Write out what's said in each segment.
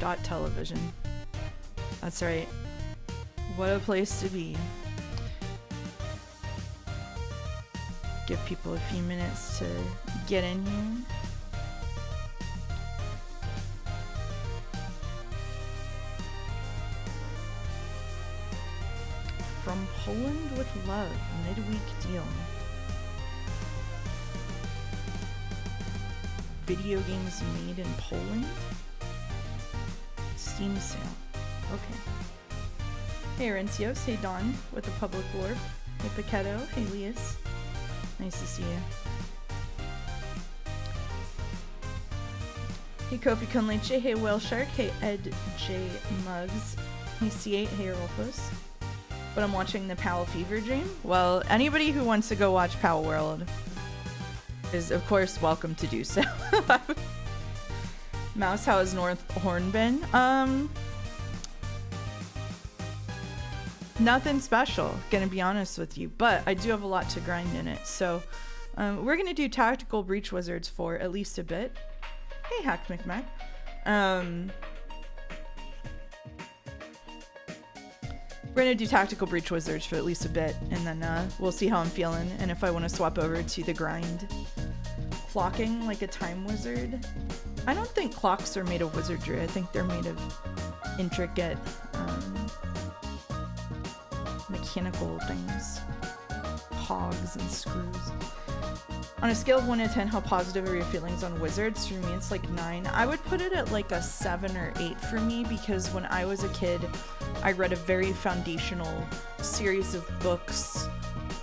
Dot television. That's right. What a place to be. Give people a few minutes to get in here. From Poland with Love, midweek deal. Video games made in Poland? Steam sale. Okay. Hey Rencios, hey Dawn with the Public Warp. Hey Paquetto, hey Leas. Nice to see you. Hey Kofi Kunleche, hey Whale Shark, hey Ed J Muggs, hey C8, hey Rolfos. But I'm watching the Pal Fever dream. Well, anybody who wants to go watch Pal World is of course welcome to do so. Mouse, how has North Horn been? Nothing special, gonna be honest with you, but I do have a lot to grind in it. So we're gonna do Tactical Breach Wizards for at least a bit. Hey Hack McMac. We're gonna do Tactical Breach Wizards for at least a bit, and then we'll see how I'm feeling and if I want to swap over to the grind. Clocking like a time wizard. I don't think clocks are made of wizardry. I think they're made of intricate mechanical things. Cogs and screws. On a scale of 1 to 10, how positive are your feelings on wizards? For me, it's like 9. I would put it at like a 7 or 8 for me because when I was a kid, I read a very foundational series of books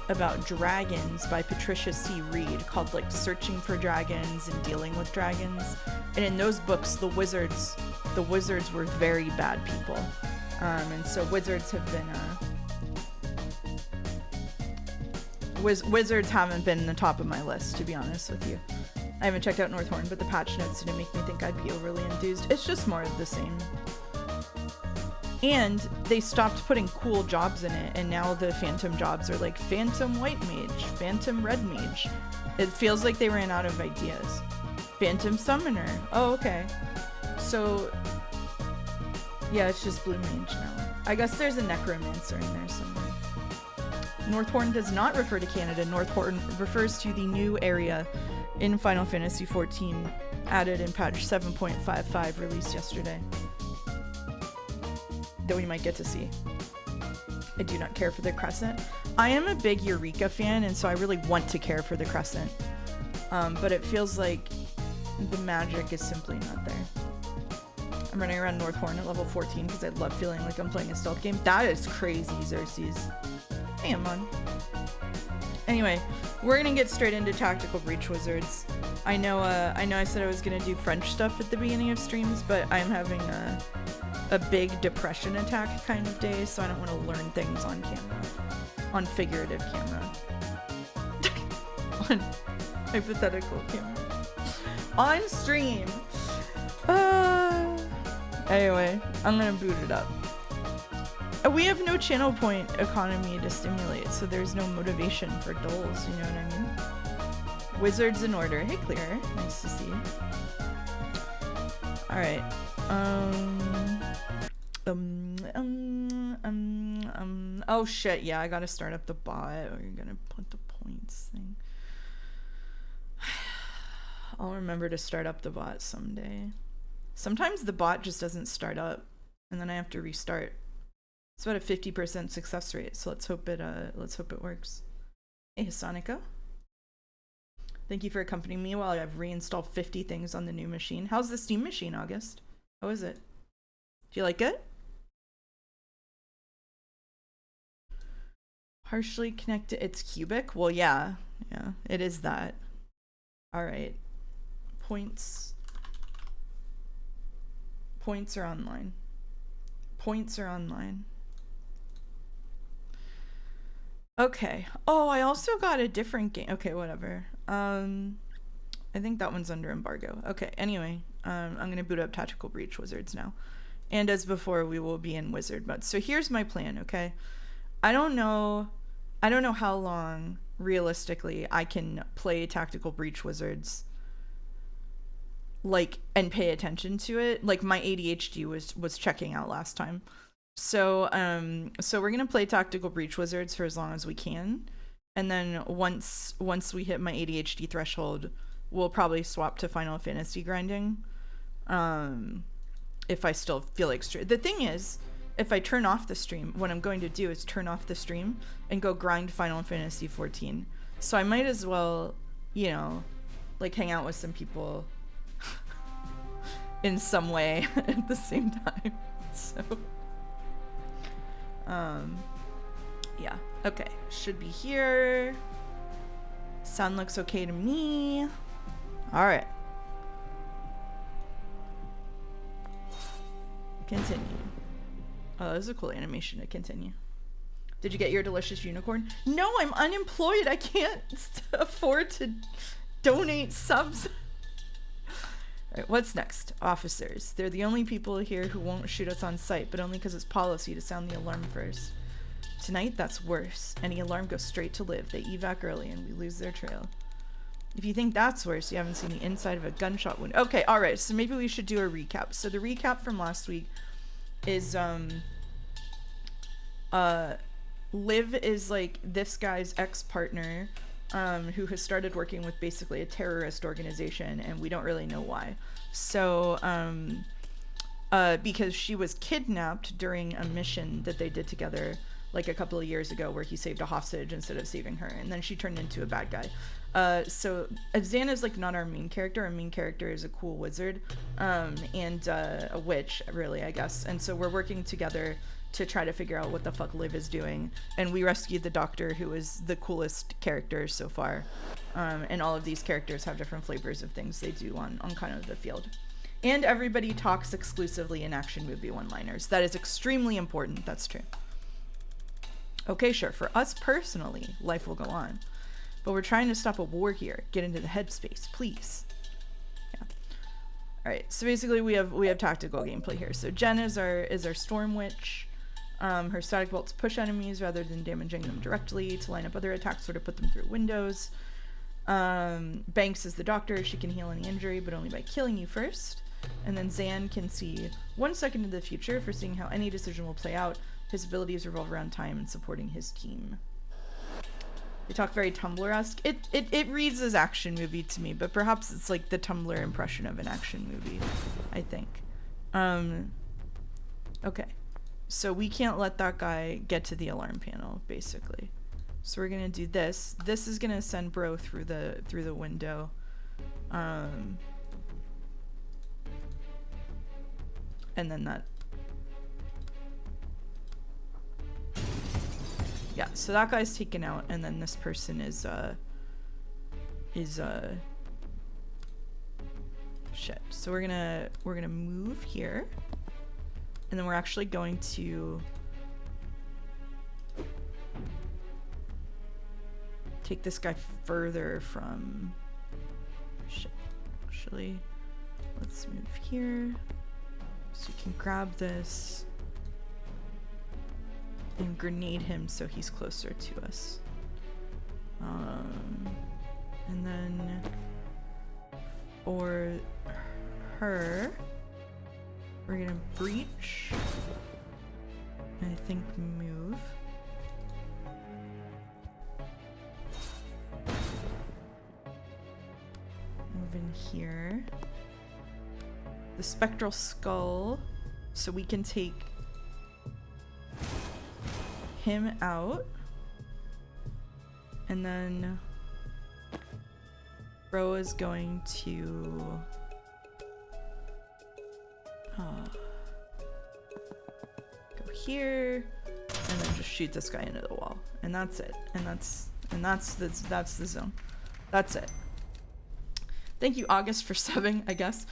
about dragons by Patricia C. Reed called like Searching for Dragons and Dealing with Dragons. And in those books, the wizards were very bad people. And so wizards have been wizards haven't been in the top of my list, to be honest with you. I haven't checked out Northhorn, but the patch notes didn't make me think I'd be overly enthused. It's just more of the same. And they stopped putting cool jobs in it, and now the phantom jobs are like Phantom White Mage, Phantom Red Mage. It feels like they ran out of ideas. Phantom Summoner. Oh, okay. So, yeah, it's just Blue Mage now. I guess there's a Necromancer in there somewhere. Northhorn does not refer to Canada. Northhorn refers to the new area in Final Fantasy XIV added in patch 7.55 released yesterday. That we might get to see. I do not care for the Crescent. I am a big Eureka fan, and so I really want to care for the Crescent. But it feels like the magic is simply not there. I'm running around Northhorn at level 14 because I love feeling like I'm playing a stealth game. That is crazy, Xerxes. Hey, Amon. Anyway, we're gonna get straight into Tactical Breach Wizards. I know I said I was gonna do French stuff at the beginning of streams, but I'm having a big depression attack kind of day, so I don't want to learn things on camera. On figurative camera. On hypothetical camera. On stream! Anyway, I'm gonna boot it up. We have no channel point economy to stimulate, so there's no motivation for dulls, you know what I mean? Wizards in order. Hey, Clear. Nice to see you. Alright. Oh shit, yeah, I gotta start up the bot, or you're gonna put the points thing. I'll remember to start up the bot someday. Sometimes the bot just doesn't start up, and then I have to restart. It's about a 50% success rate, so let's hope it works. Hey, Hasanika. Thank you for accompanying me while I've reinstalled 50 things on the new machine. How's the Steam machine, August? How is it? Do you like it? Partially connected. It's cubic? Well, yeah. Yeah, it is that. All right. Points. Points are online. Points are online. Okay. Oh, I also got a different game. Okay, whatever. I think that one's under embargo. Okay, anyway, I'm going to boot up Tactical Breach Wizards now. And as before, we will be in wizard mode. So here's my plan, okay? I don't know how long, realistically, I can play Tactical Breach Wizards like, and pay attention to it. Like, my ADHD was checking out last time. So so we're gonna play Tactical Breach Wizards for as long as we can, and then once we hit my ADHD threshold, we'll probably swap to Final Fantasy grinding. If I still feel like the thing is, if I turn off the stream, what I'm going to do is turn off the stream and go grind Final Fantasy 14. So I might as well, you know, like, hang out with some people in some way at the same time. So yeah, okay, should be here. Sound looks okay to me. All right, continue. Oh, that was a cool animation to continue. Did you get your delicious unicorn? No, I'm unemployed. I can't afford to donate subs. All right, what's next? Officers. They're the only people here who won't shoot us on sight, but only because it's policy to sound the alarm first. Tonight, that's worse. Any alarm goes straight to live. They evac early and we lose their trail. If you think that's worse, you haven't seen the inside of a gunshot wound. Okay, all right, so maybe we should do a recap. So the recap from last week is, Liv is, like, this guy's ex-partner, who has started working with basically a terrorist organization, and we don't really know why. So, because she was kidnapped during a mission that they did together, like, a couple of years ago, where he saved a hostage instead of saving her, and then she turned into a bad guy. So Xana's, like, not our main character. Our main character is a cool wizard, and a witch, really, I guess. And so we're working together to try to figure out what the fuck Liv is doing, and we rescued the doctor, who is the coolest character so far, and all of these characters have different flavors of things they do on kind of the field, and everybody talks exclusively in action movie one-liners. That is extremely important. That's true. Okay, sure, for us personally, life will go on, but we're trying to stop a war here. Get into the headspace, please. Yeah. All right, so basically we have tactical gameplay here. So Jen is our storm witch. Her static bolts push enemies rather than damaging them directly to line up other attacks or to put them through windows. Banks is the doctor. She can heal any injury, but only by killing you first. And then Zan can see 1 second into the future, foreseeing how any decision will play out. His abilities revolve around time and supporting his team. They talk very Tumblr-esque. It reads as action movie to me, but perhaps it's like the Tumblr impression of an action movie, I think. Okay. So we can't let that guy get to the alarm panel, basically. So we're gonna do this. This is gonna send Bro through the window. And then that. Yeah, so that guy's taken out, and then this person is shit. So we're gonna move here. And then we're actually going to take this guy further from... Shit. Actually, let's move here. So we can grab this and grenade him so he's closer to us. And then for her... We're gonna breach, and I think move. Move in here. The spectral skull, so we can take him out. And then Bro is going to go here and then just shoot this guy into the wall, and that's it. And that's the zone. That's it. Thank you, August, for subbing, I guess.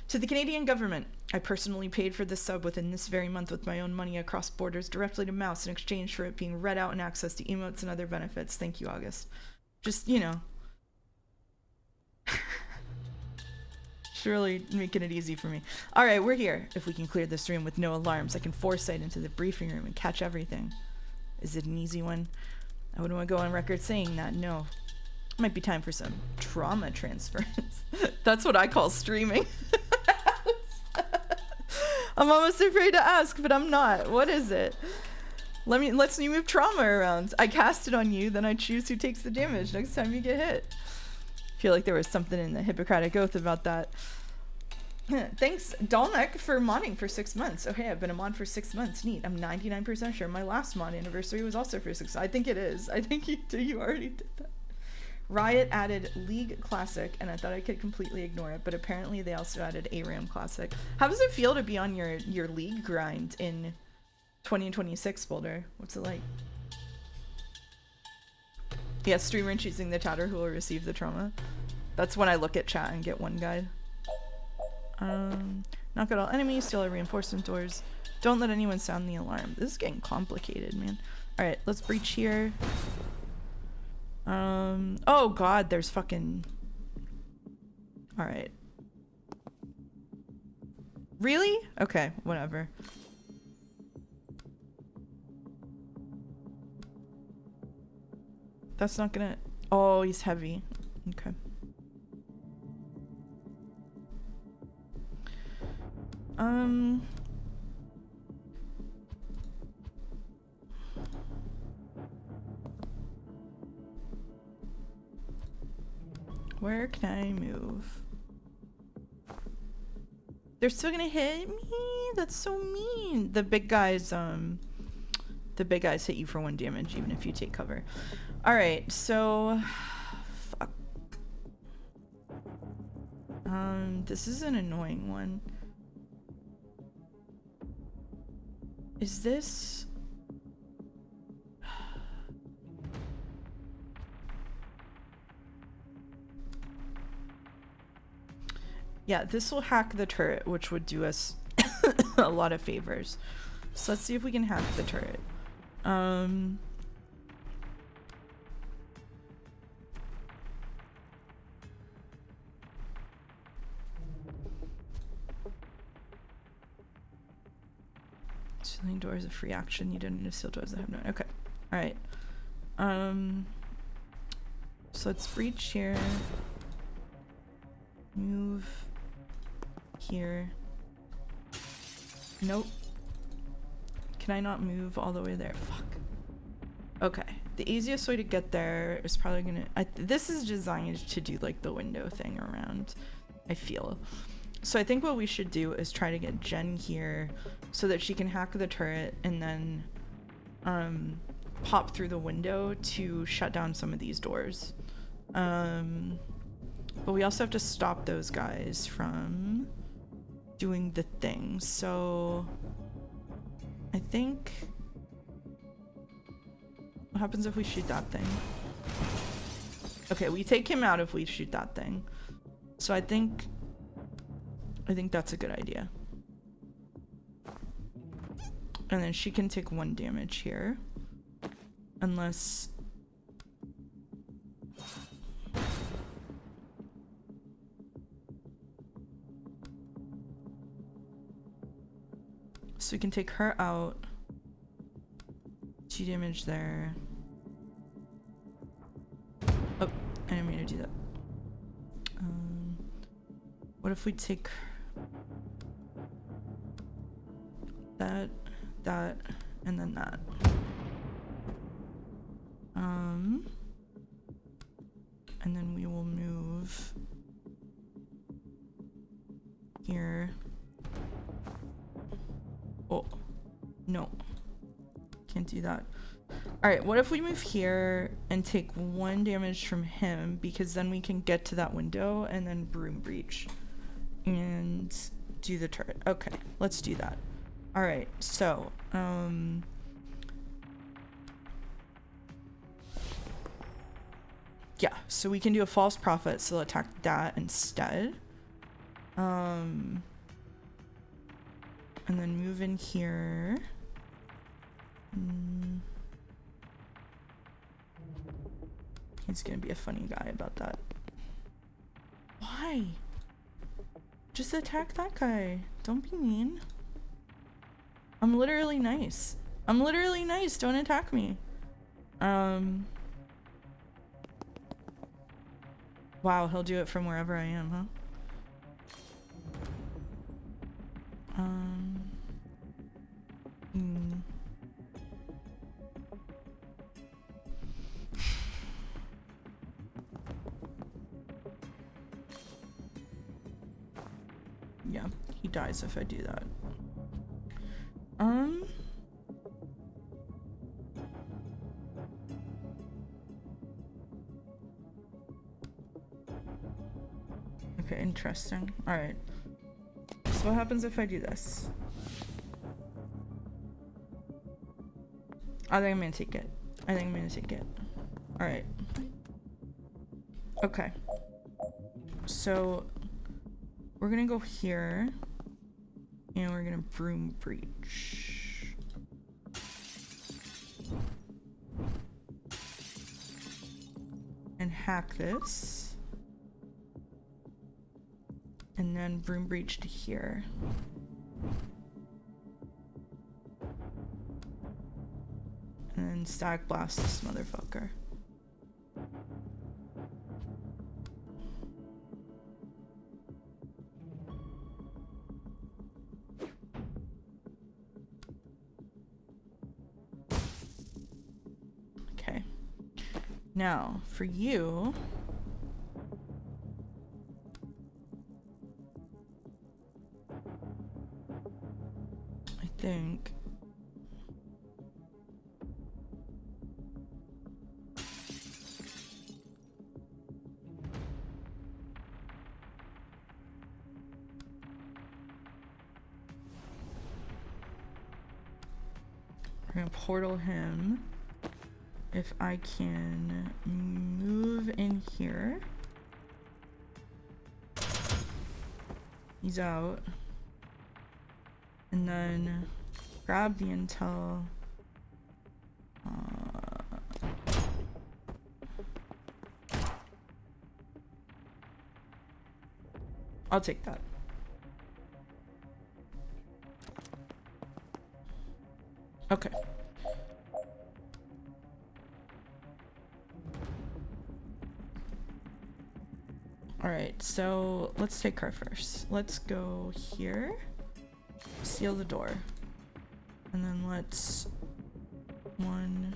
To the Canadian government, I personally paid for this sub within this very month with my own money across borders directly to Mouse in exchange for it being read out and access to emotes and other benefits. Thank you, August. Just, you know, surely making it easy for me. All right, we're here. If we can clear this room with no alarms, I can foresight into the briefing room and catch everything. Is it an easy one? I wouldn't want to go on record saying that, no. Might be time for some trauma transference. That's what I call streaming. I'm almost afraid to ask, but I'm not. What is it? Let's move trauma around. I cast it on you, then I choose who takes the damage next time you get hit. I feel like there was something in the Hippocratic Oath about that. Thanks, Dalnek, for modding for 6 months. Okay, I've been a mod for 6 months. Neat. I'm 99% sure my last mod anniversary was also for 6 months. I think it is. I think you already did that. Riot added League Classic, and I thought I could completely ignore it, but apparently they also added ARAM Classic. How does it feel to be on your League grind in 2026, Boulder? What's it like? Yeah, streamer choosing the chatter who will receive the trauma. That's when I look at chat and get one guide. Knock out all enemies, steal our reinforcement doors. Don't let anyone sound the alarm. This is getting complicated, man. Alright, let's breach here. Oh god, there's fucking... Alright. Really? Okay, whatever. That's not gonna... Oh, he's heavy. Okay. Where can I move? They're still gonna hit me? That's so mean. The big guys hit you for 1 damage even if you take cover. Alright, so fuck. This is an annoying one. Is this... Yeah, this will hack the turret, which would do us a lot of favors. So let's see if we can hack the turret. Sealing doors, a free action. You didn't need to seal doors that have no... Okay. Alright. So let's breach here. Move here. Nope. Can I not move all the way there? Fuck. Okay. The easiest way to get there is probably gonna... this is designed to do like the window thing around, I feel. So I think what we should do is try to get Jen here so that she can hack the turret and then pop through the window to shut down some of these doors. But we also have to stop those guys from doing the thing. So I think... What happens if we shoot that thing? Okay, we take him out if we shoot that thing. So I think that's a good idea. And then she can take 1 damage here. Unless... So we can take her out. 2 damage there. Oh, I didn't mean to do that. What if we take that, and then that? And then we will move here. Oh, no. Can't do that. Alright, what if we move here and take 1 damage from him, because then we can get to that window and then broom breach and do the turret. Okay, let's do that. Alright, so yeah, so we can do a false prophet, so we'll attack that instead. And then move in here. He's gonna be a funny guy about that. Why? Just attack that guy. Don't be mean. I'm literally nice. I'm literally nice. Don't attack me. Wow, he'll do it from wherever I am, huh? Yeah, he dies if I do that. Okay, interesting. Alright. So what happens if I do this? I think I'm gonna take it. I think I'm gonna take it. Alright. Okay. So we're gonna go here. And we're gonna broom breach. And hack this. And then broom breach to here. And then stack blast this motherfucker. Okay. Now, for you... I think... We're gonna portal him. If I can move in here. He's out. And then grab the intel. I'll take that. Okay. Alright, so let's take her first. Let's go here. Seal the door. And then let's... One...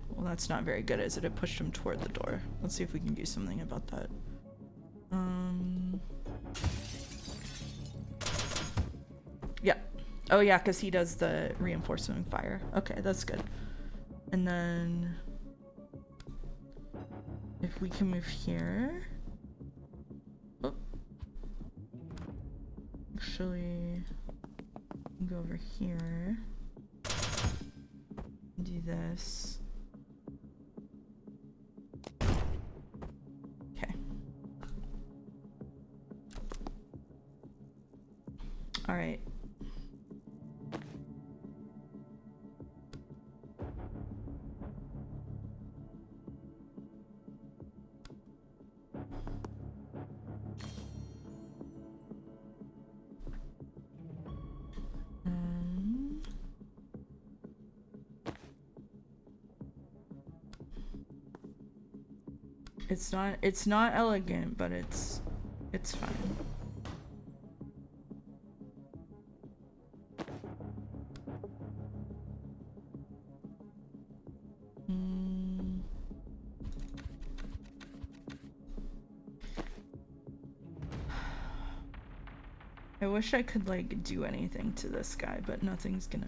Well, that's not very good, is it? It pushed him toward the door. Let's see if we can do something about that. Yeah. Oh yeah, because he does the reinforcement fire. Okay, that's good. And then... If we can move here... Oh. Actually... Go over here. Do this. Okay. Alright. It's not elegant, but it's fine. I wish I could like do anything to this guy, but nothing's gonna...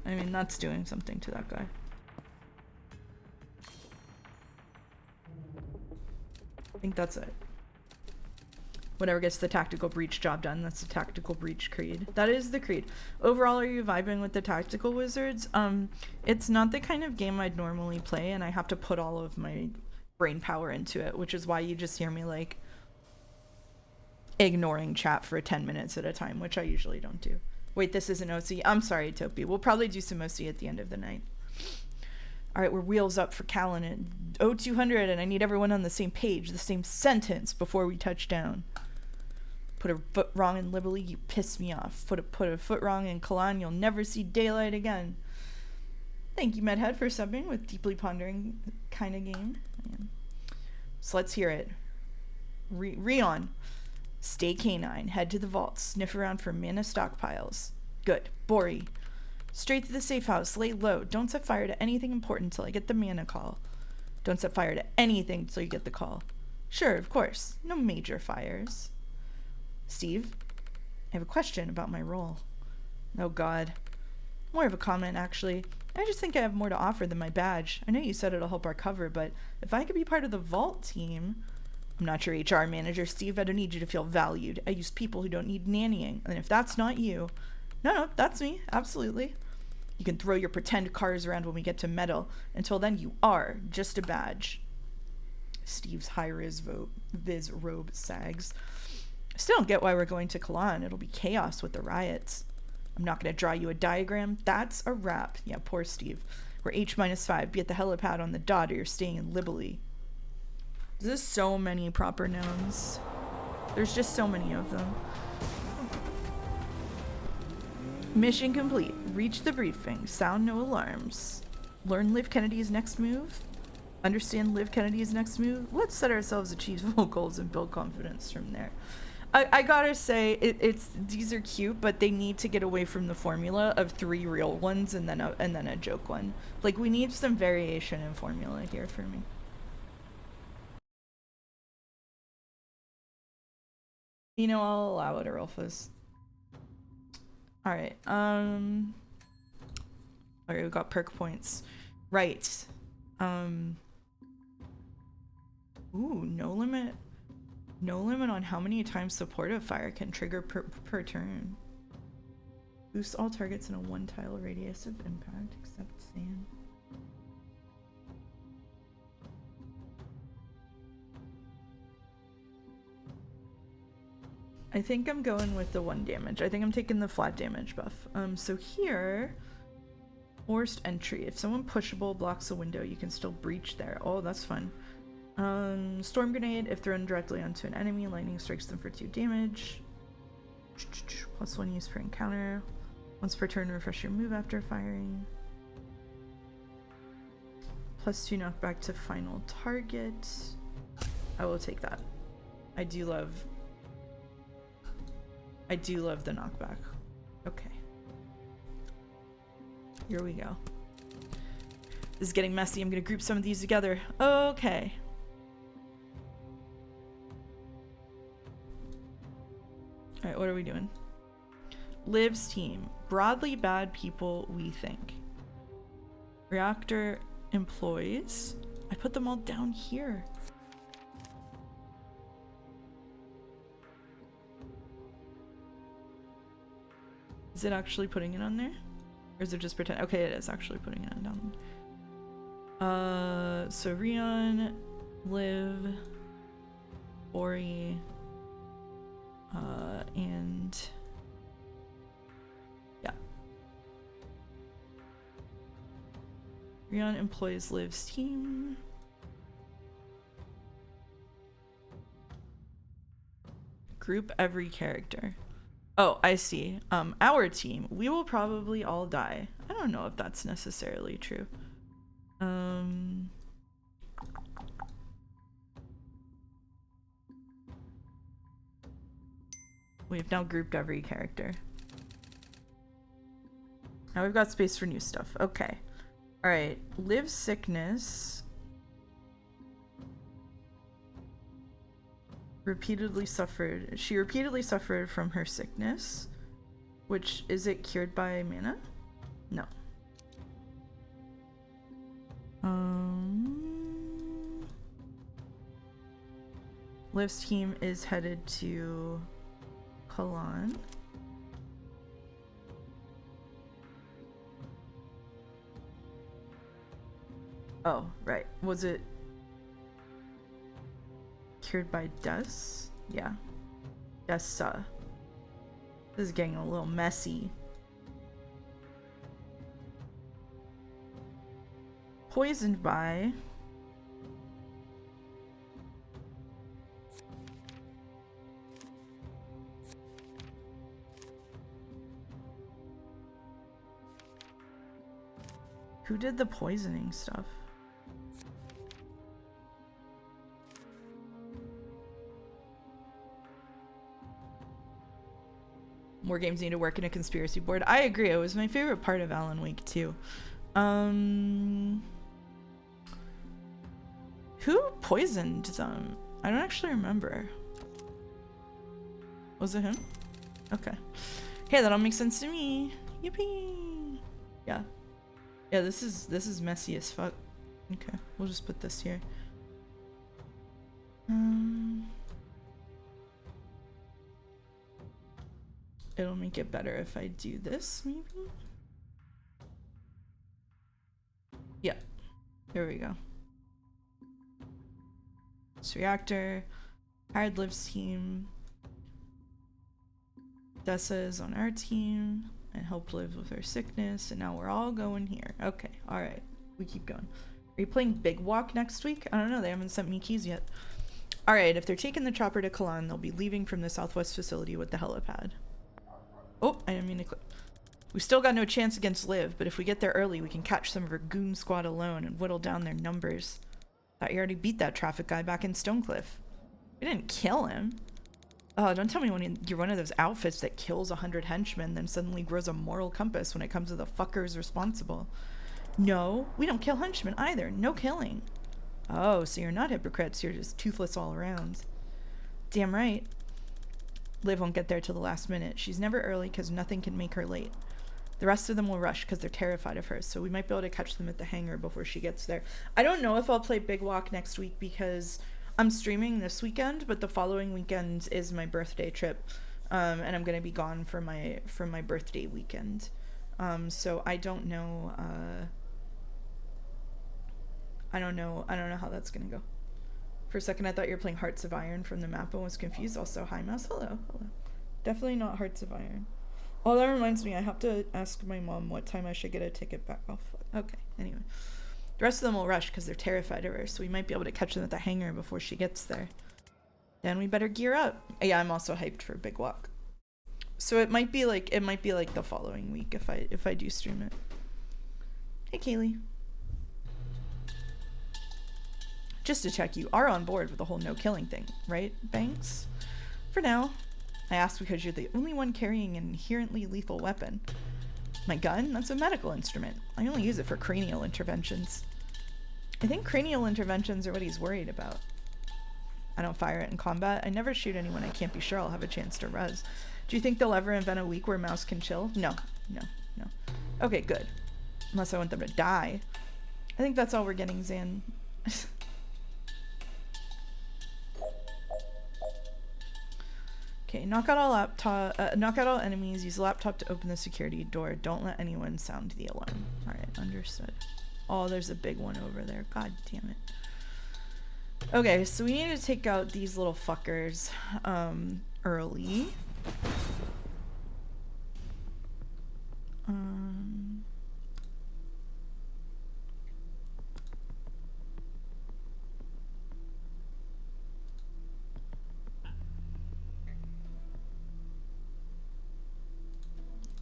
I mean, that's doing something to that guy. I think that's it. Whatever gets the tactical breach job done, that's the tactical breach creed. That is the creed. Overall, are you vibing with the tactical wizards? It's not the kind of game I'd normally play, and I have to put all of my brain power into it, which is why you just hear me like ignoring chat for 10 minutes at a time, which I usually don't do. Wait, this isn't OC. I'm sorry, Topi. We'll probably do some OC at the end of the night. All right, we're wheels up for Callan at 0200, and I need everyone on the same page, the same sentence before we touch down. Put a foot wrong in Liberty, you piss me off. Put a foot wrong in Kalan, you'll never see daylight again. Thank you, Medhead, for subbing with Deeply Pondering kind of game. So let's hear it. Rion, stay canine. Head to the vaults. Sniff around for mana stockpiles. Good. Bori, straight to the safe house. Lay low. Don't set fire to anything important till I get the mana call. Don't set fire to anything till you get the call. Sure, of course. No major fires. Steve, I have a question about my role. Oh god. More of a comment, actually. I just think I have more to offer than my badge. I know you said it'll help our cover, but if I could be part of the vault team... I'm not your HR manager, Steve. I don't need you to feel valued. I use people who don't need nannying. And if that's not you... No, that's me. Absolutely. You can throw your pretend cars around when we get to metal. Until then, you are just a badge. Steve's high-vis robe sags. Still don't get why we're going to Kalan. It'll be chaos with the riots. I'm not going to draw you a diagram. That's a wrap. Yeah, poor Steve. We're H-5. Be at the helipad on the dot or you're staying in Libely. There's so many proper nouns. There's just so many of them. Mission complete. Reach the briefing. Sound no alarms. Learn Liv Kennedy's next move. Understand Liv Kennedy's next move. Let's set ourselves achievable goals and build confidence from there. I gotta say, these are cute, but they need to get away from the formula of 3 real ones and then a joke one. Like, we need some variation in formula here for me. You know, I'll allow it, Arulfus. Alright, okay, we got perk points. Right. Ooh, no limit. No limit on how many times supportive fire can trigger per turn. Boosts all targets in a 1-tile radius of impact, except sand. I think I'm going with the 1 damage. I think I'm taking the flat damage buff. So here, forced entry. If someone pushable blocks a window, you can still breach there. Oh, that's fun. Storm grenade. If thrown directly onto an enemy, lightning strikes them for 2 damage. +1 use per encounter. Once per turn, refresh your move after firing. +2 knockback to final target. I will take that. I do love the knockback. Okay. Here we go. This is getting messy. I'm gonna group some of these together. Okay. Alright, what are we doing? Liv's team. Broadly bad people, we think. Reactor employees. I put them all down here. Is it actually putting it on there? Or is it just pretend? Okay, it is actually putting it down. So Rion, Liv, Ori, and yeah. Rion employs Liv's team. Group every character. Oh, I see. Our team. We will probably all die. I don't know if that's necessarily true. We've now grouped every character. Now we've got space for new stuff. Okay. Alright. Live sickness. She repeatedly suffered from her sickness. Which, is it cured by mana? No. Liv's team is headed to Kalan. Oh, right. Was it cured by Des? Yeah. Dessa. This is getting a little messy. Poisoned by... Who did the poisoning stuff? More games need to work in a conspiracy board. I agree. It was my favorite part of Alan Wake 2. Who poisoned them? I don't actually remember. Was it him? Okay. Hey, that all makes sense to me. Yippee! Yeah. Yeah, this is messy as fuck. Okay, we'll just put this here. It'll make it better if I do this, maybe? Yeah. There we go. This reactor. Hired Liv's team. Dessa is on our team. And helped Liv with her sickness. And now we're all going here. Okay, alright. We keep going. Are you playing Big Walk next week? I don't know. They haven't sent me keys yet. Alright, if they're taking the chopper to Kalan, they'll be leaving from the southwest facility with the helipad. Oh, I didn't mean to click. We still got no chance against Liv, but if we get there early, we can catch some of her goon squad alone and whittle down their numbers. Thought you already beat that traffic guy back in Stonecliff. We didn't kill him. Oh, don't tell me when you're one of those outfits that kills 100 henchmen, then suddenly grows a moral compass when it comes to the fuckers responsible. No, we don't kill henchmen either. No killing. Oh, so you're not hypocrites. You're just toothless all around. Damn right. Liv won't get there till the last minute. She's never early because nothing can make her late. The rest of them will rush because they're terrified of her, so we might be able to catch them at the hangar before she gets there. I don't know if I'll play Big Walk next week because I'm streaming this weekend, but the following weekend is my birthday trip, and I'm gonna be gone for my birthday weekend. So I don't know. I don't know how that's gonna go. For a second, I thought you were playing Hearts of Iron from the map and was confused. Also, hi, Mouse. Hello. Definitely not Hearts of Iron. Oh, that reminds me. I have to ask my mom what time I should get a ticket back. Oh, fuck. Okay. Anyway. The rest of them will rush because they're terrified of her, so we might be able to catch them at the hangar before she gets there. Then we better gear up. Yeah, I'm also hyped for Big Walk. So it might be like the following week if I do stream it. Hey, Kaylee. Just to check, you are on board with the whole no killing thing, right, Banks? For now. I asked because you're the only one carrying an inherently lethal weapon. My gun? That's a medical instrument. I only use it for cranial interventions. I think cranial interventions are what he's worried about. I don't fire it in combat. I never shoot anyone I can't be sure I'll have a chance to res. Do you think they'll ever invent a week where Mouse can chill? No. Okay, good. Unless I want them to die. I think that's all we're getting, Zan. Okay, knock out all enemies. Use the laptop to open the security door. Don't let anyone sound the alarm. All right, understood. Oh, there's a big one over there. God damn it. Okay, so we need to take out these little fuckers early.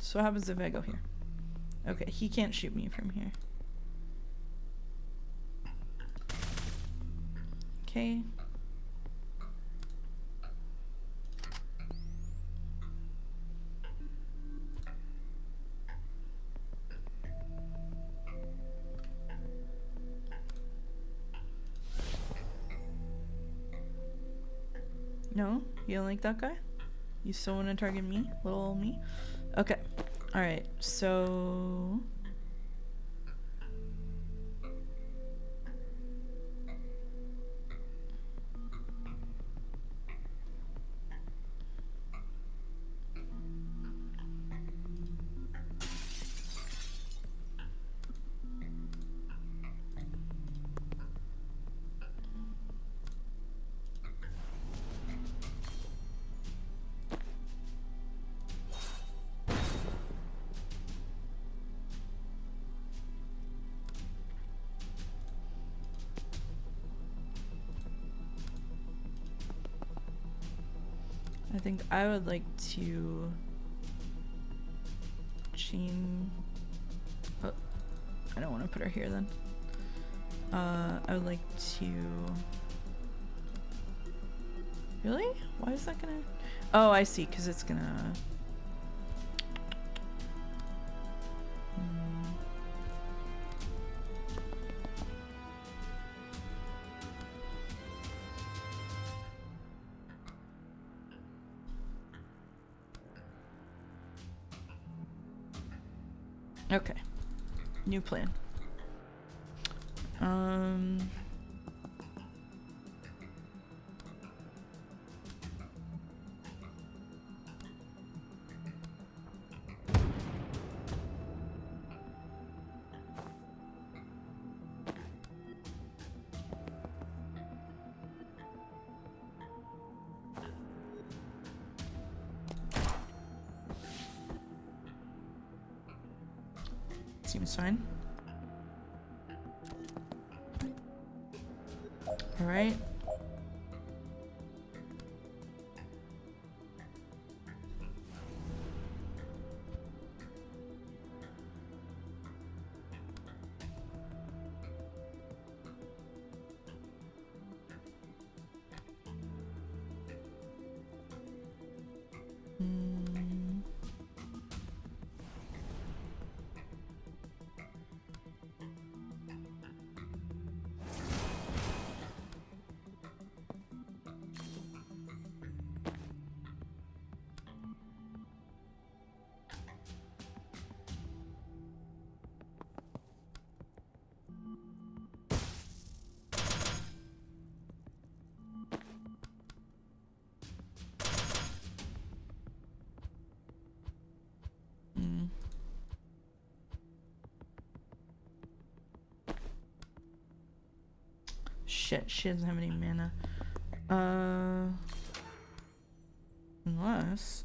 So what happens if I go here? Okay, he can't shoot me from here. Okay. No? You don't like that guy? You still want to target me? Little old me? Okay. Alright, so... I think I would like to chain. Oh, I don't want to put her here then. I would like to. Really? Why is that gonna? Oh, I see. Because it's gonna. Okay. New plan. Seems fine. All right. Shit, she doesn't have any mana. Unless...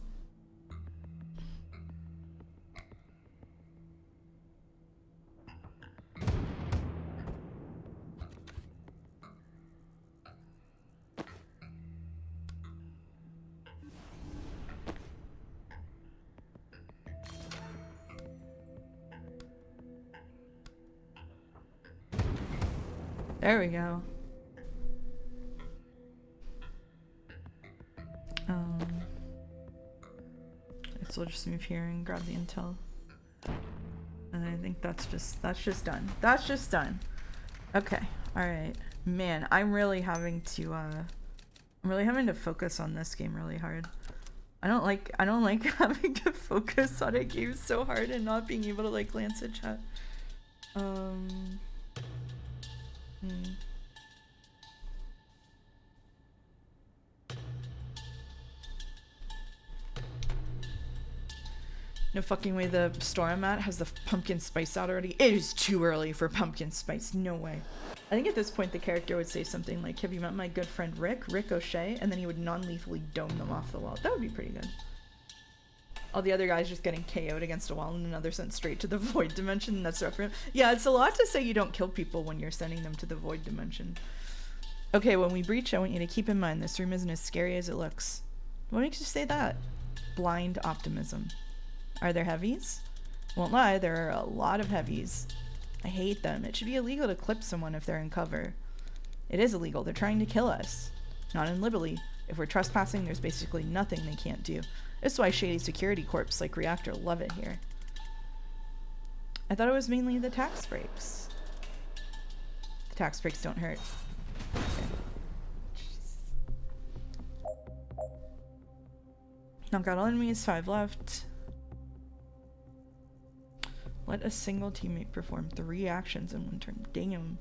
There we go. So we'll just move here and grab the intel. And I think that's just done. That's just done. Okay. Alright. Man, I'm really having to focus on this game really hard. I don't like having to focus on a game so hard and not being able to like glance at chat. No fucking way the store I'm at has the pumpkin spice out already. It is too early for pumpkin spice. No way. I think at this point the character would say something like, "Have you met my good friend Rick O'Shea?" And then he would non-lethally dome them off the wall. That would be pretty good. All the other guys just getting KO'd against a wall and another sent straight to the void dimension. That's rough for him. Yeah, it's a lot to say you don't kill people when you're sending them to the void dimension. Okay, when we breach, I want you to keep in mind this room isn't as scary as it looks. What makes you say that? Blind optimism. Are there heavies? Won't lie, there are a lot of heavies. I hate them. It should be illegal to clip someone if they're in cover. It is illegal. They're trying to kill us. Not in Liberty. If we're trespassing, there's basically nothing they can't do. That's why shady security corps like Reactor love it here. I thought it was mainly the tax breaks. The tax breaks don't hurt. Okay. Knock out all enemies, 5 left. Let a single teammate perform 3 actions in one turn. Damn.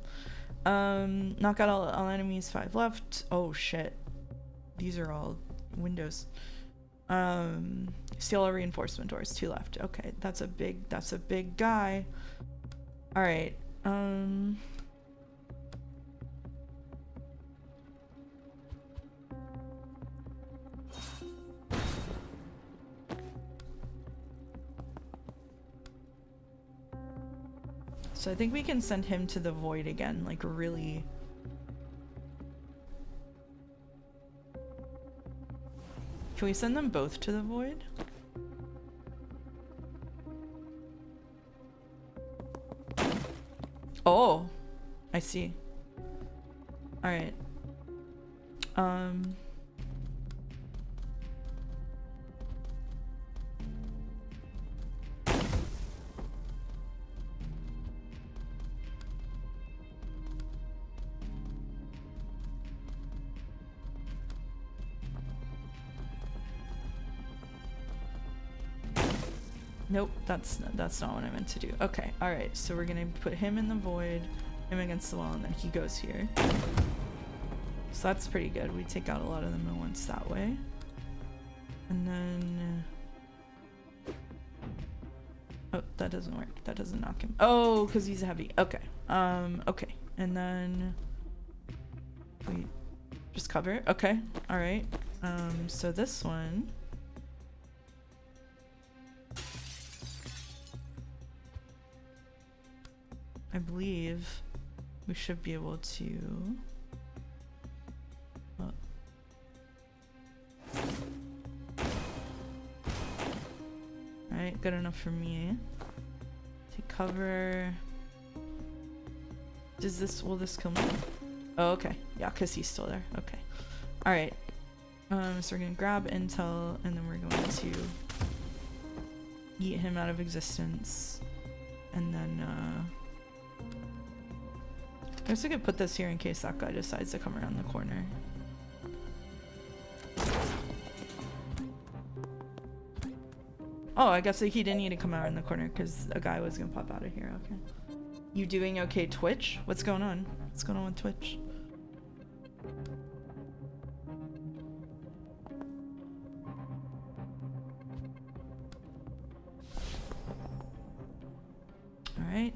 Knock out all enemies, 5 left. Oh shit. These are all windows. Steal a reinforcement doors, 2 left. Okay, that's a big guy. Alright. So I think we can send him to the void again, like really. Can we send them both to the void? Oh, I see. All right. Nope, that's not what I meant to do. Okay, all right. So we're gonna put him in the void, him against the wall, and then he goes here. So that's pretty good. We take out a lot of them at once that way. And then... oh, that doesn't work. That doesn't knock him. Oh, because he's heavy. Okay. Okay. And then... we just cover it. Okay. Alright. So this one... I believe we should be able to... Alright, good enough for me. Take cover. Will this kill me? Oh, okay. Yeah, because he's still there. Okay. Alright. So we're gonna grab intel and then we're going to yeet him out of existence. And then, I guess I could put this here in case that guy decides to come around the corner. Oh, I guess he didn't need to come out in the corner because a guy was gonna pop out of here. Okay. You doing okay, Twitch? What's going on? What's going on with Twitch? All right.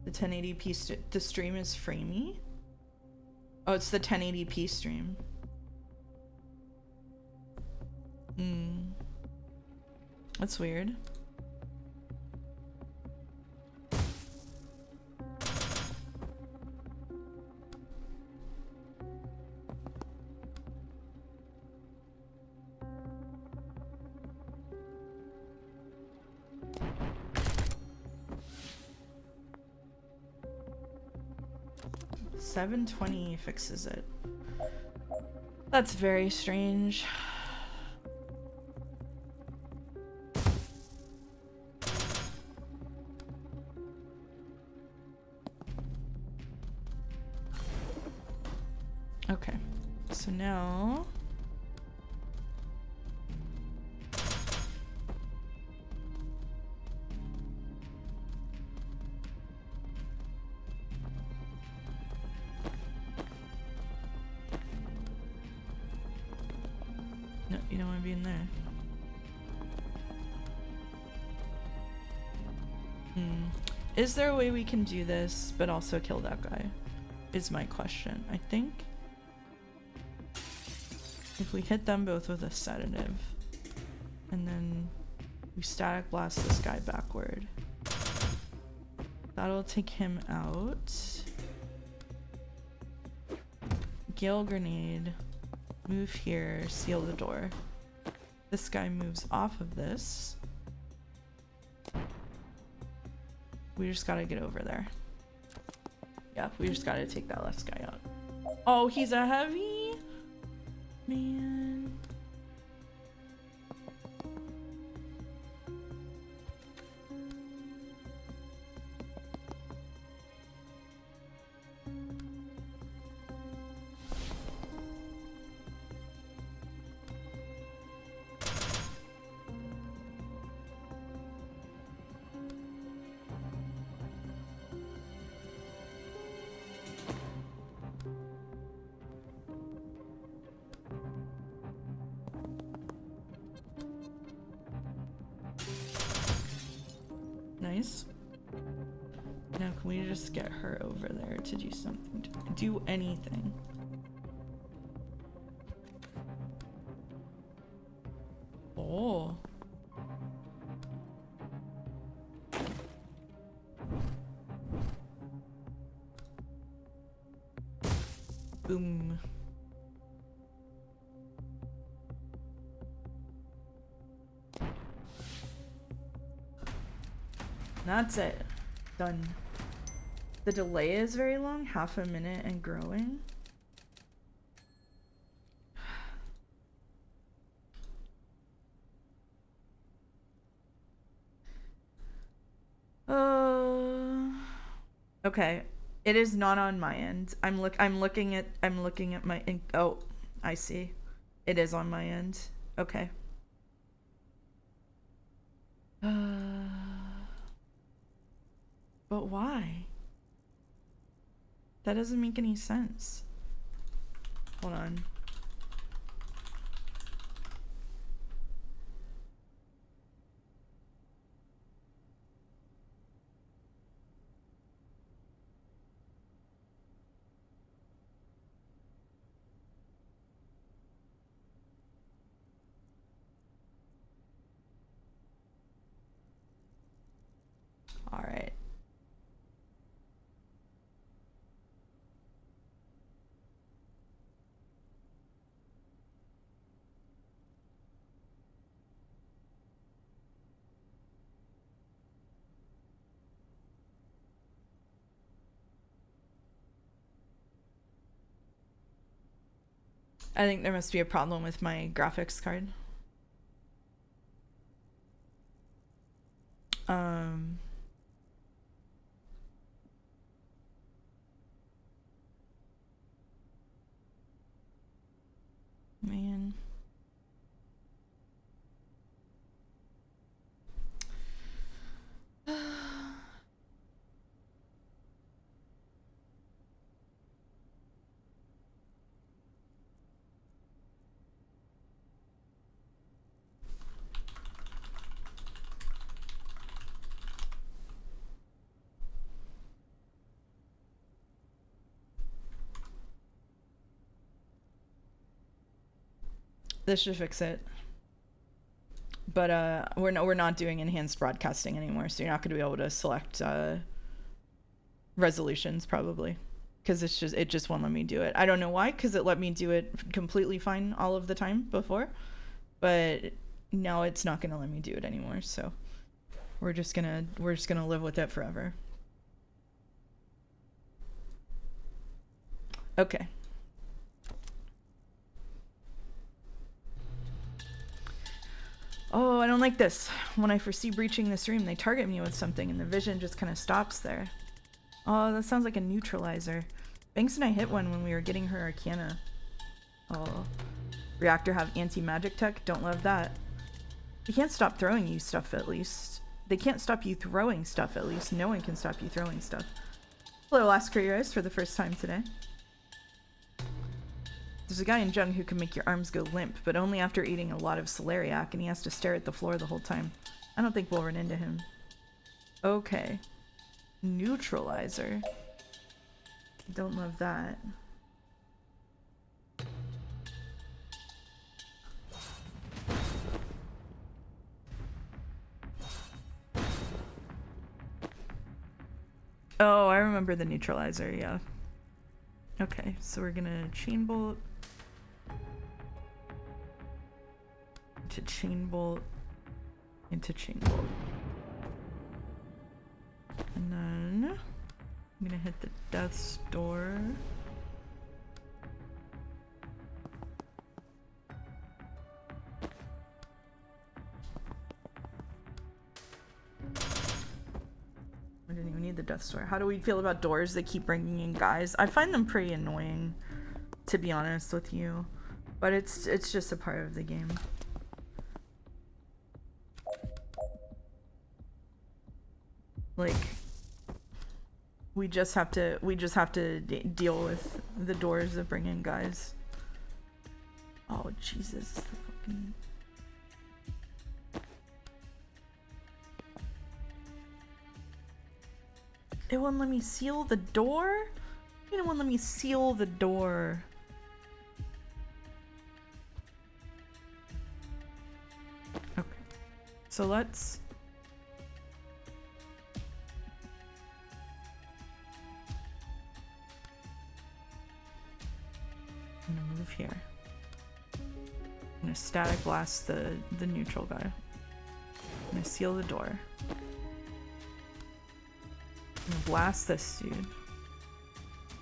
The 1080p the stream is framey? Oh, it's the 1080p stream. That's weird. $720 fixes it. That's very strange. Okay, so now no, you don't want to be in there. Is there a way we can do this but also kill that guy? Is my question. I think if we hit them both with a sedative and then we static blast this guy backward, that'll take him out. Gale grenade, move here, seal the door. This guy moves off of this. We just gotta get over there. Yeah, we just gotta take that last guy out. Oh, he's a heavy? Man. just get her over there to do something, to do anything. Oh. Boom. That's it. Done. The delay is very long, half a minute and growing. Okay. It is not on my end. I'm looking at my oh, I see. It is on my end. Okay. But why? That doesn't make any sense. Hold on. All right. I think there must be a problem with my graphics card. Man. This should fix it. But we're not doing enhanced broadcasting anymore, so you're not going to be able to select resolutions probably, because it just won't let me do it. I don't know why, because it let me do it completely fine all of the time before, but now it's not going to let me do it anymore. So we're just gonna live with it forever. Okay. Oh, I don't like this. When I foresee breaching this room, they target me with something and the vision just kind of stops there. Oh, that sounds like a neutralizer. Banks and I hit one when we were getting her Arcana. Oh. Reactor have anti-magic tech? Don't love that. They can't stop throwing you stuff at least. They can't stop you throwing stuff at least. No one can stop you throwing stuff. Hello, Last Career for the first time today. There's a guy in Jung who can make your arms go limp, but only after eating a lot of celeriac, and he has to stare at the floor the whole time. I don't think we'll run into him. Okay. Neutralizer. Don't love that. Oh, I remember the neutralizer, yeah. Okay, so we're gonna chain bolt. To chain bolt. Into chain bolt. And then I'm gonna hit the death's door. I didn't even need the death's door. How do we feel about doors that keep bringing in guys? I find them pretty annoying, to be honest with you, but it's just a part of the game. Like, we just have to deal with the doors that bring in guys. Oh Jesus, the fucking. It won't let me seal the door? You don't want to let me seal the door. Okay. So let's... I'm gonna move here. I'm gonna static blast the neutral guy. I'm gonna seal the door. I'm gonna blast this dude. I'm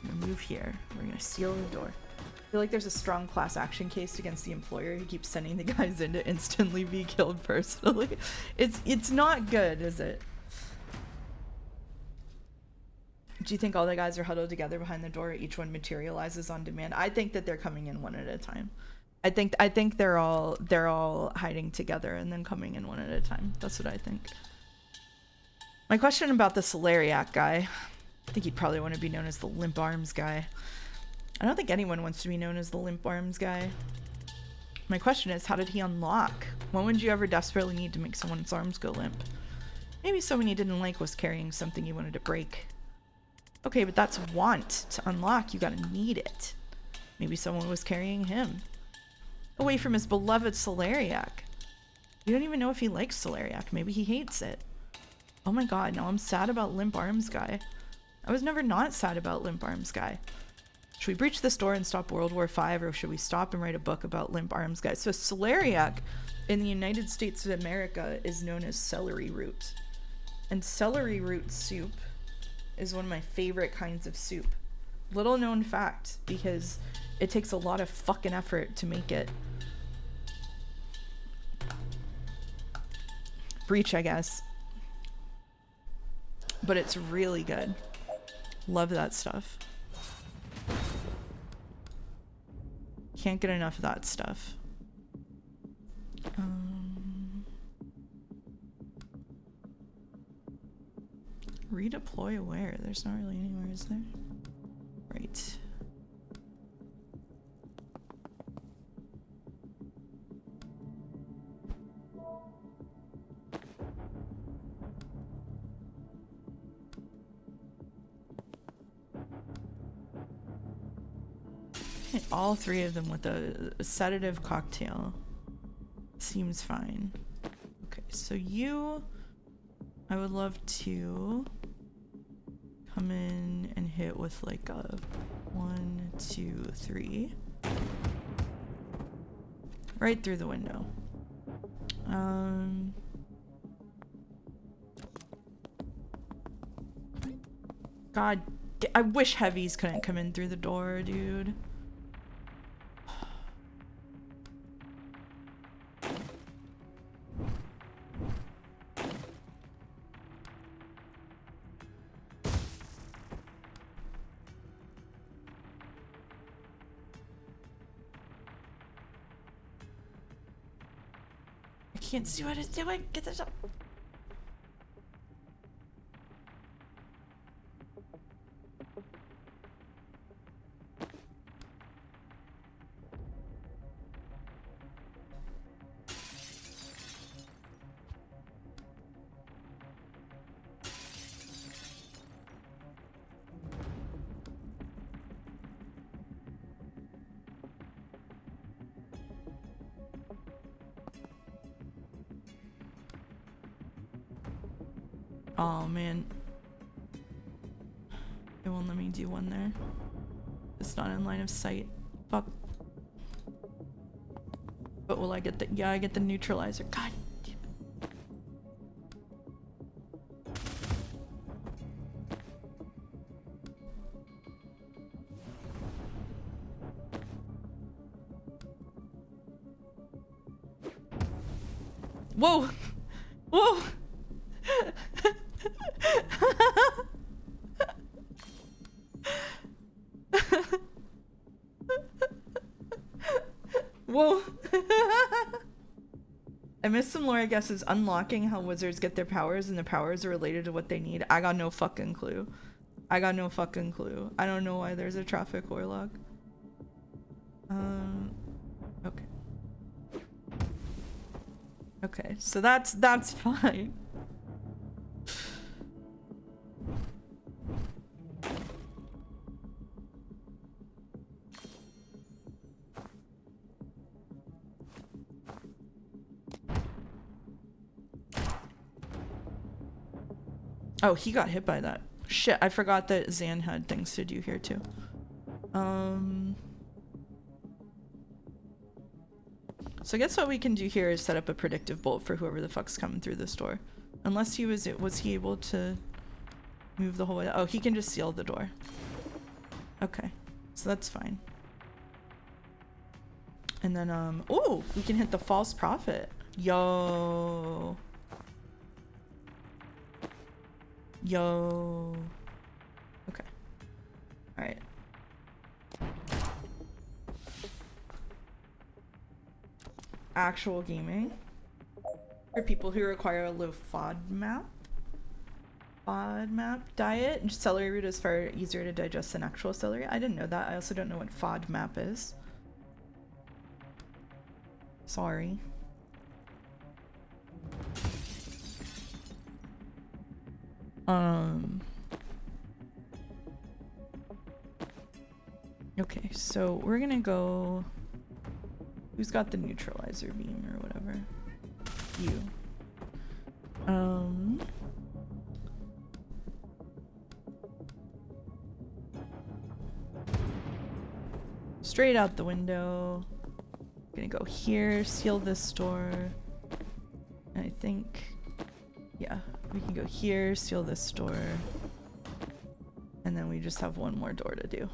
gonna move here. We're gonna seal the door. I feel like there's a strong class action case against the employer who keeps sending the guys in to instantly be killed personally. It's not good, is it? Do you think all the guys are huddled together behind the door? Each one materializes on demand. I think that they're coming in one at a time. I think they're all hiding together and then coming in one at a time. That's what I think. My question about the Solariac guy. I think he'd probably want to be known as the Limp Arms guy. I don't think anyone wants to be known as the Limp Arms guy. My question is, how did he unlock? When would you ever desperately need to make someone's arms go limp? Maybe someone you didn't like was carrying something you wanted to break. Okay, but that's want. To unlock, you gotta need it. Maybe someone was carrying him. Away from his beloved Solariac. You don't even know if he likes Solariac. Maybe he hates it. Oh my god, now I'm sad about Limp Arms guy. I was never not sad about Limp Arms guy. Should we breach this door and stop World War V, or should we stop and write a book about Limp Arms guy? So Solariac in the United States of America is known as celery root. And celery root soup is one of my favorite kinds of soup. Little known fact, because it takes a lot of fucking effort to make it. Breach, I guess. But it's really good. Love that stuff. Can't get enough of that stuff. Redeploy where? There's not really anywhere, is there? Right. Hit all three of them with a sedative cocktail. Seems fine. Okay, so you... I would love to come in and hit with like a 1, 2, 3. Right through the window. God, I wish heavies couldn't come in through the door, dude. I can't see what it's doing. Get this up. Oh man, it won't let me do one there. It's not in line of sight. Fuck. But will I get the... Yeah, I get the neutralizer. God damn it. Whoa! Whoa! Whoa. I missed some lore, I guess, is unlocking how wizards get their powers, and the powers are related to what they need. I got no fucking clue. I got no fucking clue. I don't know why there's a traffic warlock. Okay. Okay, so that's fine. Oh, he got hit by that. Shit, I forgot that Zan had things to do here too. So I guess what we can do here is set up a predictive bolt for whoever the fuck's coming through this door. Unless he was he able to move the whole way? Oh, he can just seal the door. Okay, so that's fine. And then, oh, we can hit the false prophet. Yo. Yo. Okay. All right. Actual gaming for people who require a low FODMAP diet. Celery root is far easier to digest than actual celery. I didn't know that. I also don't know what FODMAP is. Sorry. Okay, so we're gonna go. Who's got the neutralizer beam or whatever? You. Straight out the window. Gonna go here, seal this door. And I think, yeah, we can go here, seal this door. And then we just have one more door to do.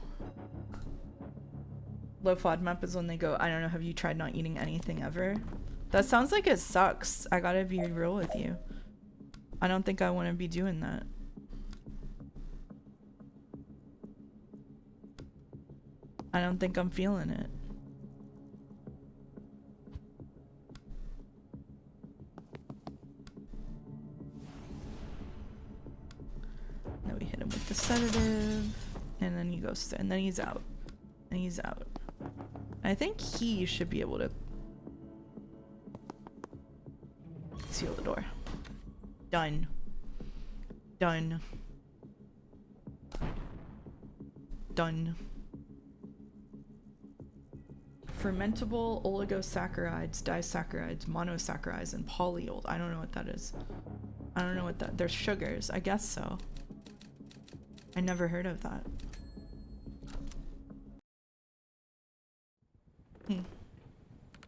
Low FODMAP is when they go, I don't know, have you tried not eating anything ever? That sounds like it sucks. I gotta be real with you. I don't think I want to be doing that. I don't think I'm feeling it. Then we hit him with the sedative, and then he goes, and then he's out. And he's out. I think he should be able to seal the door. Done. Done. Done. Fermentable oligosaccharides, disaccharides, monosaccharides, and polyols. I don't know what that is. I don't know what that. There's sugars. I guess so. I never heard of that.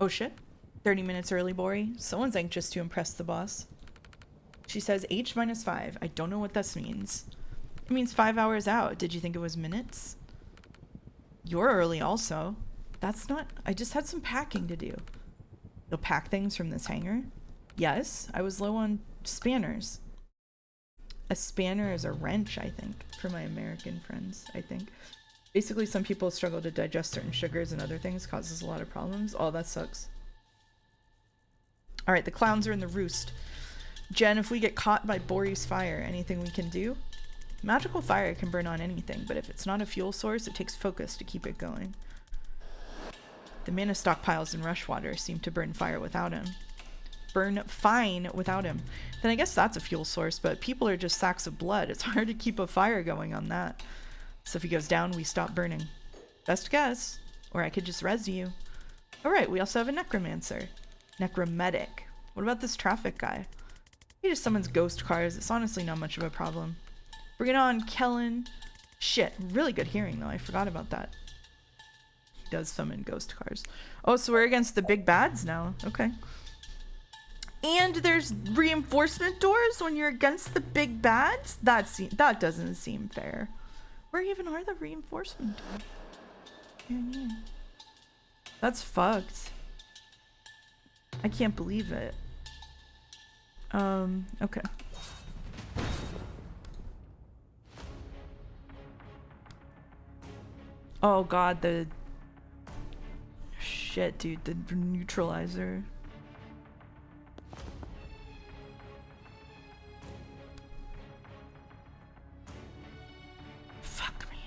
Oh shit. 30 minutes early, Bori. Someone's anxious to impress the boss. She says H minus 5. I don't know what this means. It means 5 hours out. Did you think it was minutes? You're early also. That's not... I just had some packing to do. You'll pack things from this hangar? Yes. I was low on spanners. A spanner is a wrench, I think, for my American friends, I think. Basically, some people struggle to digest certain sugars and other things, causes a lot of problems. Oh, that sucks. Alright, the clowns are in the roost. Jen, if we get caught by Bori's fire, anything we can do? Magical fire can burn on anything, but if it's not a fuel source, it takes focus to keep it going. The mana stockpiles in Rushwater seem to burn fire without him. Burn fine without him. Then I guess that's a fuel source, but people are just sacks of blood. It's hard to keep a fire going on that. So if he goes down, we stop burning. Best guess. Or I could just res you. Alright, we also have a necromancer. Necromantic. What about this traffic guy? He just summons ghost cars. It's honestly not much of a problem. Bring it on, Kellen. Shit, really good hearing though. I forgot about that. He does summon ghost cars. Oh, so we're against the big bads now. Okay. And there's reinforcement doors when you're against the big bads? That doesn't seem fair. Where even are the reinforcement doors? Yeah. That's fucked. I can't believe it. Okay. Oh god, the... Shit, dude, the neutralizer. Fuck me.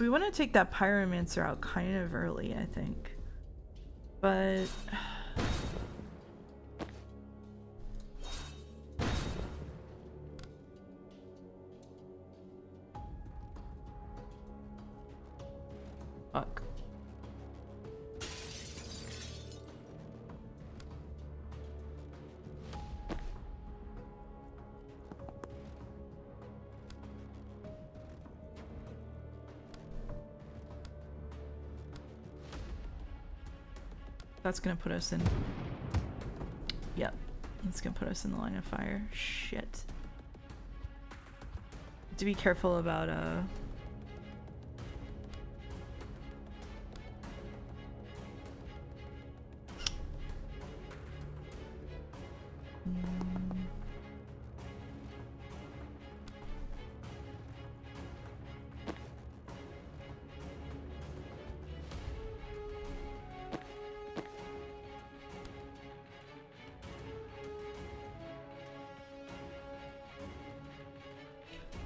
So we want to take that pyromancer out kind of early, I think. But... fuck. That's gonna put us in... Yep. That's gonna put us in the line of fire. Shit. To be careful about,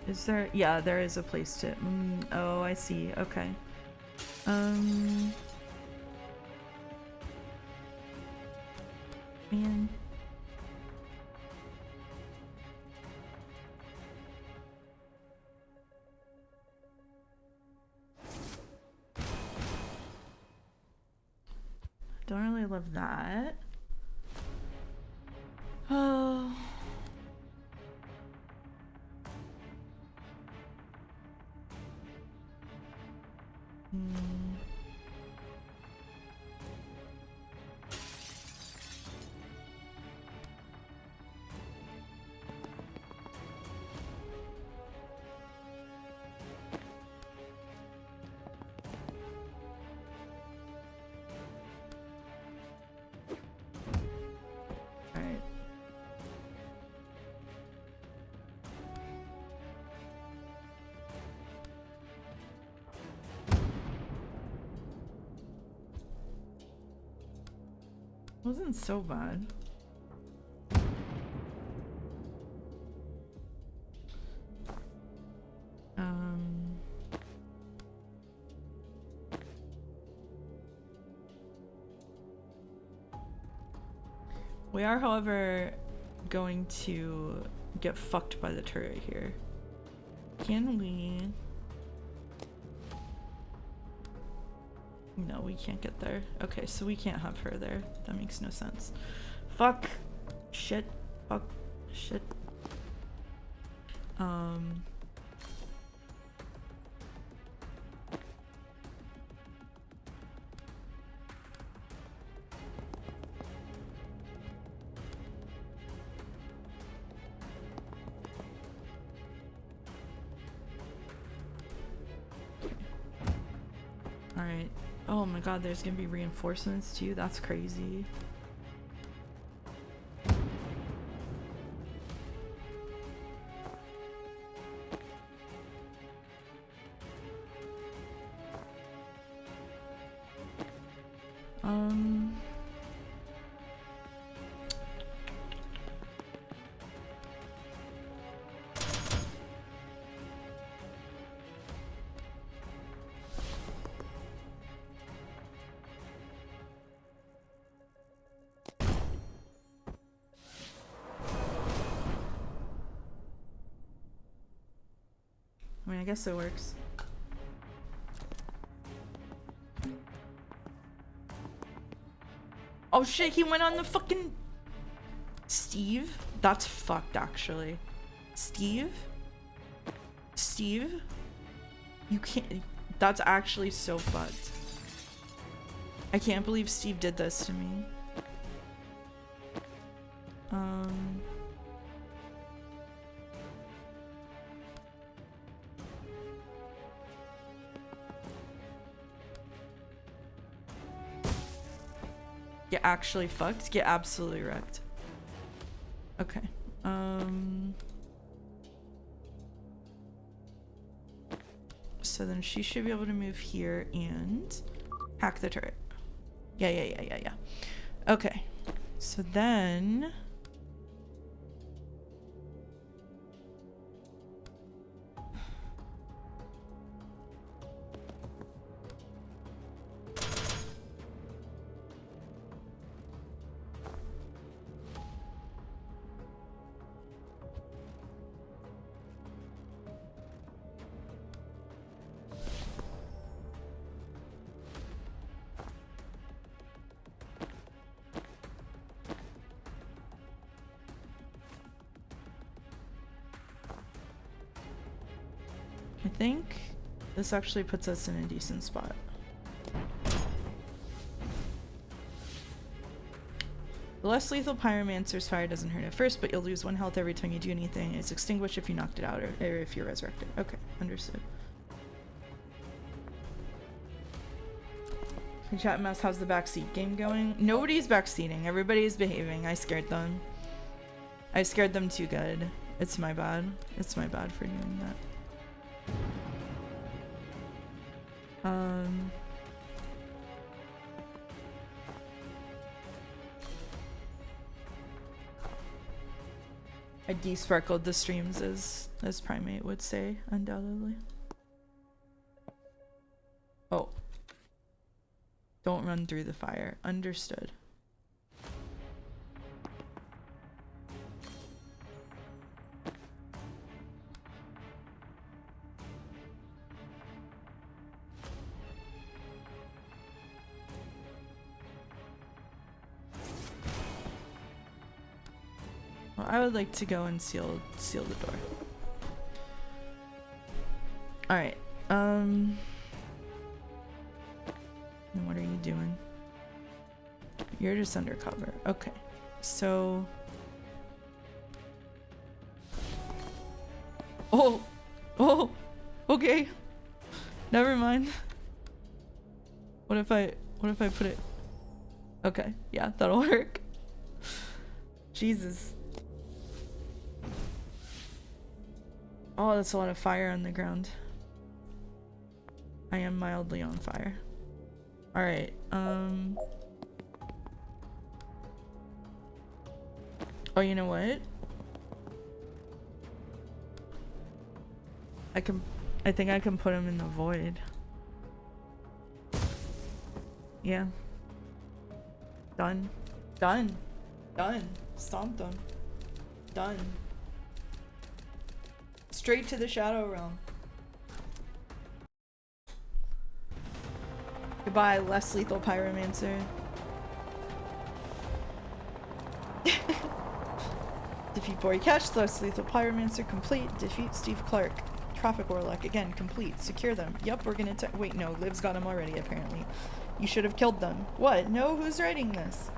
Is there? Yeah, there is a place to... oh, I see. Okay. Man. Don't really love that. Oh... Alright. Wasn't so bad. We are, however, going to get fucked by the turret here. Can we? No, we can't get there. Okay, so we can't have her there. That makes no sense. Fuck. Shit. Fuck. Shit. Alright. Oh my god, there's gonna be reinforcements too? That's crazy. I mean, I guess it works. Oh shit, he went on the fucking... Steve? That's fucked, actually. Steve? Steve? You can't... That's actually so fucked. I can't believe Steve did this to me. Get actually fucked? Get absolutely wrecked. Okay. So then she should be able to move here and hack the turret. Yeah. Okay. So then... I think this actually puts us in a decent spot. The less lethal Pyromancer's fire doesn't hurt at first, but you'll lose 1 health every time you do anything. It's extinguished if you knocked it out or if you're resurrected. Okay, understood. Hey, chat mouse, how's the backseat game going? Nobody's backseating. Everybody's behaving. I scared them. I scared them too good. It's my bad. It's my bad for doing that. I desparkled the streams as Primate would say, undoubtedly. Oh. Don't run through the fire. Understood. Well, I would like to go and seal the door. Alright, and what are you doing? You're just undercover. Okay, so... Oh! Oh! Okay! Never mind. What if I put it... Okay, yeah, that'll work. Jesus. Oh, that's a lot of fire on the ground. I am mildly on fire. Alright, oh, you know what? I think I can put him in the void. Yeah. Done. Done. Done. Stomped him. Done. Straight to the Shadow Realm. Goodbye, less lethal Pyromancer. Defeat Bori Catch, less lethal Pyromancer complete. Defeat Steve Clark. Traffic Warlock, again, complete. Secure them. Yup, we're gonna wait, no, Liv's got him already, apparently. You should have killed them. What? No? Who's writing this?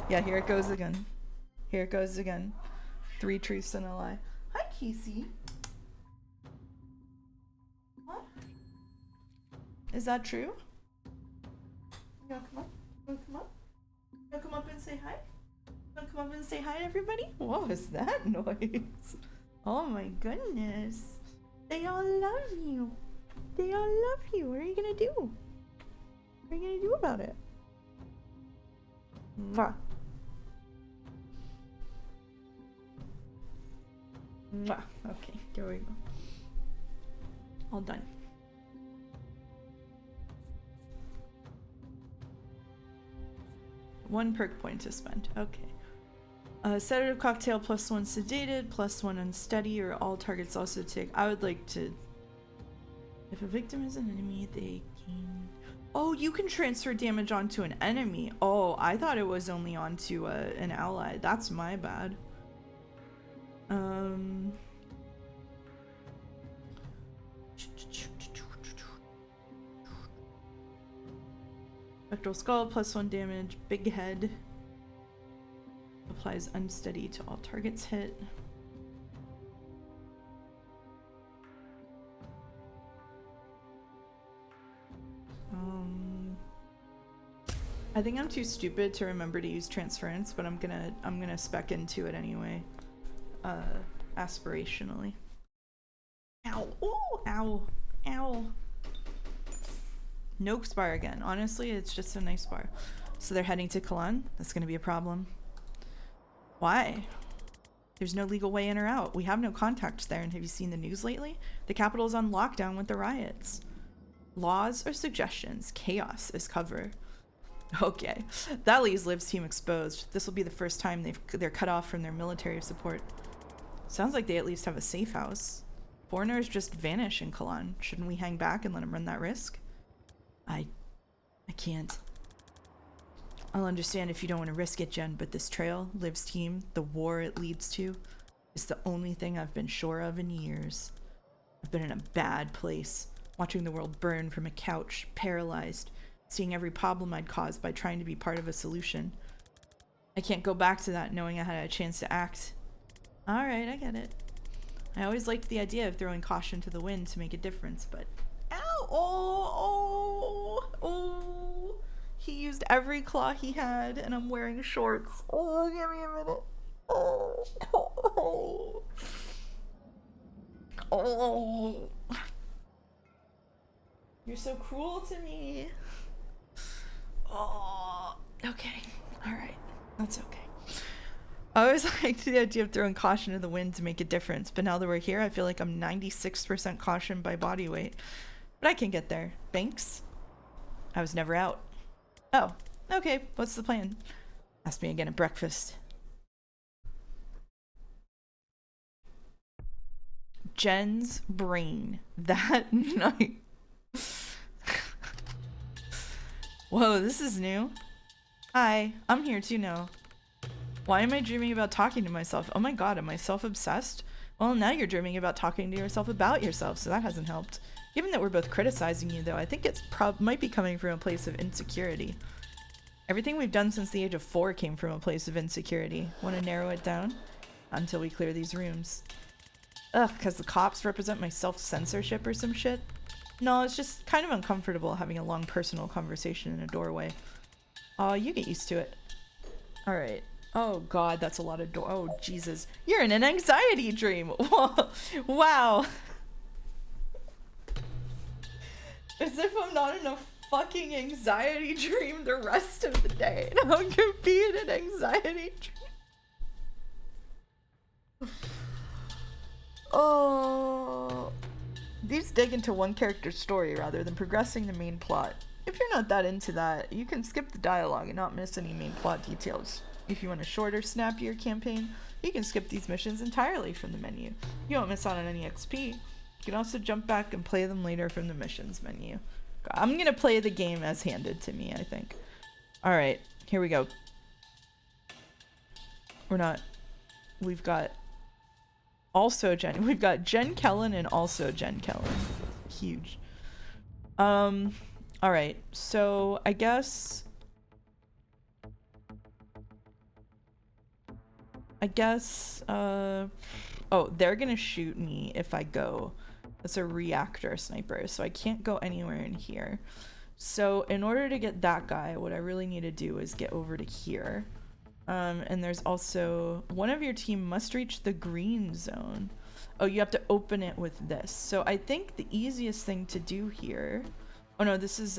Yeah, here it goes again. Here it goes again. 3 truths and a lie. Hi, Casey. What? Is that true? You wanna come up? You wanna come up? You wanna come up and say hi? You wanna come up and say hi to everybody? What was that noise? Oh my goodness. They all love you. They all love you. What are you gonna do? What are you gonna do about it? Mwah. Mwah. Okay, there we go. All done. One perk point to spend. Okay. Sedative cocktail +1 sedated, +1 unsteady, or all targets also take. I would like to. If a victim is an enemy, they gain. Oh, you can transfer damage onto an enemy. Oh, I thought it was only onto an ally. That's my bad. Spectral Skull, +1 damage. Big Head. Applies unsteady to all targets hit. I think I'm too stupid to remember to use transference, but I'm gonna spec into it anyway. Aspirationally. Ow! Oh! Ow! Ow! No spar again. Honestly, it's just a nice spar. So they're heading to Kalan. That's gonna be a problem. Why? There's no legal way in or out. We have no contacts there, and have you seen the news lately? The capital is on lockdown with the riots. Laws or suggestions? Chaos is cover. Okay. That leaves Liv's team exposed. This will be the first time they're cut off from their military support. Sounds like they at least have a safe house. Foreigners just vanish in Kalan. Shouldn't we hang back and let them run that risk? I can't. I'll understand if you don't want to risk it, Jen, but this trail, Liv's team, the war it leads to, is the only thing I've been sure of in years. I've been in a bad place, watching the world burn from a couch, paralyzed, seeing every problem I'd caused by trying to be part of a solution. I can't go back to that knowing I had a chance to act. Alright, I get it. I always liked the idea of throwing caution to the wind to make a difference, but... Ow! Oh! He used every claw he had, and I'm wearing shorts. Oh, give me a minute. Oh. You're so cruel to me. Oh. Okay. Alright. That's okay. I always liked the idea of throwing caution to the wind to make a difference, but now that we're here, I feel like I'm 96% caution by body weight. But I can get there. Thanks. I was never out. Oh, okay. What's the plan? Ask me again at breakfast. Jen's brain that night. Whoa, this is new. Hi, I'm here too now. Why am I dreaming about talking to myself? Oh my god, am I self-obsessed? Well, now you're dreaming about talking to yourself about yourself, so that hasn't helped. Given that we're both criticizing you, though, I think it's might be coming from a place of insecurity. Everything we've done since the age of 4 came from a place of insecurity. Want to narrow it down? Until we clear these rooms. Ugh, because the cops represent my self-censorship or some shit? No, it's just kind of uncomfortable having a long personal conversation in a doorway. Aw, you get used to it. Alright. Oh god, that's a lot of oh Jesus. You're in an anxiety dream! Whoa. Wow! As if I'm not in a fucking anxiety dream the rest of the day. Now I can be in an anxiety dream. Oh. These dig into one character's story rather than progressing the main plot. If you're not that into that, you can skip the dialogue and not miss any main plot details. If you want a shorter, snappier campaign, you can skip these missions entirely from the menu. You won't miss out on any XP. You can also jump back and play them later from the missions menu. I'm gonna play the game as handed to me, I think. Alright, here we go. We've got Jen Kellen and also Jen Kellen. Huge. Alright, so I guess oh, they're gonna shoot me if I go. That's a reactor sniper, so I can't go anywhere in here. So in order to get that guy, what I really need to do is get over to here. And there's also one of your team must reach the green zone. Oh, you have to open it with this. So I think the easiest thing to do here, oh no, this is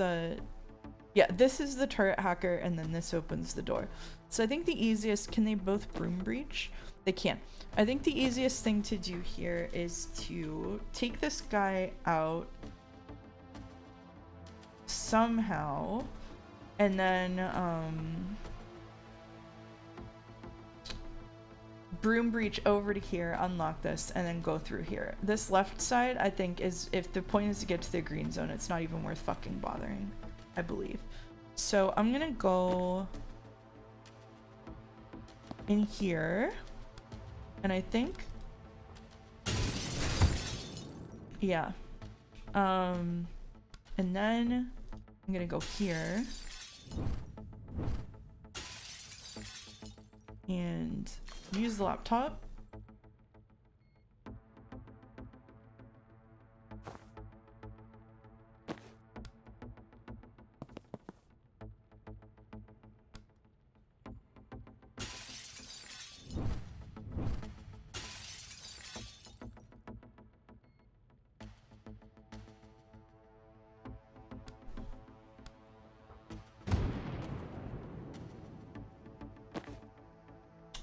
yeah, this is the turret hacker, and then this opens the door. So I think the easiest, can they both broom breach? They can. I think the easiest thing to do here is to take this guy out somehow, and then broom breach over to here, unlock this, and then go through here. This left side, I think, is, if the point is to get to the green zone, it's not even worth fucking bothering, I believe. So I'm gonna go in here, and I think, yeah, and then I'm gonna go here and use the laptop.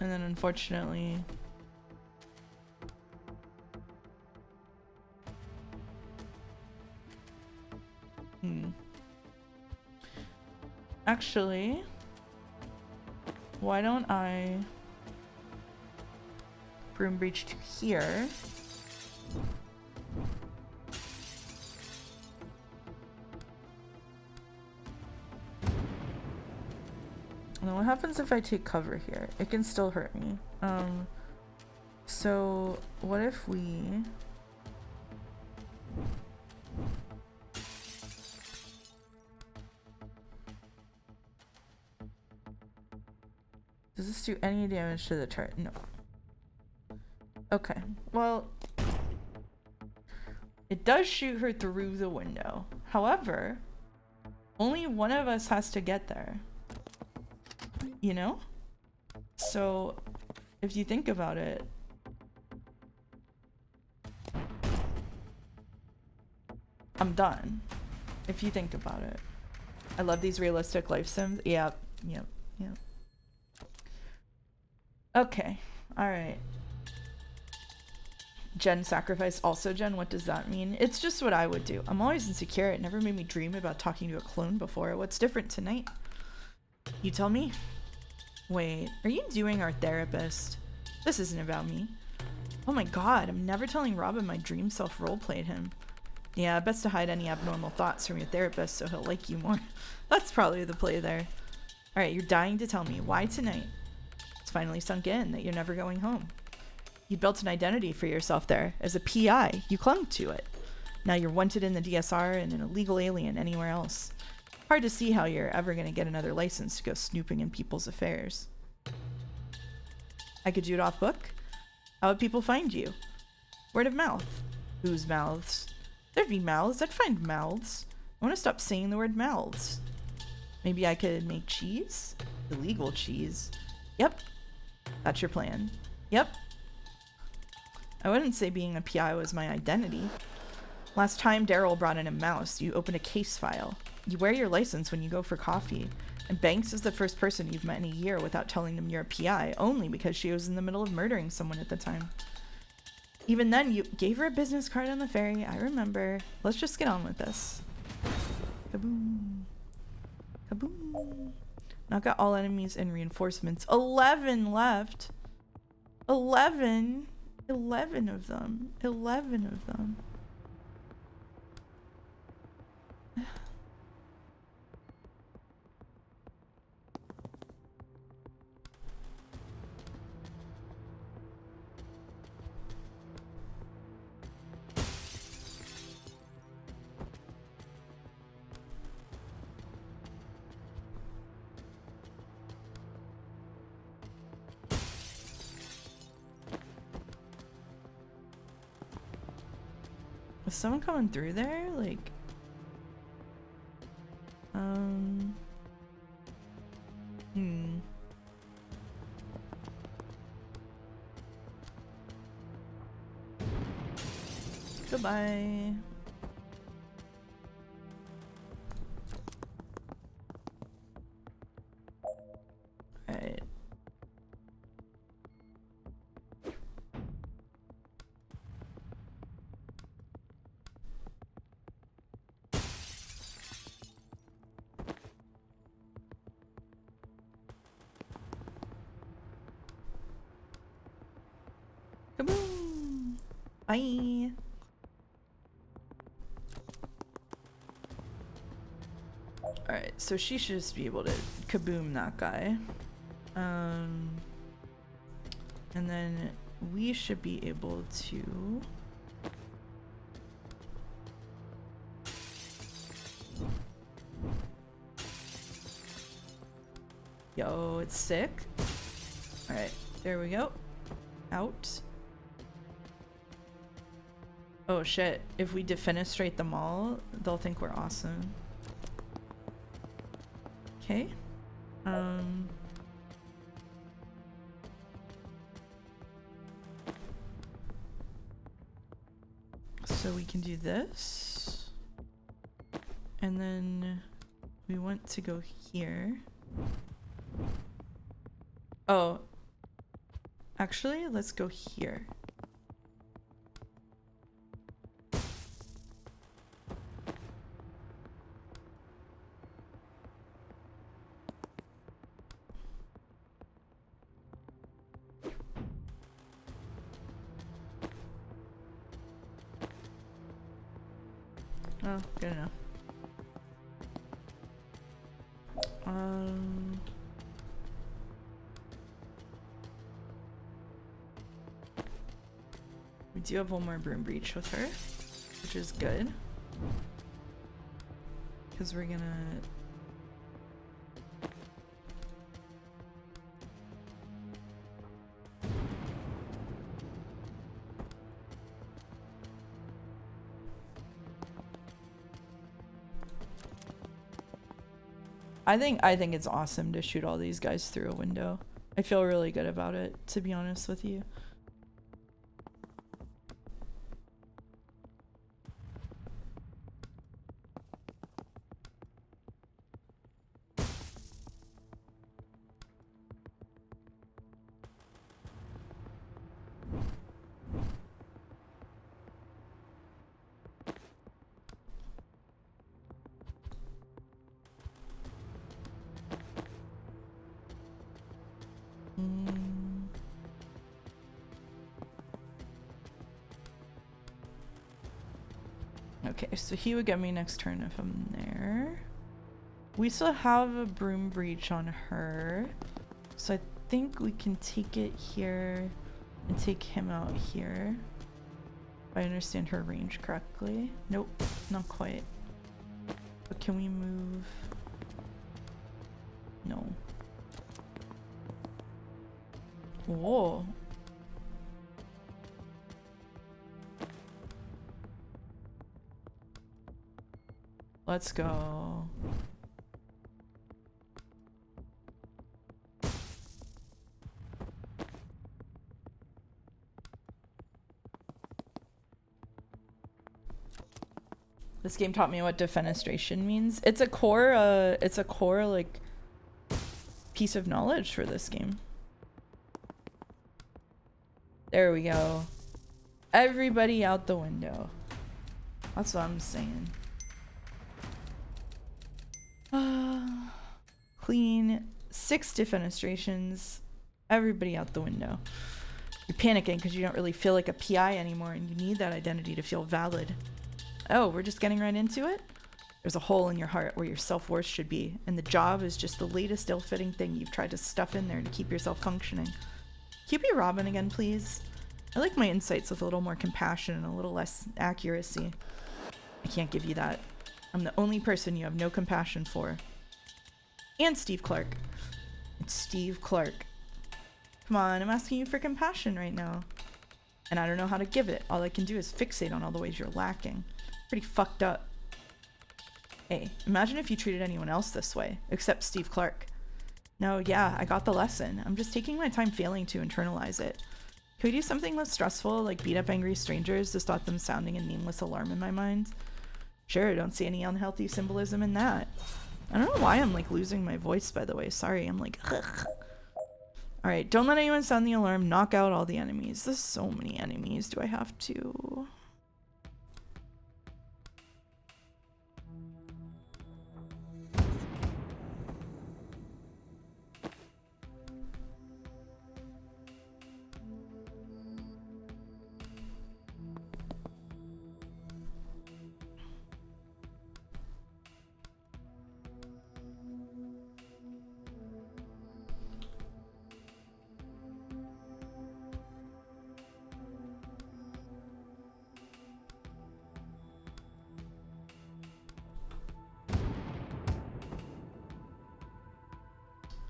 And then unfortunately, actually, why don't I broom breach to here? And then what happens if I take cover here? It can still hurt me. So what if we Does this do any damage to the turret? No. Okay, well, it does shoot her through the window. However, only one of us has to get there. You know? So, if you think about it, I'm done. If you think about it. I love these realistic life sims. Yep. Okay. Alright. Jen sacrifice. Also, Jen, what does that mean? It's just what I would do. I'm always insecure. It never made me dream about talking to a clone before. What's different tonight? You tell me? Wait, are you doing our therapist? This isn't about me. Oh my god, I'm never telling Robin my dream self roleplayed him. Yeah, best to hide any abnormal thoughts from your therapist so he'll like you more. That's probably the play there. Alright, you're dying to tell me. Why tonight? It's finally sunk in that you're never going home. You built an identity for yourself there. As a PI, you clung to it. Now you're wanted in the DSR and an illegal alien anywhere else. Hard to see how you're ever going to get another license to go snooping in people's affairs. I could do it off book? How would people find you? Word of mouth. Whose mouths? There'd be mouths. I'd find mouths. I want to stop saying the word mouths. Maybe I could make cheese? Illegal cheese. Yep. That's your plan. Yep. I wouldn't say being a PI was my identity. Last time Daryl brought in a mouse, you opened a case file. You wear your license when you go for coffee. And Banks is the first person you've met in a year without telling them you're a PI, only because she was in the middle of murdering someone at the time. Even then, you gave her a business card on the ferry. I remember. Let's just get on with this. Kaboom. Kaboom. Knock out all enemies and reinforcements. 11 left. 11. 11 of them. 11 of them. Is someone coming through there? Like, Goodbye. Alright. Kaboom! Bye! Alright, so she should just be able to kaboom that guy. And then we should be able to... Yo, it's sick. Alright, there we go. Out. Oh shit, if we defenestrate them all, they'll think we're awesome. Okay. So we can do this. And then we want to go here. Oh. Actually, let's go here. Oh, good enough. We do have one more broom breach with her, which is good. Because we're gonna... I think it's awesome to shoot all these guys through a window. I feel really good about it, to be honest with you. Okay, so he would get me next turn if I'm there. We still have a broom breach on her, so I think we can take it here and take him out here. If I understand her range correctly. Nope, not quite. But can we move? No. Whoa. Let's go. This game taught me what defenestration means. It's a core like piece of knowledge for this game. There we go. Everybody out the window. That's what I'm saying. Clean 6 defenestrations. Everybody out the window. You're panicking because you don't really feel like a PI anymore and you need that identity to feel valid. Oh, we're just getting right into it? There's a hole in your heart where your self-worth should be, and the job is just the latest ill-fitting thing you've tried to stuff in there to keep yourself functioning. Can you be Robin again, please? I like my insights with a little more compassion and a little less accuracy. I can't give you that. I'm the only person you have no compassion for. And Steve Clark. It's Steve Clark. Come on, I'm asking you for compassion right now. And I don't know how to give it. All I can do is fixate on all the ways you're lacking. Pretty fucked up. Hey, imagine if you treated anyone else this way, except Steve Clark. No, yeah, I got the lesson. I'm just taking my time failing to internalize it. Can we do something less stressful, like beat up angry strangers to stop them sounding a nameless alarm in my mind? Sure, don't see any unhealthy symbolism in that. I don't know why I'm like losing my voice, by the way. Sorry, I'm like, ugh. Alright, don't let anyone sound the alarm. Knock out all the enemies. There's so many enemies. Do I have to?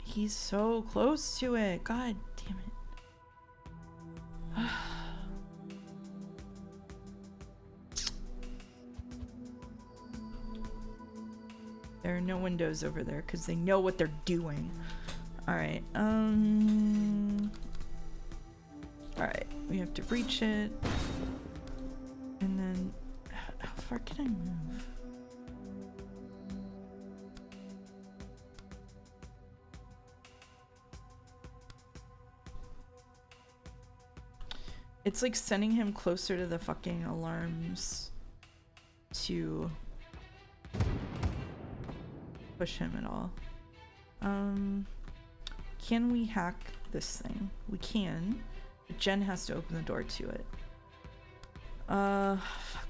He's so close to it. God damn it. There are no windows over there because they know what they're doing. Alright, alright, we have to reach it. And then, how far can I move? It's like sending him closer to the fucking alarms to push him at all. Can we hack this thing? We can, but Jen has to open the door to it. Fuck.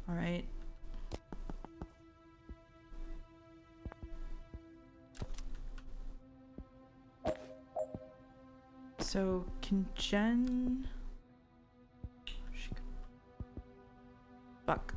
All right. So can Jen... Fuck.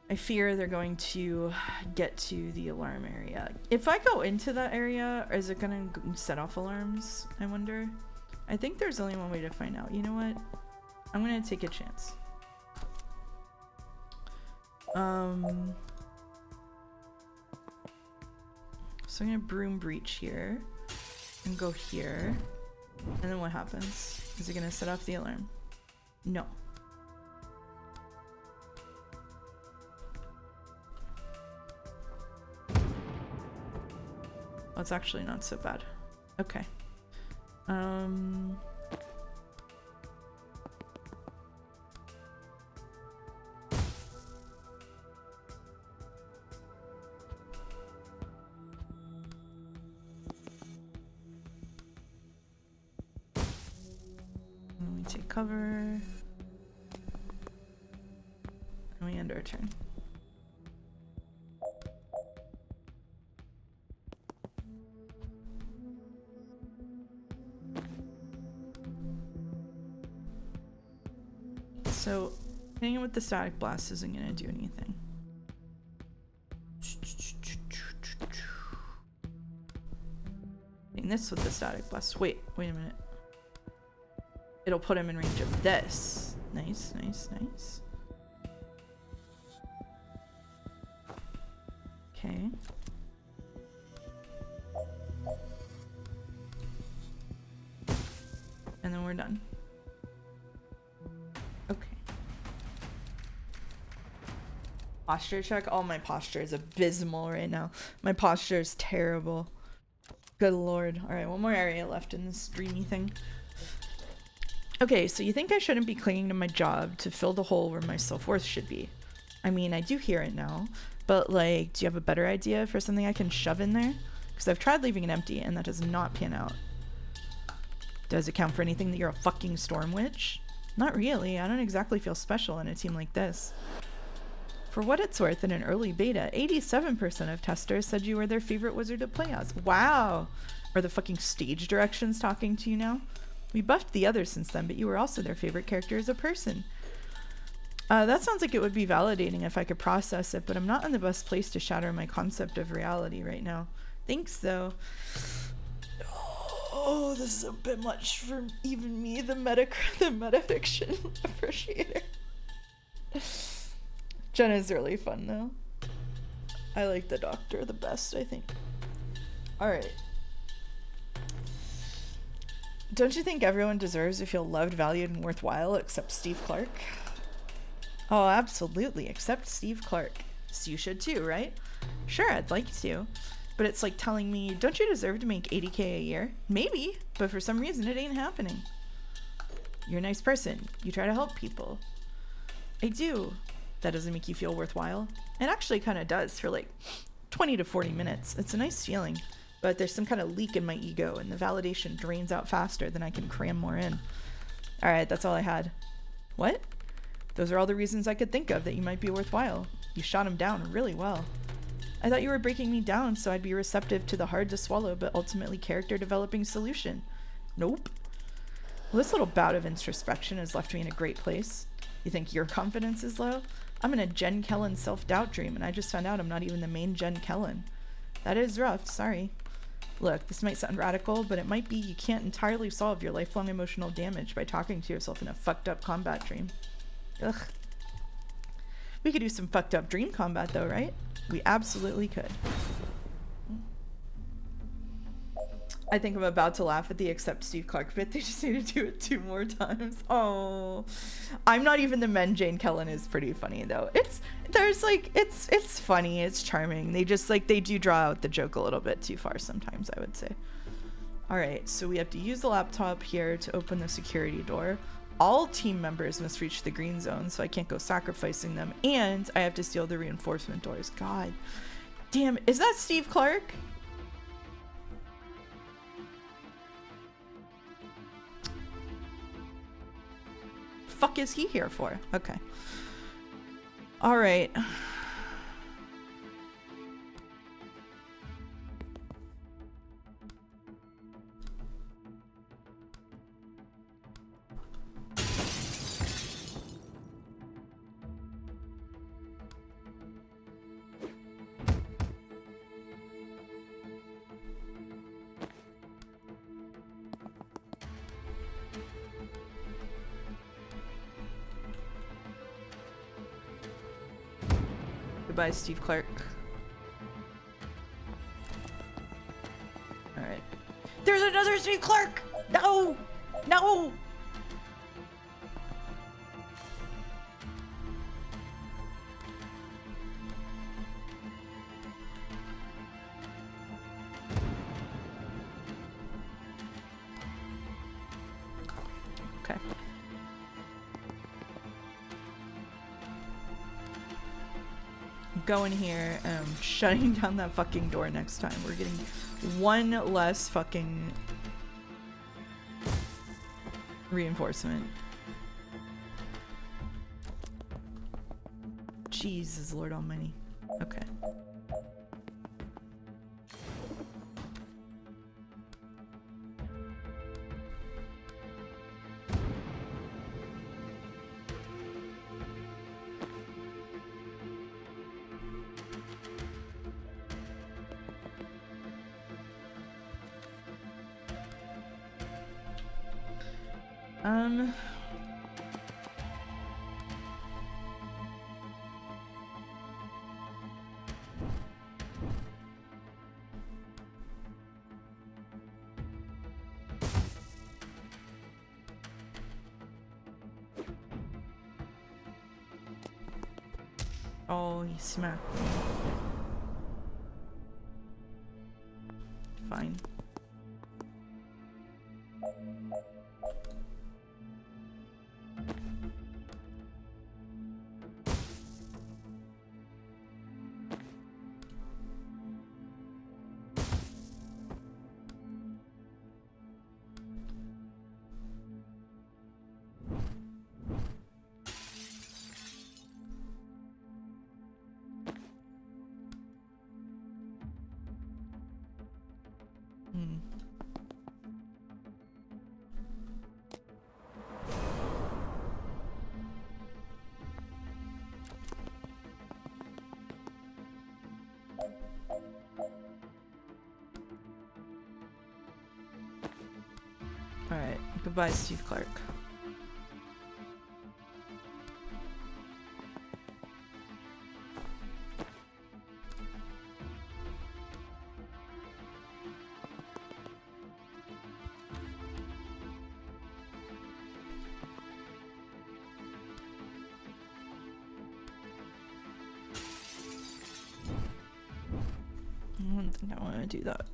I fear they're going to get to the alarm area. If I go into that area, is it gonna set off alarms? I wonder. I think there's only one way to find out. You know what? I'm gonna take a chance. So I'm gonna broom breach here and go here. And then what happens? Is it gonna set off the alarm? No. Oh, it's actually not so bad. Okay. Let me take cover. And we end our turn. So, hitting it with the static blast isn't going to do anything. Hitting this with the static blast. Wait a minute. It'll put him in range of this. Nice, nice, nice. Okay. And then we're done. Okay. Posture check? Oh, my posture is abysmal right now. My posture is terrible. Good lord. Alright, one more area left in this dreamy thing. Okay, so you think I shouldn't be clinging to my job to fill the hole where my self-worth should be. I mean, I do hear it now, but like, do you have a better idea for something I can shove in there? Because I've tried leaving it empty and that does not pan out. Does it count for anything that you're a fucking storm witch? Not really. I don't exactly feel special in a team like this. For what it's worth, in an early beta, 87% of testers said you were their favorite wizard to play as. Wow! Are the fucking stage directions talking to you now? We buffed the others since then, but you were also their favorite character as a person. That sounds like it would be validating if I could process it, but I'm not in the best place to shatter my concept of reality right now. Thanks, though. Oh, this is a bit much for even me, the metafiction appreciator. Jenna's really fun, though. I like the doctor the best, I think. Alright. Don't you think everyone deserves to feel loved, valued, and worthwhile except Steve Clark? Oh, absolutely, except Steve Clark. So you should too, right? Sure, I'd like to. But it's like telling me, don't you deserve to make 80K a year? Maybe, but for some reason it ain't happening. You're a nice person. You try to help people. I do. That doesn't make you feel worthwhile. It actually kind of does for like 20 to 40 minutes. It's a nice feeling. But there's some kind of leak in my ego and the validation drains out faster than I can cram more in. Alright, that's all I had. What? Those are all the reasons I could think of that you might be worthwhile. You shot him down really well. I thought you were breaking me down so I'd be receptive to the hard to swallow but ultimately character developing solution. Nope. Well, this little bout of introspection has left me in a great place. You think your confidence is low? I'm in a Jen Kellen self-doubt dream and I just found out I'm not even the main Jen Kellen. That is rough, sorry. Look, this might sound radical, but it might be you can't entirely solve your lifelong emotional damage by talking to yourself in a fucked up combat dream. Ugh. We could do some fucked up dream combat though, right? We absolutely could. I think I'm about to laugh at the accept Steve Clark bit. They just need to do it 2 more times. Oh, I'm not even the men. Jane Kellen is pretty funny though. It's funny. It's charming. They just like, they do draw out the joke a little bit too far sometimes, I would say. All right, so we have to use the laptop here to open the security door. all team members must reach the green zone, so I can't go sacrificing them, and I have to steal the reinforcement doors. God damn, is that Steve Clark? Fuck is he here for? Okay. All right. Goodbye, Steve Clark. Alright. There's another Steve Clark! No! No! Okay. Go in here and I'm shutting down that fucking door next time. We're getting one less fucking reinforcement. Jesus Lord Almighty. Okay. Oh, he smacked me. Fine. Alright, goodbye, Steve Clark. I don't think I want to do that.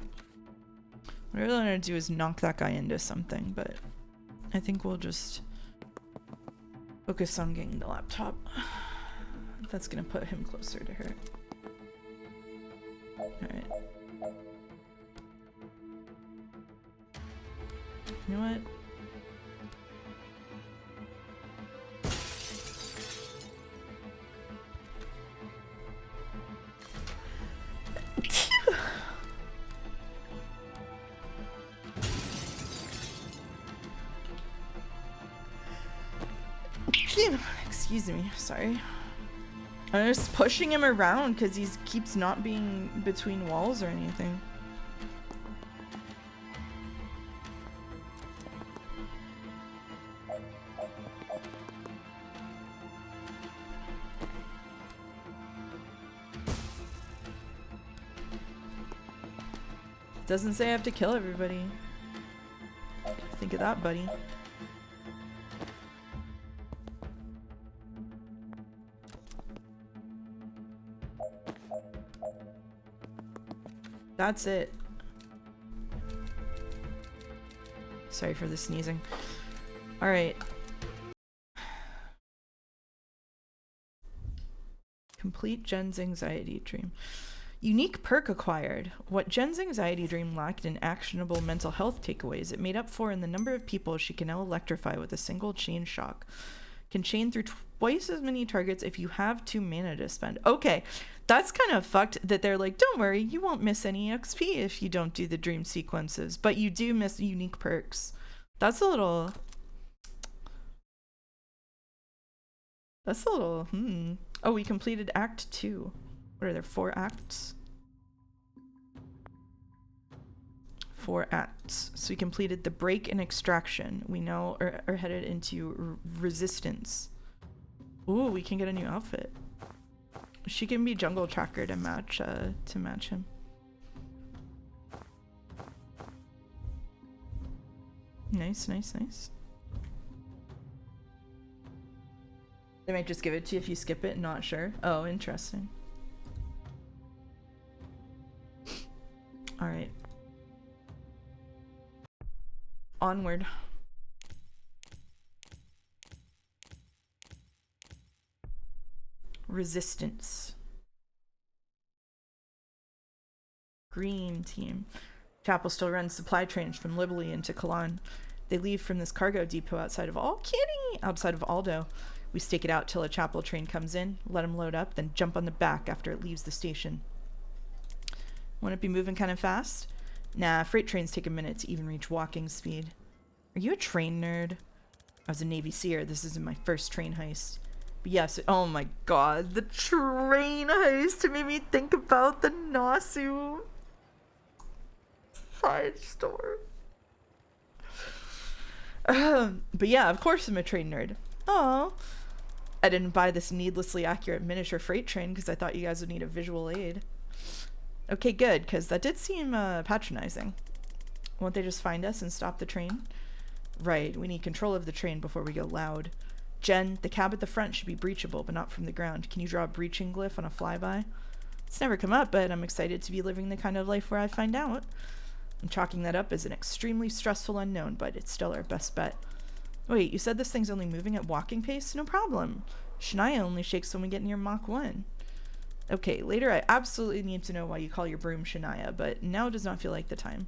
What I really want to do is knock that guy into something, but I think we'll just focus on getting the laptop. That's gonna put him closer to her. Alright. You know what? Excuse me, sorry. I'm just pushing him around because he keeps not being between walls or anything. Doesn't say I have to kill everybody. Think of that, buddy. That's it. Sorry for the sneezing. Alright. Complete Jen's anxiety dream. Unique perk acquired. What Jen's anxiety dream lacked in actionable mental health takeaways, it made up for in the number of people she can now electrify with a single chain shock. Can chain through twice as many targets if you have 2 mana to spend. Okay, that's kind of fucked that they're like, don't worry, you won't miss any XP if you don't do the dream sequences, but you do miss unique perks. That's a little... Oh, we completed Act 2. What are there, 4 acts? 4 acts. So we completed the break and extraction. We now are headed into resistance. Ooh, we can get a new outfit. She can be jungle tracker to match him. Nice, nice, nice. They might just give it to you if you skip it, not sure. Oh, interesting. Alright. Onward. Resistance. Green team. Chapel still runs supply trains from Libely into Kalan. They leave from this cargo depot outside of Aldo. We stake it out till a Chapel train comes in, let them load up, then jump on the back after it leaves the station. Won't it be moving kind of fast? Nah, freight trains take a minute to even reach walking speed. Are you a train nerd? I was a Navy SEER. This isn't my first train heist. But yes, oh my god, the train heist made me think about the Nasu side story. But yeah, of course I'm a train nerd. Oh, I didn't buy this needlessly accurate miniature freight train because I thought you guys would need a visual aid. Okay, good, because that did seem patronizing. Won't they just find us and stop the train? Right, we need control of the train before we go loud. Jen, the cab at the front should be breachable, but not from the ground. Can you draw a breaching glyph on a flyby? It's never come up, but I'm excited to be living the kind of life where I find out. I'm chalking that up as an extremely stressful unknown, but it's still our best bet. Wait, you said this thing's only moving at walking pace? No problem. Shania only shakes when we get near Mach 1. Okay, later I absolutely need to know why you call your broom Shania, but now does not feel like the time.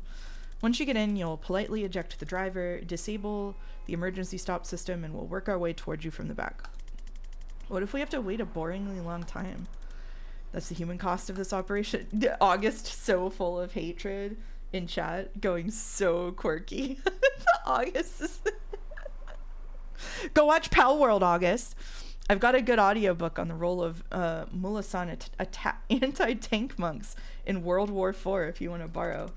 Once you get in, you'll politely eject the driver, disable the emergency stop system, and we'll work our way towards you from the back. What if we have to wait a boringly long time? That's the human cost of this operation. August so full of hatred in chat, going so quirky. August is... Go watch Pal World, August. I've got a good audiobook on the role of Mulasan anti-tank monks in World War IV if you want to borrow.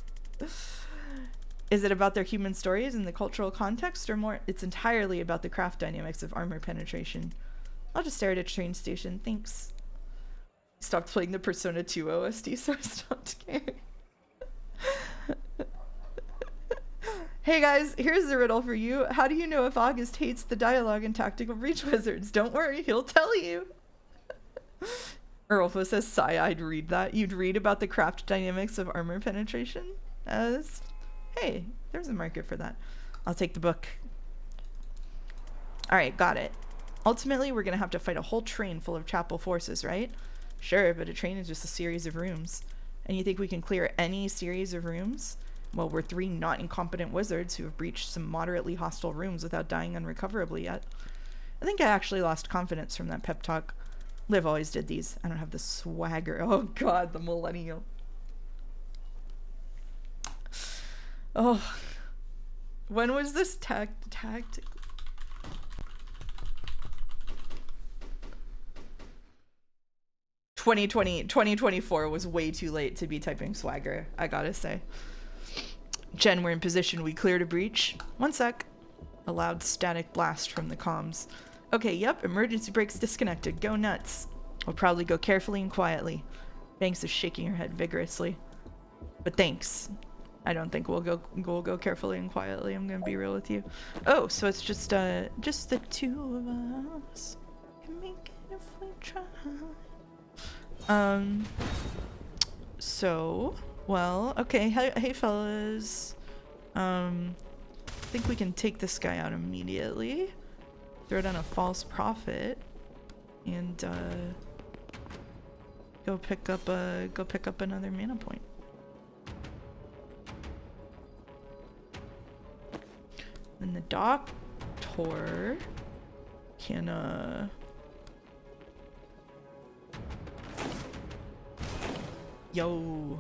Is it about their human stories and the cultural context, or more? It's entirely about the craft dynamics of armor penetration. I'll just stare at a train station. Thanks. Stopped playing the Persona 2 OST, so I stopped caring. Hey guys, here's the riddle for you. How do you know if August hates the dialogue in Tactical Breach Wizards? Don't worry, he'll tell you. Erolfo says, sigh, I'd read that. You'd read about the craft dynamics of armor penetration? Hey, there's a market for that. I'll take the book. Alright, got it. Ultimately, we're gonna have to fight a whole train full of Chapel forces, right? Sure, but a train is just a series of rooms. And you think we can clear any series of rooms? Well, we're 3 not incompetent wizards who have breached some moderately hostile rooms without dying unrecoverably yet. I think I actually lost confidence from that pep talk. Liv always did these. I don't have the swagger. Oh god, the millennial. Oh. When was this tactic? '2020, 2024 was way too late to be typing swagger, I gotta say. Jen, we're in position. We cleared a breach. 1 sec. A loud static blast from the comms. Okay, yep, emergency brakes disconnected. Go nuts. We'll probably go carefully and quietly. Banks is shaking her head vigorously. But thanks. I don't think we'll go carefully and quietly. I'm gonna be real with you. Oh, so it's just the 2 of us. Can make it if we try. So, well, okay, hey fellas. I think we can take this guy out immediately. Throw down a false prophet. And, go pick up another mana point. And the doctor can yo.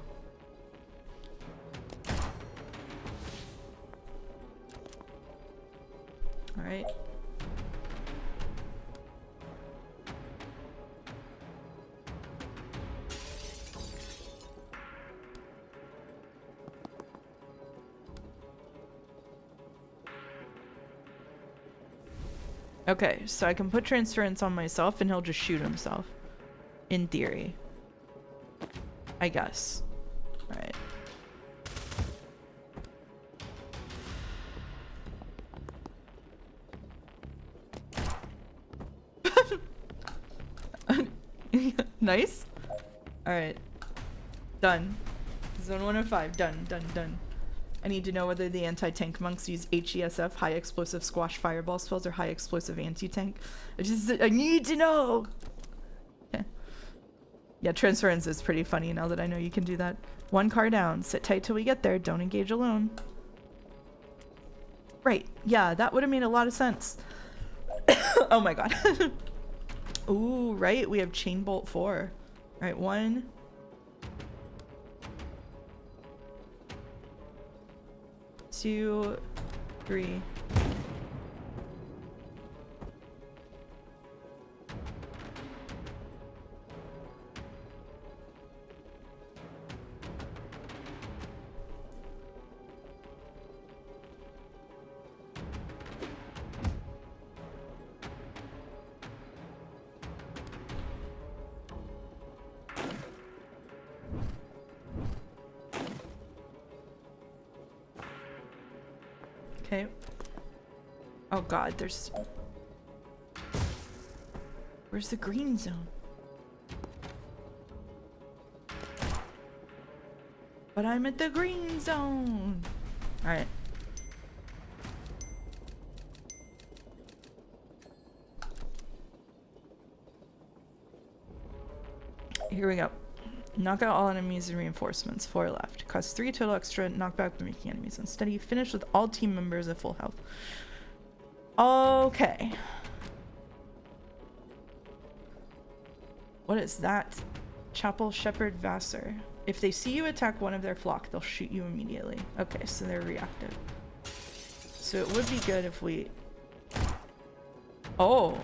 All right. Okay, so I can put transference on myself and he'll just shoot himself. In theory. I guess. Alright. Nice. Alright. Done. Zone 105. Done. I need to know whether the anti-tank monks use HESF, high explosive squash fireball spells, or high explosive anti-tank. I need to know! Okay. Yeah, transference is pretty funny now that I know you can do that. 1 car down. Sit tight till we get there. Don't engage alone. Right. Yeah, that would have made a lot of sense. Oh my god. Ooh, right. We have chain bolt 4. Alright, 1... 2, 3. Okay. Oh god, there's... Where's the green zone? But I'm at the green zone! Alright. Here we go. Knock out all enemies and reinforcements. 4 left. Cost 3 total extra. Knock back by making enemies unsteady. Finish with all team members at full health. Okay. What is that? Chapel Shepherd Vassar. If they see you attack one of their flock, they'll shoot you immediately. Okay, so they're reactive. So it would be good if we... Oh!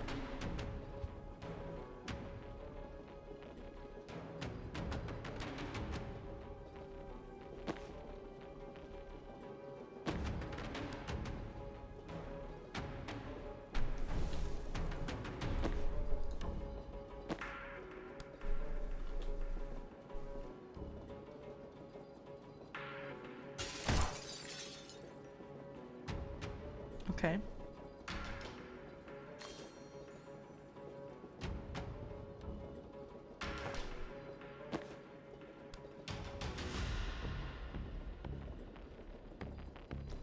Okay.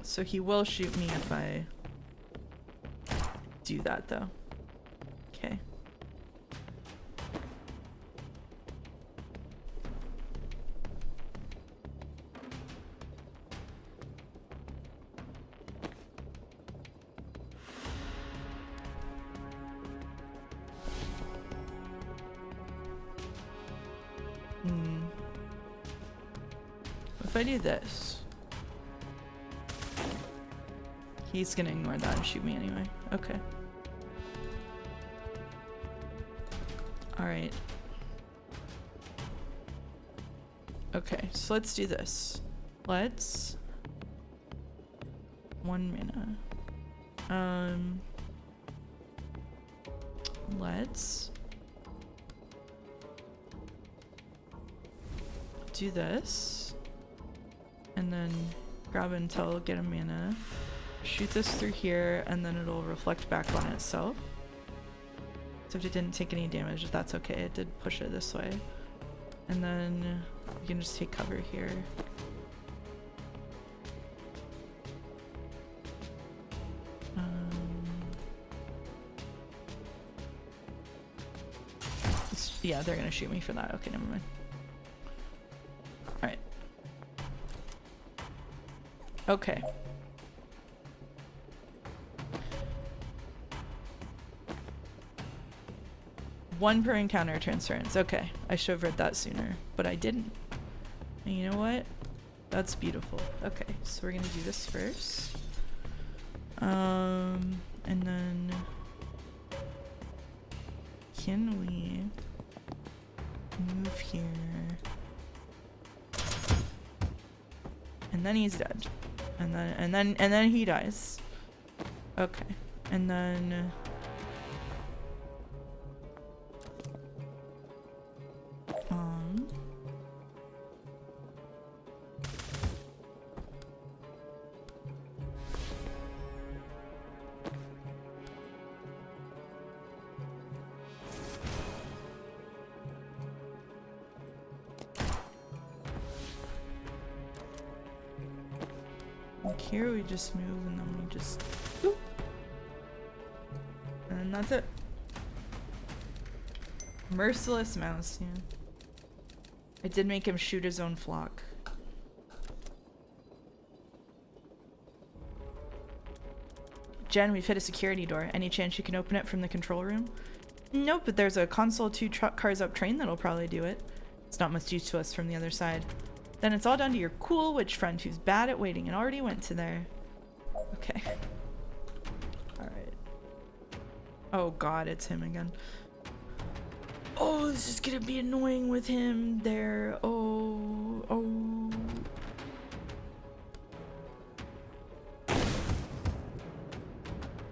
So he will shoot me if I do that, though. Okay. If I do this, he's gonna ignore that and shoot me anyway. Okay. Alright. Okay, so let's do this. Let's... 1 mana. Let's... do this. And then grab intel, get a mana. Shoot this through here, and then it'll reflect back on itself. So if it didn't take any damage, that's okay. It did push it this way. And then you can just take cover here. Let's Yeah, they're gonna shoot me for that. Okay, never mind. Alright. Okay. One per encounter transference. Okay, I should have read that sooner, but I didn't. And you know what? That's beautiful. Okay, so we're gonna do this first. And then can we move here? And then he's dead. And then he dies. Okay. And then here we just move and then we just boop. And that's it. Merciless mouse, yeah. I did make him shoot his own flock. Jen, we've hit a security door. Any chance you can open it from the control room? Nope, but there's a console 2 truck cars up train that'll probably do it. It's not much use to us from the other side. Then it's all down to your cool witch friend who's bad at waiting and already went to there. Okay. Alright. Oh god, it's him again. Oh, this is gonna be annoying with him there. Oh, oh.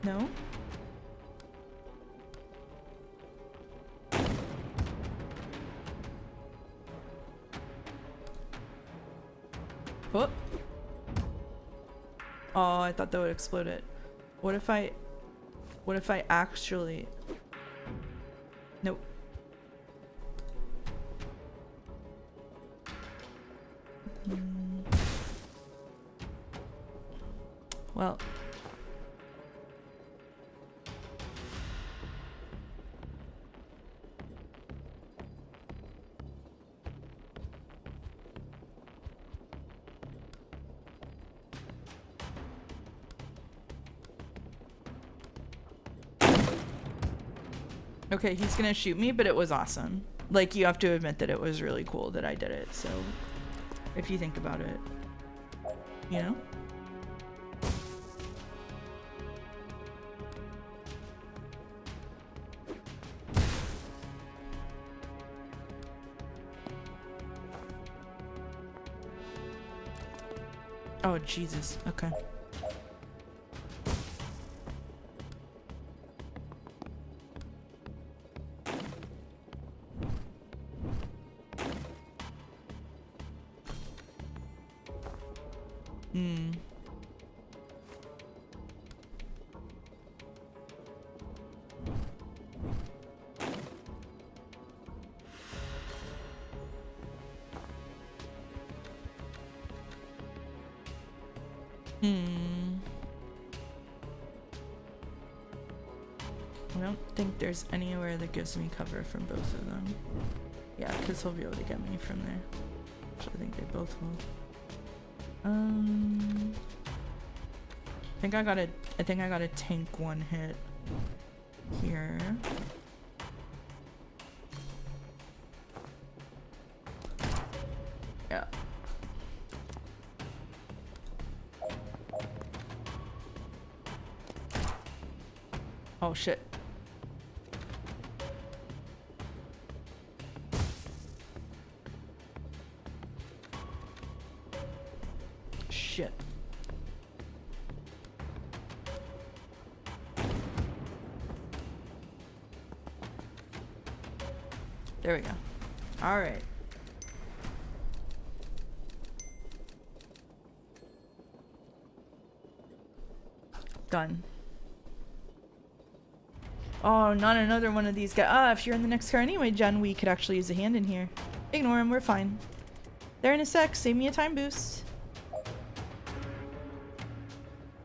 No? Oh. Oh, I thought that would explode it. What if I actually... Nope. Well. Okay, he's gonna shoot me, but it was awesome. Like, you have to admit that it was really cool that I did it, so... If you think about it. You know? Oh, Jesus. Okay. I don't think there's anywhere that gives me cover from both of them. Yeah, because he'll be able to get me from there. Which I think they both will. I think I got a tank one hit here. Yeah. Oh shit. Shit. There we go. All right. Done. Oh, not another one of these guys. Ah, if you're in the next car anyway, Jen, we could actually use a hand in here. Ignore him, we're fine. There in a sec, save me a time boost.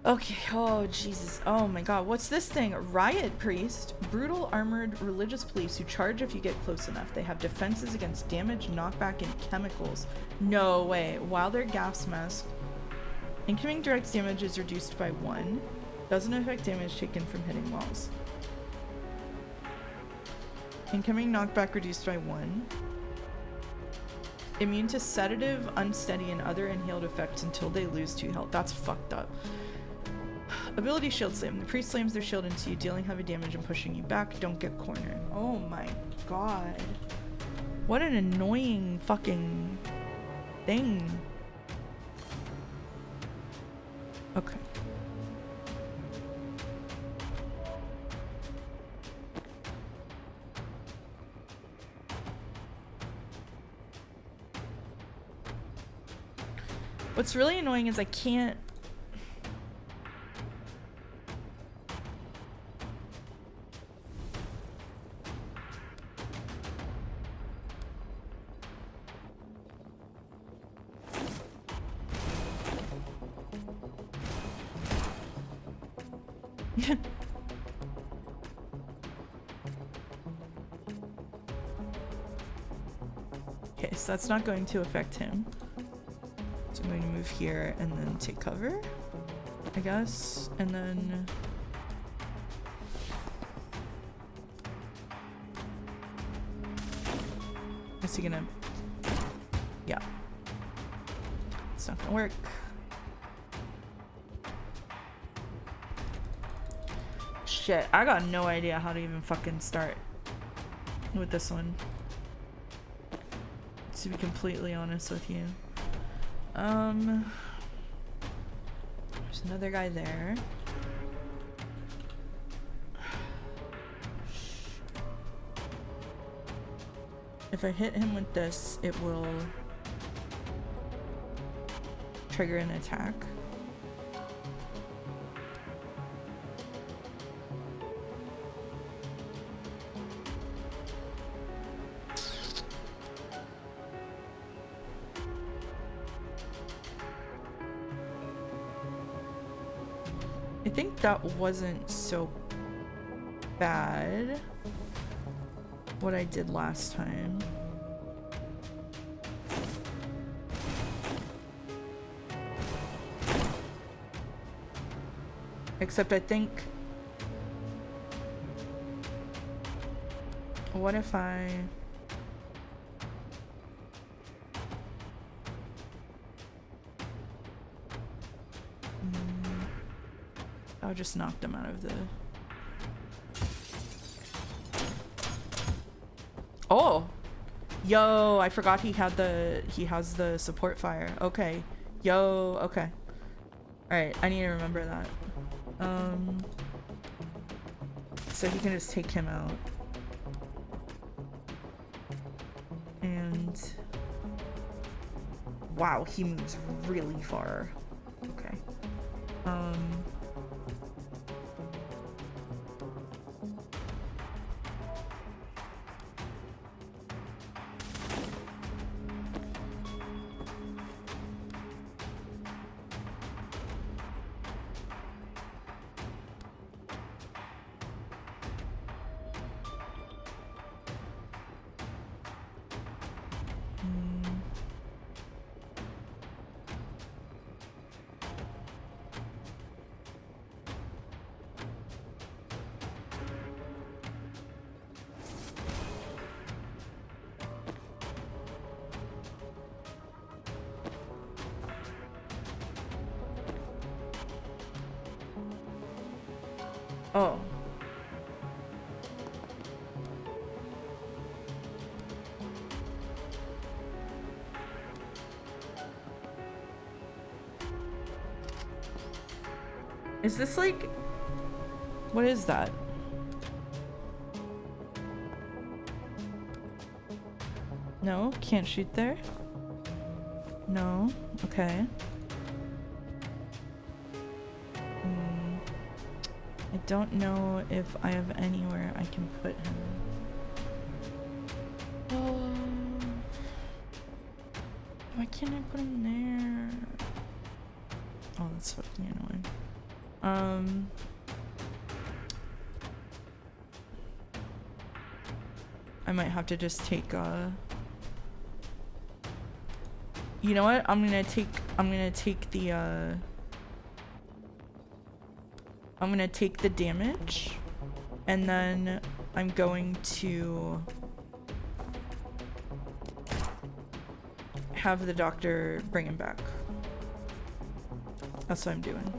Okay, oh Jesus, oh my god, what's this thing? Riot Priest. Brutal armored religious police who charge if you get close enough. They have defenses against damage, knockback, and chemicals. No way. While they're gas mask, incoming direct damage is reduced by 1. Doesn't affect damage taken from hitting walls. Incoming knockback reduced by 1. Immune to sedative, unsteady, and other inhaled effects until they lose 2 health. That's fucked up. Ability shield slam. The priest slams their shield into you, dealing heavy damage and pushing you back. Don't get cornered. Oh my god. What an annoying fucking thing. Okay. What's really annoying is I can't... Okay, so that's not going to affect him. So I'm going to move here and then take cover, I guess, and then... Is he gonna... Yeah. It's not gonna work. Shit, I got no idea how to even fucking start with this one. To be completely honest with you. There's another guy there. If I hit him with this, it will trigger an attack. I think that wasn't so bad, what I did last time. Except I think... What if I... I'll just knock them out of the... Oh! Yo, I forgot he has the support fire. Okay. Yo, okay. Alright, I need to remember that. So he can just take him out. And... Wow, he moves really far. Okay. Oh. Is this like... What is that? No, can't shoot there. No, okay. I don't know if I have anywhere I can put him. Oh. Why can't I put him there? Oh, that's fucking annoying. I might have to just take, you know what? I'm gonna take the, I'm gonna take the damage, and then I'm going to have the doctor bring him back. That's what I'm doing.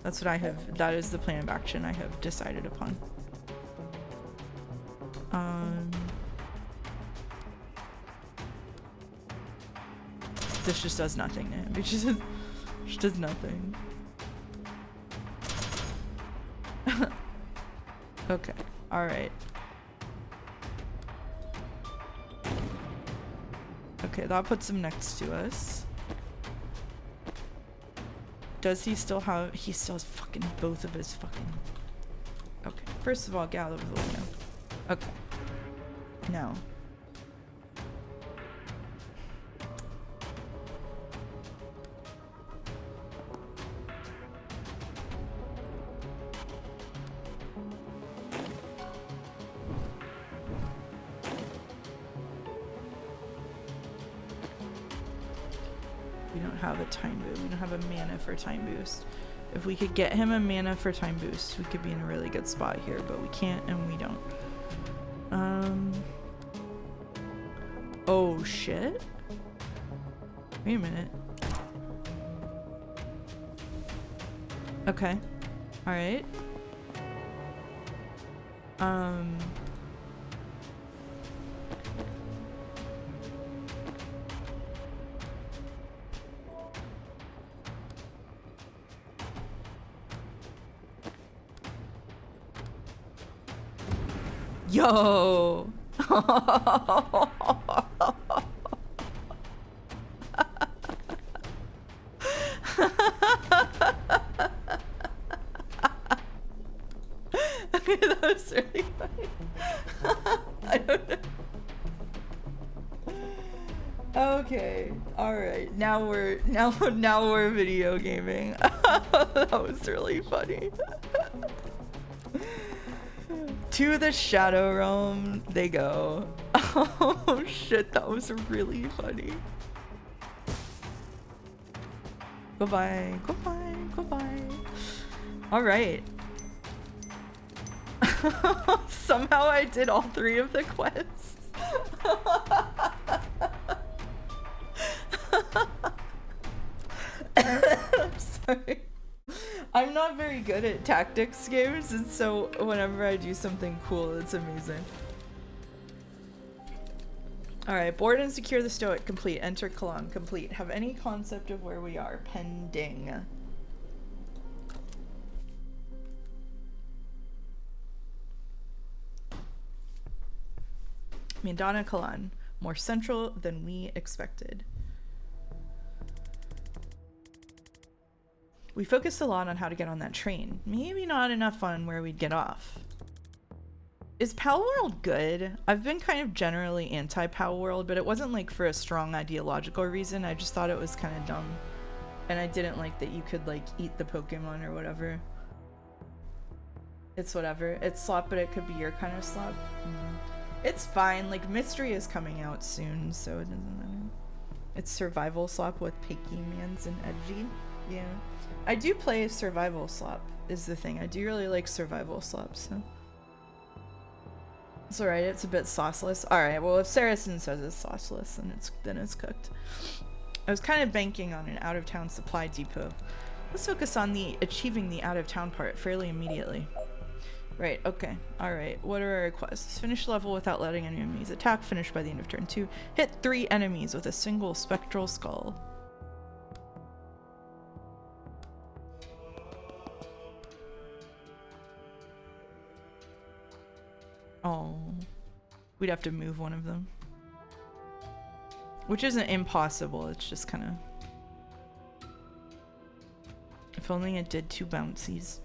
That's what I have, that is the plan of action I have decided upon. This just does nothing to him. It just does nothing. Okay, alright. Okay, that puts him next to us. Does he still have, he still has fucking both of his fucking... Okay, first of all, get out of the window. Okay. Now. We don't have a time boost. We don't have a mana for time boost. If we could get him a mana for time boost, we could be in a really good spot here, but we can't and we don't. Oh shit. Wait a minute. Okay. Alright. Yo. Okay, that was really funny. I don't know. Okay, all right. Now we're video gaming. That was really funny. To the Shadow Realm they go. Oh shit, that was really funny. Goodbye, goodbye, goodbye. All right. Somehow I did all 3 of the quests. I'm sorry. I'm not very good at tactics games, and so whenever I do something cool, it's amazing. Alright, board and secure the Stoic. Complete. Enter Kalan. Complete. Have any concept of where we are? Pending. Mandana Kalan. More central than we expected. We focused a lot on how to get on that train. Maybe not enough on where we'd get off. Is Pal World good? I've been kind of generally anti-Pal World, but it wasn't like for a strong ideological reason. I just thought it was kind of dumb. And I didn't like that you could like eat the Pokemon or whatever. It's whatever. It's slop, but it could be your kind of slop. It's fine. Like Mystery is coming out soon, so it doesn't matter. It's survival slop with Pokemans and edgy. Yeah. I do play survival slop is the thing. I do really like survival slop, so. It's alright, it's a bit sauceless. Alright, well if Saracen says it's sauceless, then it's cooked. I was kind of banking on an out-of-town supply depot. Let's focus on achieving the out-of-town part fairly immediately. Right, okay. Alright, what are our requests? Finish level without letting any enemies attack. Finish by the end of turn 2. Hit 3 enemies with a single spectral skull. Oh, we'd have to move one of them, which isn't impossible. It's just kind of, if only it did 2 bouncies.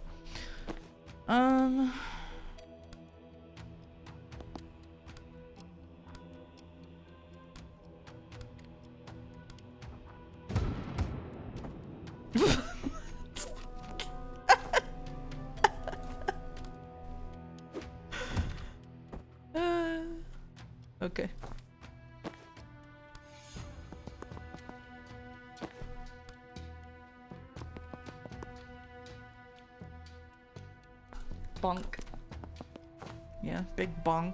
Okay. Bonk. Yeah, big bonk.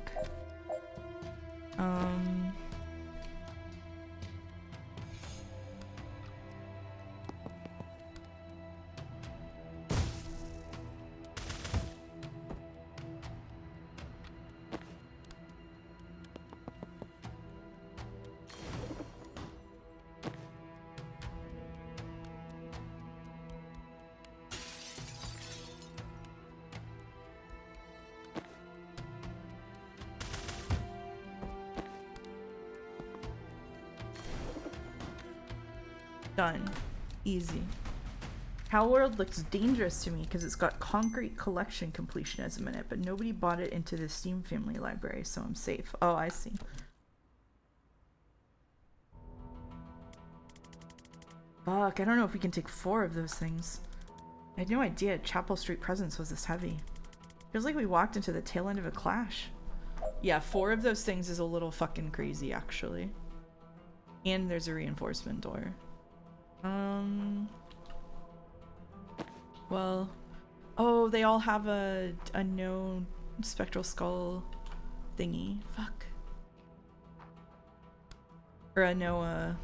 Done. Easy. Palworld looks dangerous to me because it's got concrete collection completionism in it, but nobody bought it into the Steam family library, so I'm safe. Oh, I see. Fuck, I don't know if we can take 4 of those things. I had no idea Chapel Street presence was this heavy. Feels like we walked into the tail end of a clash. Yeah, 4 of those things is a little fucking crazy, actually. And there's a reinforcement door. Well, oh, they all have a no spectral skull thingy. Fuck. Or a no,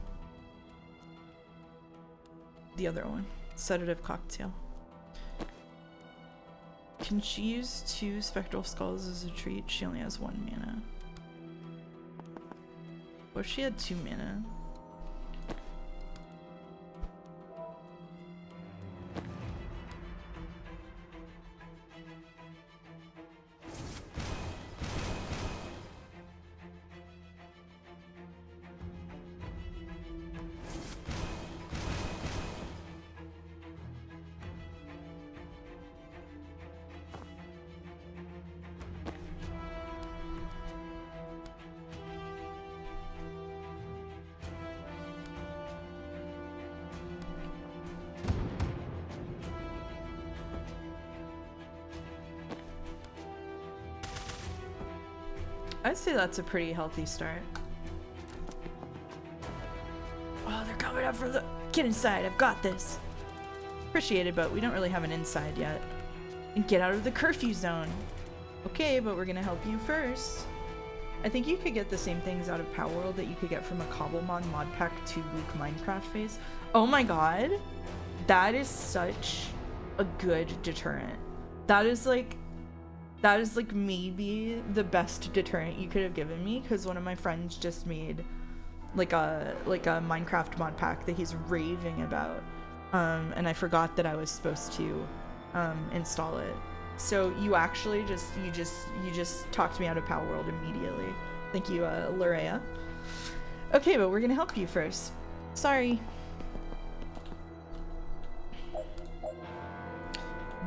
the other one. Sedative cocktail. Can she use 2 spectral skulls as a treat? She only has 1 mana. What if she had 2 mana? I'd say that's a pretty healthy start. Oh, they're coming up from the... Get inside, I've got this. Appreciate it, but we don't really have an inside yet. And get out of the curfew zone. Okay, but we're gonna help you first. I think you could get the same things out of Palworld that you could get from a Cobblemon mod pack 2-week Minecraft phase. Oh my god. That is such a good deterrent. That is like maybe the best deterrent you could have given me, because one of my friends just made like a Minecraft mod pack that he's raving about, and I forgot that I was supposed to install it. So you actually just talked me out of Palworld immediately. Thank you, Lorea. Okay, but we're gonna help you first. Sorry.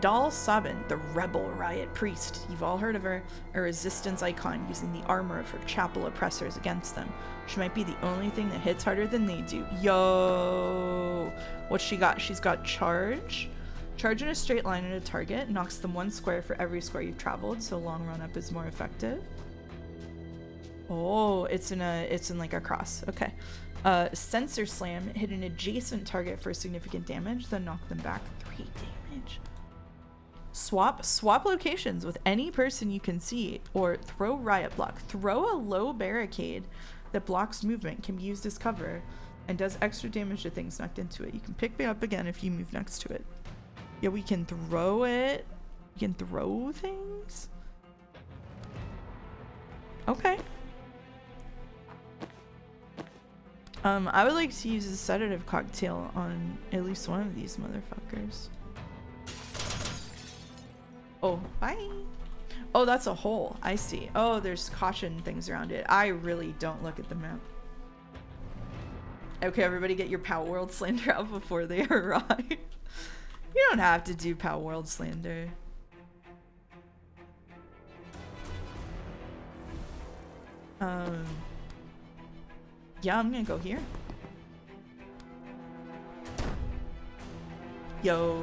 Dal Sabin, the rebel riot priest. You've all heard of her. A resistance icon using the armor of her chapel oppressors against them. She might be the only thing that hits harder than they do. Yo! What's she got? She's got charge. Charge in a straight line at a target. Knocks them 1 square for every square you've traveled, so long run up is more effective. Oh, it's in like a cross. Okay. Sensor slam. Hit an adjacent target for significant damage, then knock them back 3 damage. Swap locations with any person you can see, or throw riot block. Throw a low barricade that blocks movement, can be used as cover, and does extra damage to things knocked into it. You can pick me up again if you move next to it. Yeah, we can throw it. We can throw things. Okay. I would like to use a sedative cocktail on at least one of these motherfuckers. Oh, bye. Oh, that's a hole. I see. Oh, there's caution things around it. I really don't look at the map. Okay, everybody get your Palworld slander out before they arrive. You don't have to do Palworld slander. Yeah, I'm gonna go here. Yo.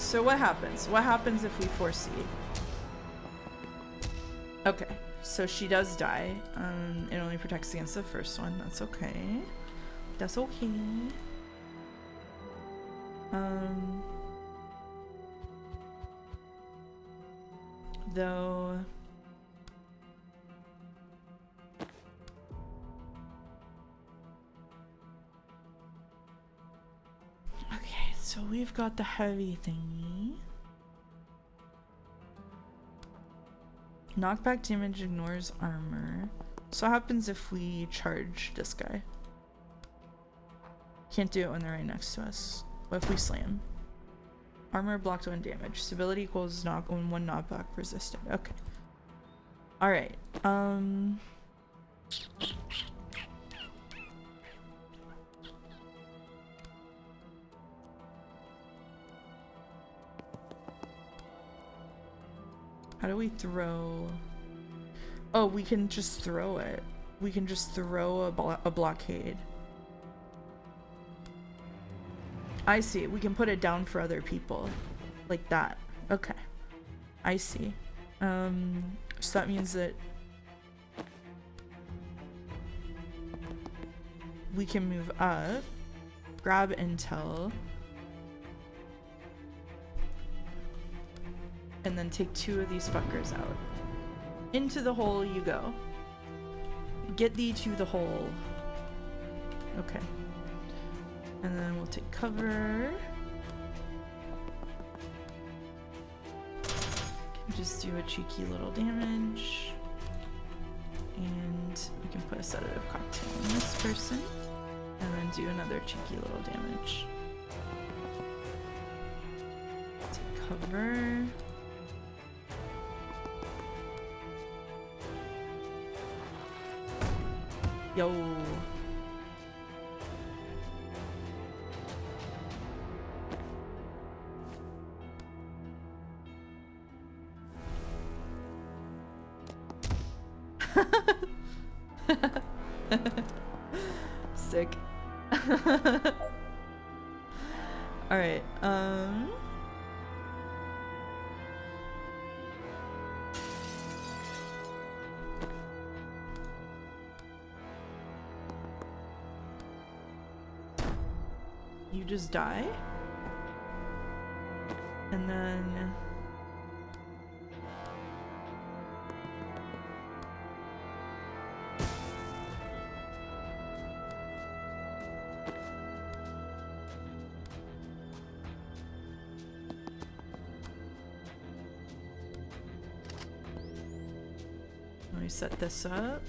so what happens? What happens if we foresee? Okay, so she does die. It only protects against the first one. That's okay. That's okay. Though... Okay, so we've got the heavy thingy. Knockback damage ignores armor. So what happens if we charge this guy? Can't do it when they're right next to us. What if we slam? Armor blocked when damage. Stability equals knock when one knockback resisted. Okay. Alright. How do we throw? Oh, we can just throw it. We can just throw a blockade. I see. We can put it down for other people. Like that. Okay. I see. So that means that we can move up, grab intel, and then take 2 of these fuckers out. Into the hole you go. Get thee to the hole. Okay. And then we'll take cover. Just do a cheeky little damage. And we can put a sedative cocktail on this person. And then do another cheeky little damage. Take cover. Yo. Sick. All right. You just die, and then let me set this up.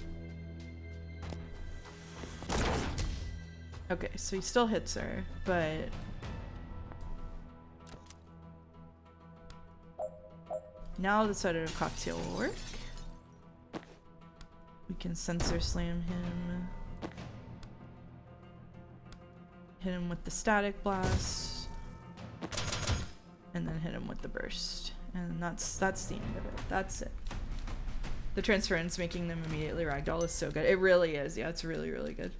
Okay, so he still hits her, but now the sedative cocktail will work. We can sensor slam him. Hit him with the static blast. And then hit him with the burst. And that's the end of it. That's it. The transference making them immediately ragdoll is so good. It really is. Yeah, it's really, really good.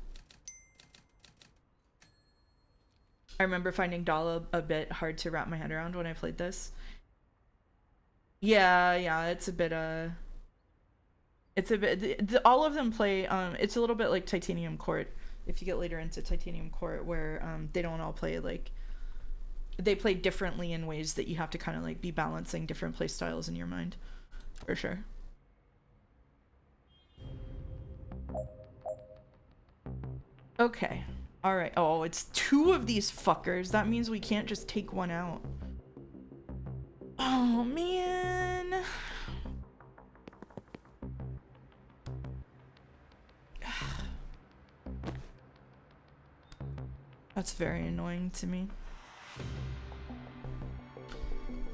I remember finding doll a bit hard to wrap my head around when I played this. Yeah, it's a bit all of them play it's a little bit like Titanium Court if you get later into Titanium Court, where they don't all play like, they play differently in ways that you have to kind of like be balancing different play styles in your mind, for sure. Okay. All right. Oh, it's 2 of these fuckers. That means we can't just take one out. Oh, man. That's very annoying to me.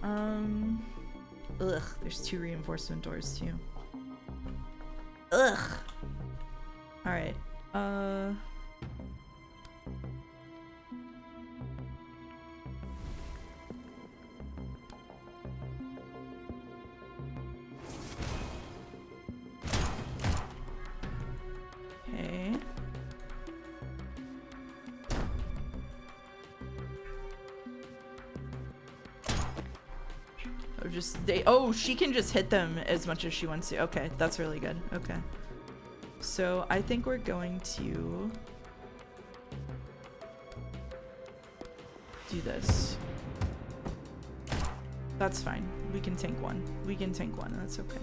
Ugh, there's 2 reinforcement doors too. Ugh. All right. Okay. Or just they. Oh, she can just hit them as much as she wants to. Okay, that's really good. Okay. So I think we're going to do this. That's fine. We can tank one. We can tank one. That's okay.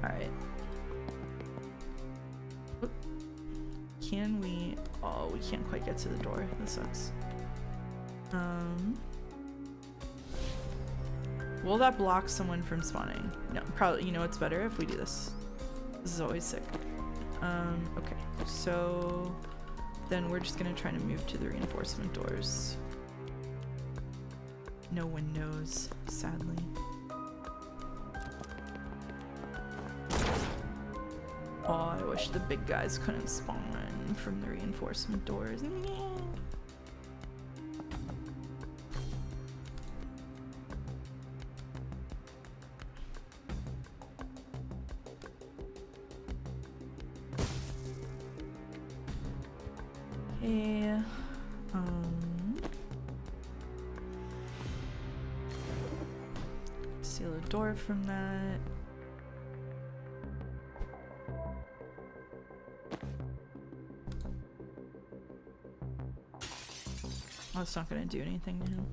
Alright. Can we... Oh, we can't quite get to the door. This sucks. Will that block someone from spawning? No, probably. You know what's better if we do this. This is always sick. Okay. So... Then we're just gonna try to move to the reinforcement doors. No one knows, sadly. Oh, I wish the big guys couldn't spawn from the reinforcement doors. Okay. Seal a door from that. Oh, it's not gonna do anything to him.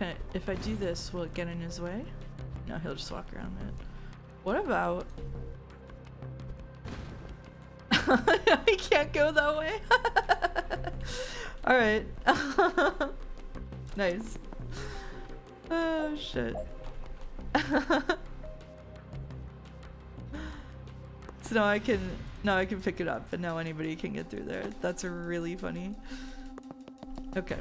Okay, if I do this, will it get in his way? No, he'll just walk around it. What about... I can't go that way. Alright. Nice. Oh, shit. So now I can pick it up, and now anybody can get through there. That's really funny. Okay.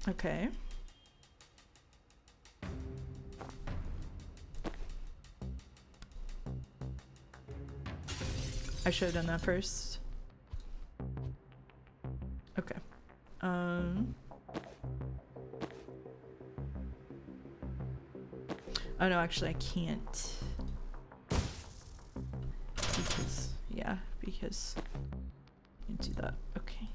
Okay. I should have done that first. Okay. Oh no, actually I can't. Because, yeah, because I can't do that. Okay.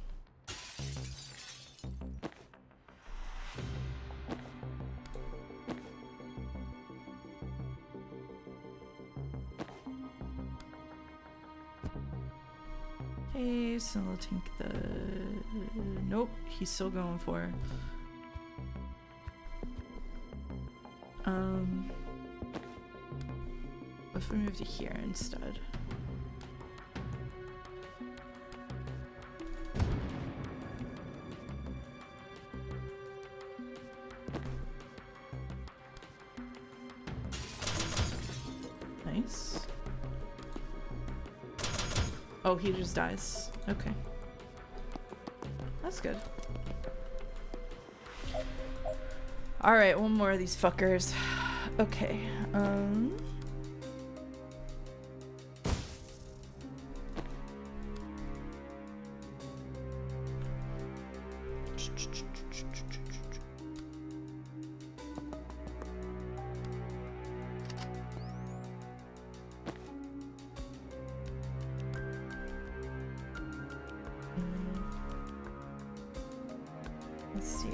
Okay, so we'll take the... Nope, he's still going for it. What if we move to here instead? Nice. Oh, he just dies. Okay. That's good. Alright, one more of these fuckers. Okay, let's see.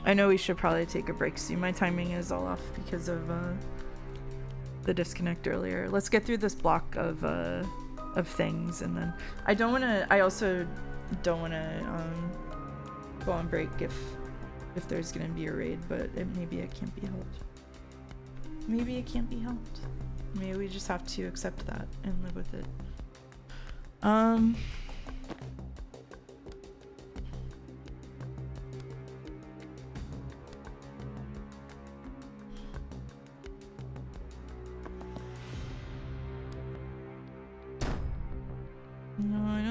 I know we should probably take a break soon. My timing is all off because of the disconnect earlier. Let's get through this block of things, and then I also don't want to go on break if there's gonna be a raid, but maybe it can't be helped. Maybe it can't be helped. Maybe we just have to accept that and live with it.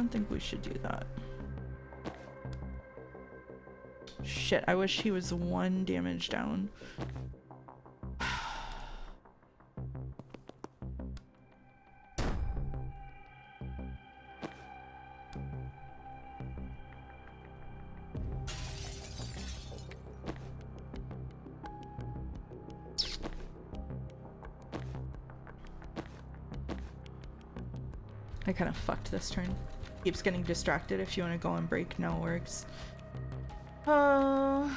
don't think we should do that. Shit, I wish he was 1 damage down. I kind of fucked this turn. Keeps getting distracted. If you want to go on break, now works. I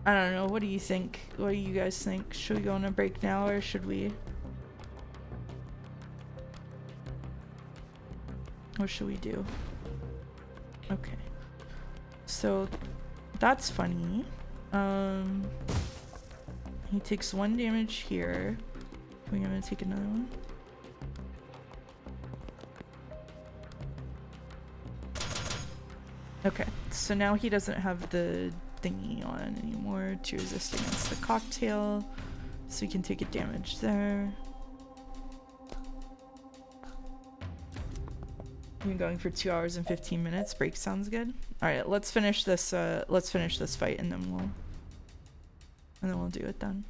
don't know. What do you think? What do you guys think? Should we go on a break now, or should we? What should we do? Okay. So that's funny. He takes 1 damage here. Are we gonna take another one? Okay, so now he doesn't have the thingy on anymore to resist against the cocktail, so he can take a damage there. We've been going for 2 hours and 15 minutes. Break sounds good. All right, let's finish this. Let's finish this fight, and then we'll do it then.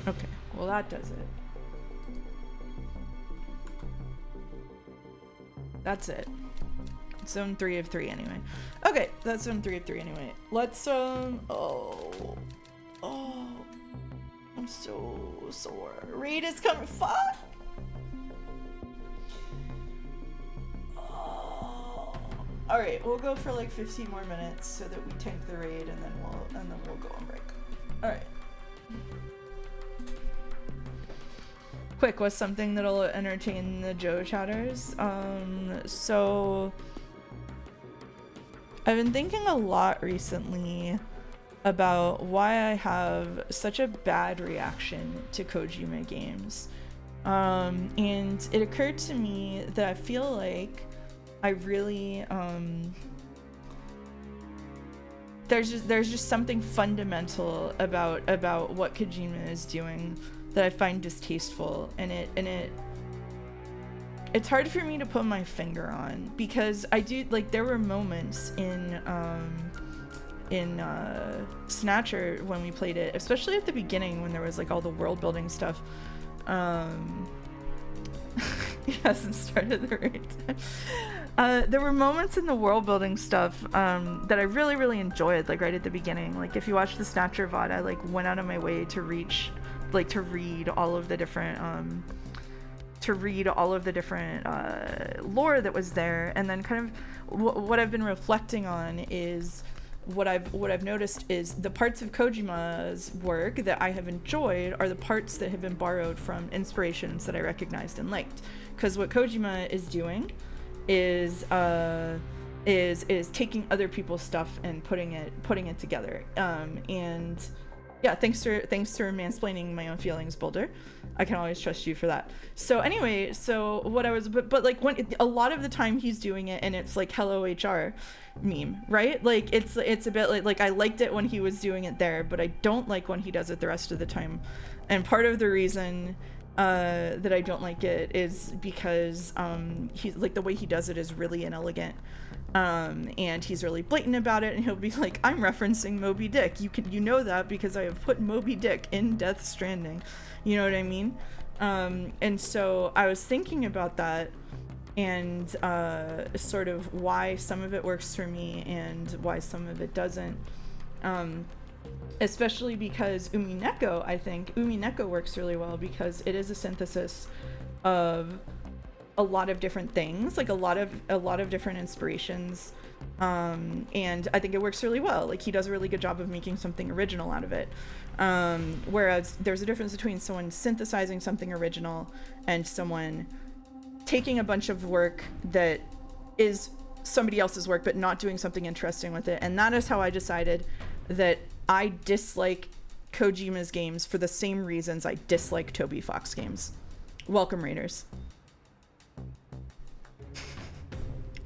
Okay, well that does it. That's it. Zone 3 of 3 anyway. Okay, that's zone 3 of 3 anyway. Let's oh, I'm so sore. Raid is coming. Fuck. Oh. All right, we'll go for like 15 more minutes so that we tank the raid, and then we'll go on break. All right. Quick, what's something that'll entertain the Joe chatters? So I've been thinking a lot recently about why I have such a bad reaction to Kojima games. And it occurred to me that I feel like I really there's just something fundamental about what Kojima is doing that I find distasteful, and it's hard for me to put my finger on, because I do, like, there were moments in Snatcher when we played it, especially at the beginning when there was like all the world building stuff. He hasn't started the raid. There were moments in the world building stuff that I really enjoyed, like right at the beginning. Like if you watch the Snatcher VOD, I like went out of my way to read all of the different lore that was there, and then kind of what I've been reflecting on is what I've noticed is the parts of Kojima's work that I have enjoyed are the parts that have been borrowed from inspirations that I recognized and liked. Because what Kojima is doing is taking other people's stuff and putting it together. And yeah, thanks for mansplaining my own feelings, Boulder. I can always trust you for that. So anyway, so what I was, but like when a lot of the time he's doing it, and it's like hello HR meme, right? Like it's a bit like I liked it when he was doing it there, but I don't like when he does it the rest of the time. And part of the reason that I don't like it is because he's like, the way he does it is really inelegant. And he's really blatant about it, and he'll be like, I'm referencing Moby Dick. You know that because I have put Moby Dick in Death Stranding. You know what I mean? And so I was thinking about that, and sort of why some of it works for me and why some of it doesn't. Especially because Umineko, I think Umineko works really well because it is a synthesis of a lot of different things, like a lot of different inspirations, and I think it works really well. Like he does a really good job of making something original out of it, whereas there's a difference between someone synthesizing something original and someone taking a bunch of work that is somebody else's work but not doing something interesting with it. And that is how I decided that I dislike Kojima's games for the same reasons I dislike Toby Fox games. Welcome, Raiders.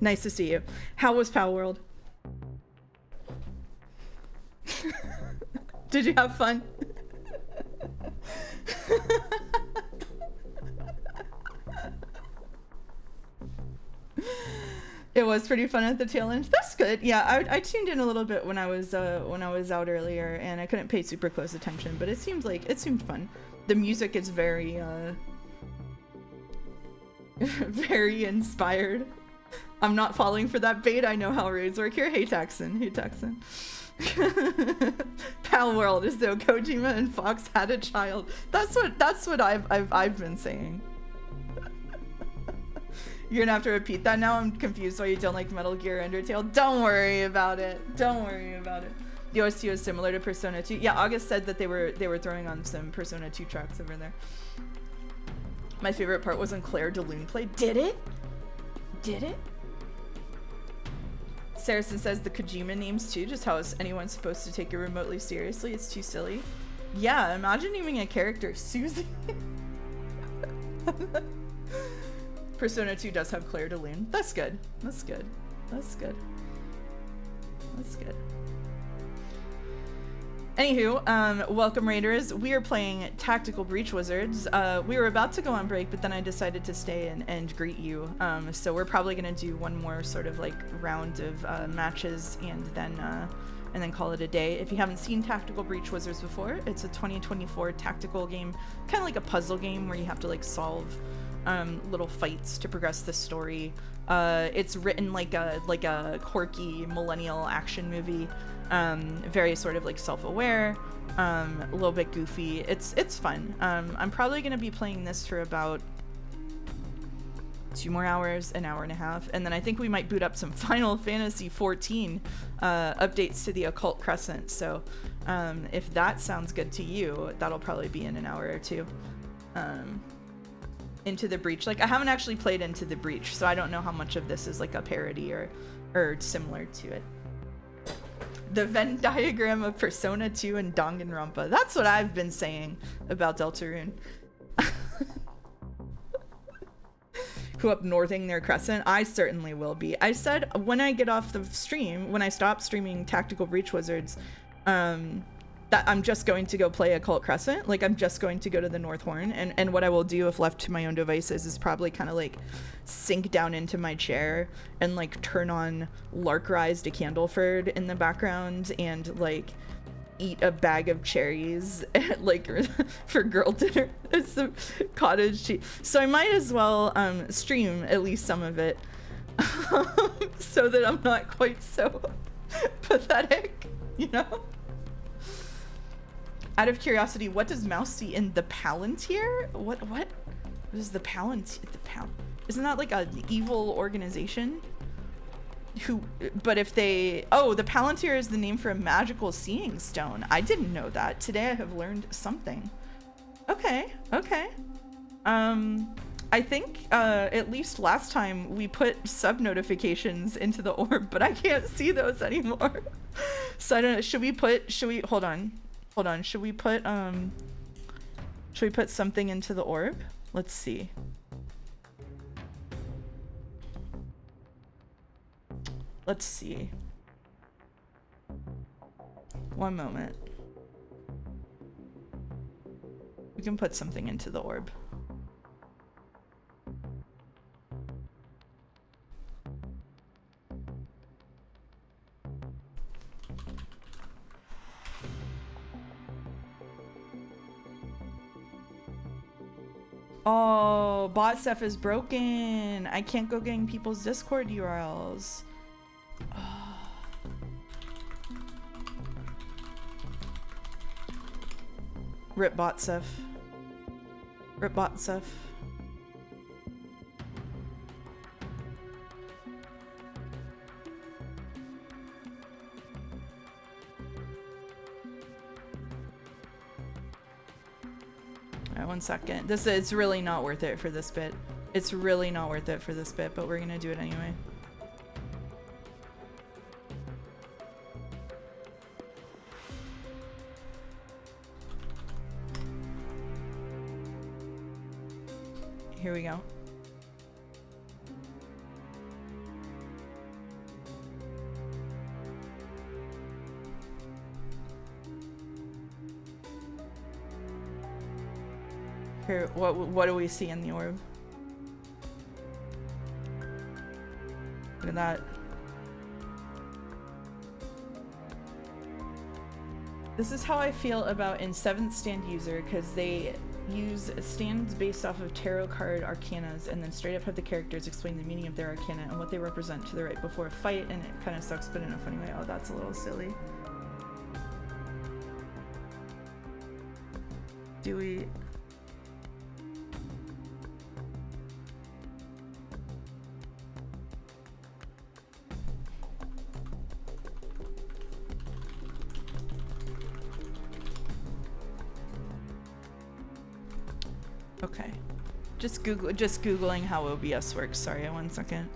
Nice to see you. How was Pal World? Did you have fun? It was pretty fun at the tail end. That's good. Yeah, I tuned in a little bit when I was out earlier, and I couldn't pay super close attention, but it seemed fun. The music is very very inspired. I'm not falling for that bait. I know how raids work here. Hey Taxon. Hey Taxon. Pal World, as though Kojima and Fox had a child. That's what I've been saying. You're gonna have to repeat that now. I'm confused why you don't like Metal Gear Undertale. Don't worry about it. Don't worry about it. The OST is similar to Persona 2. Yeah, August said that they were throwing on some Persona 2 tracks over there. My favorite part was when Claire de Lune played. Did it? Did it? Saracen says the Kojima names too. Just how is anyone supposed to take it remotely seriously? It's too silly. Yeah, imagine naming a character Susie. Persona 2 does have Claire de Lune. That's good. That's good. That's good. That's good. Anywho, welcome Raiders. We are playing Tactical Breach Wizards. We were about to go on break, but then I decided to stay and greet you. So we're probably gonna do one more sort of like round of matches and then call it a day. If you haven't seen Tactical Breach Wizards before, it's a 2024 tactical game, kind of like a puzzle game where you have to like solve little fights to progress the story. It's written like a quirky millennial action movie, very sort of like self-aware, a little bit goofy. It's fun. I'm probably gonna be playing this for about 2 more hours, an hour and a half, and then I think we might boot up some Final Fantasy XIV updates to the Occult Crescent. So if that sounds good to you, that'll probably be in an hour or two. Into the Breach, like I haven't actually played Into the Breach, so I don't know how much of this is like a parody or similar to it. The Venn diagram of Persona 2 and Danganronpa. That's what I've been saying about Deltarune. Who up northing their Crescent? I certainly will be. I said when I get off the stream, when I stop streaming Tactical Breach Wizards, that I'm just going to go play Occult Crescent. Like I'm just going to go to the North Horn, and what I will do if left to my own devices is probably kind of like sink down into my chair and like turn on Lark Rise to Candleford in the background and like eat a bag of cherries like for girl dinner. It's some cottage cheese. So I might as well stream at least some of it so that I'm not quite so pathetic, you know? Out of curiosity, what does Mouse see in the Palantir? What is the Palantir? Isn't that like an evil organization? But if they... Oh, the Palantir is the name for a magical seeing stone. I didn't know that. Today I have learned something. Okay. I think at least last time we put sub notifications into the orb, but I can't see those anymore. So I don't know. Hold on. Should we put something into the orb? Let's see. One moment. We can put something into the orb. Oh, bot stuff is broken. I can't go getting people's Discord URLs. Oh. Rip bot stuff. Rip bot stuff. Alright, 1 second. It's really not worth it for this bit. It's really not worth it for this bit, but we're gonna do it anyway. here we go. Here, what do we see in the orb? Look at that. This is how I feel about in 7th stand user, because they use stands based off of tarot card arcanas and then straight up have the characters explain the meaning of their arcana and what they represent to the right before a fight, and it kind of sucks, but in a funny way. Oh, that's a little silly. Do we... Okay. Just Googling how OBS works. Sorry, 1 second.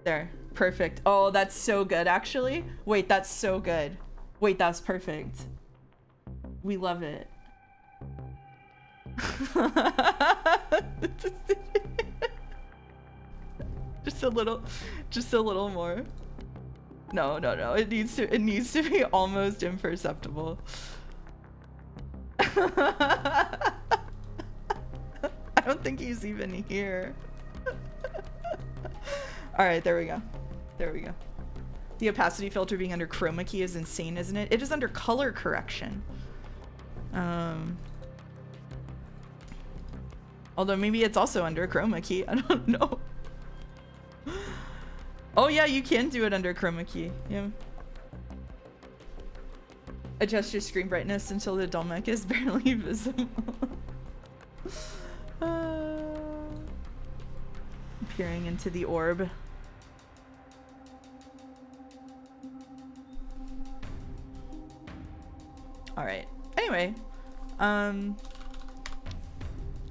There. Perfect. Oh, that's so good, actually. Wait, that's so good. Wait, that's perfect. We love it. Just a little more. No. It needs to be almost imperceptible. I don't think he's even here. All right, there we go. The opacity filter being under chroma key is insane, isn't it? It is under color correction. Although maybe it's also under chroma key. I don't know. Oh yeah, you can do it under chroma key. Yeah. Adjust your screen brightness until the Dolmec is barely visible. Peering into the orb. All right. Anyway, I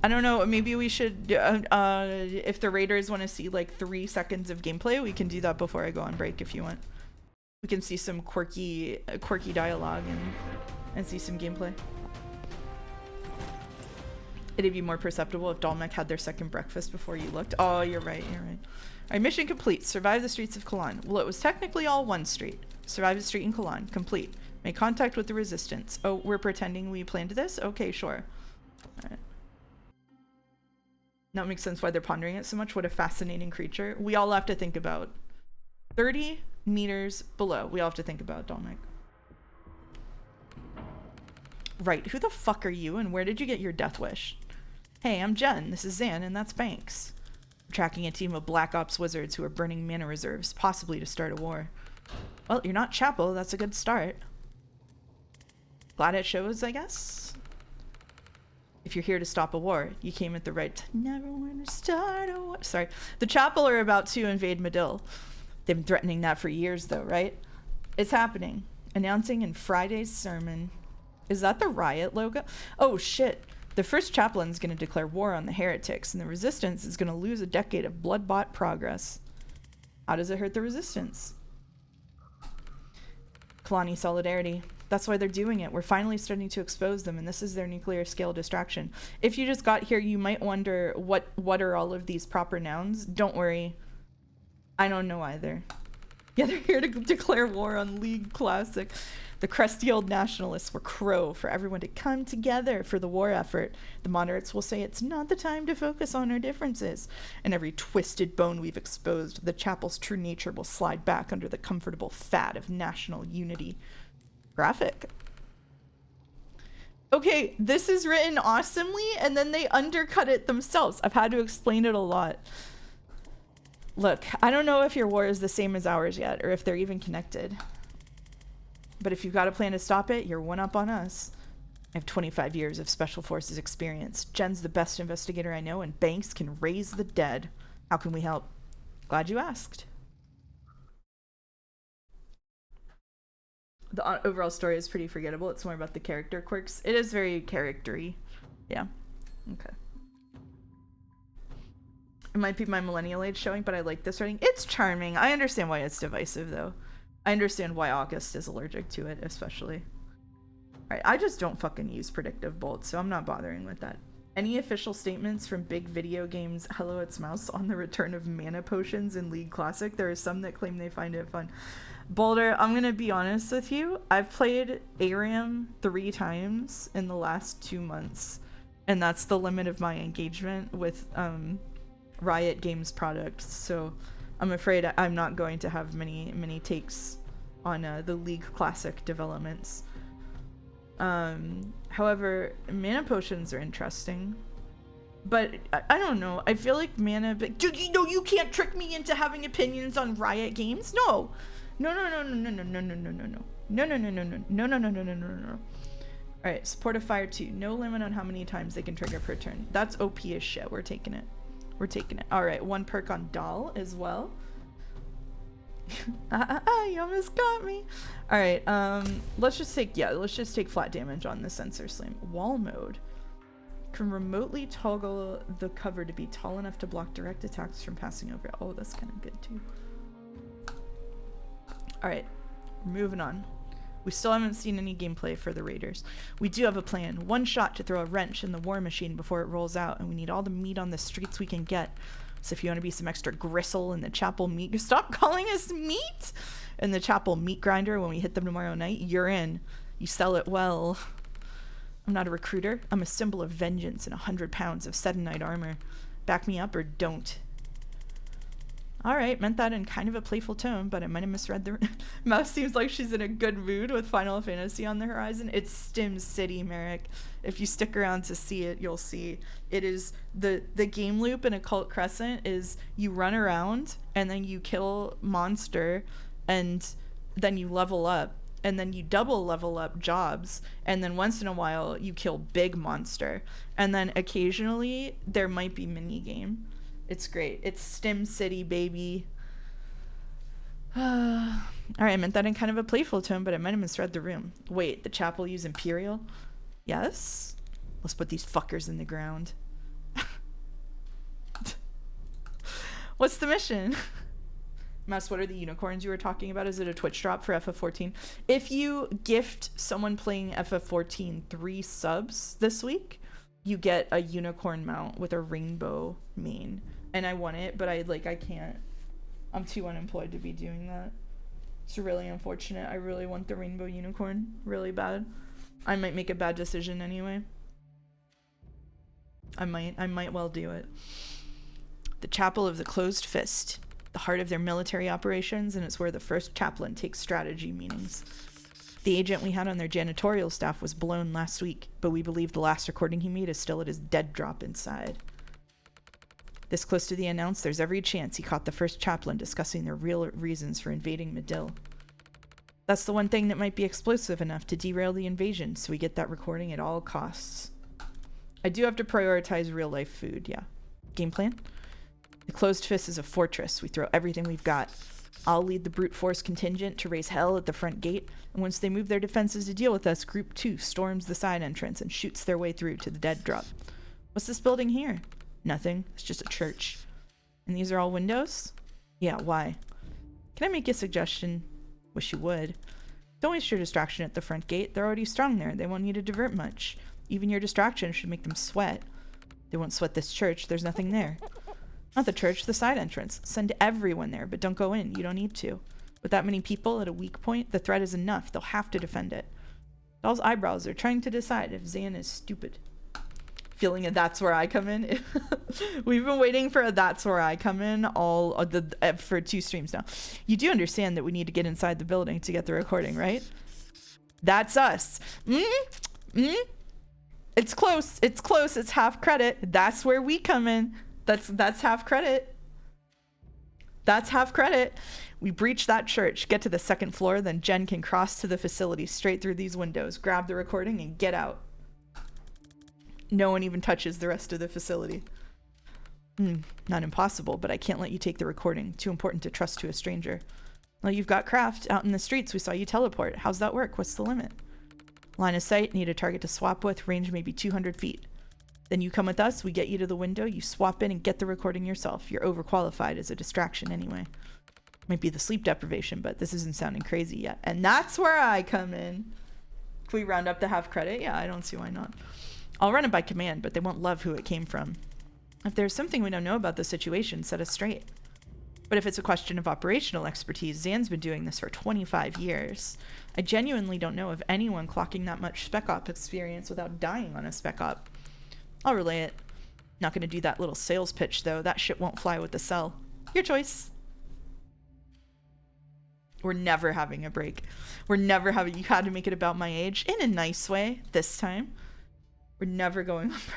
don't know, maybe we should, if the raiders want to see like 3 seconds of gameplay, we can do that before I go on break if you want. We can see some quirky dialogue and see some gameplay. It'd be more perceptible if Dolmec had their second breakfast before you looked. Oh, you're right. All right, mission complete. Survive the streets of Kalan. Well, it was technically all one street. Survive the street in Kalan. Complete. Make contact with the resistance. Oh, we're pretending we planned this? Okay, sure. All right. Now it makes sense why they're pondering it so much. What a fascinating creature. We all have to think about 30 meters below. We all have to think about Dolmec. Right, who the fuck are you and where did you get your death wish? Hey, I'm Jen, this is Zan, and that's Banks. We're tracking a team of Black Ops wizards who are burning mana reserves, possibly to start a war. Well, you're not Chapel, that's a good start. Glad it shows, I guess. If you're here to stop a war, you came at the right time. Never want to start a war. Sorry. The Chapel are about to invade Medill. They've been threatening that for years, though, right? It's happening. Announcing in Friday's sermon. Is that the riot logo? Oh, shit. The first chaplain's going to declare war on the heretics, and the resistance is going to lose a decade of blood-bought progress. How does it hurt the resistance? Kalani solidarity. That's why they're doing it. We're finally starting to expose them, and this is their nuclear scale distraction. If you just got here, you might wonder what are all of these proper nouns. Don't worry. I don't know either. Yeah, they're here to declare war on League Classic. The crusty old nationalists were crow for everyone to come together for the war effort. The moderates will say it's not the time to focus on our differences. And every twisted bone we've exposed, the Chapel's true nature will slide back under the comfortable fat of national unity. Graphic. Okay, this is written awesomely, and then they undercut it themselves. I've had to explain it a lot. Look, I don't know if your war is the same as ours yet, or if they're even connected. But if you've got a plan to stop it, you're one up on us. I have 25 years of Special Forces experience. Jen's the best investigator I know, and Banks can raise the dead. How can we help? Glad you asked. The overall story is pretty forgettable. It's more about the character quirks. It is very character-y. Yeah. Okay. It might be my millennial age showing, but I like this writing. It's charming. I understand why it's divisive, though. I understand why August is allergic to it, especially. Alright, I just don't fucking use predictive bolt, so I'm not bothering with that. Any official statements from big video games, Hello It's Mouse, on the return of mana potions in League Classic? There are some that claim they find it fun. Boulder, I'm gonna be honest with you. I've played ARAM 3 times in the last 2 months, and that's the limit of my engagement with Riot Games products. So I'm afraid I'm not going to have many takes on the League Classic developments. However, mana potions are interesting, but I don't know. I feel like mana. Dude, you know you can't trick me into having opinions on Riot Games. No. All right, support of fire 2. No limit on how many times they can trigger per turn. That's OP as shit. We're taking it. All right, 1 perk on Doll as well. You almost got me. All right, let's just take flat damage on the sensor slam. Wall mode can remotely toggle the cover to be tall enough to block direct attacks from passing over. Oh, that's kind of good too. All right, moving on. We still haven't seen any gameplay for the Raiders. We do have a plan. 1 shot to throw a wrench in the war machine before it rolls out, and we need all the meat on the streets we can get. So if you want to be some extra gristle in the chapel meat, stop calling us meat! In the chapel meat grinder when we hit them tomorrow night, you're in. You sell it well. I'm not a recruiter. I'm a symbol of vengeance and 100 pounds of Sedonite armor. Back me up or don't. Alright, meant that in kind of a playful tone, but I might have misread the... Mouse seems like she's in a good mood with Final Fantasy on the horizon. It's Stim City, Merrick. If you stick around to see it, you'll see. It is... The game loop in Occult Crescent is you run around, and then you kill monster, and then you level up, and then you double level up jobs, and then once in a while you kill big monster. And then occasionally there might be minigame. It's great. It's Stim City, baby. Alright, I meant that in kind of a playful tone, but I might have misread the room. Wait, the chapel use Imperial? Yes? Let's put these fuckers in the ground. What's the mission? Mouse, what are the unicorns you were talking about? Is it a Twitch drop for FF14? If you gift someone playing FF14 3 subs this week, you get a unicorn mount with a rainbow mane. And I want it, but I can't. I'm too unemployed to be doing that. It's really unfortunate. I really want the rainbow unicorn really bad. I might make a bad decision anyway. I might well do it. The Chapel of the Closed Fist, the heart of their military operations, and it's where the first chaplain takes strategy meetings. The agent we had on their janitorial staff was blown last week, but we believe the last recording he made is still at his dead drop inside. This close to the announce, there's every chance he caught the first chaplain discussing their real reasons for invading Medill. That's the one thing that might be explosive enough to derail the invasion, so we get that recording at all costs. I do have to prioritize real-life food, yeah. Game plan? The Closed Fist is a fortress. We throw everything we've got. I'll lead the brute force contingent to raise hell at the front gate, and once they move their defenses to deal with us, Group 2 storms the side entrance and shoots their way through to the dead drop. What's this building here? Nothing. It's just a church. And these are all windows? Yeah, why? Can I make a suggestion? Wish you would. Don't waste your distraction at the front gate. They're already strong there. They won't need to divert much. Even your distraction should make them sweat. They won't sweat this church. There's nothing there. Not the church, the side entrance. Send everyone there, but don't go in. You don't need to. With that many people at a weak point, the threat is enough. They'll have to defend it. Doll's eyebrows are trying to decide if Zan is stupid. Feeling a that's where I come in. We've been waiting for a that's where I come in for 2 streams now. You do understand that we need to get inside the building to get the recording, right? That's us. It's close. It's close. It's half credit. That's where we come in. That's half credit. That's half credit. We breach that church, get to the 2nd floor, then Jen can cross to the facility straight through these windows, grab the recording, and get out. No one even touches the rest of the facility. Not impossible, but I can't let you take the recording. Too important to trust to a stranger. Well, you've got craft. Out in the streets, we saw you teleport. How's that work? What's the limit? Line of sight, need a target to swap with, range maybe 200 feet. Then you come with us, we get you to the window, you swap in and get the recording yourself. You're overqualified as a distraction anyway. Might be the sleep deprivation, but this isn't sounding crazy yet. And that's where I come in. Can we round up to half credit? Yeah, I don't see why not. I'll run it by command, but they won't love who it came from. If there's something we don't know about the situation, set us straight. But if it's a question of operational expertise, Zan's been doing this for 25 years. I genuinely don't know of anyone clocking that much spec op experience without dying on a spec op. I'll relay it. Not gonna do that little sales pitch, though. That shit won't fly with the cell. Your choice. We're never having a break. We're never having... You had to make it about my age. In a nice way, this time. We're never going over.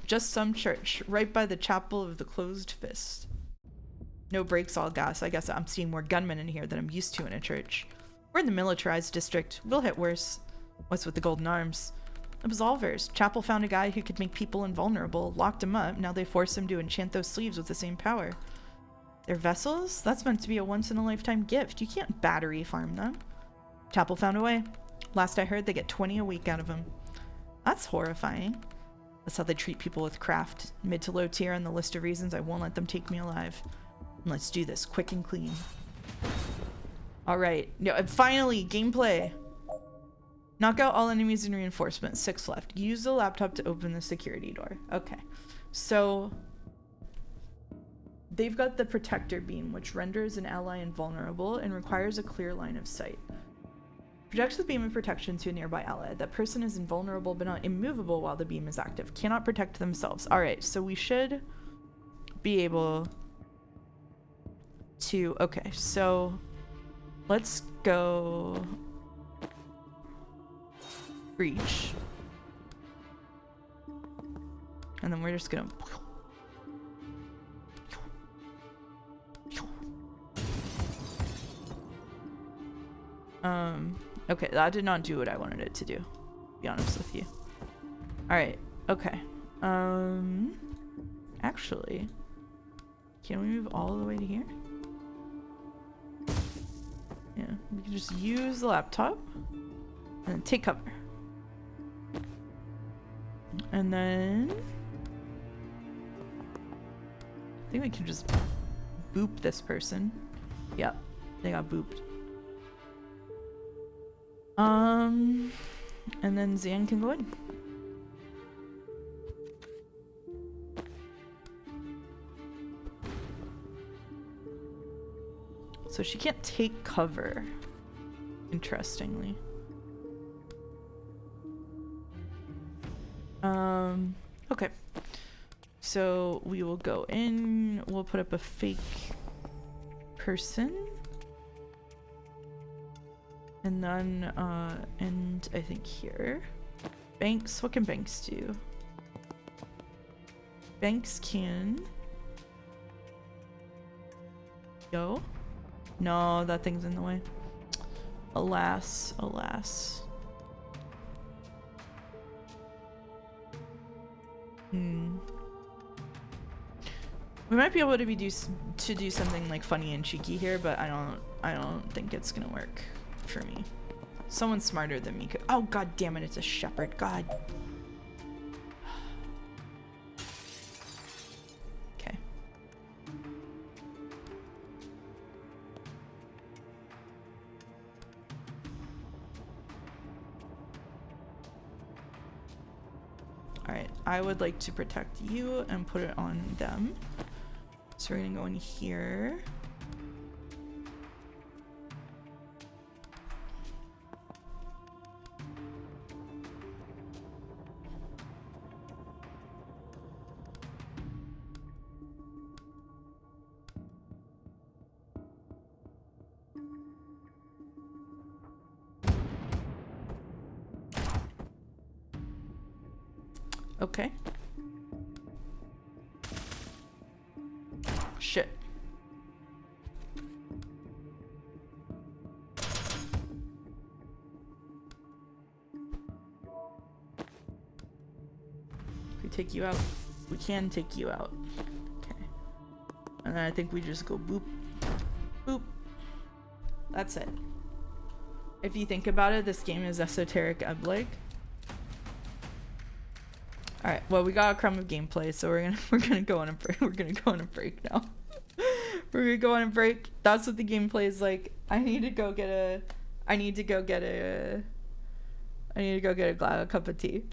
Just some church, right by the chapel of the closed fist. No brakes, all gas. I guess I'm seeing more gunmen in here than I'm used to in a church. We're in the militarized district. We'll hit worse. What's with the golden arms? Absolvers. Chapel found a guy who could make people invulnerable, locked him up, now they force him to enchant those sleeves with the same power. They're vessels? That's meant to be a once-in-a-lifetime gift. You can't battery farm them. Chapel found a way. Last I heard, they get 20 a week out of them. That's horrifying. That's how they treat people with craft. Mid to low tier on the list of reasons I won't let them take me alive. And let's do this quick and clean. Alright. No, and finally, gameplay. Knock out all enemies in reinforcement. 6 left. Use the laptop to open the security door. Okay. So they've got the protector beam, which renders an ally invulnerable and requires a clear line of sight. Projects the beam of protection to a nearby ally. That person is invulnerable but not immovable while the beam is active. Cannot protect themselves. Alright, so we should be able to... Okay, so let's go... Reach. And then we're just gonna... Okay, that did not do what I wanted it to do, to be honest with you. Alright, okay. Actually, can we move all the way to here? Yeah, we can just use the laptop and then take cover. And then I think we can just boop this person. Yep, they got booped. And then Zan can go in. So she can't take cover, interestingly. Okay. So we will go in, we'll put up a fake person. And then, and I think here. Banks, what can Banks do? Banks can... Go? No, that thing's in the way. Alas, alas. We might be able to do something like funny and cheeky here, but I don't think it's gonna work for me. Someone smarter than me could. Oh god damn it! It's a shepherd. God. Okay. All right. I would like to protect you and put it on them. So we're gonna go in here. Okay. Shit. We take you out. We can take you out. Okay. And then I think we just go boop. Boop. That's it. If you think about it, this game is esoteric Eblig. All right. Well, we got a crumb of gameplay, so we're gonna go on a break. We're gonna go on a break now. We're gonna go on a break. That's what the gameplay is like. I need to go get a. I need to go get a. I need to go get a cup of tea.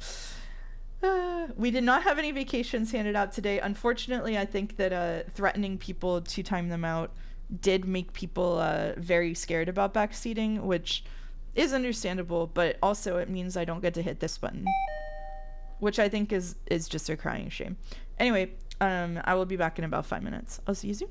We did not have any vacations handed out today. Unfortunately, I think that threatening people to time them out did make people very scared about backseating, which is understandable, but also it means I don't get to hit this button, which I think is just a crying shame. Anyway, I will be back in about 5 minutes. I'll see you soon.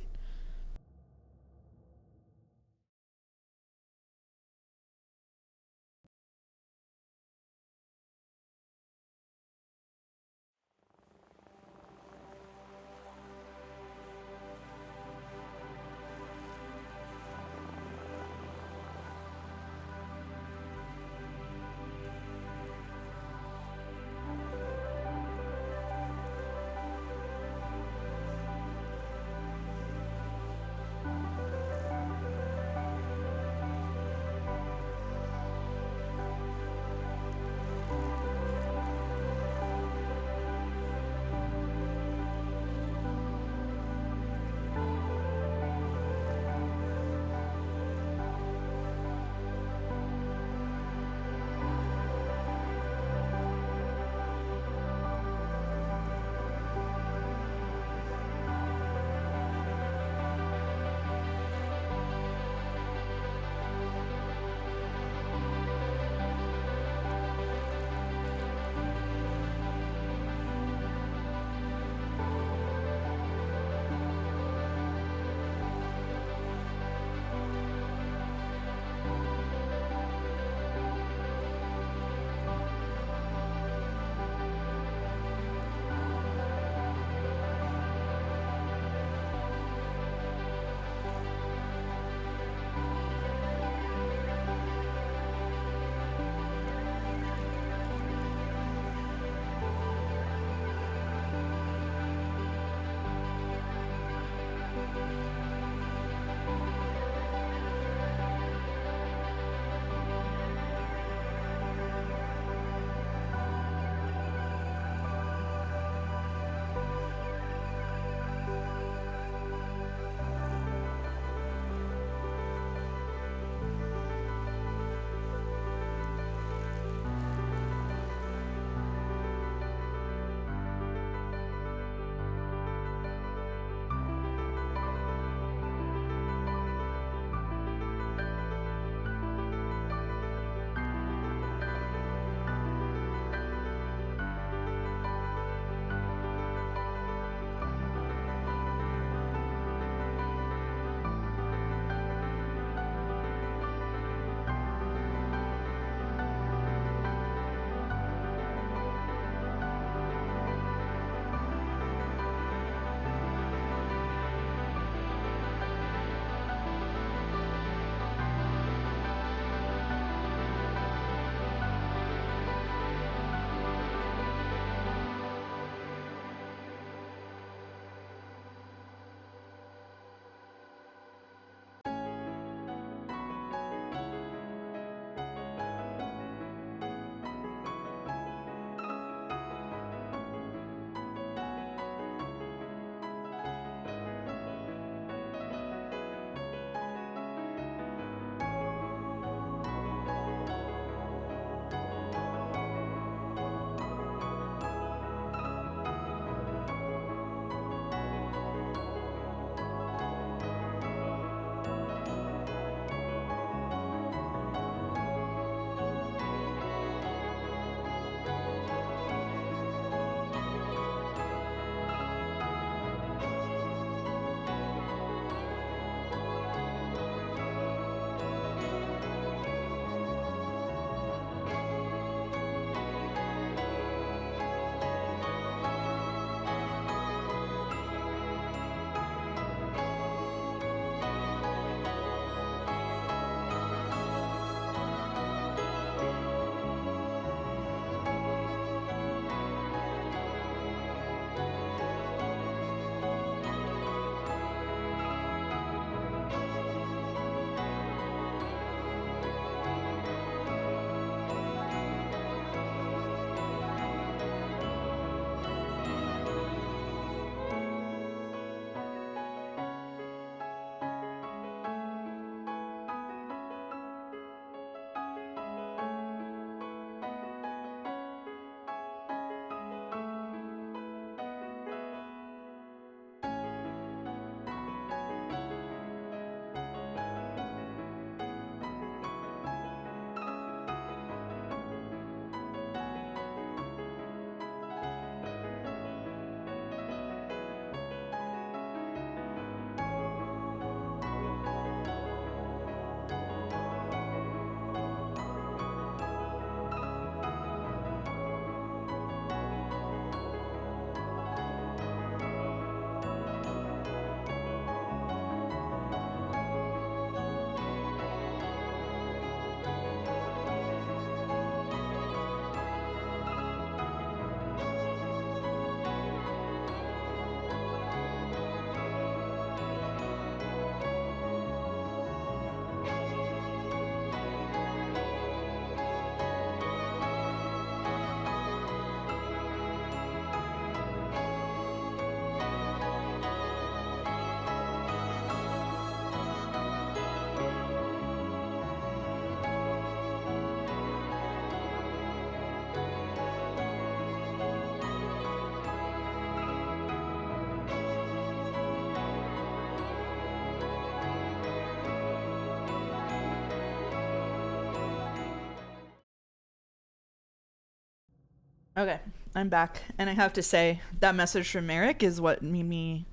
Okay, I'm back, and I have to say that message from Merrick is what made me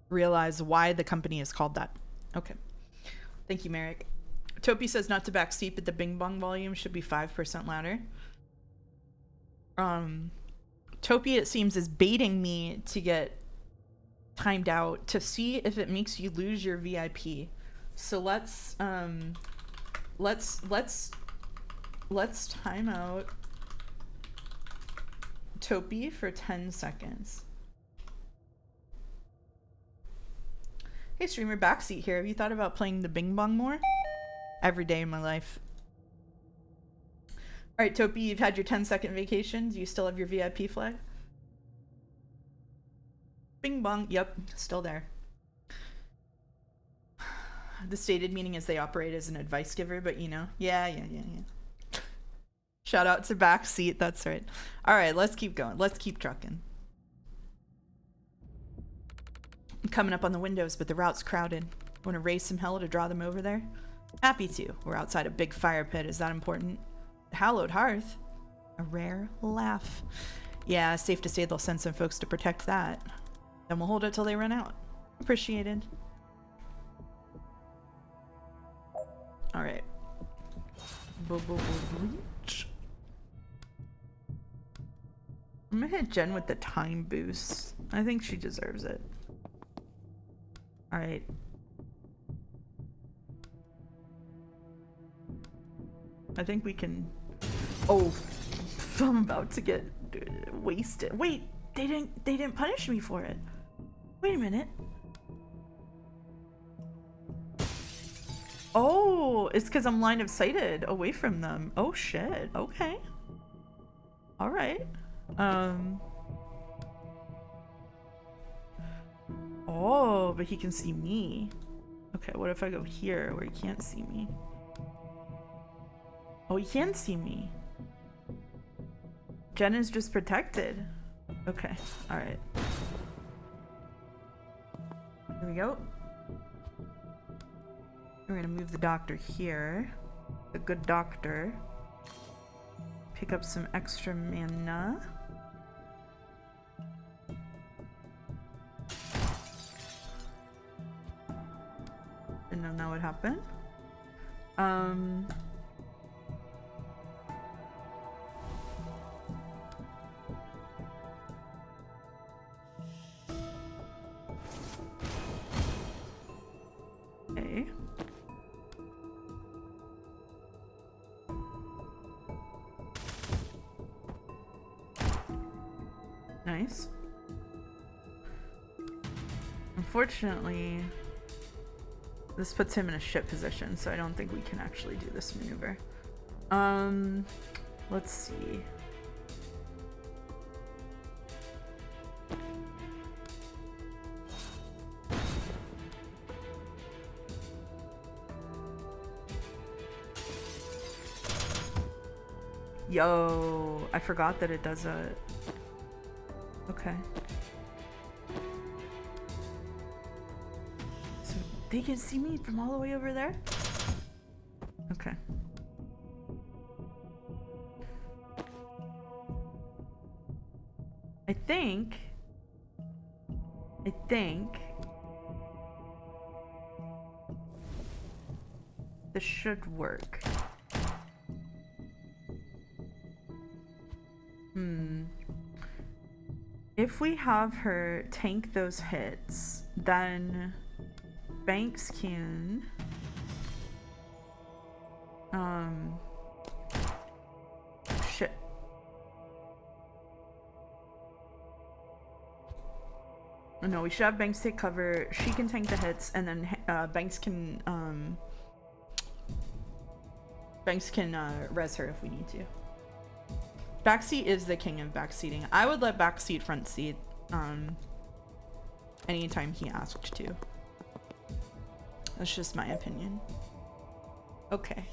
realize why the company is called that. Okay, thank you, Merrick. Topi says not to backseat, but the Bing Bong volume should be 5% louder. Topi, it seems, is baiting me to get timed out to see if it makes you lose your VIP. So let's time out Topi for 10 seconds. Hey streamer, backseat here. Have you thought about playing the Bing Bong more? Every day in my life. Alright, Topi, you've had your 10-second vacation. Do you still have your VIP flag? Bing Bong, yep, still there. The stated meaning is they operate as an advice giver, but you know. Yeah. Shout out to backseat, that's right. Alright, let's keep going. Let's keep trucking. I'm coming up on the windows, but the route's crowded. Want to raise some hell to draw them over there? Happy to. We're outside a big fire pit. Is that important? Hallowed hearth? A rare laugh. Yeah, safe to say they'll send some folks to protect that. Then we'll hold it till they run out. Appreciated. Alright. Bleach. I'm gonna hit Jen with the time boost. I think she deserves it. Alright. I think we can... Oh, I'm about to get wasted. Wait, they didn't punish me for it. Wait a minute. Oh, it's because I'm line of sighted away from them. Oh shit. Okay. All right. Oh, but he can see me. Okay, what if I go here where he can't see me? Oh, he can see me. Jen is just protected. Okay, alright. Here we go. We're gonna move the doctor here. The good doctor. Pick up some extra mana. Didn't know that would happen. Okay. Nice. Unfortunately, this puts him in a shit position, so I don't think we can actually do this maneuver. Let's see. Yo, I forgot that it does a... Okay. So they can see me from all the way over there? Okay. I think this should work. If we have her tank those hits, then Banks can shit. No, we should have Banks take cover. She can tank the hits, and then Banks can res her if we need to. Backseat is the king of backseating. I would let backseat front seat anytime he asked to. That's just my opinion. Okay.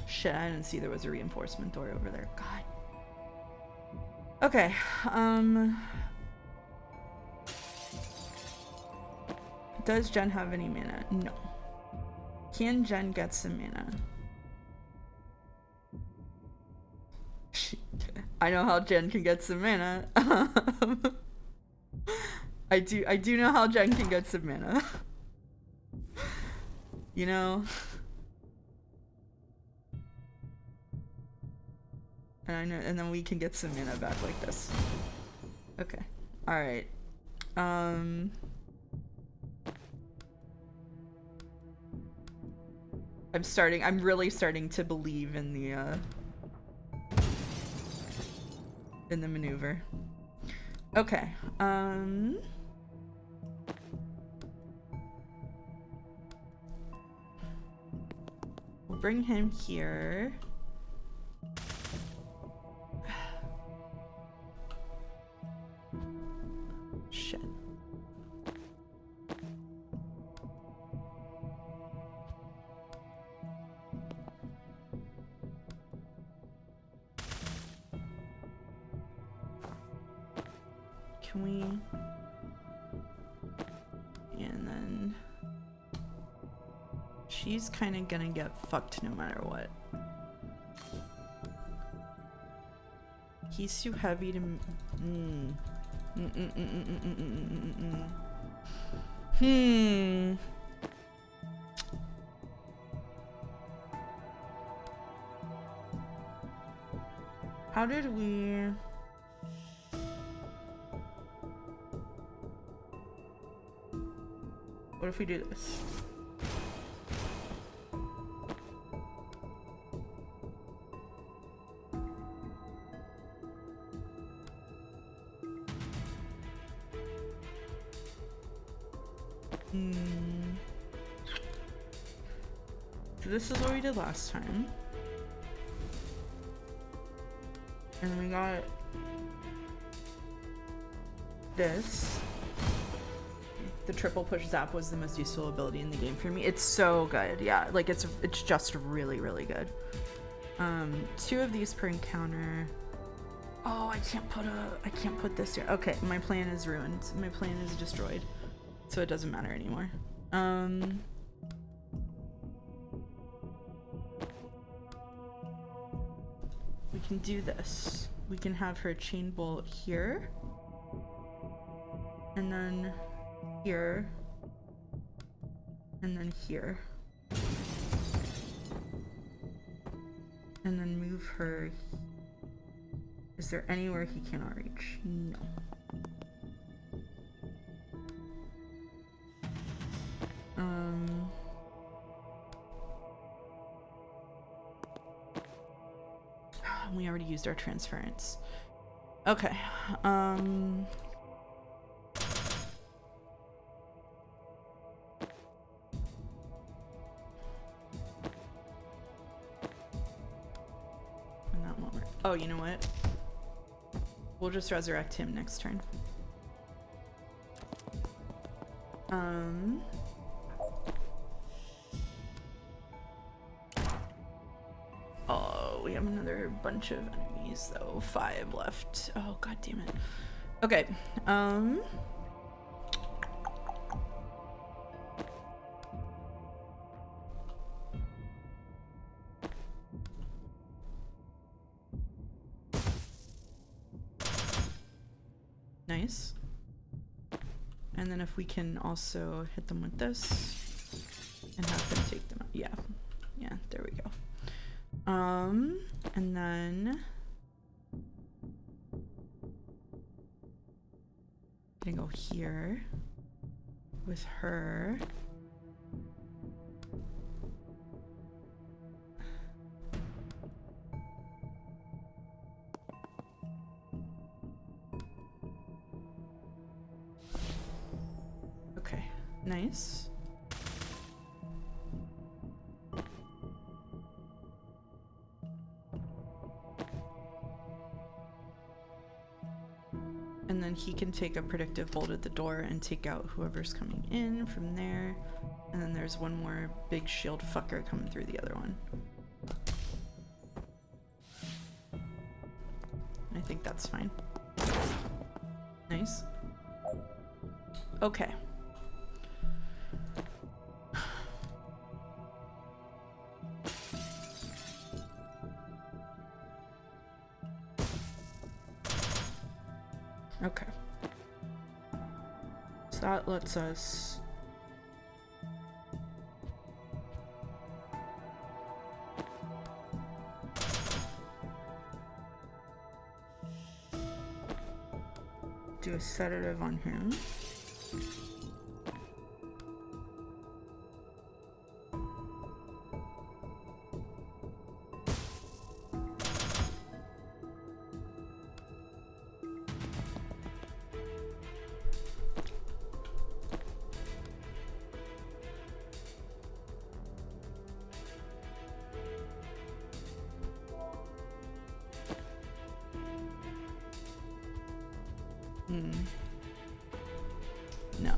Shit, I didn't see there was a reinforcement door over there. God. Okay. Does Jen have any mana? No. Can Jen get some mana? I know how Jen can get some mana. I do know how Jen can get some mana. You know? And I know, and then we can get some mana back like this. Okay. Alright. I'm really starting to believe in the maneuver. Okay. We'll bring him here. Shit. Can we? And then she's kind of gonna get fucked no matter what. He's too heavy to. How did we? What if we do this? So this is what we did last time. And we got this. The triple push zap was the most useful ability in the game for me. It's so good. Yeah, like it's just really, really good. 2 of these per encounter. Oh, I can't put this here. Okay, my plan is ruined. My plan is destroyed. So it doesn't matter anymore. We can do this. We can have her chain bolt here. And then here. And then here. And then move her. Is there anywhere he cannot reach? No. We already used our transference. Okay. And that won't work. Oh, you know what? We'll just resurrect him next turn. Oh, we have another bunch of enemies though. 5 left. Oh, god damn it. Okay. Nice. And then if we can also hit them with this and have them take them out. Yeah. Yeah, there we go. And then I'm gonna go here with her. Okay, nice. And then he can take a predictive bolt at the door and take out whoever's coming in from there. And then there's one more big shield fucker coming through the other one. I think that's fine. Nice. Okay. Okay. So that lets us... do a sedative on him. No.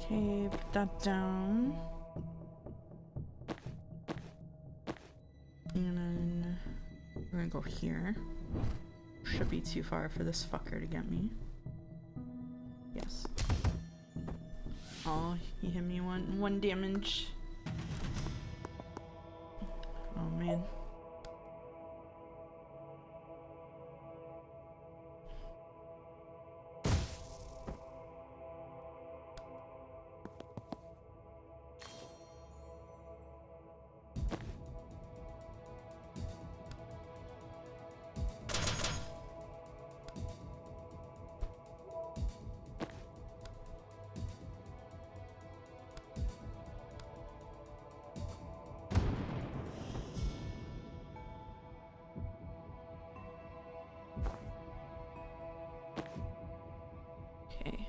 Okay, put that down. And then we're gonna go here. Should be too far for this fucker to get me. Yes. Oh, he hit me one damage. Oh man. Okay.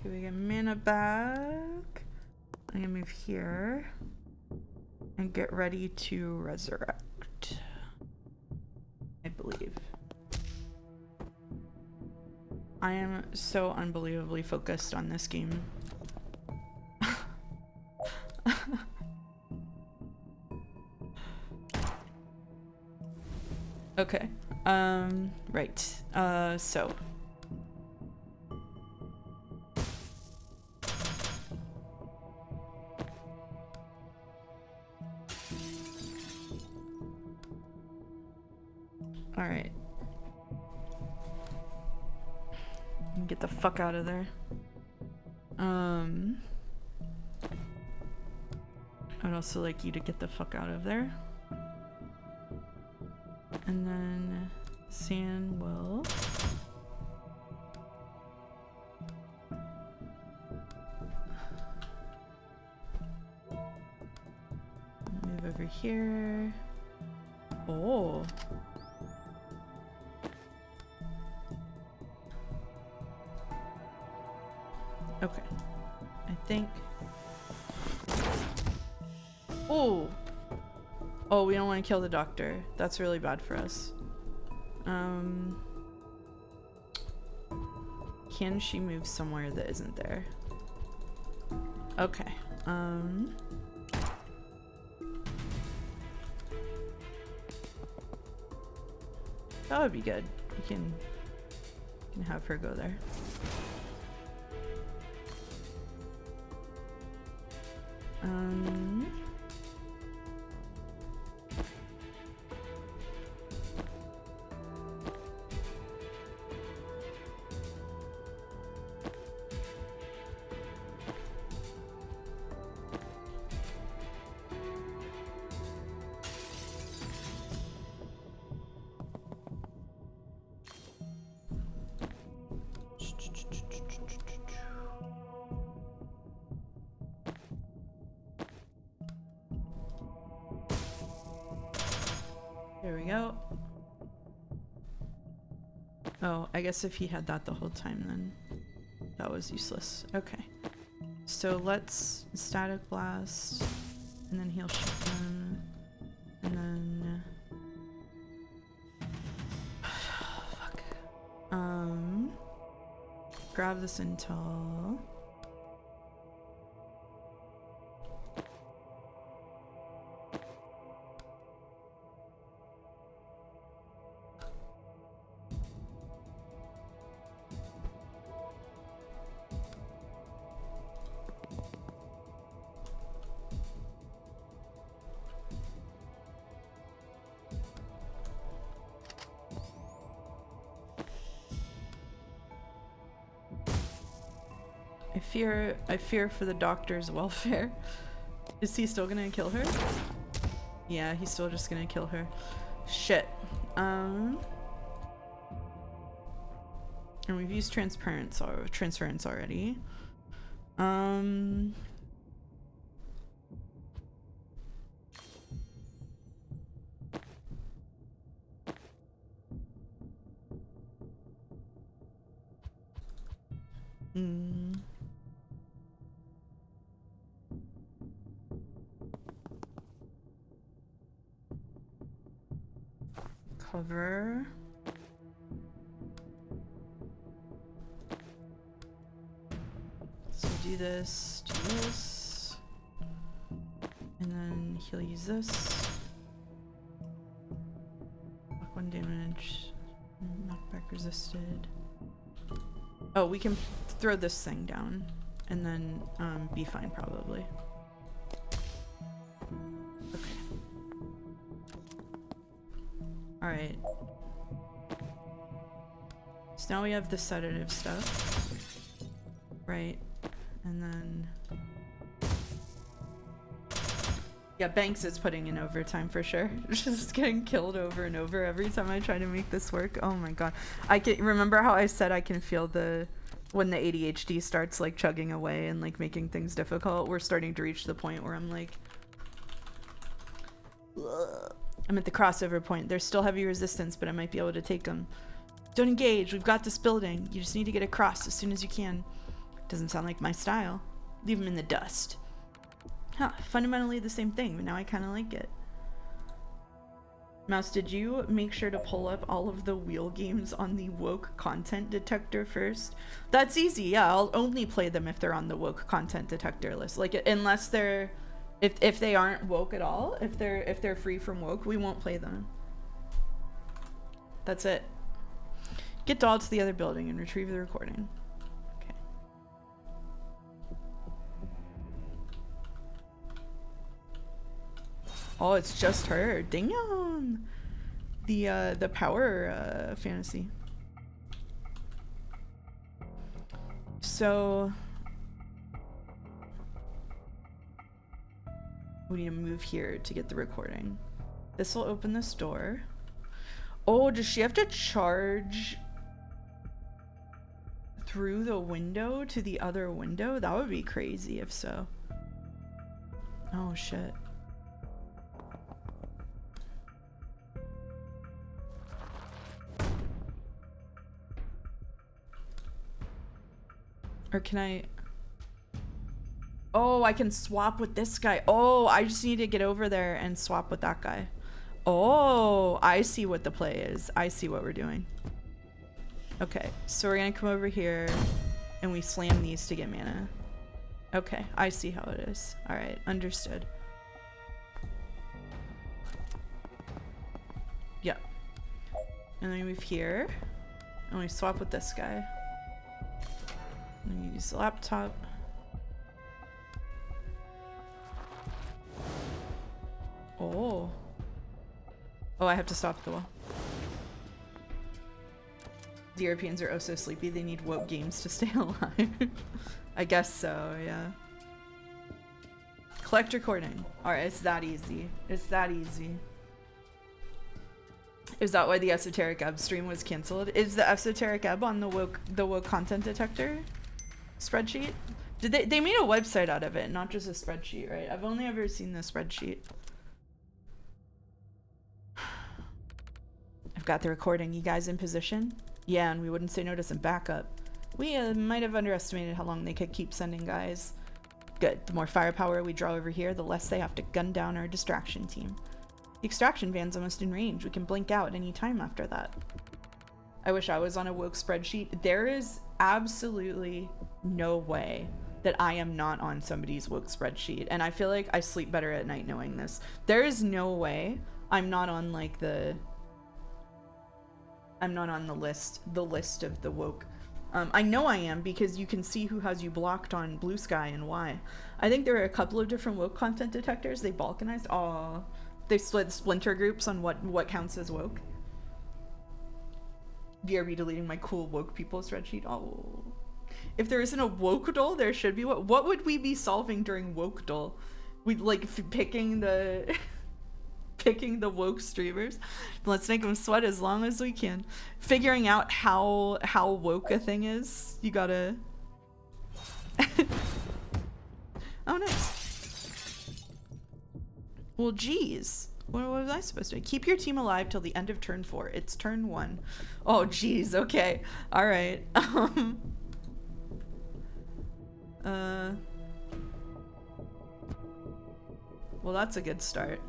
Okay, we get mana back. I'm gonna move here and get ready to resurrect, I believe. I am so unbelievably focused on this game. Okay. Right. So. All right. Get the fuck out of there. I'd also like you to get the fuck out of there. And then San will move over here. Oh. Okay. I think. Oh. Oh, we don't want to kill the doctor. That's really bad for us. Can she move somewhere that isn't there? Okay. That would be good. You can have her go there. There we go. Oh, I guess if he had that the whole time, then that was useless. Okay. So let's static blast, and then heal shift them, and then fuck. Grab this intel. I fear for the doctor's welfare. Is he still gonna kill her? Yeah, he's still just gonna kill her. Shit. And we've used transference already. Cover. So do this, and then he'll use this. Knock 1 damage, knockback resisted. Oh, we can throw this thing down, and then be fine probably. Alright. So now we have the sedative stuff. Right. And then... yeah, Banks is putting in overtime for sure. Just getting killed over and over every time I try to make this work. Oh my god. I can remember how I said I can feel when the ADHD starts like chugging away and like making things difficult. We're starting to reach the point where I'm like... ugh. I'm at the crossover point. There's still heavy resistance, but I might be able to take them. Don't engage. We've got this building. You just need to get across as soon as you can. Doesn't sound like my style. Leave them in the dust. Huh. Fundamentally the same thing, but now I kind of like it. Mouse, did you make sure to pull up all of the wheel games on the woke content detector first? That's easy. Yeah, I'll only play them if they're on the woke content detector list. Like, unless they're... If they aren't woke at all, if they're free from woke, we won't play them. That's it. Get Doll to the other building and retrieve the recording. Okay. Oh, it's just her. Damn. The power fantasy. So we need to move here to get the recording. This will open this door. Oh, does she have to charge through the window to the other window? That would be crazy if so. Oh shit. Or can I... oh, I can swap with this guy. Oh, I just need to get over there and swap with that guy. Oh, I see what the play is. I see what we're doing. Okay, so we're gonna come over here and we slam these to get mana. Okay, I see how it is. All right, understood. Yep. And then we move here and we swap with this guy. And we use the laptop. Oh. Oh, I have to stop the wall. The Europeans are oh so sleepy, they need woke games to stay alive. I guess so, yeah. Collect recording. Alright, it's that easy. It's that easy. Is that why the Esoteric Ebb stream was cancelled? Is the Esoteric Ebb on the woke content detector spreadsheet? Did they made a website out of it, not just a spreadsheet, right? I've only ever seen the spreadsheet. got the recording. You guys in position? Yeah, and we wouldn't say no to some backup. We might have underestimated how long they could keep sending guys. Good. The more firepower we draw over here, the less they have to gun down our distraction team. The extraction van's almost in range. We can blink out any time after that. I wish I was on a woke spreadsheet. There is absolutely no way that I am not on somebody's woke spreadsheet. And I feel like I sleep better at night knowing this. There is no way I'm not on like I'm not on the list of the woke. I know I am because you can see who has you blocked on Blue Sky and why. I think there are a couple of different woke content detectors. They balkanized. Oh, they split splinter groups on what counts as woke. BRB deleting my cool woke people spreadsheet. Oh, if there isn't a woke doll, there should be. What would we be solving during woke doll? We like picking the picking the woke streamers. Let's make them sweat as long as we can. Figuring out how woke a thing is. You gotta. Oh, nice. Well, geez. What was I supposed to do? Keep your team alive till the end of turn 4. It's turn 1. Oh, geez. Okay. All right. Well, that's a good start.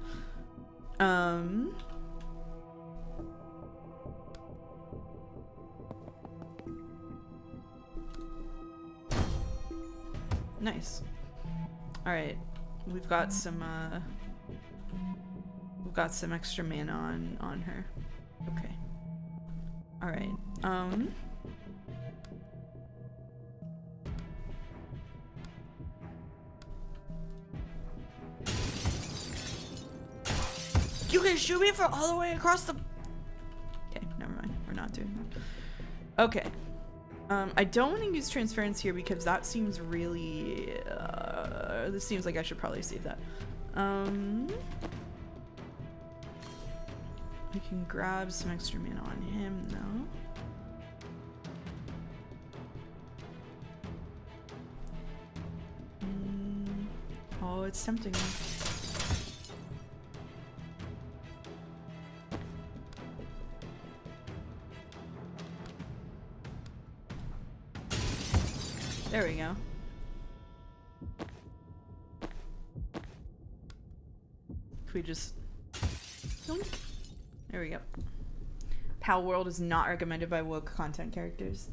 Nice. All right. We've got some extra mana on her. Okay. All right. You can shoot me for all the way across the... Okay, never mind. We're not doing that. Okay. I don't want to use transference here because that seems really... this seems like I should probably save that. We can grab some extra mana on him, though. Oh, it's tempting me. There we go. If we just... There we go. Pal World is not recommended by woke content characters.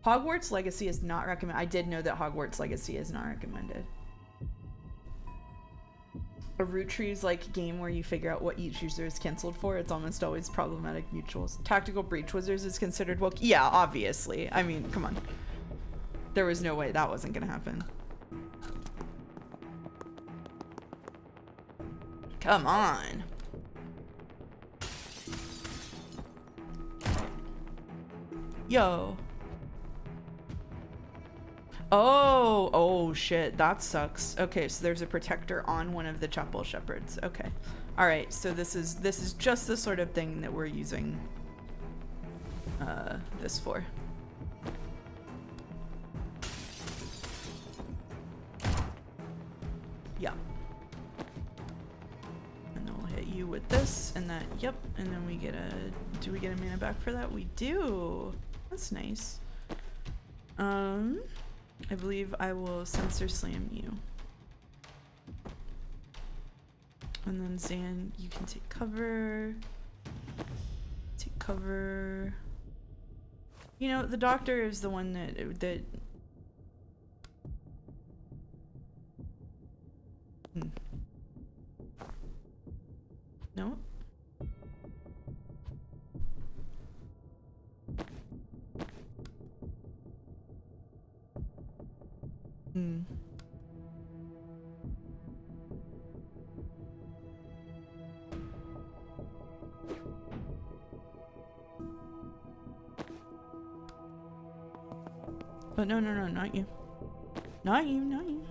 Hogwarts Legacy is not recommended. I did know that Hogwarts Legacy is not recommended. A root trees like game where you figure out what each user is cancelled for. It's almost always problematic mutuals. Tactical Breach Wizards is considered woke. Yeah, obviously. I mean, come on. There was no way that wasn't gonna happen. Come on. Yo. Oh shit, that sucks. Okay, so there's a protector on one of the chapel shepherds. Okay. All right, so this is just the sort of thing that we're using this for. Yeah. And then we'll hit you with this and that. Yep. And then we get do we get a mana back for that? We do. That's nice. I believe I will sensor slam you. And then Zan, you can take cover. Take cover. You know, the doctor is the one that No? But no, not you. Not you, not you.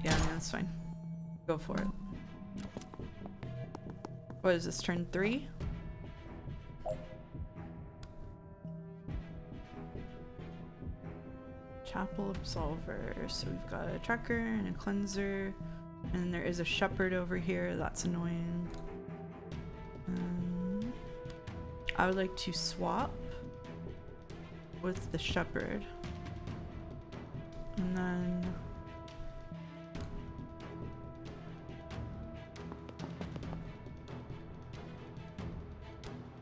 Yeah, that's fine. Go for it. What is this, turn 3? Chapel Absolver. So we've got a tracker and a cleanser. And there is a shepherd over here. That's annoying. I would like to swap with the shepherd. And then...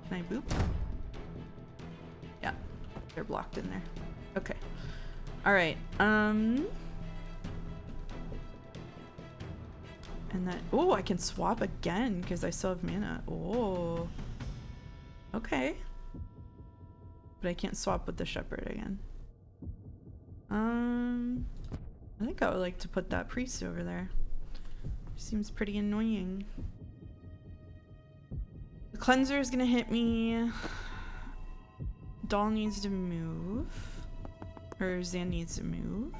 Can I boop? Yeah, they're blocked in there. Okay. Alright, and that, oh, I can swap again because I still have mana. Oh. Okay. But I can't swap with the shepherd again. I think I would like to put that priest over there. Seems pretty annoying. The cleanser is gonna hit me. Doll needs to move. Or Zan needs to move.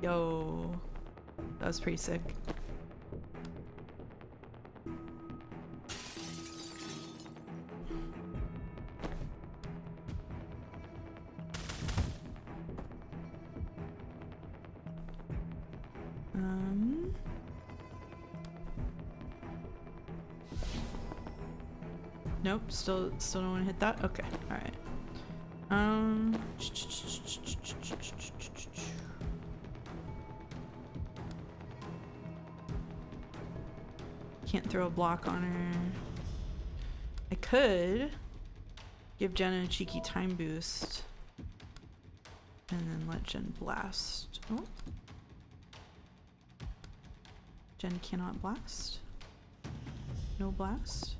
Yo, that was pretty sick. Nope, still don't want to hit that. Okay, all right. Can't throw a block on her. I could give Jenna a cheeky time boost and then let Jen blast. Oh. Jen cannot blast. No blast.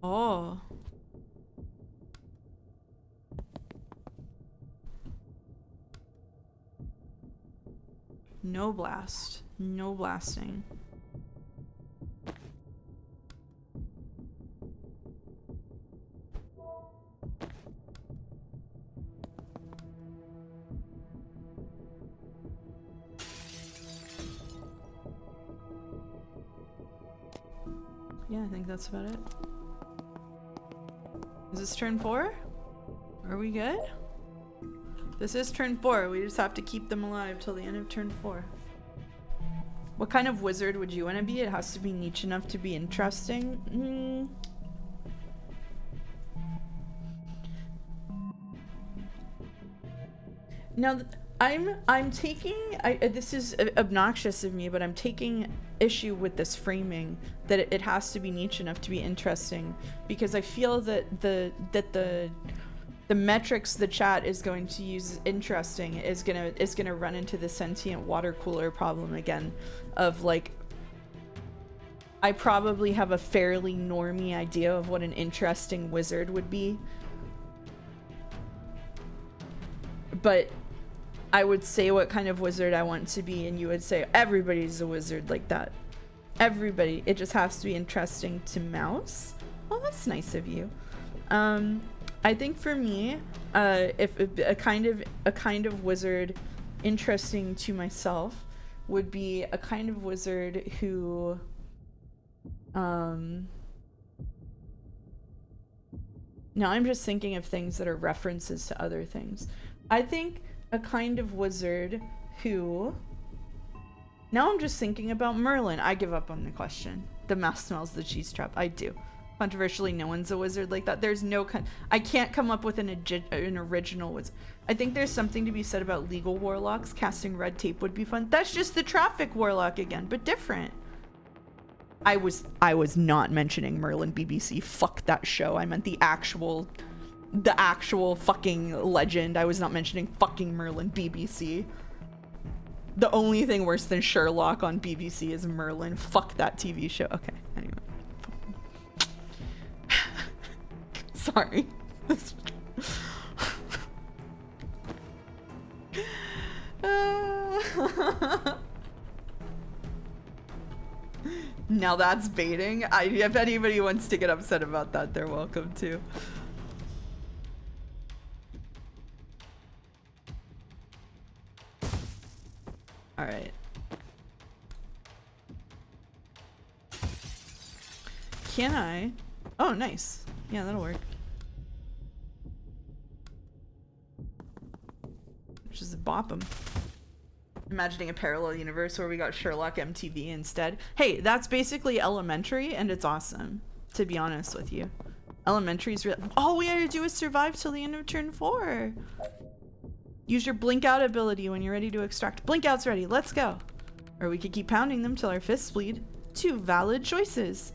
Oh. No blast. No blasting. Yeah, I think that's about it. Is this turn 4? Are we good? This is turn 4. We just have to keep them alive till the end of turn 4. What kind of wizard would you want to be? It has to be niche enough to be interesting. Now, I'm taking... this is obnoxious of me, but I'm taking issue with this framing that it has to be niche enough to be interesting, because I feel that the metrics the chat is going to use interesting is gonna run into the sentient water cooler problem again, of like, I probably have a fairly normie idea of what an interesting wizard would be, but I would say what kind of wizard I want to be, and you would say everybody's a wizard like that. Everybody. It just has to be interesting to Mouse. Well, that's nice of you. I think for me, if a kind of wizard interesting to myself would be a kind of wizard who now I'm just thinking of things that are references to other things. I think a kind of wizard who... Now I'm just thinking about Merlin. I give up on the question. The mouse smells the cheese trap. I do. Controversially, no one's a wizard like that. There's no... I can't come up with an original wizard. I think there's something to be said about legal warlocks. Casting red tape would be fun. That's just the traffic warlock again, but different. I was not mentioning Merlin BBC. Fuck that show. I meant the actual fucking legend. I was not mentioning fucking Merlin BBC. The only thing worse than Sherlock on BBC is Merlin. Fuck that TV show. Okay, anyway. Sorry. Now that's baiting. If anybody wants to get upset about that, they're welcome to. All right. can I? Oh, nice. Yeah, that'll work. Just bop them. Imagining a parallel universe where we got Sherlock MTV instead. Hey, that's basically Elementary, and it's awesome, to be honest with you. Elementary's real. All we have to do is survive till the end of turn 4. Use your blink out ability when you're ready to extract. Blink out's ready. Let's go. Or we could keep pounding them till our fists bleed. 2 valid choices.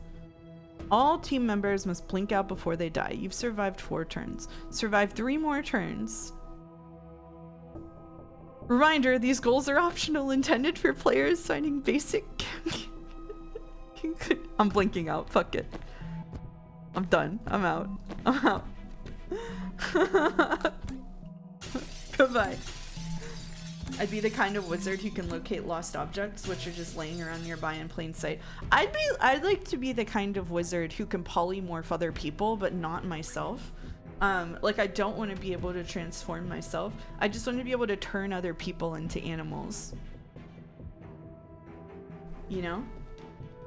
All team members must blink out before they die. You've survived 4 turns. Survive 3 more turns. Reminder, these goals are optional, intended for players signing basic... I'm blinking out. Fuck it. I'm done. I'm out. I'm out. Goodbye. I'd be the kind of wizard who can locate lost objects, which are just laying around nearby in plain sight. I'd like to be the kind of wizard who can polymorph other people, but not myself. Like, I don't want to be able to transform myself. I just want to be able to turn other people into animals. You know?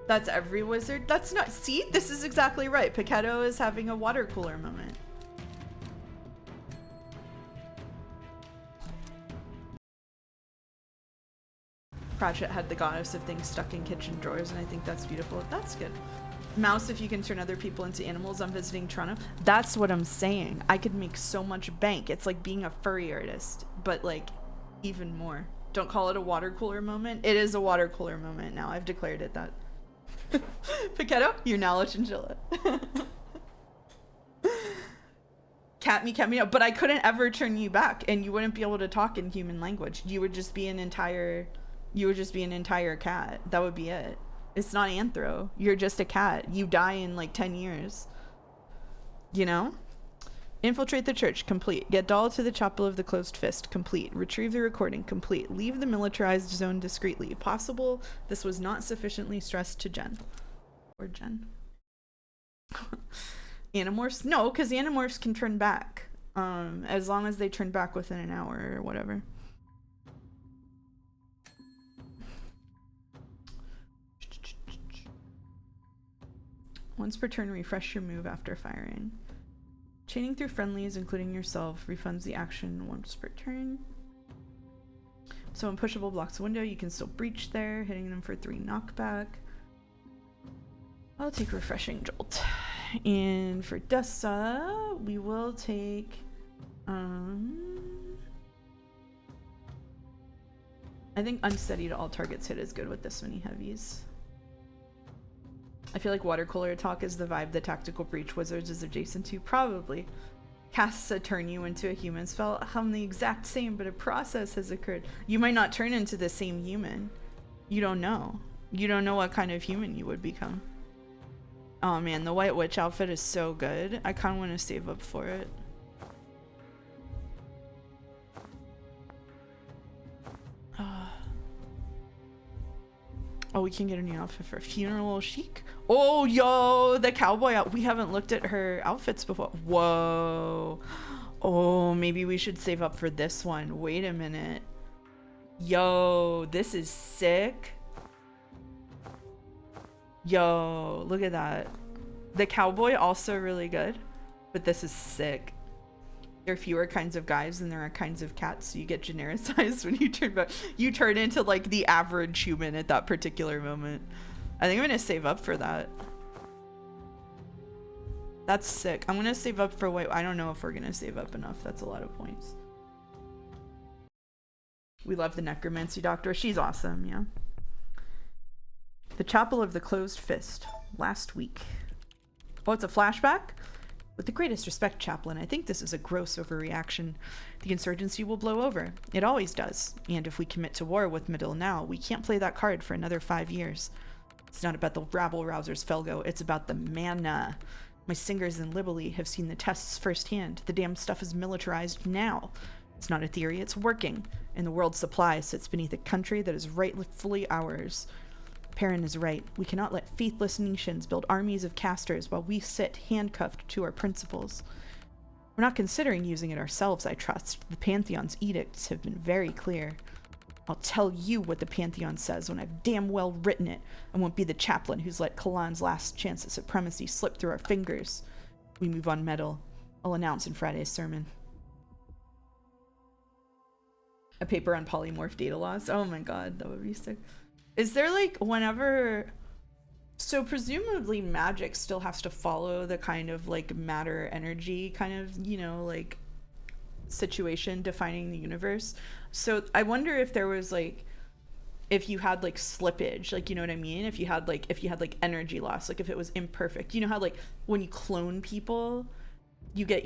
That's every wizard. That's not... See? This is exactly right. Paquetto is having a water cooler moment. Pratchett had the goddess of things stuck in kitchen drawers, and I think that's beautiful. That's good. Mouse, if you can turn other people into animals. I'm visiting Toronto. That's what I'm saying. I could make so much bank. It's like being a furry artist, but like even more. Don't call it a water cooler moment. It is a water cooler moment now. I've declared it that. Paquetto, you're now a chinchilla. Cat me, no. But I couldn't ever turn you back, and you wouldn't be able to talk in human language. You would just be an entire cat. That would be it. It's not anthro. You're just a cat. You die in like 10 years. You know? Infiltrate the church. Complete. Get Doll to the chapel of the closed fist. Complete. Retrieve the recording. Complete. Leave the militarized zone discreetly. Possible this was not sufficiently stressed to Jen. Or Jen. Animorphs? No, because Animorphs can turn back. As long as they turn back within an hour or whatever. Once per turn, refresh your move after firing. Chaining through friendlies, including yourself, refunds the action once per turn. So when pushable blocks a window, you can still breach there, hitting them for 3 knockback. I'll take Refreshing Jolt. And for Dessa, we will take... I think Unsteady to all targets hit is good with this many heavies. I feel like water cooler talk is the vibe the Tactical Breach Wizards is adjacent to. Probably. Casts a turn you into a human spell. I'm the exact same, but a process has occurred. You might not turn into the same human. You don't know. You don't know what kind of human you would become. Oh man, the White Witch outfit is so good. I kind of want to save up for it. Oh, we can get a new outfit for Funeral Chic. Oh, yo, the cowboy out. We haven't looked at her outfits before. Whoa. Oh, maybe we should save up for this one. Wait a minute. Yo, this is sick. Yo, look at that. The cowboy also really good, but this is sick. There are fewer kinds of guys than there are kinds of cats, so you get genericized when you turn back. You turn into like the average human at that particular moment. I think I'm gonna save up for that. That's sick. I'm gonna save up for White. I don't know if we're gonna save up enough. That's a lot of points. We love the Necromancy Doctor. She's awesome, yeah. The Chapel of the Closed Fist. Last week. Oh, it's a flashback? With the greatest respect, Chaplain, I think this is a gross overreaction. The insurgency will blow over. It always does. And if we commit to war with Middle now, we can't play that card for another 5 years. It's not about the rabble-rousers Felgo, it's about the mana. My singers in Libely have seen the tests firsthand. The damn stuff is militarized now. It's not a theory, it's working. And the world's supply sits beneath a country that is rightfully ours. Perrin is right. We cannot let faithless nations build armies of casters while we sit handcuffed to our principles. We're not considering using it ourselves, I trust. The Pantheon's edicts have been very clear. I'll tell you what the Pantheon says when I've damn well written it. I won't be the chaplain who's let Kalan's last chance at supremacy slip through our fingers. We move on metal. I'll announce in Friday's sermon. A paper on polymorph data laws. Oh my god, that would be sick. Is there like whenever... So presumably magic still has to follow the kind of like matter energy kind of, you know, like situation defining the universe. So I wonder if there was like, if you had like slippage, like, you know what I mean? If you had like energy loss, like if it was imperfect, you know how like when you clone people, you get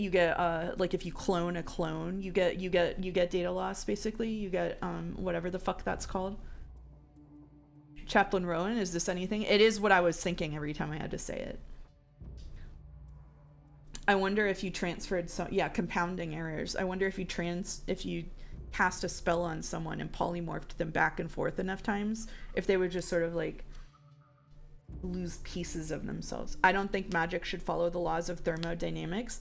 like if you clone a clone, you get data loss, basically. You get whatever the fuck that's called. Chaplain Rowan, is this anything? It is what I was thinking every time I had to say it. I wonder if you transferred compounding errors. I wonder if you cast a spell on someone and polymorphed them back and forth enough times, if they would just sort of like lose pieces of themselves. I don't think magic should follow the laws of thermodynamics.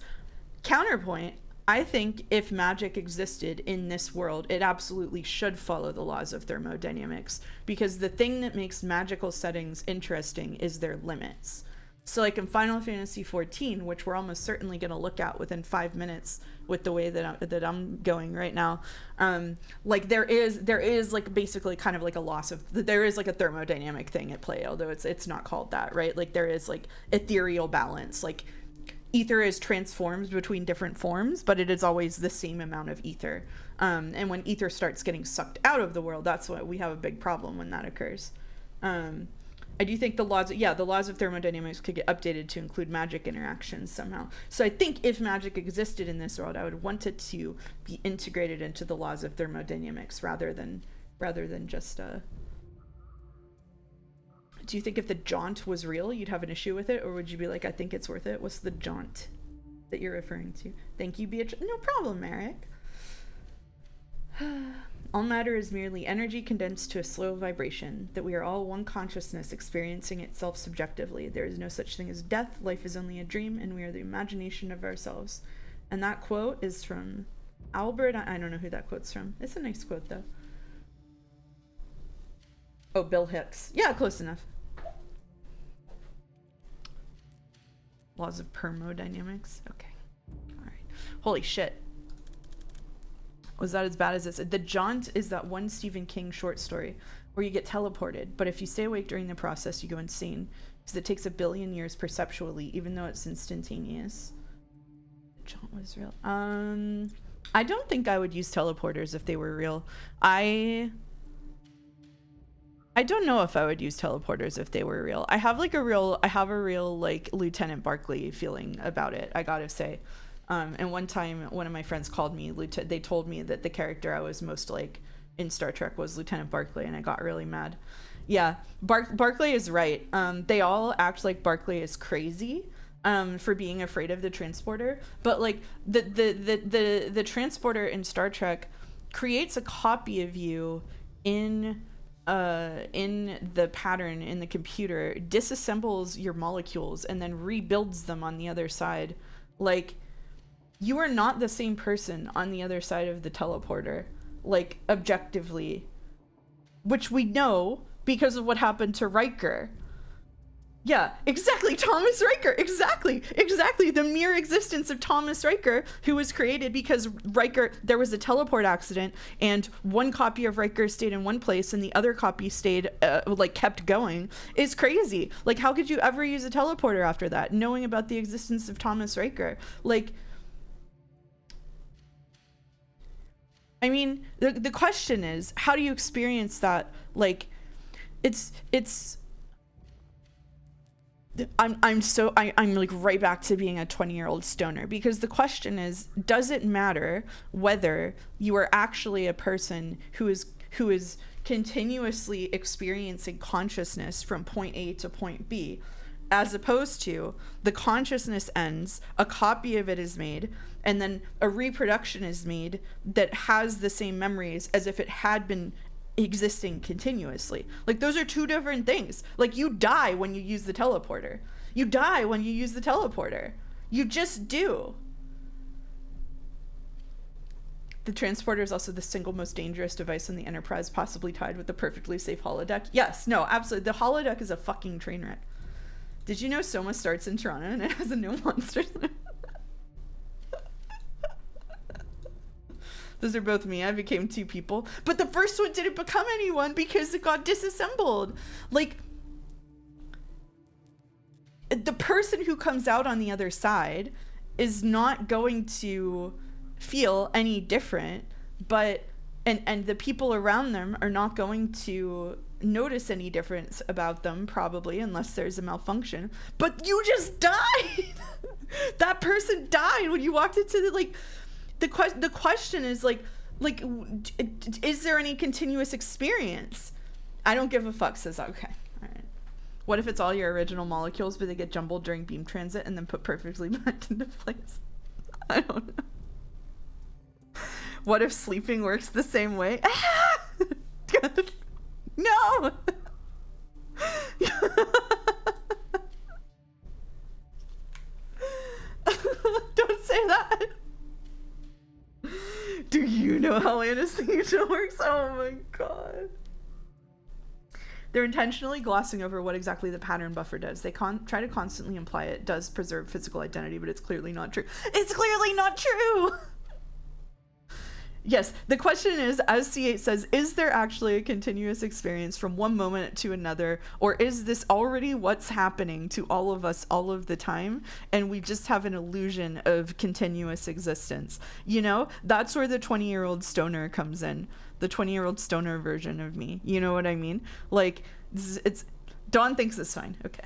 Counterpoint, I think if magic existed in this world, it absolutely should follow the laws of thermodynamics, because the thing that makes magical settings interesting is their limits. So like in Final Fantasy XIV, which we're almost certainly going to look at within 5 minutes with the way that I'm going right now, like there is like basically kind of like a loss of, there is like a thermodynamic thing at play, although it's not called that, right? Like there is like ethereal balance, like ether is transformed between different forms, but it is always the same amount of ether. And when ether starts getting sucked out of the world, that's what we have a big problem when that occurs. I do think the laws of thermodynamics could get updated to include magic interactions somehow. So I think if magic existed in this world, I would want it to be integrated into the laws of thermodynamics rather than just Do you think if the jaunt was real, you'd have an issue with it, or would you be like, I think it's worth it? What's the jaunt that you're referring to? Thank you, Beatrice. No problem, Eric. All matter is merely energy condensed to a slow vibration, that we are all one consciousness experiencing itself subjectively. There is no such thing as death, life is only a dream, and we are the imagination of ourselves. And that quote is from Albert, I don't know who that quote's from. It's a nice quote, though. Oh, Bill Hicks. Yeah, close enough. Laws of thermodynamics. Okay. All right. Holy shit. Was that as bad as this? The Jaunt is that one Stephen King short story where you get teleported, but if you stay awake during the process, you go insane, because it takes 1 billion years perceptually, even though it's instantaneous. The Jaunt was real. I don't think I would use teleporters if they were real. I don't know if I would use teleporters if they were real. I have a real like Lieutenant Barclay feeling about it, I gotta say. And one time, one of my friends called me, they told me that the character I was most like in Star Trek was Lieutenant Barclay, and I got really mad. Yeah, Barclay is right. They all act like Barclay is crazy for being afraid of the transporter, but like the transporter in Star Trek creates a copy of you in the pattern in the computer, disassembles your molecules, and then rebuilds them on the other side. Like, you are not the same person on the other side of the teleporter, like, objectively, which we know because of what happened to Riker. Yeah, exactly, Thomas Riker, exactly, the mere existence of Thomas Riker, who was created because there was a teleport accident, and one copy of Riker stayed in one place and the other copy stayed, kept going, is crazy. Like, how could you ever use a teleporter after that, knowing about the existence of Thomas Riker? Like, I mean, the question is, how do you experience that? Like, I'm like right back to being a 20-year-old stoner, because the question is, does it matter whether you are actually a person who is continuously experiencing consciousness from point A to point B, as opposed to the consciousness ends, a copy of it is made, and then a reproduction is made that has the same memories as if it had been existing continuously? Like, those are two different things. Like, you die when you use the teleporter. You die when you use the teleporter. You just do. The transporter is also the single most dangerous device on the Enterprise, possibly tied with the perfectly safe holodeck. Yes, no, absolutely. The holodeck is a fucking train wreck. Did you know Soma starts in Toronto and it has a no monsters in it? Those are both me. I became two people. But the first one didn't become anyone because it got disassembled. Like, the person who comes out on the other side is not going to feel any different, but and the people around them are not going to notice any difference about them, probably, unless there's a malfunction. But you just died. That person died when you walked into the, like, the question is like is there any continuous experience? I don't give a fuck, says okay. All right. What if it's all your original molecules, but they get jumbled during beam transit and then put perfectly back into place? I don't know. What if sleeping works the same way? No. Don't say that. Do you know how anesthesia works? Oh my god. They're intentionally glossing over what exactly the pattern buffer does. They try to constantly imply it does preserve physical identity, but it's clearly not true. It's clearly not true! Yes, the question is, as C8 says, is there actually a continuous experience from one moment to another, or is this already what's happening to all of us all of the time, and we just have an illusion of continuous existence? You know, that's where the 20-year-old stoner comes in. The 20-year-old stoner version of me. You know what I mean? Like, it's Dawn thinks it's fine. Okay.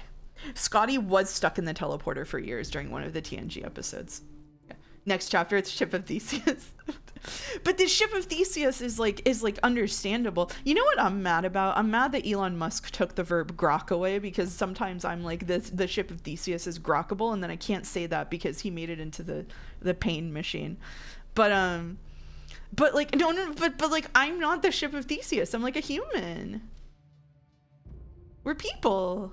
Scotty was stuck in the teleporter for years during one of the TNG episodes. Yeah. Next chapter, it's Ship of Theseus. But the Ship of Theseus is like understandable. You know what I'm mad about? I'm mad that Elon Musk took the verb grok away, because sometimes I'm like, the Ship of Theseus is grokkable, and then I can't say that because he made it into the pain machine. But like, no, but like, I'm not the Ship of Theseus. I'm like a human. We're people.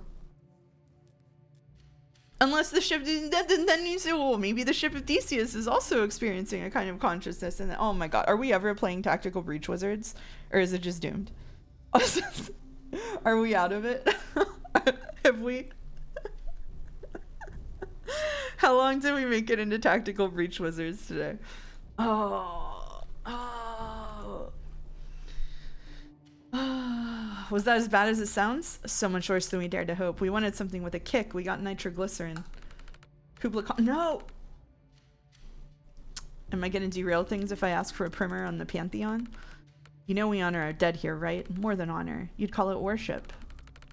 Unless the ship, then you say, well, maybe the Ship of Theseus is also experiencing a kind of consciousness. And oh my god, are we ever playing Tactical Breach Wizards? Or is it just doomed? Are we out of it? Have we? How long did we make it into Tactical Breach Wizards today? Was that as bad as it sounds? So much worse than we dared to hope. We wanted something with a kick. We got nitroglycerin. Kubla Khan. No! Am I gonna derail things if I ask for a primer on the Pantheon? You know we honor our dead here, right? More than honor. You'd call it worship.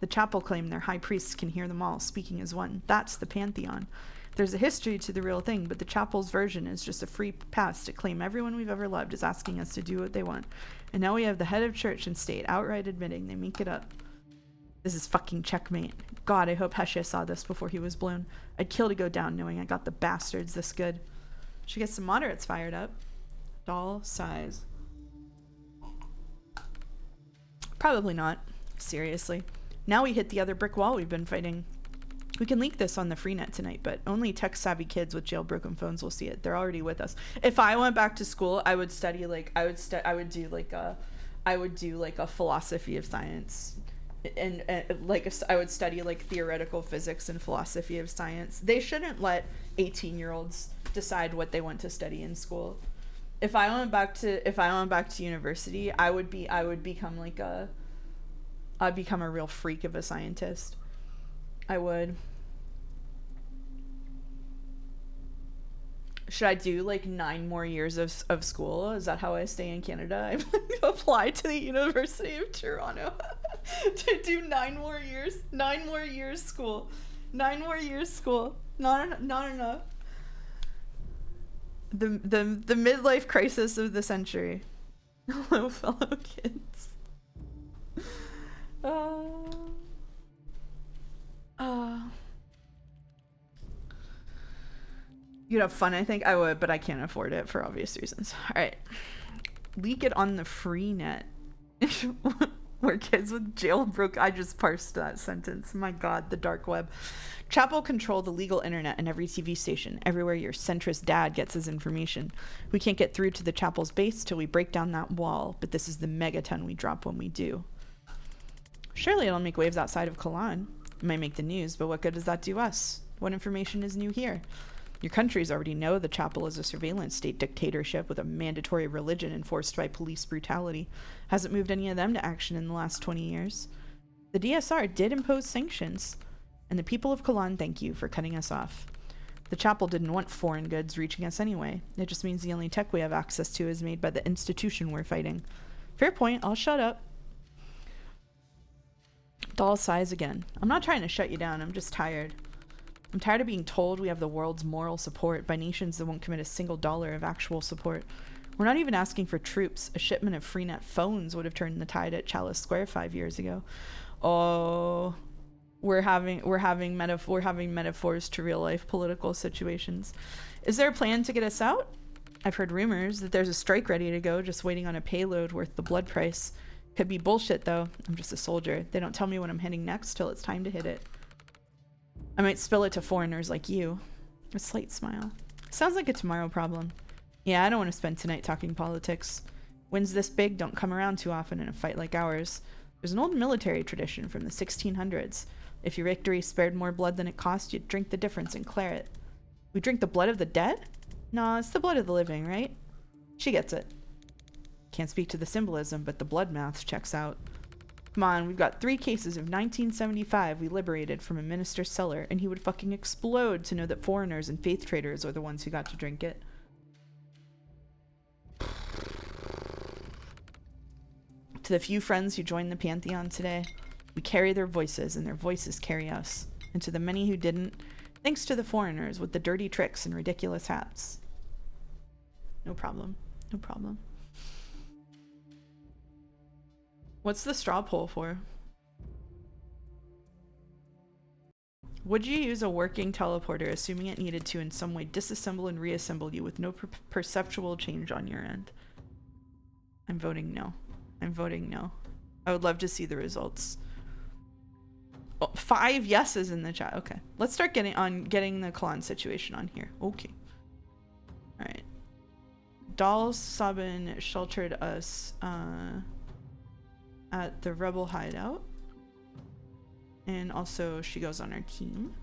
The chapel claim their high priests can hear them all, speaking as one. That's the Pantheon. There's a history to the real thing, but the chapel's version is just a free pass to claim everyone we've ever loved is asking us to do what they want. And now we have the head of church and state outright admitting they make it up. This is fucking checkmate. God, I hope Heshe saw this before he was blown. I'd kill to go down knowing I got the bastards this good. Should get some moderates fired up. Doll size. Probably not. Seriously. Now we hit the other brick wall we've been fighting. We can leak this on the freenet tonight, but only tech-savvy kids with jailbroken phones will see it. They're already with us. If I went back to school, I would study like I would do like a philosophy of science, and I would study like theoretical physics and philosophy of science. They shouldn't let 18-year-olds decide what they want to study in school. If I went back to university, I'd become a real freak of a scientist. I would. Should I do like 9 more years of school? Is that how I stay in Canada? I'm going to apply to the University of Toronto to do 9 more years. 9 more years school. 9 more years school. Not enough. The midlife crisis of the century. Hello, fellow kids. You'd have fun, I think. I would, but I can't afford it for obvious reasons. All right. Leak it on the free net. Where kids with jailbroke. I just parsed that sentence. My God, the dark web. Chapel control the legal internet and every TV station, everywhere your centrist dad gets his information. We can't get through to the chapel's base till we break down that wall, but this is the megaton we drop when we do. Surely it'll make waves outside of Kalan. It might make the news, but what good does that do us? What information is new here? Your countries already know the chapel is a surveillance state dictatorship with a mandatory religion enforced by police brutality. Hasn't moved any of them to action in the last 20 years. The DSR did impose sanctions, and the people of Kalan thank you for cutting us off. The chapel didn't want foreign goods reaching us anyway. It just means the only tech we have access to is made by the institution we're fighting. Fair point, I'll shut up. Doll sighs again. I'm not trying to shut you down, I'm just tired. I'm tired of being told we have the world's moral support by nations that won't commit a single dollar of actual support. We're not even asking for troops. A shipment of Freenet phones would have turned the tide at Chalice Square 5 years ago. Oh, we're having metaphors to real life political situations. Is there a plan to get us out? I've heard rumors that there's a strike ready to go, just waiting on a payload worth the blood price. Could be bullshit though. I'm just a soldier. They don't tell me when I'm hitting next till it's time to hit it. I might spill it to foreigners like you. A slight smile. Sounds like a tomorrow problem. Yeah, I don't want to spend tonight talking politics. Wins this big don't come around too often in a fight like ours. There's an old military tradition from the 1600s. If your victory spared more blood than it cost, you'd drink the difference and clear it. We drink the blood of the dead? No, it's the blood of the living, right? She gets it. Can't speak to the symbolism, but the blood math checks out. Come on, we've got 3 cases of 1975 we liberated from a minister's cellar, and he would fucking explode to know that foreigners and faith traders are the ones who got to drink it. To the few friends who joined the Pantheon today, we carry their voices, and their voices carry us. And to the many who didn't, thanks to the foreigners with the dirty tricks and ridiculous hats. No problem. No problem. What's the straw poll for? Would you use a working teleporter, assuming it needed to in some way disassemble and reassemble you with no perceptual change on your end? I'm voting no. I'm voting no. I would love to see the results. Oh, 5 yeses in the chat. Okay. Let's start getting the Kalan situation on here. Okay. Alright. Doll Sabin sheltered us at the rebel hideout, and also she goes on our team.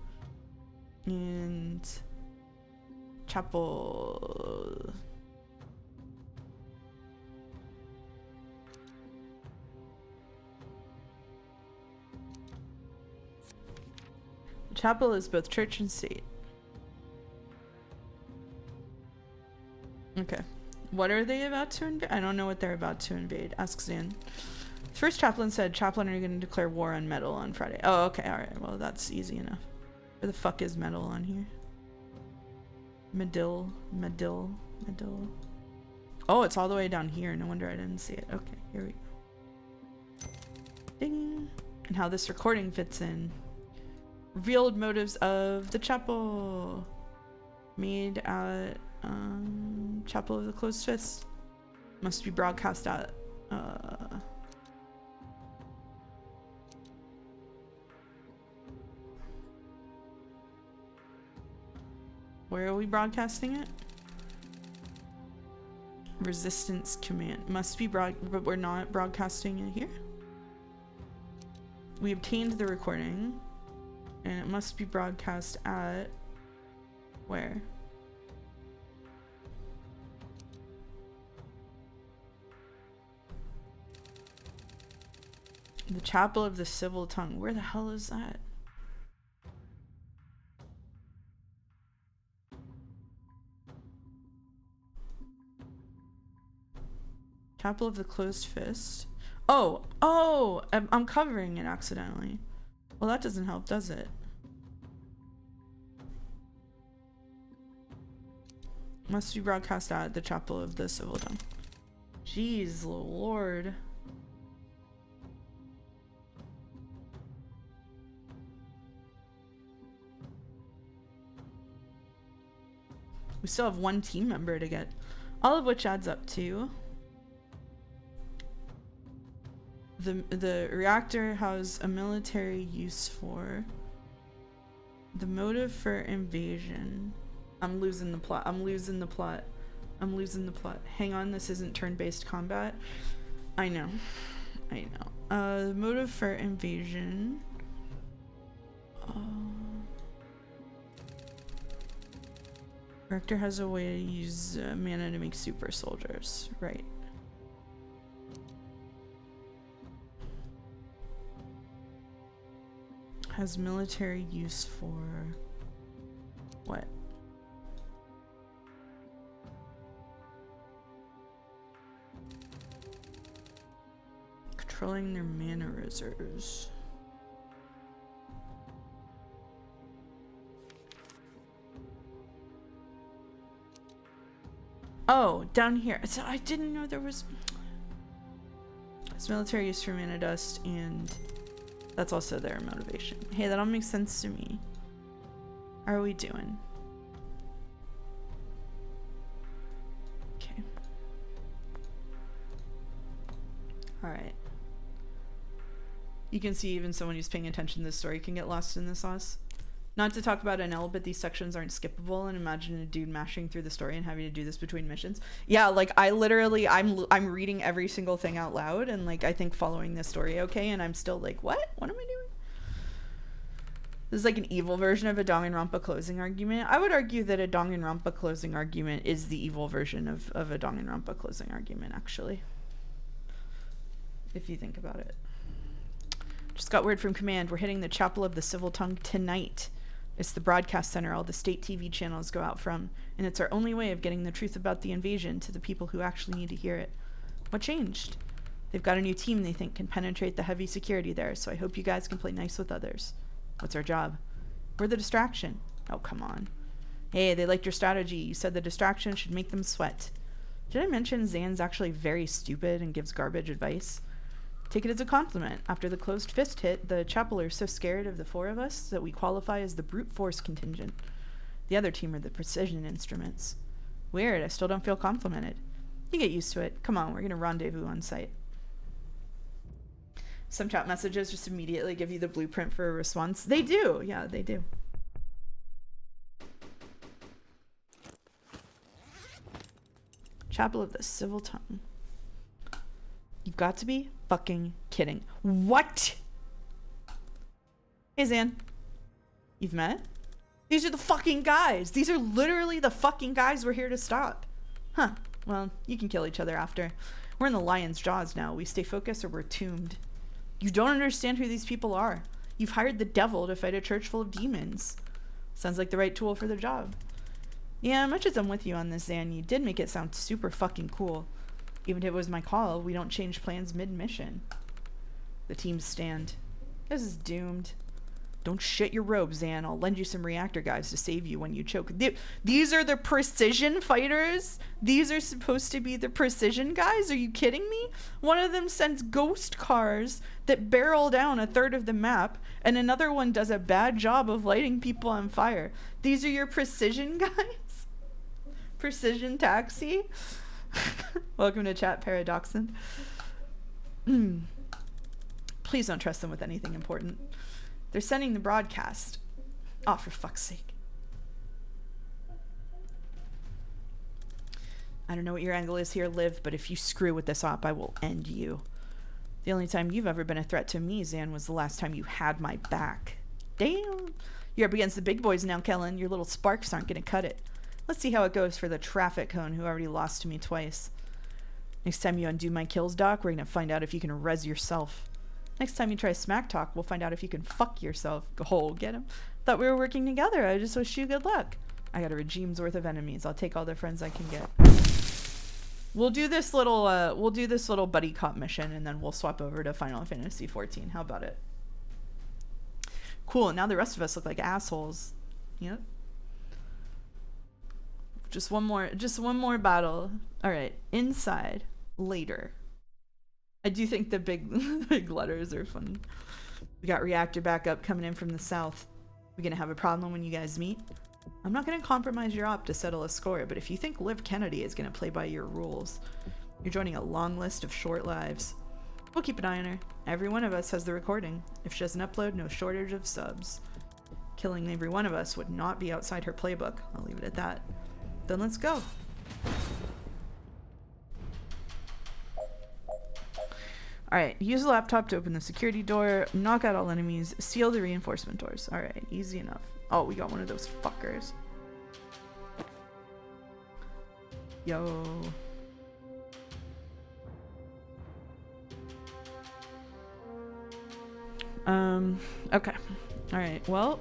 And Chapel is both church and state. Okay, what are they about to invade? I don't know what they're about to invade. Ask Zan. First chaplain said, Chaplain, are you going to declare war on metal on Friday? Oh, okay, alright. Well, that's easy enough. Where the fuck is metal on here? Medill. Oh, it's all the way down here. No wonder I didn't see it. Okay, here we go. Ding. And how this recording fits in. Revealed motives of the chapel. Made at Chapel of the Closed Fist. Must be broadcast at where are we broadcasting it? Resistance command. Must be but we're not broadcasting it here. We obtained the recording, and it must be broadcast at where? The Chapel of the Civil Tongue. Where the hell is that? Chapel of the Closed Fist. Oh, I'm covering it accidentally. Well, that doesn't help, does it? Must be broadcast at the Chapel of the Civil Tongue. Jeez Lord. We still have 1 team member to get, all of which adds up to The reactor has a military use for. The motive for invasion. I'm losing the plot. I'm losing the plot. I'm losing the plot. Hang on, this isn't turn-based combat. I know. I know. The motive for invasion. Reactor has a way to use mana to make super soldiers. Right. Has military use for what? Controlling their mana reserves. Oh, down here. So I didn't know there was. It's military use for mana dust, and that's also their motivation. Hey, that all makes sense to me. How are we doing? Okay. Alright. You can see even someone who's paying attention to this story can get lost in the sauce. Not to talk about NL, but these sections aren't skippable, and imagine a dude mashing through the story and having to do this between missions. Yeah, like I literally, I'm reading every single thing out loud, and like I think following this story okay, and I'm still like, what am I doing? This is like an evil version of a Danganronpa closing argument. I would argue that a Danganronpa closing argument is the evil version of a Danganronpa closing argument, actually. If you think about it. Just got word from command. We're hitting the Chapel of the Civil Tongue tonight. It's the broadcast center all the state TV channels go out from, and it's our only way of getting the truth about the invasion to the people who actually need to hear it. What changed? They've got a new team they think can penetrate the heavy security there, so I hope you guys can play nice with others. What's our job? We're the distraction. Oh, come on. Hey, they liked your strategy. You said the distraction should make them sweat. Did I mention Zan's actually very stupid and gives garbage advice? Take it as a compliment. After the closed fist hit, the chapel are so scared of the four of us that we qualify as the brute force contingent. The other team are the precision instruments. Weird, I still don't feel complimented. You get used to it. Come on, we're gonna rendezvous on site. Some chat messages just immediately give you the blueprint for a response. They do, yeah, they do. Chapel of the Civil Tongue. You've got to be fucking kidding. What? Hey, Zan. You've met? These are the fucking guys. These are literally the fucking guys we're here to stop. Huh. Well, you can kill each other after. We're in the lion's jaws now. We stay focused or we're tombed. You don't understand who these people are. You've hired the devil to fight a church full of demons. Sounds like the right tool for the job. Yeah, much as I'm with you on this, Zan, you did make it sound super fucking cool. Even if it was my call, we don't change plans mid-mission. The teams stand. This is doomed. Don't shit your robes, Zan. I'll lend you some reactor guys to save you when you choke. These are the precision fighters? These are supposed to be the precision guys? Are you kidding me? One of them sends ghost cars that barrel down a third of the map, and another one does a bad job of lighting people on fire. These are your precision guys? Precision taxi? Welcome to chat, Paradoxin. Please don't trust them with anything important. They're sending the broadcast. Oh, for fuck's sake. I don't know what your angle is here, Liv, but if you screw with this op, I will end you. The only time you've ever been a threat to me, Zan, was the last time you had my back. Damn. You're up against the big boys now, Kellen. Your little sparks aren't gonna cut it. Let's see how it goes for the traffic cone who already lost to me twice. Next time you undo my kills, Doc, we're gonna find out if you can res yourself. Next time you try smack talk, we'll find out if you can fuck yourself. Oh, get him. Thought we were working together. I just wish you good luck. I got a regime's worth of enemies. I'll take all the friends I can get. We'll do this little buddy cop mission, and then we'll swap over to Final Fantasy XIV. How about it? Cool. Now the rest of us look like assholes. Yep. Just one more battle. All right, inside later. I do think the big letters are fun. We got reactor backup coming in from the south. We gonna have a problem when you guys meet? I'm not gonna compromise your op to settle a score, but if you think Liv Kennedy is gonna play by your rules, you're joining a long list of short lives. We'll keep an eye on her. Every one of us has the recording. If she doesn't upload, no shortage of subs. Killing every one of us would not be outside her playbook. I'll leave it at that. Then let's go. Alright, use the laptop to open the security door, knock out all enemies, seal the reinforcement doors. Alright, easy enough. Oh, we got one of those fuckers. Yo. Okay. Alright, well.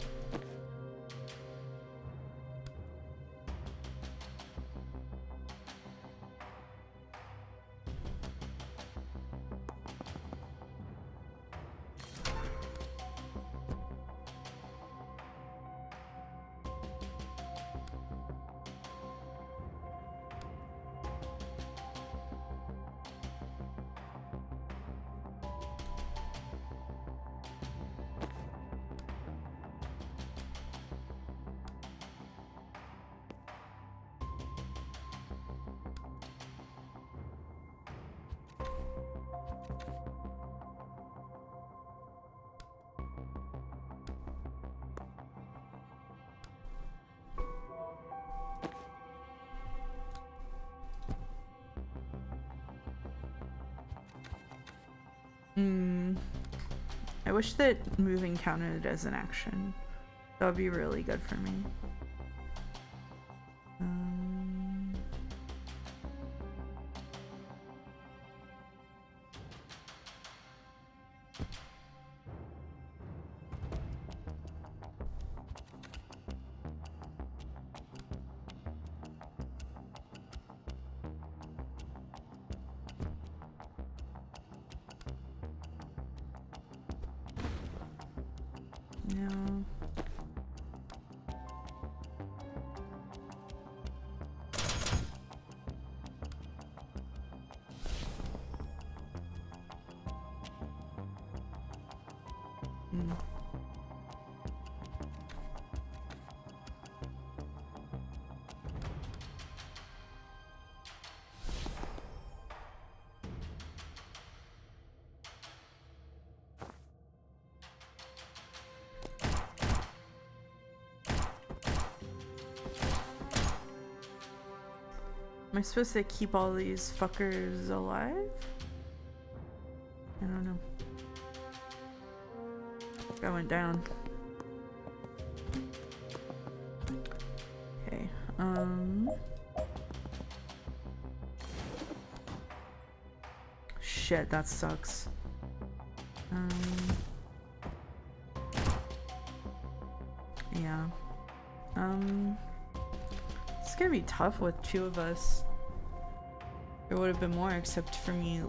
I wish that moving counted as an action. That would be really good for me. Am I supposed to keep all these fuckers alive? I don't know. I went down. Okay, shit, that sucks. Yeah. It's gonna be tough with two of us. There would have been more, except for me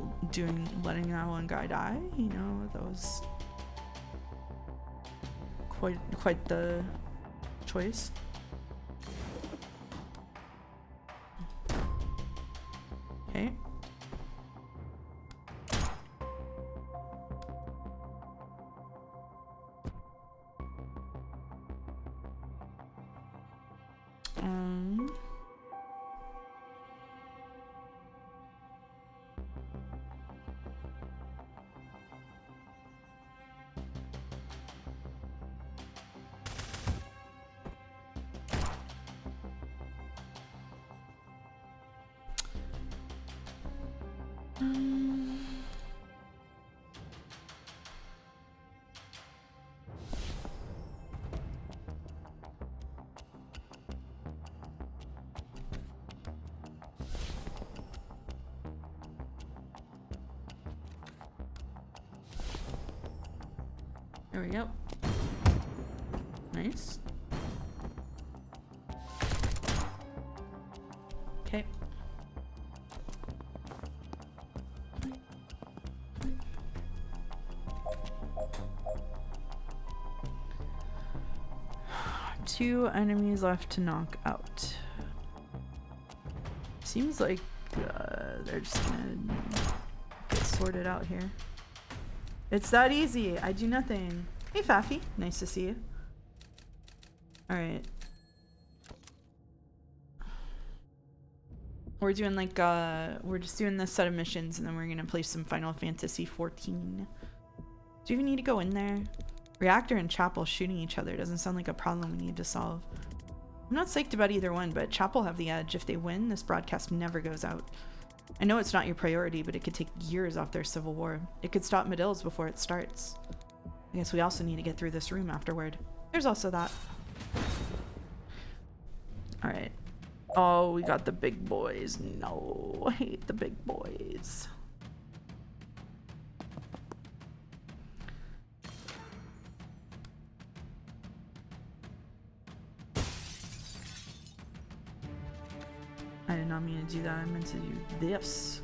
letting that one guy die. You know, that was quite the choice. Okay. There we go. Nice. Okay. Two enemies left to knock out. Seems like they're just gonna get sorted out here. It's that easy. I do nothing. Hey, Faffy. Nice to see you. Alright. We're doing like we're just doing this set of missions, and then we're gonna play some Final Fantasy 14. Do you even need to go in there? Reactor and Chapel shooting each other doesn't sound like a problem we need to solve. I'm not psyched about either one, but Chapel have the edge. If they win, this broadcast never goes out. I know it's not your priority, but it could take years off their civil war. It could stop Medills before it starts. I guess we also need to get through this room afterward. There's also that. Alright. Oh, we got the big boys. No, I hate the big boys. I did not mean to do that. I meant to do this.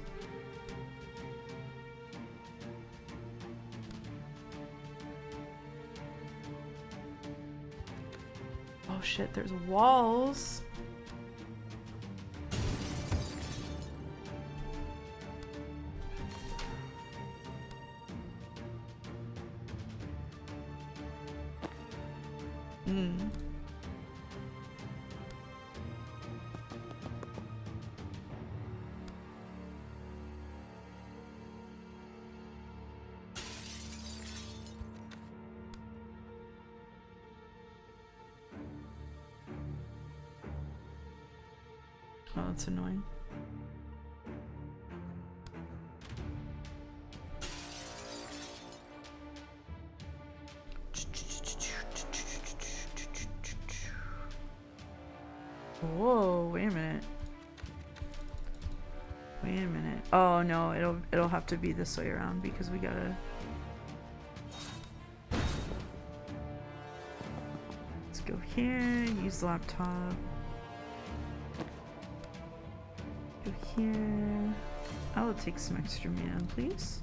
Oh shit, there's walls. Oh, that's annoying. Whoa, wait a minute. Wait a minute. Oh no, it'll have to be this way around because we gotta. Let's go here, use the laptop. Go here. I'll take some extra mana, please.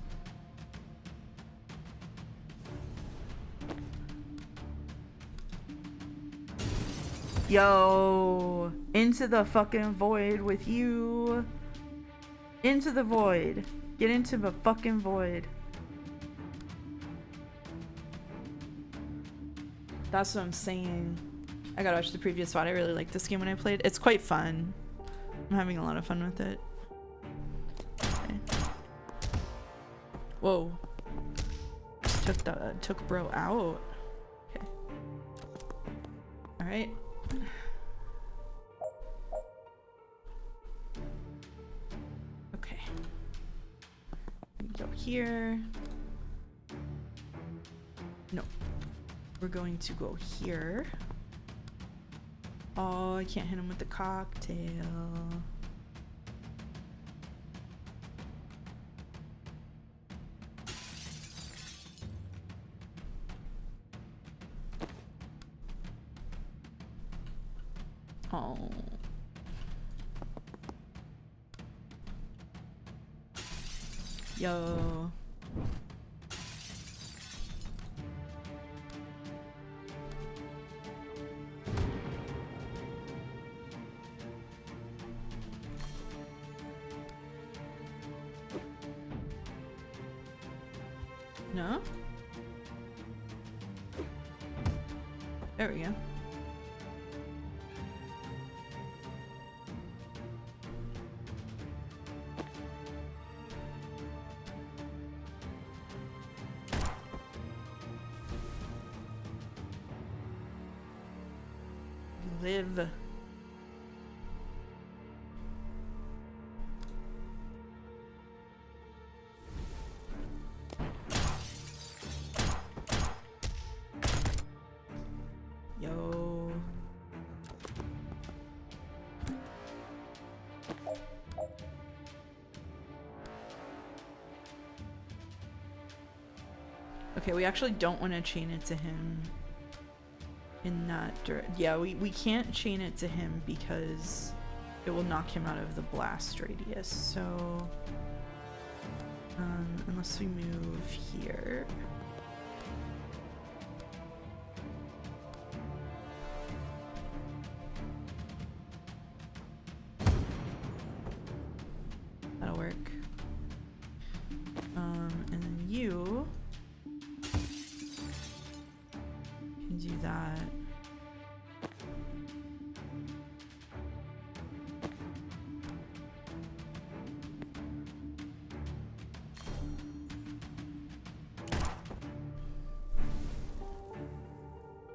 Yo, into the fucking void with you. Into the void. Get into the fucking void. That's what I'm saying. I gotta watch the previous VOD. I really liked this game when I played. It's quite fun. I'm having a lot of fun with it. Okay. Whoa. Took bro out. Okay. Alright. Okay. Go here. No. We're going to go here. Oh, I can't hit him with the cocktail. Oh. Yo. No? There we go. Live. Yo. Okay, we actually don't want to chain it to him in that direction. Yeah, we can't chain it to him because it will knock him out of the blast radius. So, unless we move here. That'll work. And then you can do that.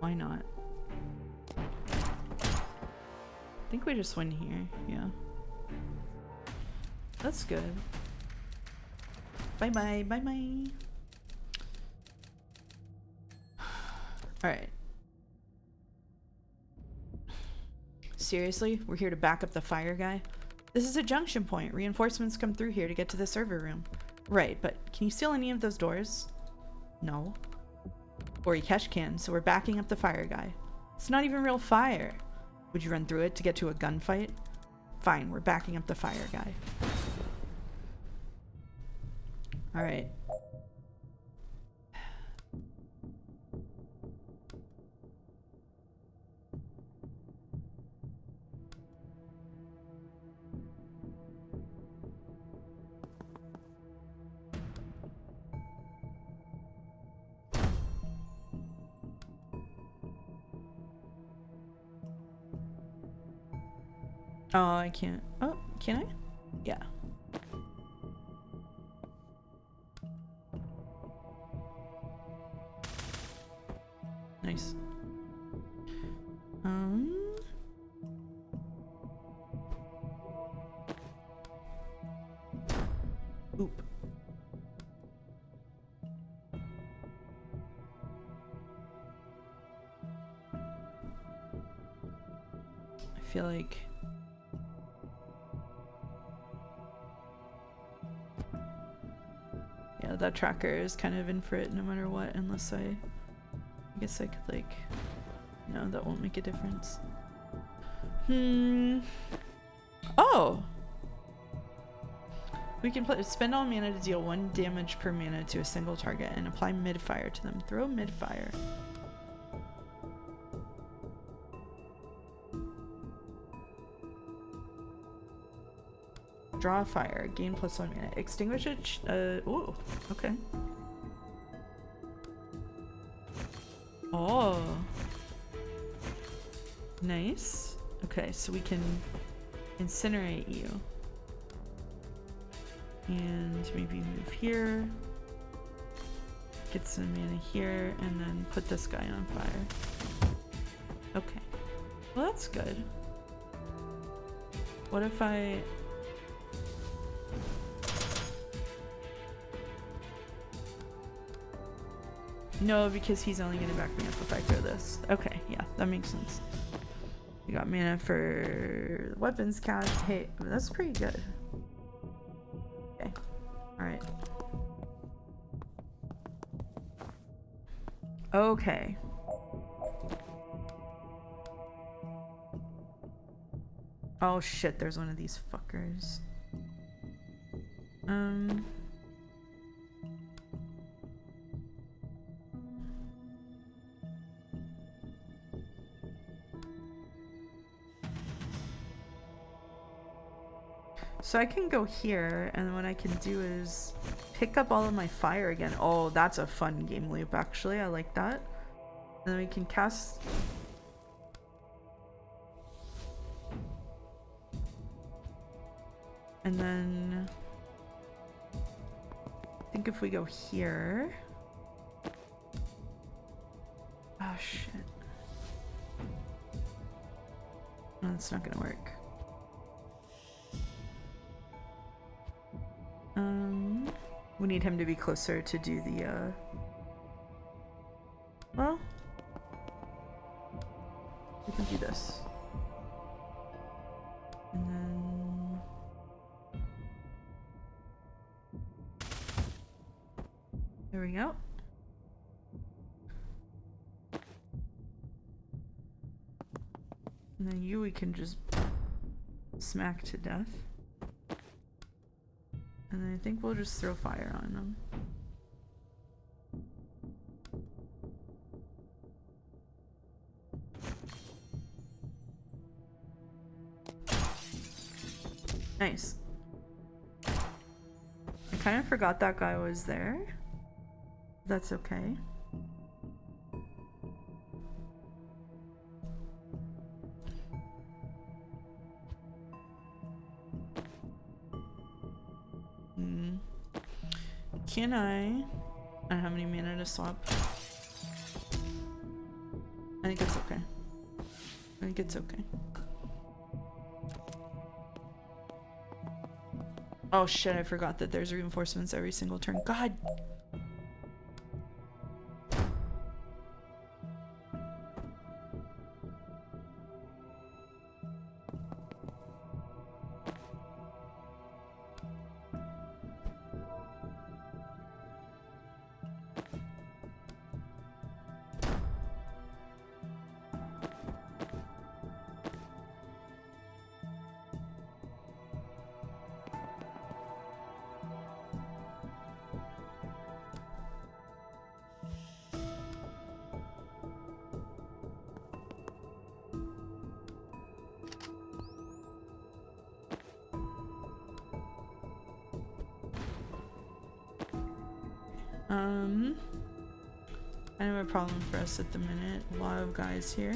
Why not? I think we just went here. Yeah. That's good. Bye bye. Bye bye. Alright. Seriously? We're here to back up the fire guy? This is a junction point. Reinforcements come through here to get to the server room. Right, but can you seal any of those doors? No. Or Ikesh can, so we're backing up the fire guy. It's not even real fire. Would you run through it to get to a gunfight? Fine, we're backing up the fire guy. Alright. Oh, I can't. Oh, can I? Yeah. Nice. Oop. I feel like yeah, that tracker is kind of in for it no matter what, unless I guess I could like, no, that won't make a difference. Oh! We can spend all mana to deal 1 damage per mana to a single target and apply mid-fire to them. Throw mid-fire. Draw fire. Gain +1 mana. Extinguish it. Ooh. Okay. Oh. Nice. Okay, so we can incinerate you. And maybe move here. Get some mana here, and then put this guy on fire. Okay. Well, that's good. What if I... No, because he's only going to back me up if I throw this. Okay, yeah, that makes sense. We got mana for weapons cache. Hey, that's pretty good. Okay, alright. Okay. Oh shit, there's one of these fuckers. So I can go here, and what I can do is pick up all of my fire again. Oh, that's a fun game loop, actually. I like that. And then we can cast... And then... I think if we go here... Oh, shit. No, that's not gonna work. We need him to be closer to do the, well, we can do this. And then... There we go. And then you we can just smack to death. And then I think we'll just throw fire on them. Nice. I kind of forgot that guy was there. That's okay. Can I don't have any mana to swap. think it's okay. I think it's okay. Oh shit, I forgot that there's reinforcements every single turn. God! Kind of a problem for us at the minute. A lot of guys here.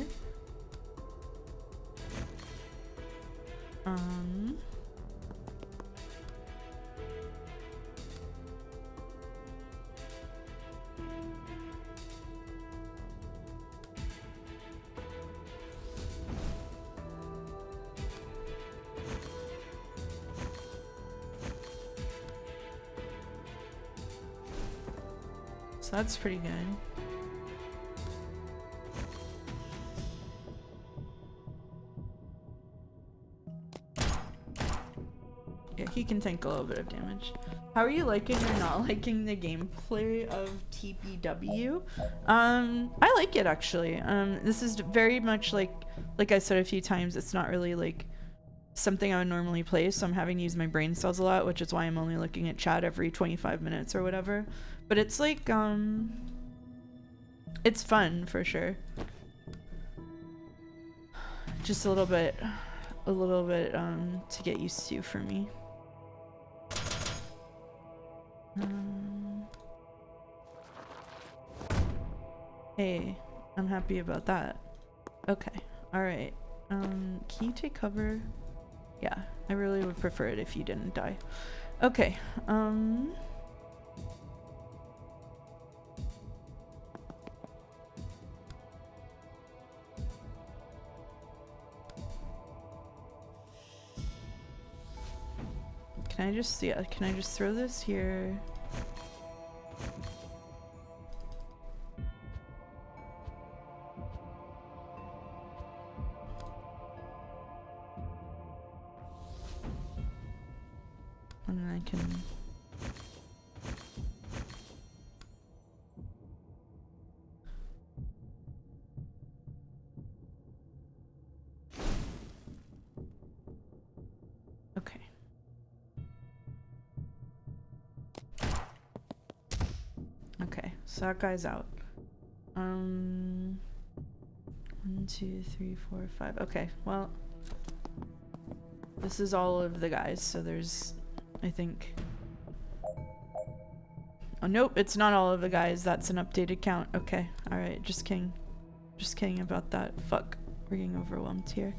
So that's pretty good. Yeah, he can tank a little bit of damage. How are you liking or not liking the gameplay of TPW? I like it actually. This is very much like I said a few times, it's not really like something I would normally play, so I'm having to use my brain cells a lot, which is why I'm only looking at chat every 25 minutes or whatever. But it's like, it's fun for sure. Just a little bit to get used to for me. Hey, I'm happy about that. Okay, alright. Can you take cover? Yeah, I really would prefer it if you didn't die. Okay, can I just throw this here? And then I can... Okay. Okay, so that guy's out. 1, 2, 3, 4, 5. Okay, well, this is all of the guys, so there's, I think... Oh, nope, it's not all of the guys. That's an updated count. Okay, alright, just kidding. Just kidding about that. Fuck, we're getting overwhelmed here.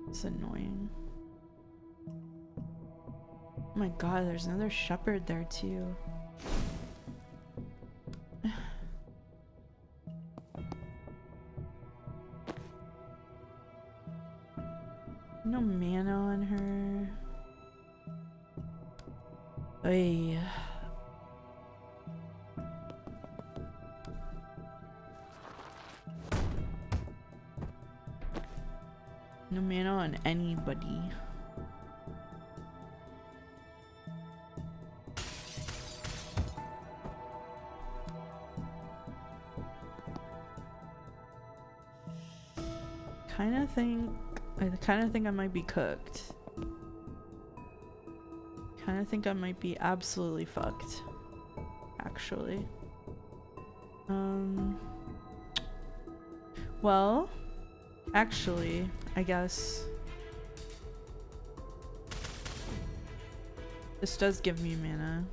It's annoying. Oh my god, there's another shepherd there too. No mana on her. Oy. No mana on anybody. I kind of think I might be cooked. Kind of think I might be absolutely fucked, actually. Well, actually, I guess this does give me mana.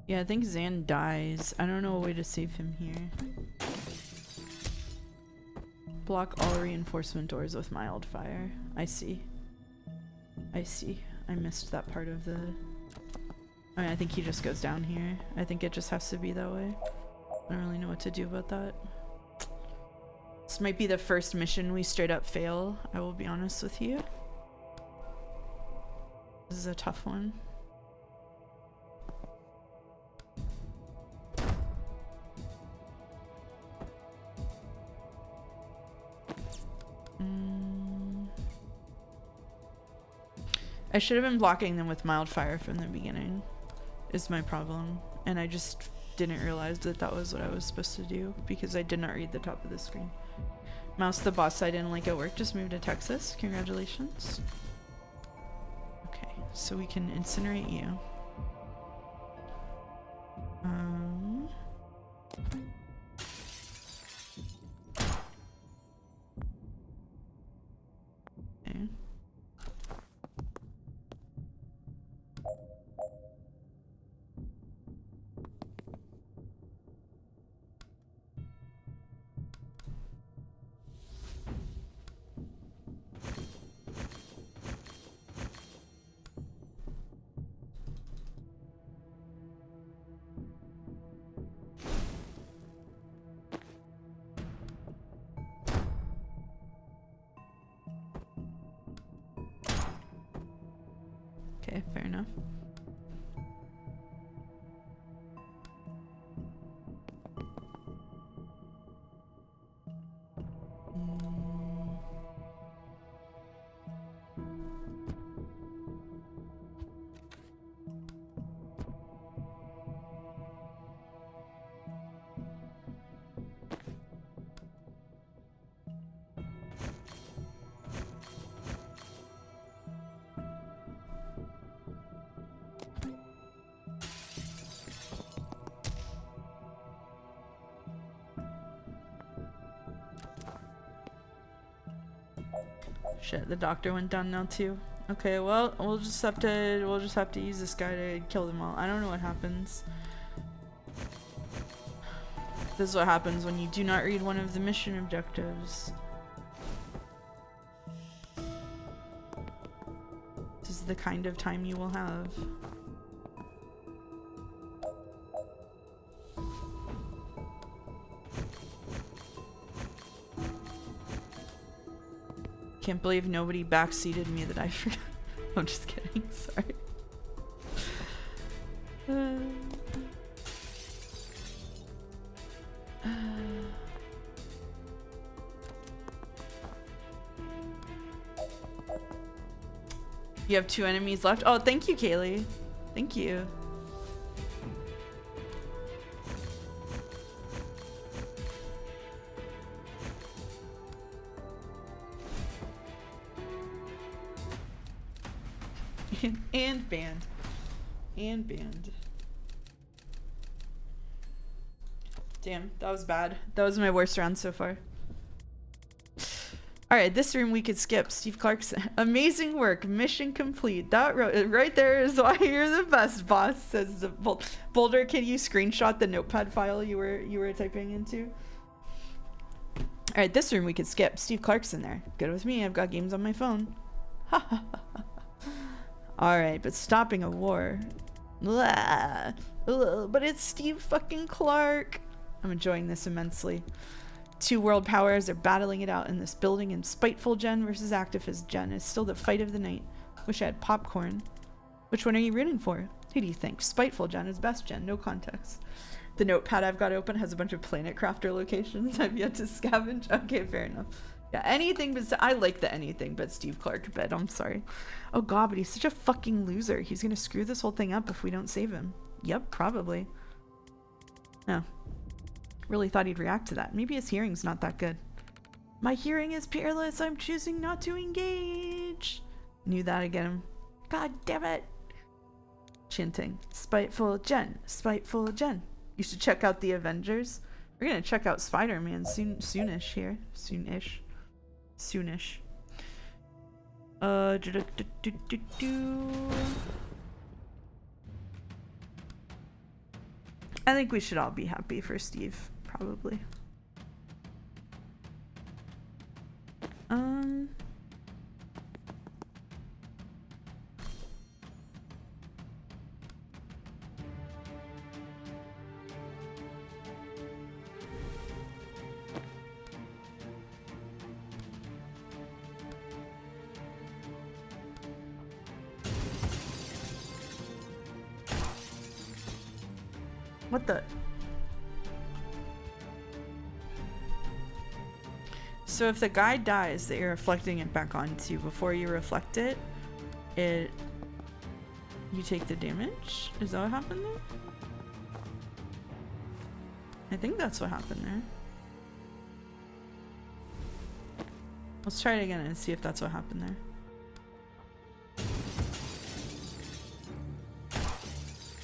Yeah, I think Zan dies. I don't know a way to save him here. Block all reinforcement doors with mild fire. I see. I see. I missed that part of the... I mean, I think he just goes down here. I think it just has to be that way. I don't really know what to do about that. This might be the first mission we straight up fail, I will be honest with you. This is a tough one. I should have been blocking them with mild fire from the beginning, is my problem. And I just didn't realize that that was what I was supposed to do because I did not read the top of the screen. Mouse, the boss I didn't like at work just moved to Texas. Congratulations. Okay, so we can incinerate you. Okay. Okay, fair enough. Shit, the doctor went down now too. Okay, well, we'll just have to use this guy to kill them all. I don't know what happens. This is what happens when you do not read one of the mission objectives. This is the kind of time you will have. Can't believe nobody backseated me that I forgot. I'm just kidding, sorry. You have 2 enemies left? Oh, thank you, Kaylee. Thank you. And banned. And banned. Damn, that was bad. That was my worst round so far. Alright, this room we could skip. Steve Clarkson. Amazing work. Mission complete. That right there is why you're the best, boss, says the Boulder. Can you screenshot the notepad file you were typing into? Alright, this room we could skip. Steve Clarkson there. Good with me. I've got games on my phone. Ha ha ha. Alright, but stopping a war. Blah. But it's Steve fucking Clark. I'm enjoying this immensely. 2 world powers are battling it out in this building, and Spiteful Jen versus Activist Jen is still the fight of the night. Wish I had popcorn. Which one are you rooting for? Who do you think? Spiteful Jen is best Jen, no context. The notepad I've got open has a bunch of Planet Crafter locations I've yet to scavenge. Okay, fair enough. Yeah, anything but... I like the anything but Steve Clark bit. I'm sorry. Oh god, but he's such a fucking loser. He's gonna screw this whole thing up if we don't save him. Yep, probably. No. Really thought he'd react to that. Maybe his hearing's not that good. My hearing is peerless. I'm choosing not to engage. Knew that again. God damn it. Chanting. Spiteful Jen. Spiteful Jen. You should check out the Avengers. We're gonna check out Spider-Man soonish here. Soonish. Soonish. I think we should all be happy for Steve, probably. What the? So if the guy dies that you're reflecting it back onto, before you reflect it, you take the damage? Is that what happened there? I think that's what happened there. Let's try it again and see if that's what happened there.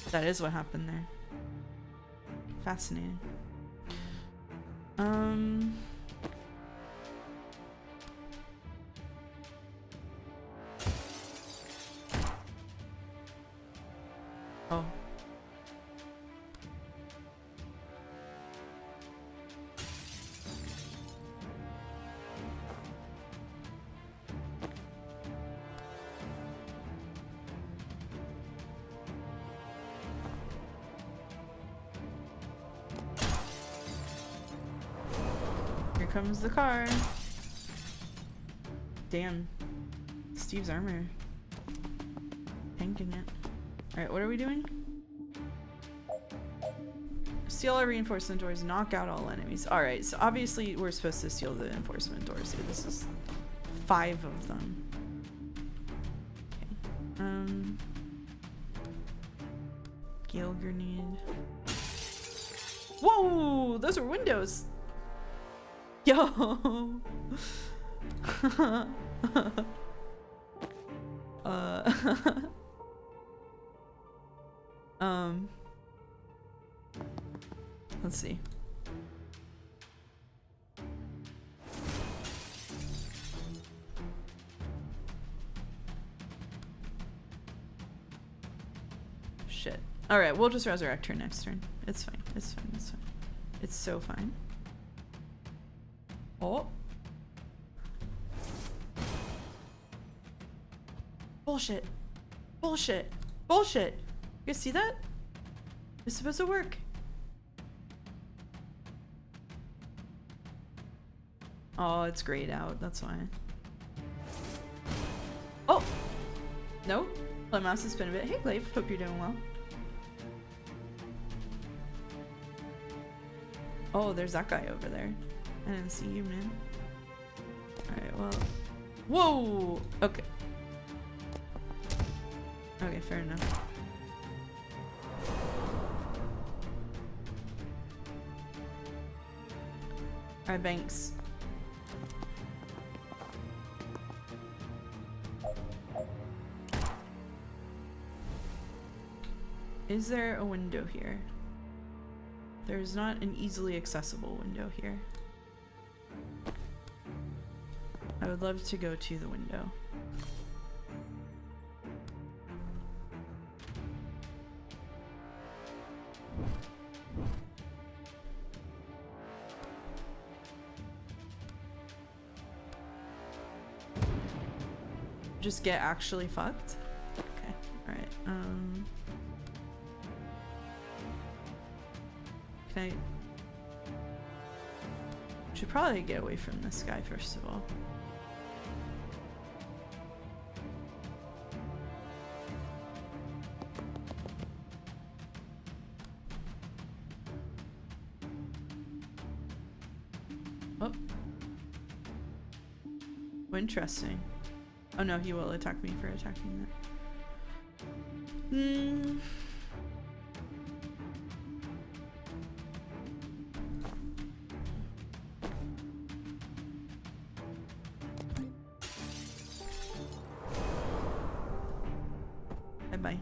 That is what happened there. Fascinating. Oh. Here comes the car. Damn. Steve's armor. Tanking it. Alright, what are we doing? Seal our reinforcement doors, knock out all enemies. Alright, so obviously we're supposed to seal the enforcement doors here. This is 5 of them. Okay. Gale grenade. Whoa! Those are windows! Yo! Let's see. Shit. Alright, we'll just resurrect her next turn. It's fine. It's fine. It's fine. It's so fine. Oh. Bullshit. Bullshit. Bullshit. You guys see that? It's supposed to work. Oh, it's grayed out. That's why. Oh! No? My mouse has been a bit. Hey, Glaive. Hope you're doing well. Oh, there's that guy over there. I didn't see you, man. Alright, well. Whoa! Okay. Okay, fair enough. Alright, Banks. Is there a window here? There's not an easily accessible window here. I would love to go to the window. Just get actually fucked? Okay, alright. Can I... Should probably get away from this guy first of all. Oh. Interesting. Oh no, he will attack me for attacking that. Bye-bye.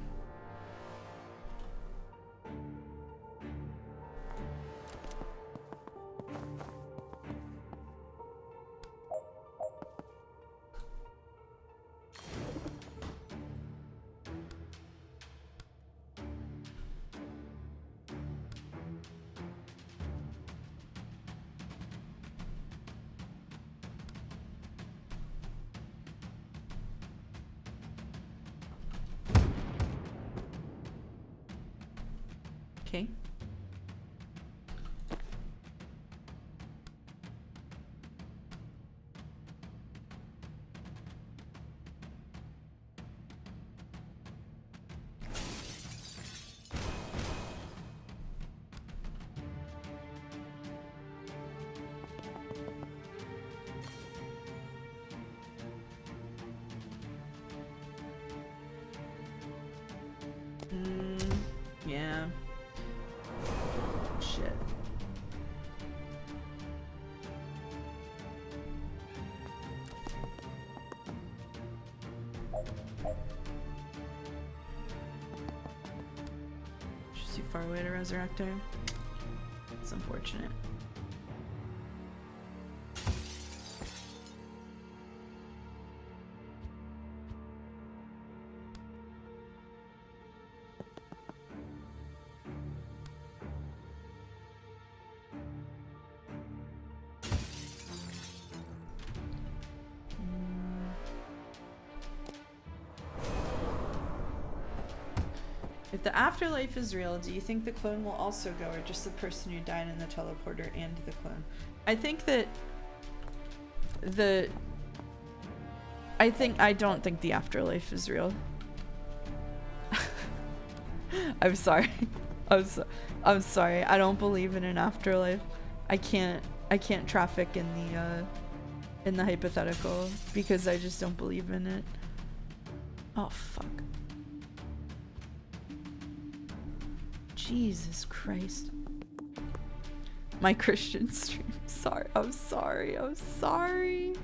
Yeah. Shit. She's too far away to resurrect her. It's unfortunate. If the afterlife is real, do you think the clone will also go, or just the person who died in the teleporter and the clone? I think that I don't think the afterlife is real. I'm sorry. I'm sorry. I don't believe in an afterlife. I can't traffic in the hypothetical because I just don't believe in it. Oh fuck. Jesus Christ. My Christian stream. Sorry. I'm sorry. I'm sorry.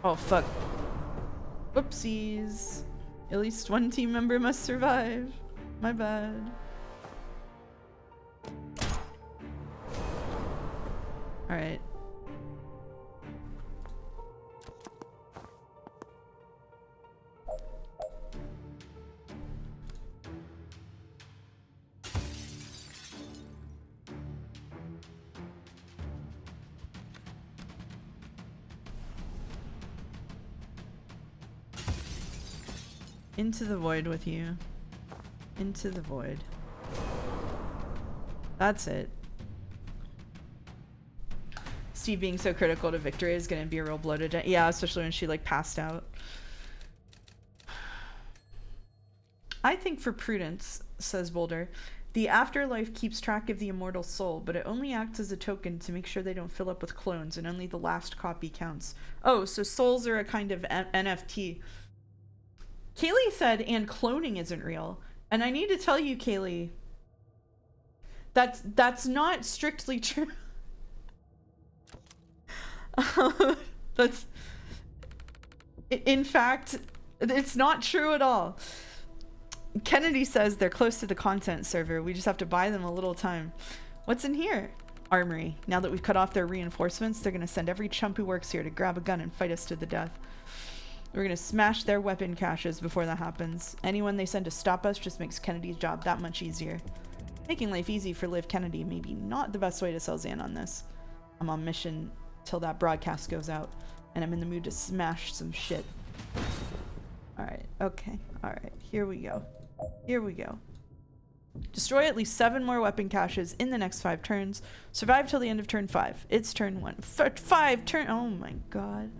Oh fuck. Whoopsies. At least one team member must survive. My bad. Alright. Into the void with you. Into the void. That's it. Steve being so critical to Victory is gonna be a real blow to Jen. Yeah, especially when she like passed out. I think for prudence, says Boulder, the afterlife keeps track of the immortal soul, but it only acts as a token to make sure they don't fill up with clones and only the last copy counts. Oh, so souls are a kind of NFT. Kaylee said, and cloning isn't real. And I need to tell you, Kaylee, that's not strictly true. In fact, it's not true at all. Kennedy says they're close to the content server. We just have to buy them a little time. What's in here? Armory. Now that we've cut off their reinforcements, they're going to send every chump who works here to grab a gun and fight us to the death. We're going to smash their weapon caches before that happens. Anyone they send to stop us just makes Kennedy's job that much easier. Making life easy for Liv Kennedy may be not the best way to sell Xan on this. I'm on mission till that broadcast goes out, and I'm in the mood to smash some shit. Alright, okay, alright, here we go. Here we go. Destroy at least 7 more weapon caches in the next 5 turns. Survive till the end of turn 5. It's turn 1. 5 turn. Oh my god.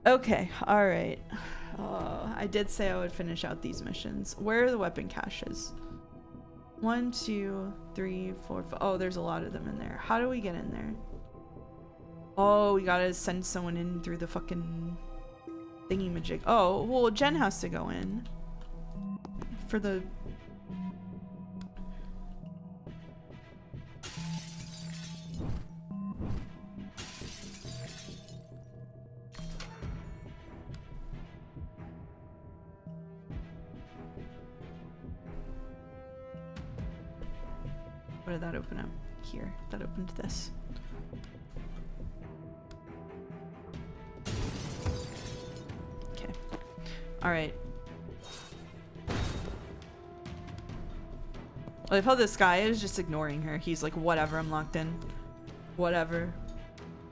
Okay, alright. Oh, I did say I would finish out these missions. Where are the weapon caches? 1, 2, 3, 4, 5. Oh, there's a lot of them in there. How do we get in there? Oh, we gotta send someone in through the fucking thingy-majig. Oh, well, Jen has to go in. For the... What did that open up? Here. That opened this. Okay. Alright. I love how this guy is just ignoring her. He's like, whatever, I'm locked in. Whatever.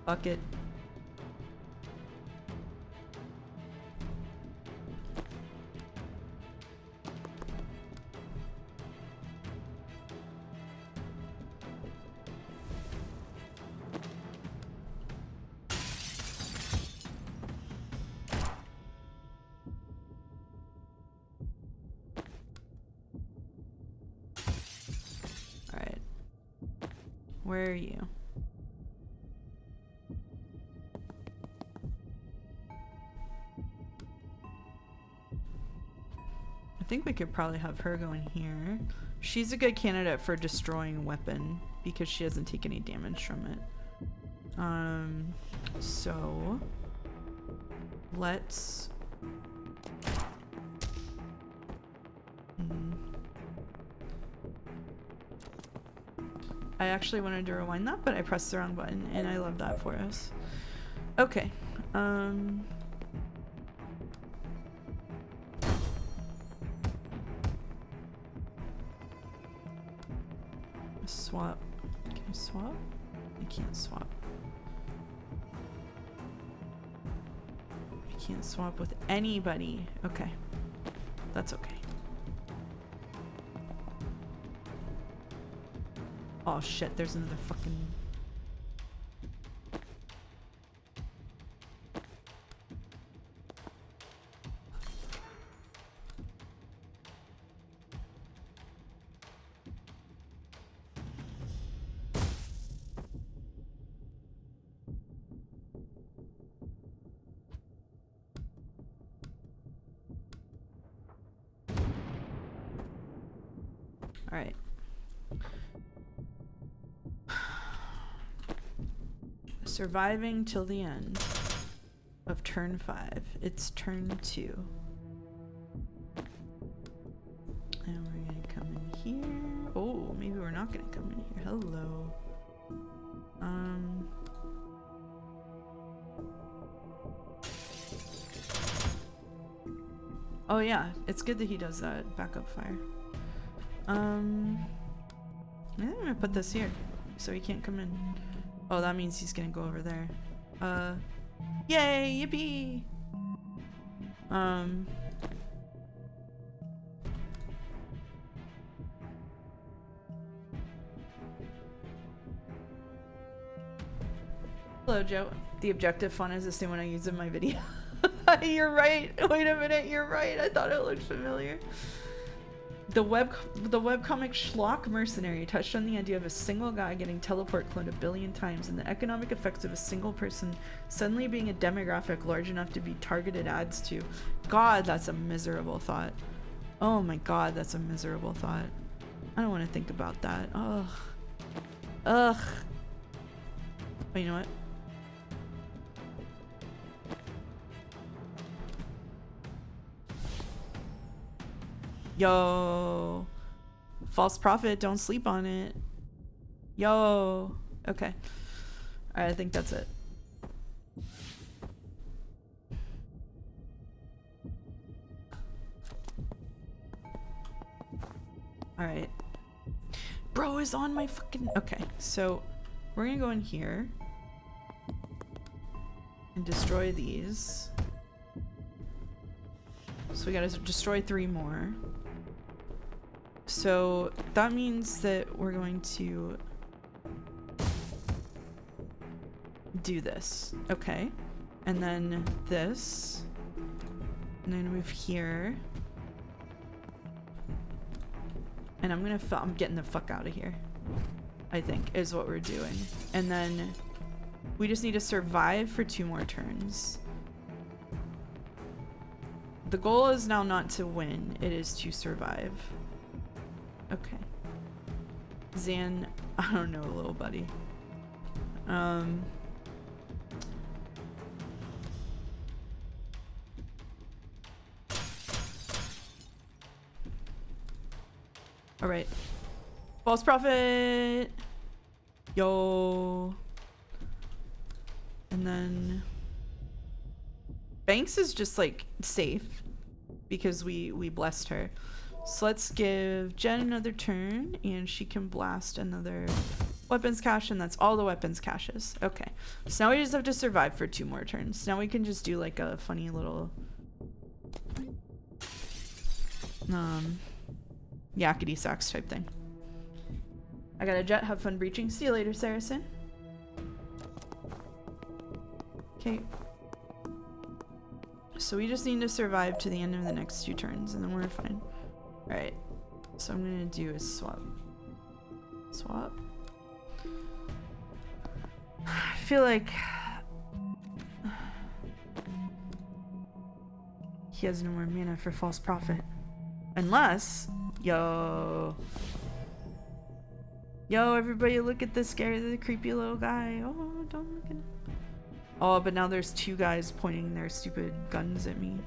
Fuck it. Where are you? think we could probably have her go in here. She's a good candidate for destroying weapon because she doesn't take any damage from it. So let's I actually wanted to rewind that, but I pressed the wrong button, and I love that for us. Okay. Swap. Can I swap? I can't swap. I can't swap with anybody. Okay. That's okay. Oh shit, there's another fucking... All right. Surviving till the end of turn 5. It's turn 2. And we're gonna come in here. Oh, maybe we're not gonna come in here. Hello. Oh yeah, it's good that he does that backup fire. I think I'm gonna put this here so he can't come in. Oh, that means he's gonna go over there. Yay, yippee! Hello, Joe. The objective font is the same one I use in my video. You're right. Wait a minute, you're right. I thought it looked familiar. The webcomic Schlock Mercenary touched on the idea of a single guy getting teleport cloned 1 billion times and the economic effects of a single person suddenly being a demographic large enough to be targeted ads to. God, that's a miserable thought. Oh my god, that's a miserable thought. I don't want to think about that. Ugh. Ugh. But you know what? Yo, false prophet, don't sleep on it. Yo, okay. All right, I think that's it. All right. Bro is on my fucking... Okay, so we're gonna go in here and destroy these. So we gotta destroy 3 more. So that means that we're going to do this. Okay. And then this. And then move here. And I'm getting the fuck out of here. I think is what we're doing. And then we just need to survive for 2 more turns. The goal is now not to win, it is to survive. Okay. Zan, I don't know, little buddy. Alright. False prophet! Yo. And then Banks is just like safe because we blessed her. So let's give Jen another turn and she can blast another weapons cache, and that's all the weapons caches. Okay. So now we just have to survive for 2 more turns. Now we can just do like a funny little yakety sax type thing. I got a jet, have fun breaching. See you later, Saracen. Okay. So we just need to survive to the end of the next 2 turns and then we're fine. Alright. So I'm gonna do a swap. Swap. I feel like he has no more mana for false prophet. Unless, yo, everybody look at this scary, the creepy little guy. Oh, don't look at him. Oh, but now there's two guys pointing their stupid guns at me.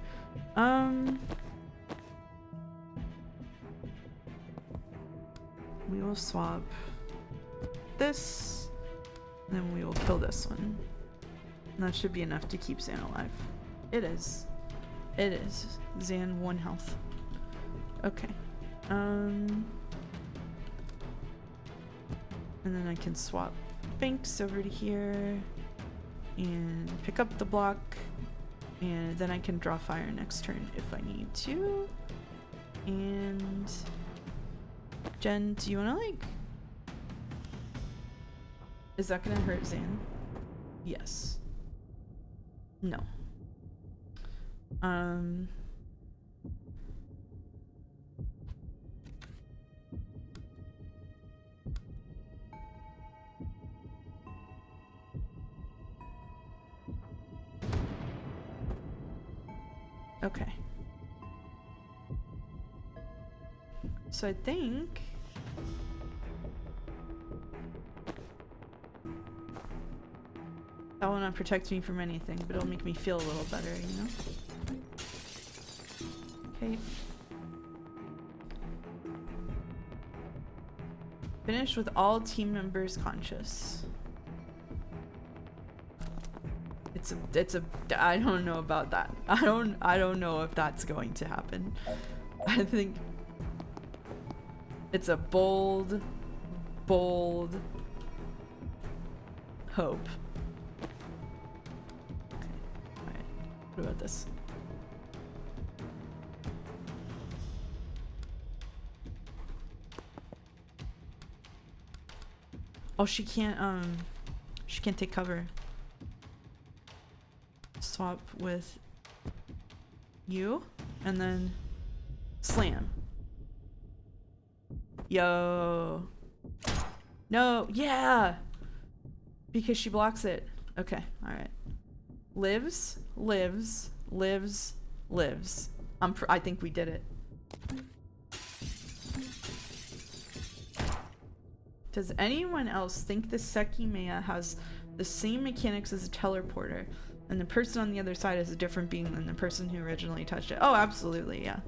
We will swap this, and then we will kill this one. And that should be enough to keep Zan alive. It is. It is. Zan 1 health. Okay. And then I can swap Binks over to here and pick up the block, and then I can draw fire next turn if I need to. And Jen, do you wanna like... Is that gonna hurt Zan? Yes. No. Okay. So I think that will not protect me from anything, but it'll make me feel a little better, you know? Okay. Finish with all team members conscious. It's a I don't know about that. I don't know if that's going to happen. I think it's a bold hope. Okay. Alright. What about this? Oh, she can't take cover. Swap with you and then slam. Yo. No, yeah. Because she blocks it. Okay, all right. Lives. I think we did it. Does anyone else think the Sekimea has the same mechanics as a teleporter, and the person on the other side is a different being than the person who originally touched it? Oh, absolutely, yeah.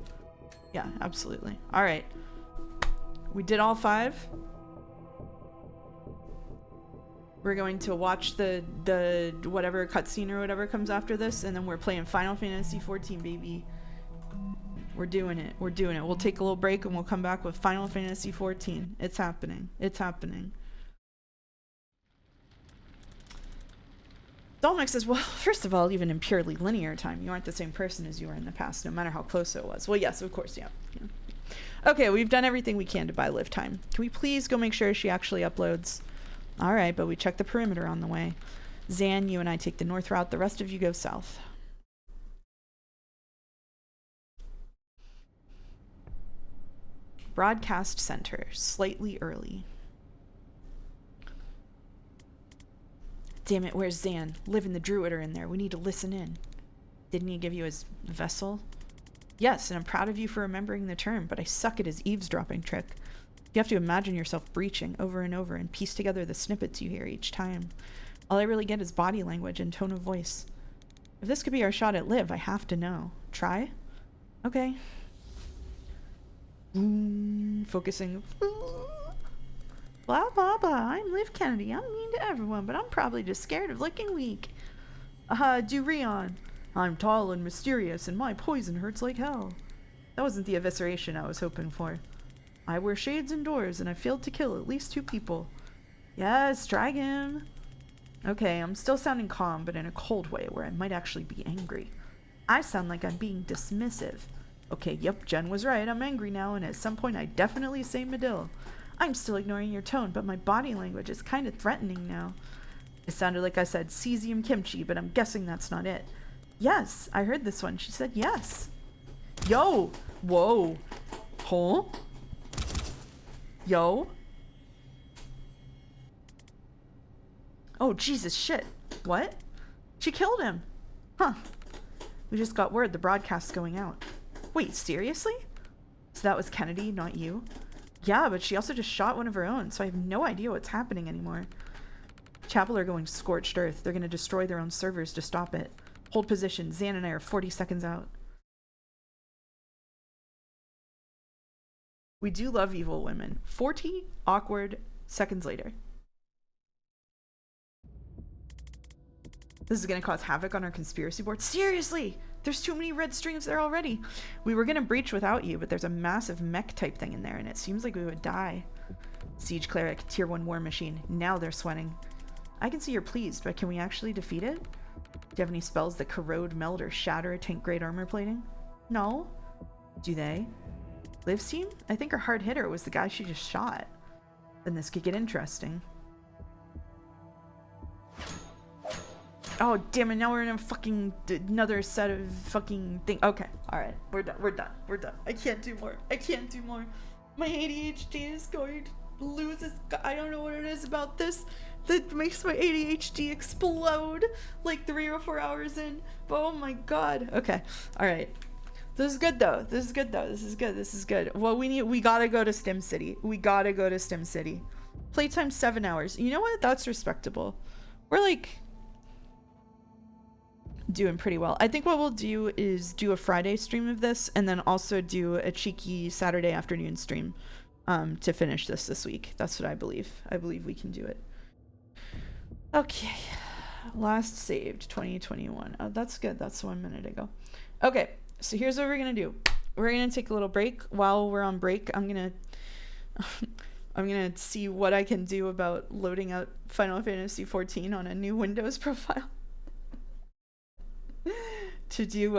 Yeah, absolutely. All right. We did all 5. We're going to watch the whatever cutscene or whatever comes after this, and then we're playing Final Fantasy XIV, baby. We're doing it. We're doing it. We'll take a little break and we'll come back with Final Fantasy XIV. It's happening. It's happening. Dolmec says, well, first of all, even in purely linear time, you aren't the same person as you were in the past, no matter how close it was. Well, yes, of course, yeah. Okay, we've done everything we can to buy live time. Can we please go make sure she actually uploads? All right, but we check the perimeter on the way. Zan, you and I take the north route. The rest of you go south. Broadcast center, slightly early. Damn it, where's Zan? Liv and the druid are in there. We need to listen in. Didn't he give you his vessel? Yes, and I'm proud of you for remembering the term, but I suck at his eavesdropping trick. You have to imagine yourself breaching over and over and piece together the snippets you hear each time. All I really get is body language and tone of voice. If this could be our shot at Liv, I have to know. Try? Okay. Focusing. Blah, blah, blah. I'm Liv Kennedy. I'm mean to everyone, but I'm probably just scared of looking weak. Durion. I'm tall and mysterious, and my poison hurts like hell. That wasn't the evisceration I was hoping for. I wear shades indoors, and I failed to kill at least 2 people. Yes, drag him. Okay, I'm still sounding calm, but in a cold way where I might actually be angry. I sound like I'm being dismissive. Okay, yep, Jen was right. I'm angry now, and at some point I definitely say Medill. I'm still ignoring your tone, but my body language is kind of threatening now. It sounded like I said cesium kimchi, but I'm guessing that's not it. Yes, I heard this one. She said yes. Yo! Whoa. Huh? Yo? Oh, Jesus, shit. What? She killed him. Huh. We just got word the broadcast's going out. Wait, seriously? So that was Kennedy, not you? Yeah, but she also just shot one of her own, so I have no idea what's happening anymore. Chapel are going scorched earth. They're going to destroy their own servers to stop it. Hold position. Zan and I are 40 seconds out. We do love evil women. 40 awkward seconds later. This is going to cause havoc on our conspiracy board. Seriously! There's too many red streams there already. We were going to breach without you, but there's a massive mech type thing in there, and it seems like we would die. Siege Cleric, Tier 1 War Machine. Now they're sweating. I can see you're pleased, but can we actually defeat it? Do you have any spells that corrode, melt, or shatter tank grade armor plating? No. Do they? Liv's team? I think our hard hitter was the guy she just shot. Then this could get interesting. Oh, damn it, now we're in a fucking another set of fucking thing. Okay, alright, we're done, we're done, we're done. I can't do more. I can't do more. My ADHD is going to lose its... I don't know what it is about this that makes my ADHD explode like 3 or 4 hours in. But oh my god. Okay, alright. This is good though. This is good though. This is good. This is good. Well, we gotta go to Stim City. We gotta go to Stim City. Playtime 7 hours. You know what? That's respectable. We're like... doing pretty well. I think what we'll do is do a Friday stream of this and then also do a cheeky Saturday afternoon stream to finish this week. That's what I believe. I believe we can do it. Okay. Last saved 2021. Oh, that's good. That's 1 minute ago. Okay. So here's what we're going to do. We're going to take a little break. While we're on break, I'm going to see what I can do about loading up Final Fantasy XIV on a new Windows profile. to do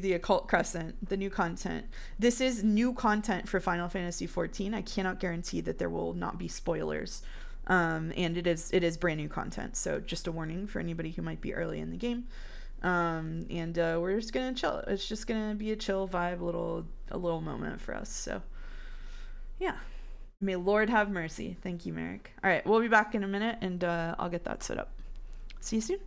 the Occult Crescent, the new content. This is new content for Final Fantasy XIV. I cannot guarantee that there will not be spoilers. And it is brand new content. So just a warning for anybody who might be early in the game. And we're just gonna chill. It's just gonna be a chill vibe, a little moment for us. So yeah. May Lord have mercy. Thank you, Merrick. All right, we'll be back in a minute and I'll get that set up. See you soon.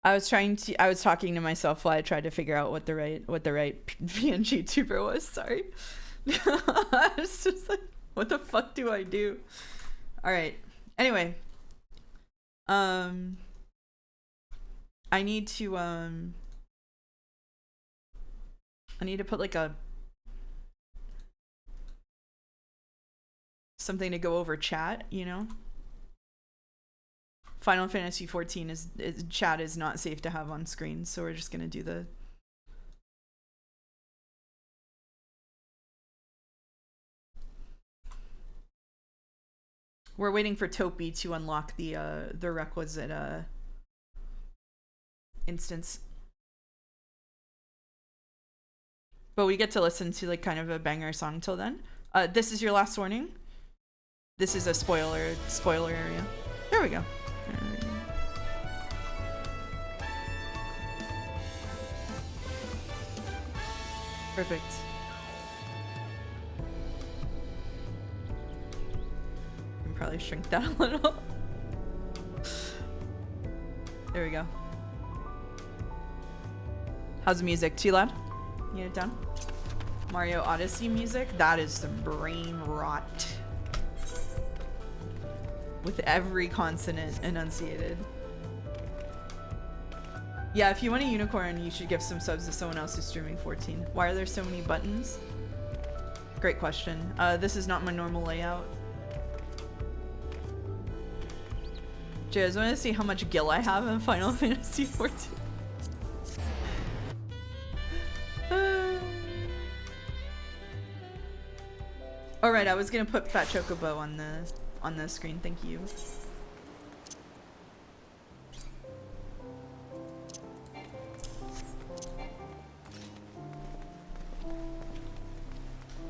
I was talking to myself while I tried to figure out what the right PNG tuber was. Sorry. I was just like, what the fuck do I do? All right. Anyway, I need to put like something to go over chat, you know? Final Fantasy XIV is chat is not safe to have on screen, so we're just gonna do the. We're waiting for Topi to unlock the requisite instance. But we get to listen to like kind of a banger song till then. This is your last warning. This is a spoiler area. There we go. Perfect. I can probably shrink that a little. There we go. How's the music? Too loud? Need it down? Mario Odyssey music? That is some brain rot. With every consonant enunciated. Yeah, if you want a unicorn, you should give some subs to someone else who's streaming 14. Why are there so many buttons? Great question. This is not my normal layout. Jay, I just want to see how much gil I have in Final Fantasy 14. Alright, I was gonna put Fat Chocobo on the screen, thank you.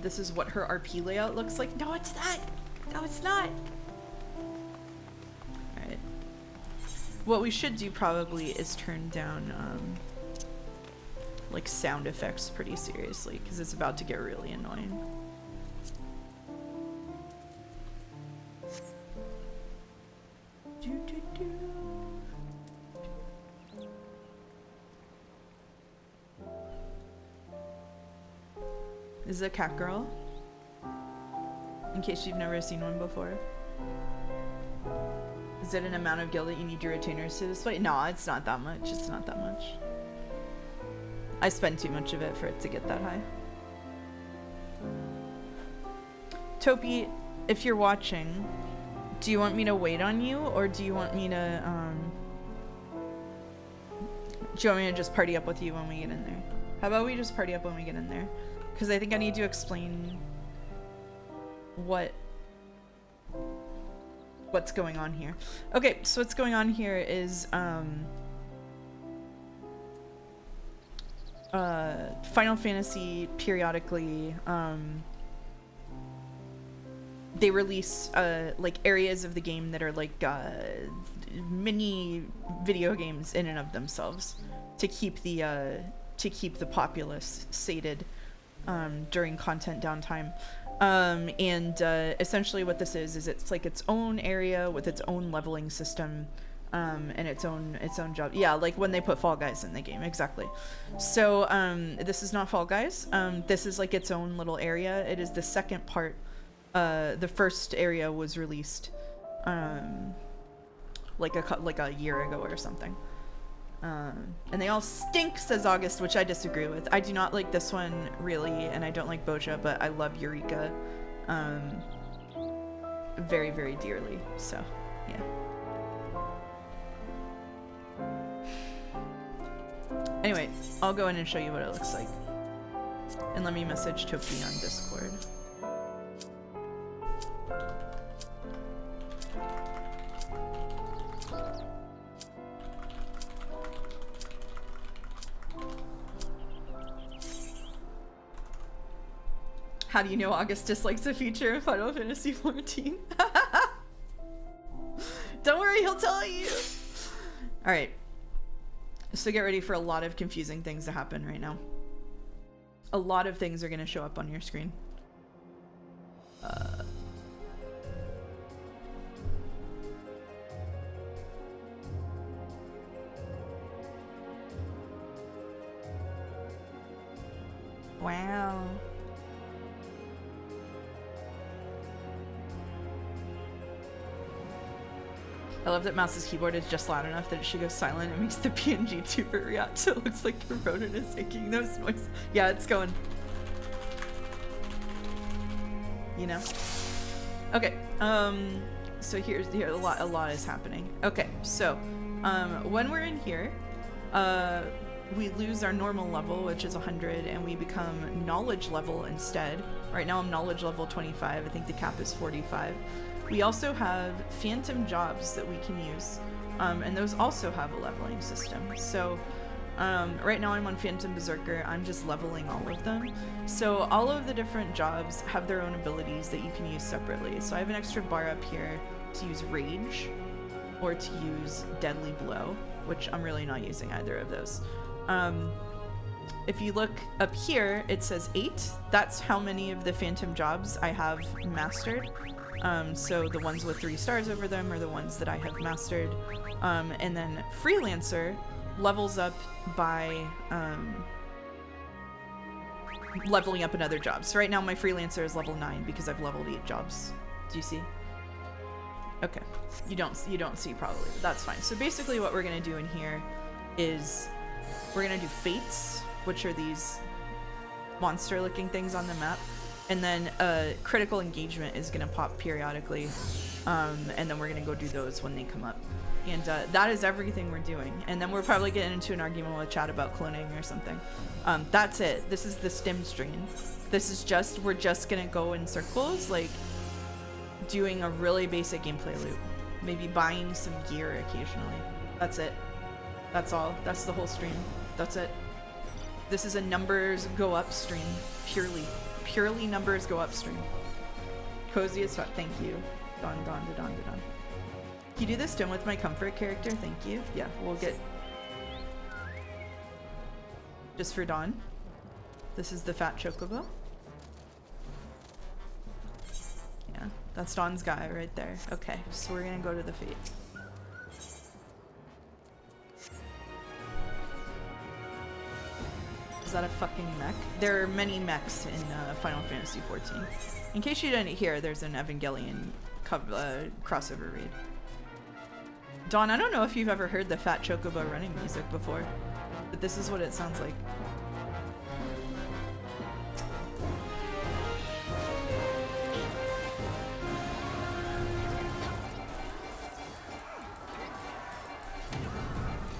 This is what her RP layout looks like. No, it's not! No, it's not! Alright. What we should do probably is turn down, like, sound effects pretty seriously, because it's about to get really annoying. Is it a cat girl? In case you've never seen one before. Is it an amount of gil that you need your retainers to display? No, it's not that much. It's not that much. I spend too much of it for it to get that high. Topi, if you're watching, do you want me to wait on you, or do you want me to, do you want me to just party up with you when we get in there? How about we just party up when we get in there? Because I think I need to explain what's going on here. Okay, so what's going on here is Final Fantasy periodically they release like areas of the game that are like mini video games in and of themselves to keep the populace sated during content downtime. Essentially what this is it's like its own area with its own leveling system and its own job. Yeah, like when they put Fall Guys in the game, exactly. So this is not Fall Guys. This is like its own little area. It is the second part. The first area was released like a year ago or something. And they all stink, says August, which I disagree with. I do not like this one, really, and I don't like Boja, but I love Eureka very, very dearly, so, yeah. Anyway, I'll go in and show you what it looks like. And let me message Topi on Discord. How do you know August dislikes a feature in Final Fantasy XIV? Don't worry, he'll tell you. All right. So get ready for a lot of confusing things to happen right now. A lot of things are going to show up on your screen. Wow. I love that Mouse's keyboard is just loud enough that she goes silent and makes the PNG tuber react, so it looks like your rodent is making those noises. Yeah, it's going. You know? Okay, so here a lot is happening. Okay, so, when we're in here, we lose our normal level, which is 100, and we become knowledge level instead. Right now I'm knowledge level 25, I think the cap is 45. We also have phantom jobs that we can use, and those also have a leveling system. So right now I'm on Phantom Berserker, I'm just leveling all of them. So all of the different jobs have their own abilities that you can use separately. So I have an extra bar up here to use Rage, or to use Deadly Blow, which I'm really not using either of those. If you look up here, it says 8. That's how many of the phantom jobs I have mastered. So the ones with 3 stars over them are the ones that I have mastered. And then Freelancer levels up by leveling up another job. So right now my Freelancer is level 9 because I've leveled 8 jobs. Do you see? Okay. You don't see probably, but that's fine. So basically what we're gonna do in here is we're gonna do Fates, which are these monster looking things on the map. And then critical engagement is going to pop periodically, and then we're going to go do those when they come up. And that is everything we're doing. And then we're probably getting into an argument with chat about cloning or something. That's it. This is the stim stream. This is just, we're just going to go in circles, like doing a really basic gameplay loop. Maybe buying some gear occasionally. That's it. That's all. That's the whole stream. That's it. This is a numbers go up stream, purely numbers go upstream. Cozy as fuck. Thank you. Don. Can you do this stim with my comfort character? Thank you. Yeah, we'll get just for Dawn. This is the fat chocobo. Yeah, that's Dawn's guy right there. Okay, so we're gonna go to the fate. Is that a fucking mech? There are many mechs in Final Fantasy XIV. In case you didn't hear, there's an Evangelion crossover read. Dawn, I don't know if you've ever heard the Fat Chocobo running music before, but this is what it sounds like.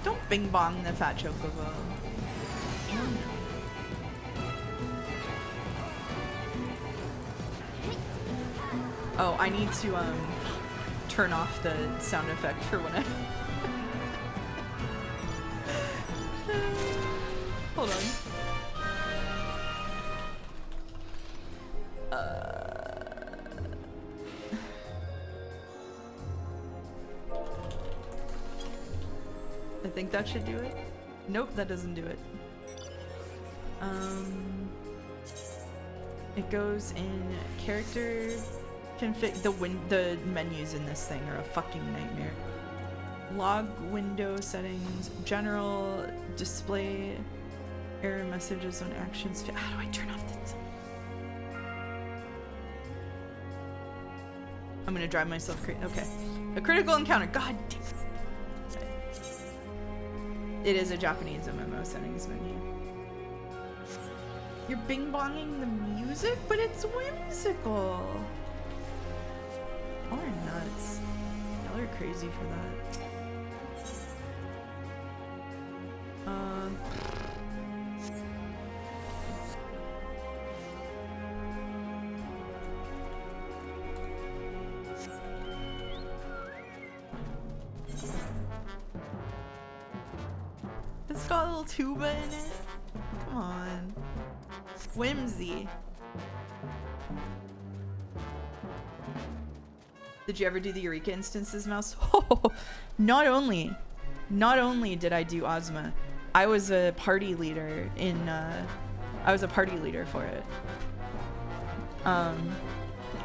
Don't bing bong the Fat Chocobo. Oh, I need to turn off the sound effect for when I hold on. I think that should do it. Nope, that doesn't do it. It goes in character config. The menus in this thing are a fucking nightmare. Log window settings, general display, error messages on actions. How do I turn off this? I'm gonna drive myself crazy. Okay, a critical encounter. God damn. It is a Japanese MMO settings menu. You're bing-bonging the music, but it's whimsical. Y'all are nuts. Y'all are crazy for that. It's got a little tuba in it. Come on. Whimsy. Did you ever do the Eureka instances, Mouse? Oh, not only did I do Ozma, I was a party leader in I was a party leader for it.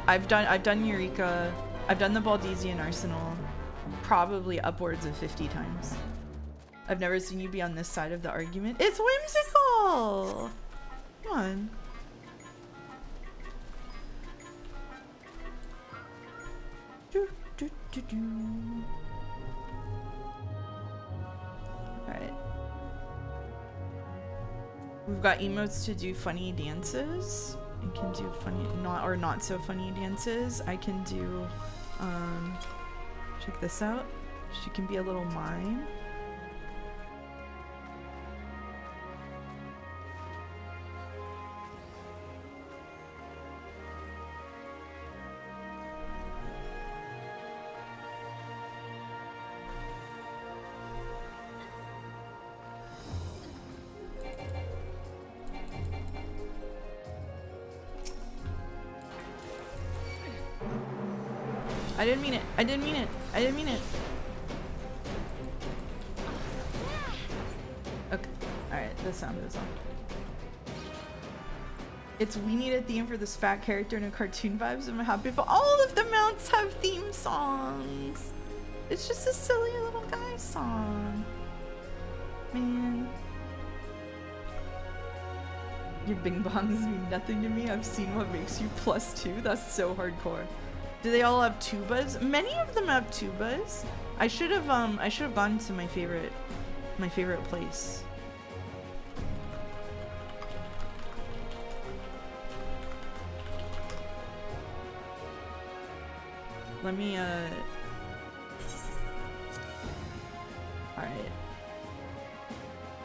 I've done Eureka, I've done the Baldesian Arsenal probably upwards of 50 times. I've never seen you be on this side of the argument. It's whimsical! Come on. Alright. We've got emotes to do funny dances. I can do funny, not so funny dances. I can do, check this out. She can be a little mime. I didn't mean it. I didn't mean it. I didn't mean it. Okay. Alright, the sound is on. It's we need a theme for this fat character and cartoon vibes. I'm happy for all of the mounts have theme songs. It's just a silly little guy song. Man. Your bing bongs mean nothing to me. I've seen What Makes You +2. That's so hardcore. Do they all have tubas? Many of them have tubas. I should have gone to my favorite place. Let me alright.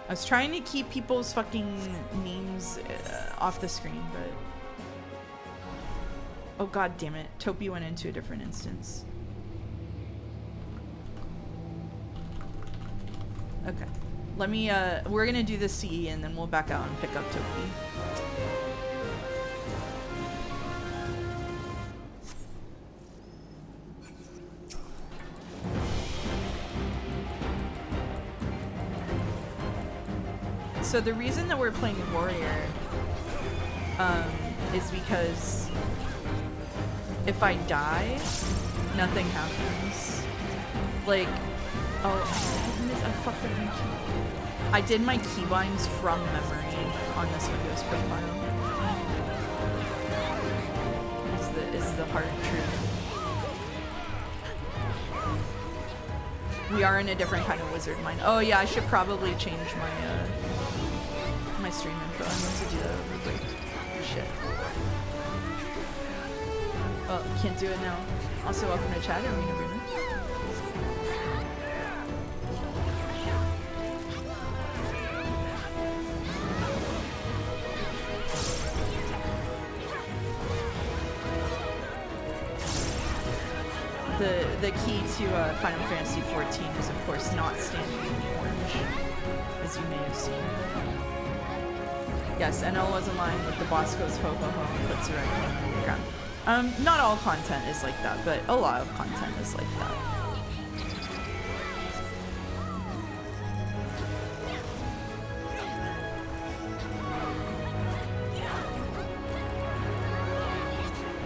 I was trying to keep people's fucking names off the screen, but oh god damn it. Topi went into a different instance. Okay. Let me we're gonna do the CE and then we'll back out and pick up Topi. So the reason that we're playing Warrior is because if I die, nothing happens. Like, I did my keybinds from memory on this Windows profile. Is the hard truth. We are in a different kind of wizard mind. Oh yeah, I should probably change my stream info. I meant to do that over break. Shit. Well, can't do it now. Also, welcome to chat, Arena Rumor. The key to Final Fantasy XIV is, of course, not standing in the orange, as you may have seen. Yes, NL wasn't lying, but the boss goes ho ho ho and puts the right hand on the ground. Not all content is like that, but a lot of content is like that.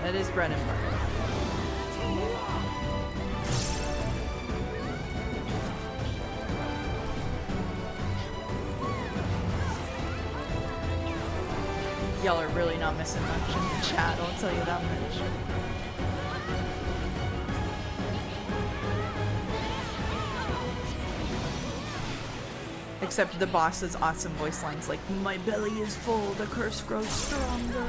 That is bread and butter. Y'all are really not missing much in the chat, I'll tell you that much. Except the boss's awesome voice lines like, "My belly is full, the curse grows stronger."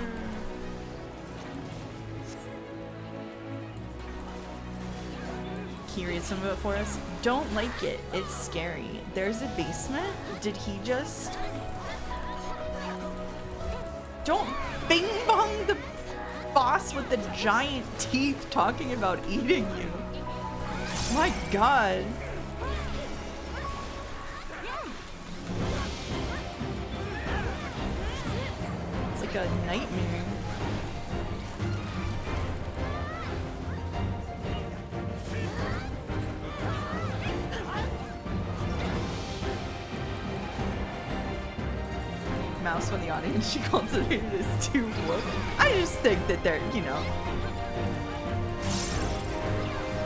Can you read some of it for us? Don't like it, it's scary. There's a basement? Did he just... Don't bing bong the boss with the giant teeth talking about eating you. My god. It's like a nightmare. Mouse from the audience she cultivated is too woke. I just think that they're, you know,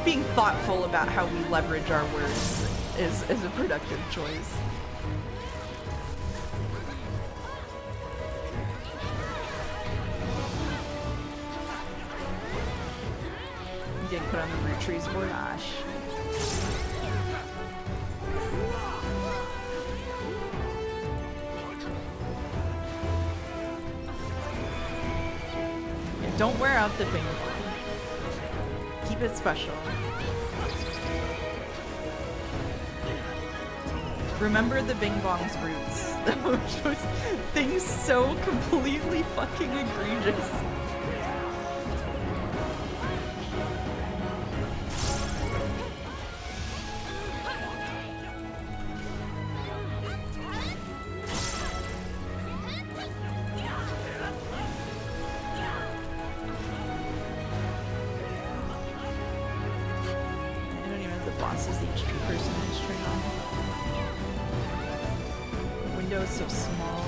being thoughtful about how we leverage our words is a productive choice. I'm getting put on the root trees, Borash. Yeah, don't wear out the bing bong. Keep it special. Remember the bing bong's roots. Which was things so completely fucking egregious. So small.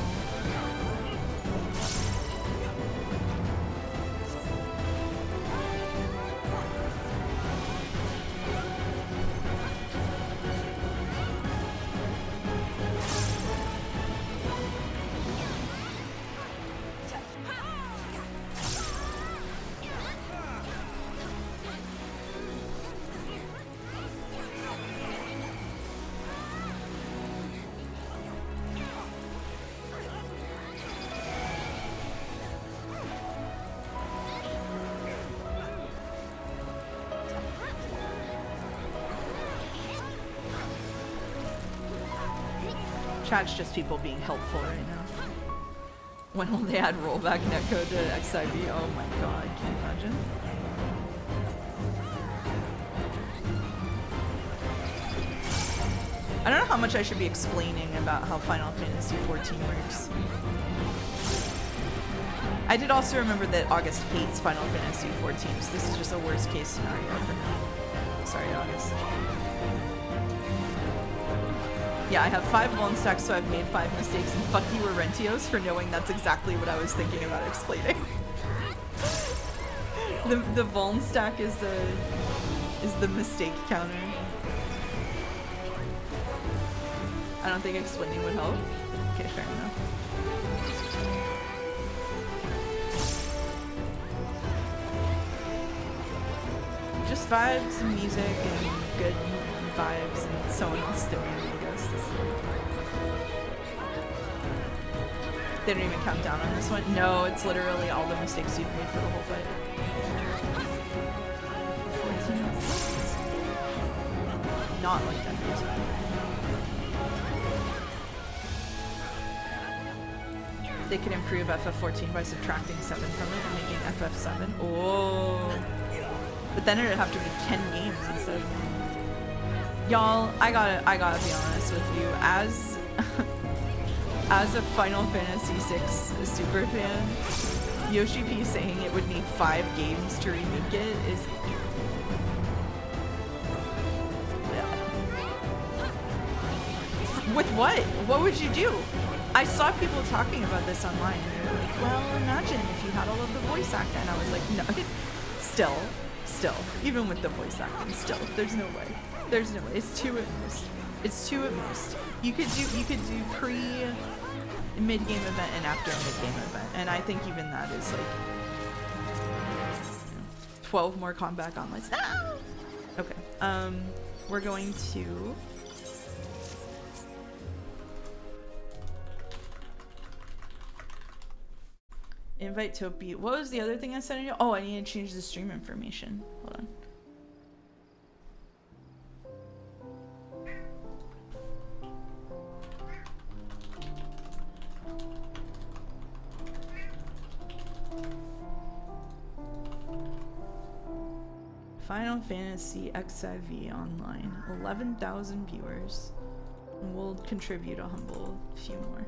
Chat's just people being helpful right now. When will they add rollback netcode to FFXIV? Oh my god, can you imagine? I don't know how much I should be explaining about how Final Fantasy XIV works. I did also remember that August hates Final Fantasy XIV, so this is just a worst case scenario for him. Sorry, August. Yeah, I have 5 Vuln stacks, so I've made 5 mistakes, and fuck you, Orentios, for knowing that's exactly what I was thinking about explaining. the Vuln stack is the mistake counter. I don't think explaining would help. Okay, fair enough. Just vibes and music and good vibes and someone else doing it, I guess. They don't even count down on this one. No, it's literally all the mistakes you've made for the whole fight. Not like that. They could improve FF14 by subtracting 7 from it and making FF7. Oh. But then it'd have to be 10 games instead of 1. Y'all, I gotta be honest with you. As a Final Fantasy VI super fan, Yoshi P saying it would need 5 games to remake it is... With what? What would you do? I saw people talking about this online and they were like, well, imagine if you had all of the voice acting. And I was like, no, still, even with the voice acting, still, there's no way. There's no way. It's 2 at most. It's 2 at most. You could do pre, mid-game event and after a mid-game event. And I think even that is like 12 more combat gauntlets. Ah! Okay. We're going to invite Topi. What was the other thing I said? Oh, I need to change the stream information. Hold on. Final Fantasy FFXIV online. 11,000 viewers. And we'll contribute a humble few more.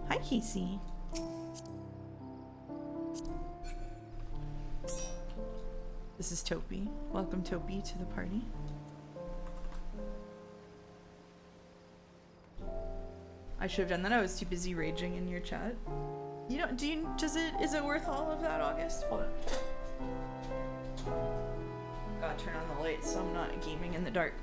Hi, Casey. This is Topi. Welcome, Topi, to the party. I should have done that. I was too busy raging in your chat. You don't, is it worth all of that, August? Hold on. Gotta turn on the lights so I'm not gaming in the dark.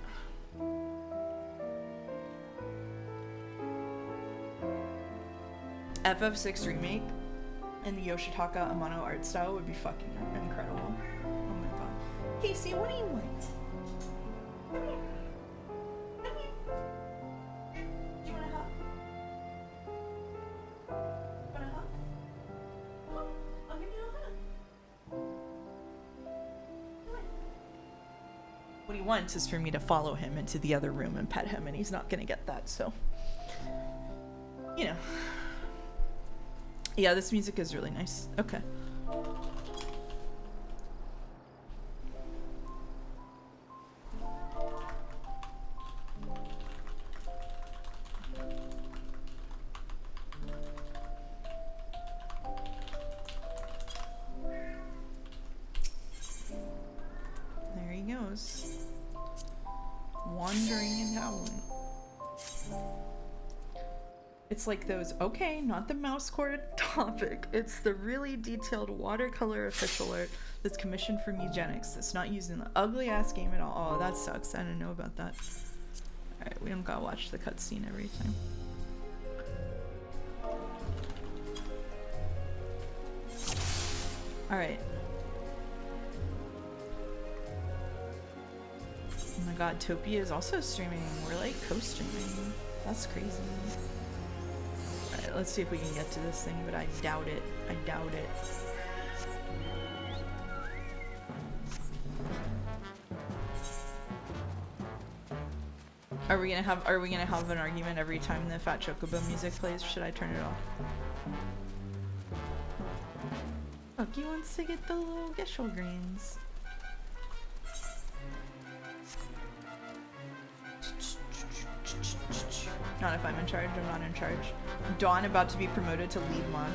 FF6 remake and the Yoshitaka Amano art style would be fucking incredible. Oh my god. Casey, what do you want? Come here. Come here. Do you want a hug? Want a hug? Come on, I'll give you a hug. Come on. What he wants is for me to follow him into the other room and pet him, and he's not gonna get that, so. You know. Yeah, this music is really nice. Okay. There he goes. Wandering and howling. It's like those, okay, not the mouse cord topic. It's the really detailed watercolor official art that's commissioned from eugenics. That's not used in the ugly ass game at all. Oh, that sucks. I didn't know about that. Alright, we don't gotta watch the cutscene every time. Alright. Oh my god, Topia is also streaming. We're like co-streaming. That's crazy. Alright, let's see if we can get to this thing, but I doubt it. I doubt it. Are we gonna have an argument every time the Fat Chocobo music plays? Should I turn it off? Look, he wants to get the little Gishel greens. Not if I'm in charge. I'm not in charge. Dawn about to be promoted to lead mod.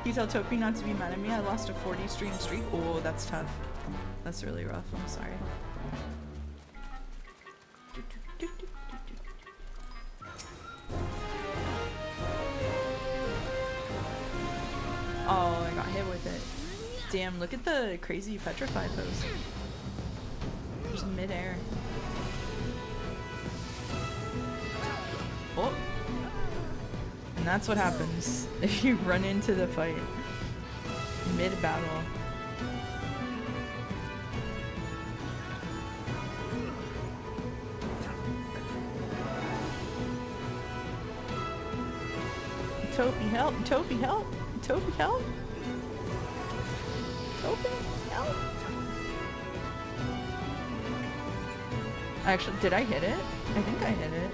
You tell Topi not to be mad at me. I lost a 40 stream streak. Oh, that's tough. That's really rough. I'm sorry. Oh, I got hit with it. Damn, look at the crazy petrify pose. Just midair. Oh. And that's what happens if you run into the fight mid-battle. Topi, help! Topi, help! Topi, help! Topi, help! Actually, did I hit it? I think I hit it.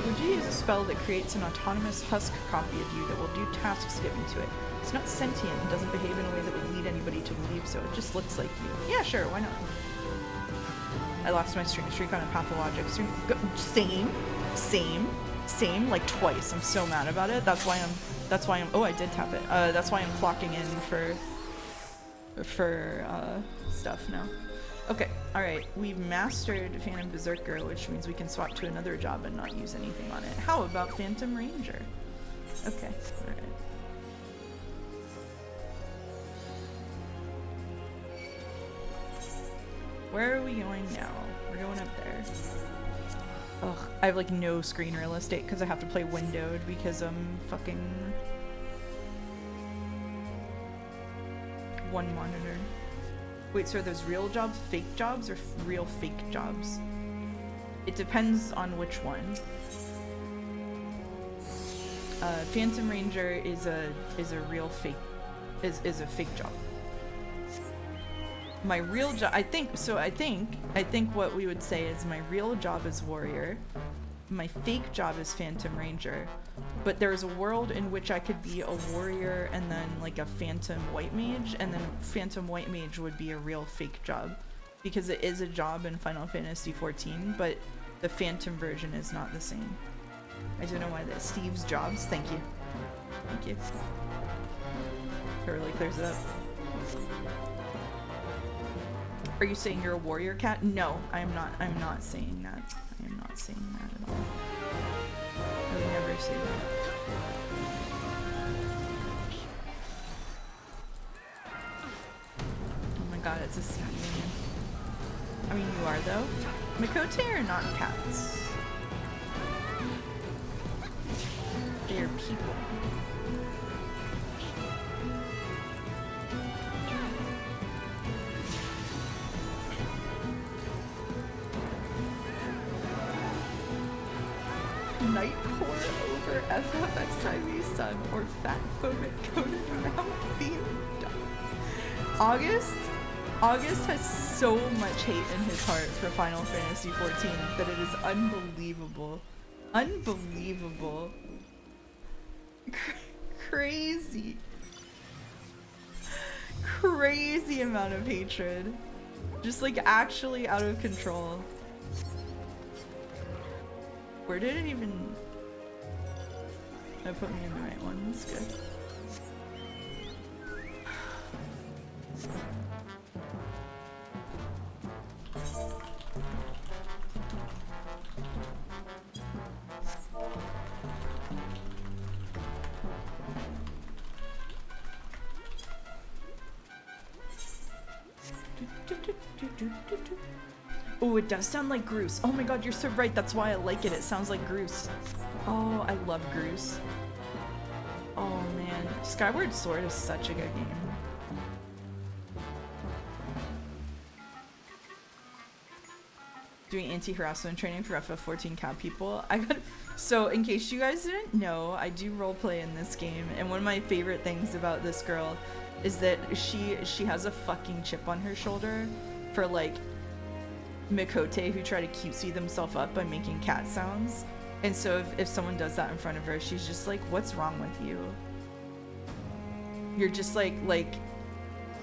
Would you use a spell that creates an autonomous husk copy of you that will do tasks given to it? It's not sentient and doesn't behave in a way that would lead anybody to believe so. It just looks like you. Yeah, sure, why not? I lost my streak on a pathologic stream. Same, like twice. I'm so mad about it. That's why I'm, oh, I did tap it. That's why I'm clocking in for stuff now. Okay, alright. We've mastered Phantom Berserker, which means we can swap to another job and not use anything on it. How about Phantom Ranger? Okay, alright. Where are we going now? We're going up there. Ugh, I have like no screen real estate because I have to play windowed because I'm fucking one monitor. Wait, so are those real jobs fake jobs or real fake jobs? It depends on which one. Phantom Ranger is a real fake is a fake job. My real job, I think what we would say is my real job is warrior. My fake job is Phantom Ranger. But there's a world in which I could be a warrior and then like a Phantom White Mage, and then Phantom White Mage would be a real fake job. Because it is a job in Final Fantasy XIV, but the Phantom version is not the same. I don't know why that. Steve's jobs, thank you. Thank you. That really clears it up. Are you saying you're a warrior cat? No, I'm not saying that. I am not saying that at all. I would never say that. Oh my god, it's a sea man. I mean, you are though. Mikote are not cats. They are people. Nightcore over FFXIV Sun or fat phobic coated around theme. August has so much hate in his heart for Final Fantasy XIV that it is unbelievable. Unbelievable. Crazy. Crazy amount of hatred. Just like actually out of control. Where did it even... Oh, put me in the right one, that's good. Oh, it does sound like Groose. Oh my god, you're so right. That's why I like it. It sounds like Groose. Oh, I love Groose. Oh man, Skyward Sword is such a good game. Doing anti-harassment training for FF14 cat people. So in case you guys didn't know, I do roleplay in this game, and one of my favorite things about this girl is that she has a fucking chip on her shoulder for like Mikote who try to cutesy themselves up by making cat sounds. And so if someone does that in front of her, she's just like, what's wrong with you? You're just like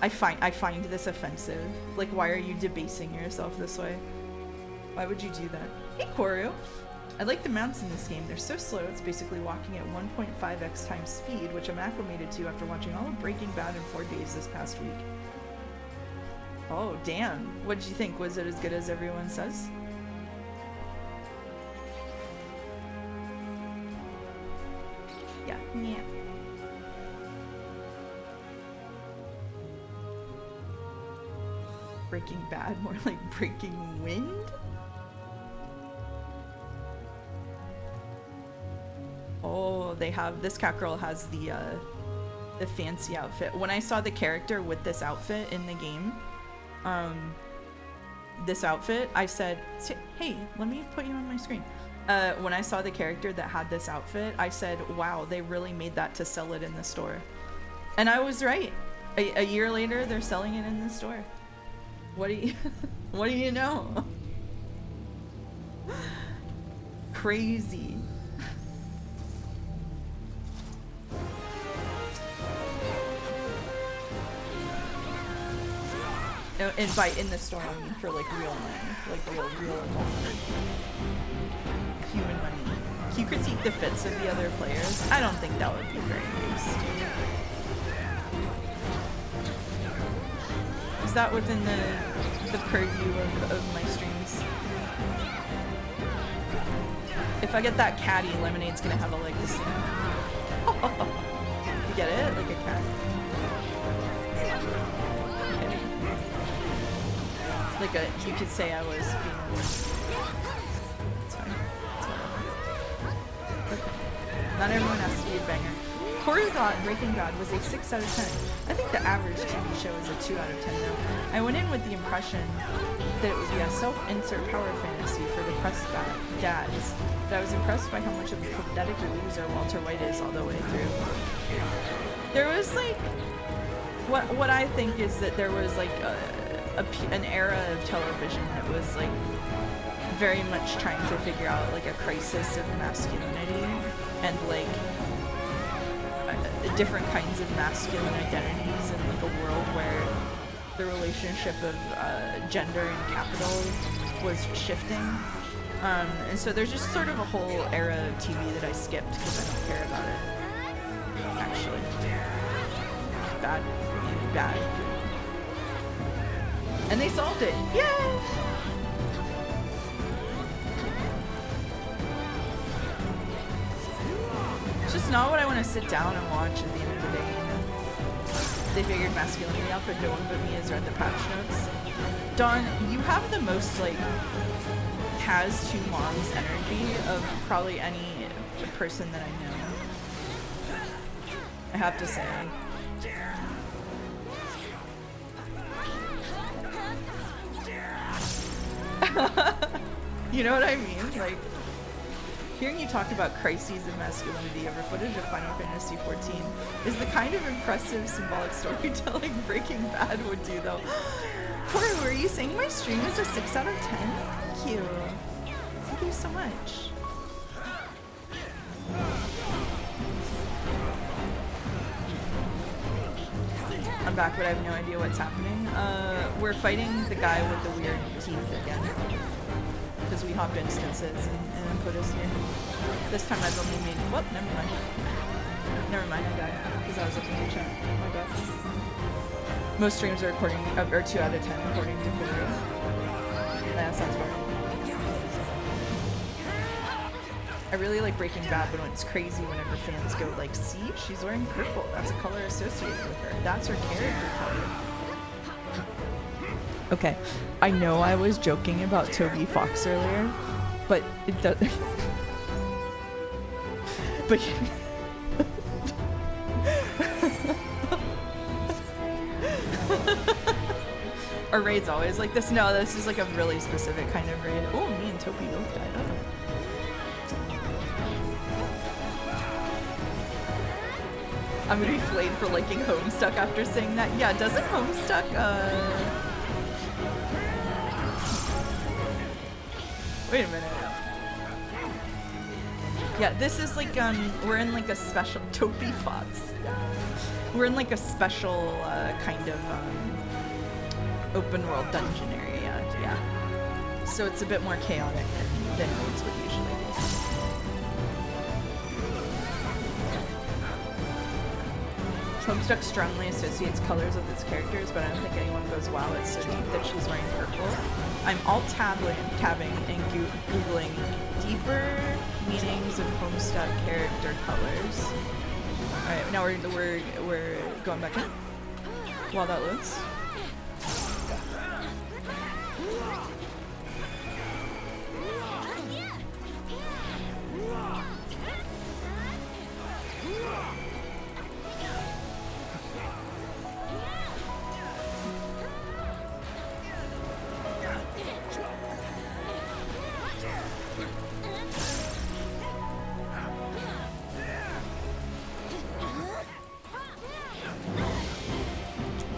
I find this offensive. Like, why are you debasing yourself this way? Why would you do that? Hey Koru! I like the mounts in this game. They're so slow, it's basically walking at 1.5x times speed, which I'm acclimated to after watching all of Breaking Bad in 4 days this past week. Oh, damn. What did you think? Was it as good as everyone says? Yeah. Yeah. Breaking Bad, more like Breaking Wind? Oh, they have, this cat girl has the fancy outfit. When I saw the character with this outfit in the game, this outfit, I said, hey, let me put you on my screen. When I saw the character that had this outfit, I said, wow, they really made that to sell it in the store. And I was right. A year later, they're selling it in the store. What do you, what do you know? Crazy. And by in the store, I mean for like real money, like real money. Human money. You critique the fits of the other players. I don't think that would be very nice. Is that within the purview of my streams? If I get that catty, Lemonade's gonna have a legacy. You get it? Like a cat. Like a, you could say I was being... It's fine. It's fine. Okay. Not everyone has to be a banger. Corey thought Breaking Bad was a 6 out of 10. I think the average TV show is a 2 out of 10 though. I went in with the impression that it would be a self-insert power fantasy for depressed dads, but I was impressed by how much of a pathetic loser Walter White is all the way through. There was like... What I think is that there was like an era of television that was like very much trying to figure out like a crisis of masculinity and like different kinds of masculine identities in like a world where the relationship of gender and capital was shifting. And so there's just sort of a whole era of TV that I skipped because I don't care about it. Actually. Bad. Bad. And they solved it. Yay! It's just not what I want to sit down and watch at the end of the day, you know? They figured masculinity out, but no one but me has read the patch notes. Dawn, you have the most, like, has two moms energy of probably any person that I know. I have to say. You know what I mean? Like, Hearing you talk about crises of masculinity over footage of Final Fantasy XIV is the kind of impressive symbolic storytelling Breaking Bad would do, though. Corey, were you saying my stream is a 6 out of 10? Thank you. Thank you so much. I'm back, but I have no idea what's happening. We're fighting the guy with the weird teeth again. Because we hopped instances and put us here. This time I've only made... Whoop, never mind. Never mind, I died. Because I was looking at chat. Oh my god. Most streams are recording, or 2 out of 10 according to Corey. That sounds right. I really like Breaking Bad, but when it's crazy whenever fans go like, see, she's wearing purple. That's a color associated with her. That's her character color. Okay, I know I was joking about Toby Fox earlier, but it does. But our raid's always like this. No, this is like a really specific kind of raid. Oh, me and Toby both died. Oh. I'm gonna be flayed for liking Homestuck after saying that. Yeah, doesn't Homestuck, wait a minute. Yeah, this is like, we're in like a special, Toby Fox. We're in like a special, kind of, open world dungeon area, yeah. So it's a bit more chaotic than raids would usually be. Homestuck strongly associates colors with its characters, but I don't think anyone goes, wow, it's so deep that she's wearing purple. I'm alt-tabbing and googling deeper meanings of Homestuck character colors. Alright, now we're going back in while that loads.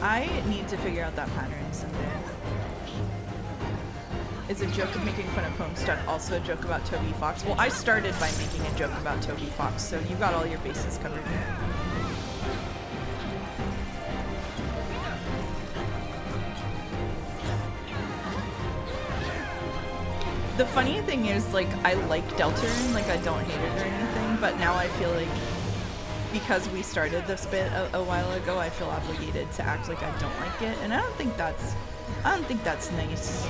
I need to figure out that pattern someday. Is a joke of making fun of Homestuck also a joke about Toby Fox? Well, I started by making a joke about Toby Fox, so you got all your bases covered here. The funny thing is, like, I like Deltarune, like, I don't hate it or anything, but now I feel like because we started this bit a while ago, I feel obligated to act like I don't like it, and I don't think that's nice.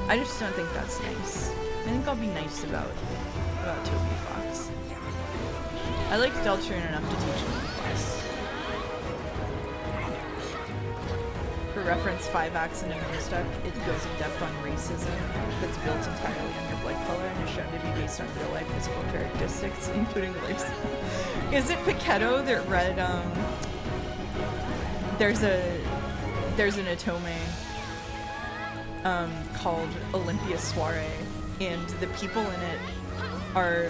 I just don't think that's nice. I think I'll be nice about Toby Fox. I like Deltarune enough to teach him a class. For reference, 5 acts in a Homestuck, it goes in depth on racism that's built entirely on your blood color and is shown to be based on real life physical characteristics, including lifestyle. Is it Paquetto that read, there's an Otome called Olympia Soiree, and the people in it are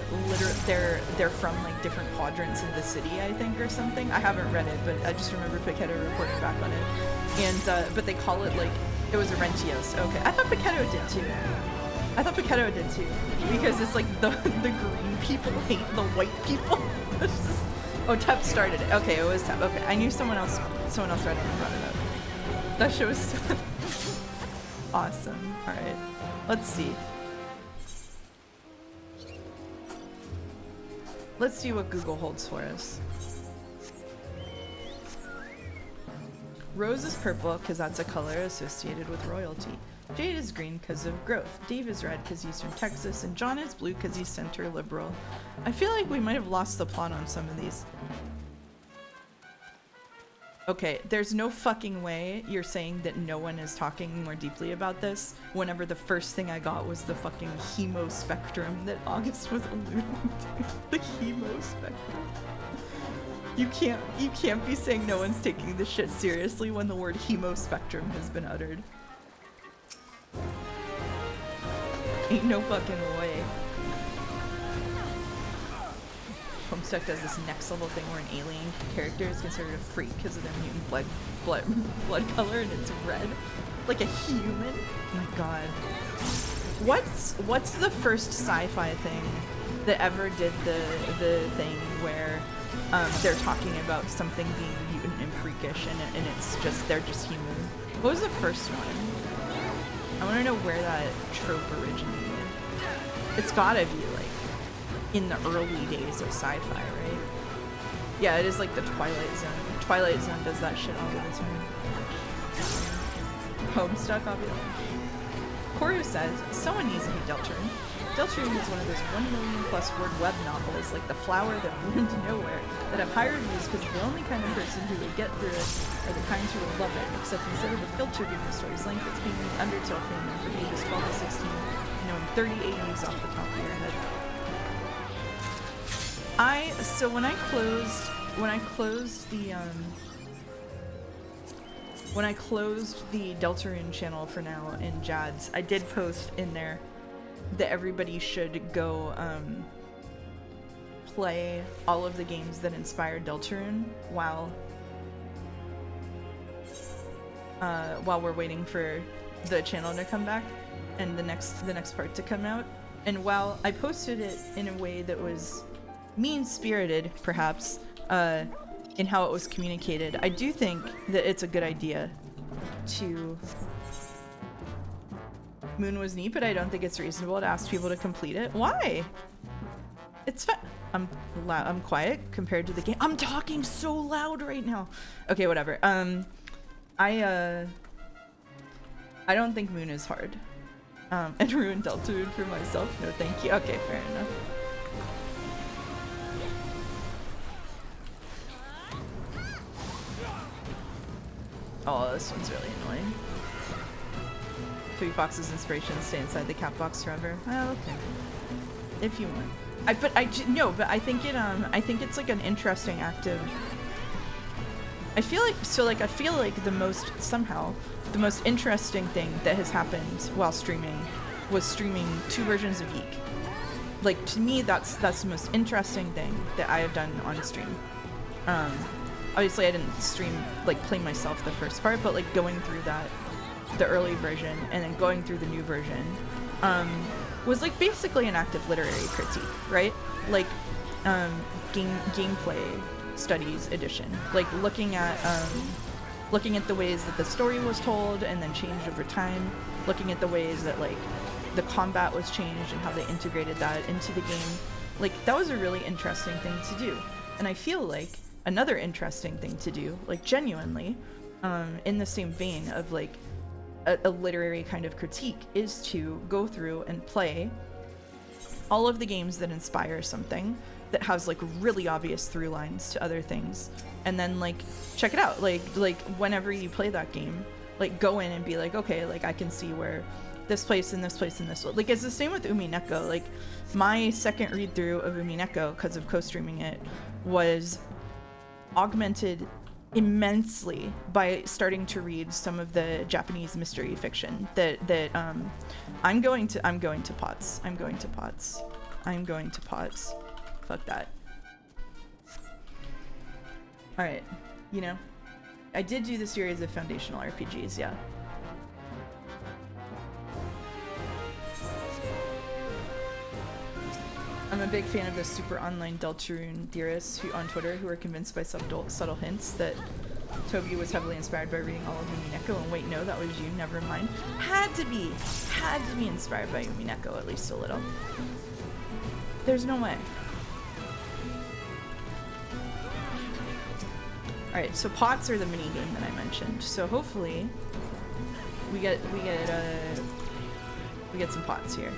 they're from like different quadrants of the city, I think, or something. I haven't read it, but I just remember Paquetto reporting back on it. And but they call it like it was Arentios. Okay, I thought Paquetto did too. Because it's like the green people hate the white people. Oh, Tep started it. Okay, it was Tep. Okay, I knew someone else read it and brought it up. That shit was so awesome. All right, let's see. Let's see what Google holds for us. Rose is purple because that's a color associated with royalty. Jade is green because of growth. Dave is red because he's from Texas, and John is blue because he's center liberal. I feel like we might have lost the plot on some of these. Okay, there's no fucking way you're saying that no one is talking more deeply about this whenever the first thing I got was the fucking hemo spectrum that August was alluding to. The hemo spectrum. You can't be saying no one's taking this shit seriously when the word hemospectrum has been uttered. Ain't no fucking way. Homestuck does this next level thing where an alien character is considered a freak because of their mutant blood color and it's red. Like a human. Oh my god. What's the first sci-fi thing that ever did the thing where they're talking about something being mutant and freakish and it's just they're just human? What was the first one? I want to know where that trope originated. It's gotta be like in the early days of sci-fi, right? Yeah, it is like the Twilight Zone. Twilight Zone does that shit all the time. Homestuck, obviously. Koru says, someone needs to hate Deltarune. Deltarune is one of those 1 million plus word web novels like The Flower That Blew Into Nowhere that have high reviews because the only kind of person who would get through it are the kinds who would love it, except instead of the filter giving the story's length, it's being an Undertale fan from ages 12 to 16, knowing 30 AUs off the top of your head. So when I closed the Deltarune channel for now in Jad's, I did post in there that everybody should go play all of the games that inspired Deltarune while we're waiting for the channel to come back and the next part to come out. And while I posted it in a way that was mean-spirited, perhaps, in how it was communicated, I do think that it's a good idea to... Moon was neat, but I don't think it's reasonable to ask people to complete it. Why? It's fine. I'm quiet compared to the game. I'm talking so loud right now. Okay, whatever. I don't think Moon is hard. And ruin Deltarune for myself? No, thank you. Okay, fair enough. Oh, this one's really annoying. Toby Fox's inspiration to stay inside the cat box forever. Well, okay. If you want. But I think it's like an interesting active. I feel like the most interesting thing that has happened while streaming was streaming 2 versions of Geek. Like, to me, that's the most interesting thing that I have done on stream. Obviously I didn't stream, like, play myself the first part, but like going through the early version and then going through the new version was like basically an active literary critique, right? Like gameplay studies edition, like looking at the ways that the story was told and then changed over time, looking at the ways that like the combat was changed and how they integrated that into the game. Like, that was a really interesting thing to do. And I feel like another interesting thing to do, like genuinely, in the same vein of like a literary kind of critique, is to go through and play all of the games that inspire something that has like really obvious through lines to other things, and then like check it out. Like whenever you play that game, like go in and be like, okay, like I can see where this place and this place and this. Like, it's the same with Umineko. Like, my second read through of Umineko, because of co-streaming it, was augmented immensely by starting to read some of the Japanese mystery fiction that I'm going to pots. Fuck that. Alright, you know, I did do the series of foundational RPGs, yeah. I'm a big fan of the super online Deltarune theorists on Twitter who are convinced by subtle hints that Toby was heavily inspired by reading all of Umineko, and wait, no, that was you, never mind. Had to be inspired by Umineko at least a little. There's no way. Alright, so pots are the mini game that I mentioned. So hopefully we get some pots here.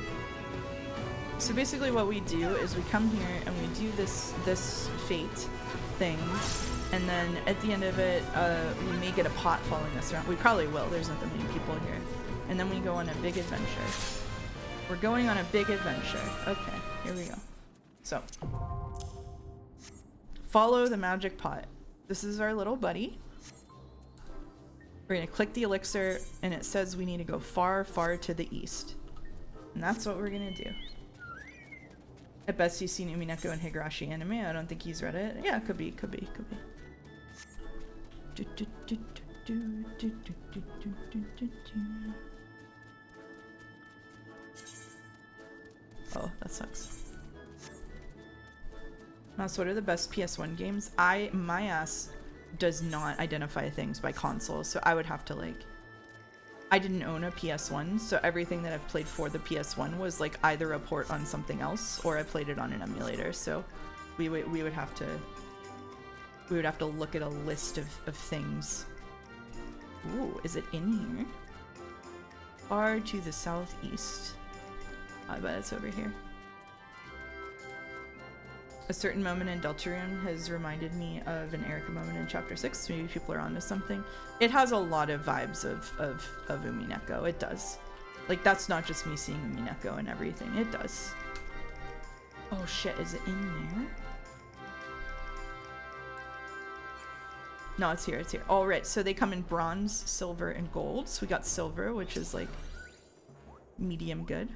So basically what we do is we come here and we do this fate thing, and then at the end of it, we may get a pot following us around. We probably will, there's not that many people here. And then we go on a big adventure. We're going on a big adventure. Okay, here we go. So, follow the magic pot. This is our little buddy. We're gonna click the elixir, and it says we need to go far, far to the east. And that's what we're gonna do. I bet you've seen Umineko and Higurashi anime. I don't think he's read it. Yeah, could be. Oh, that sucks. Mouse, what are the best PS1 games? My ass does not identify things by console, so I would have to like... I didn't own a PS1, so everything that I've played for the PS1 was like either a port on something else or I played it on an emulator, so we would have to look at a list of things. Ooh, is it in here? Far to the southeast. I bet it's over here. A certain moment in Deltarune has reminded me of an Erica moment in Chapter 6. Maybe people are onto something. It has a lot of vibes of Umineko. It does. Like, that's not just me seeing Umineko and everything. It does. Oh shit, is it in there? No, it's here, it's here. All right, so they come in bronze, silver, and gold. So we got silver, which is like medium good.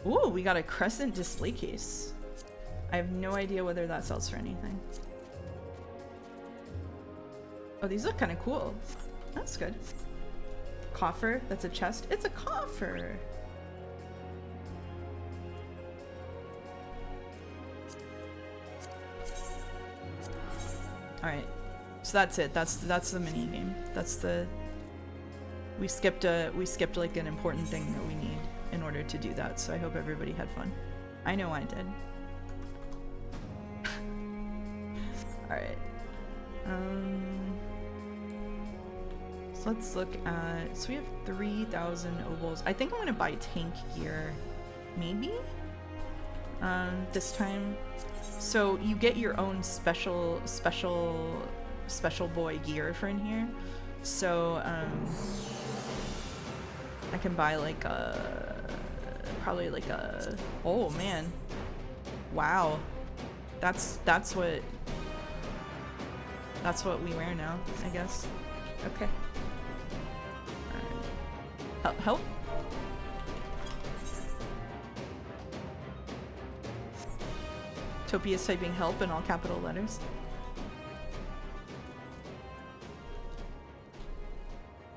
Ooh, we got a Crescent display case. I have no idea whether that sells for anything. Oh, these look kind of cool. That's good. Coffer, that's a chest. It's a coffer. All right, so that's it. That's the mini game. That's the. We skipped like an important thing that we need in order to do that. So I hope everybody had fun. I know I did. All right. So let's look at. So we have 3,000 obols. I think I'm gonna buy tank gear, maybe. This time. So you get your own special boy gear for in here. So I can buy like a probably like a oh man, wow, that's what we wear now, I guess. Okay. Help. Topia's typing help in all capital letters.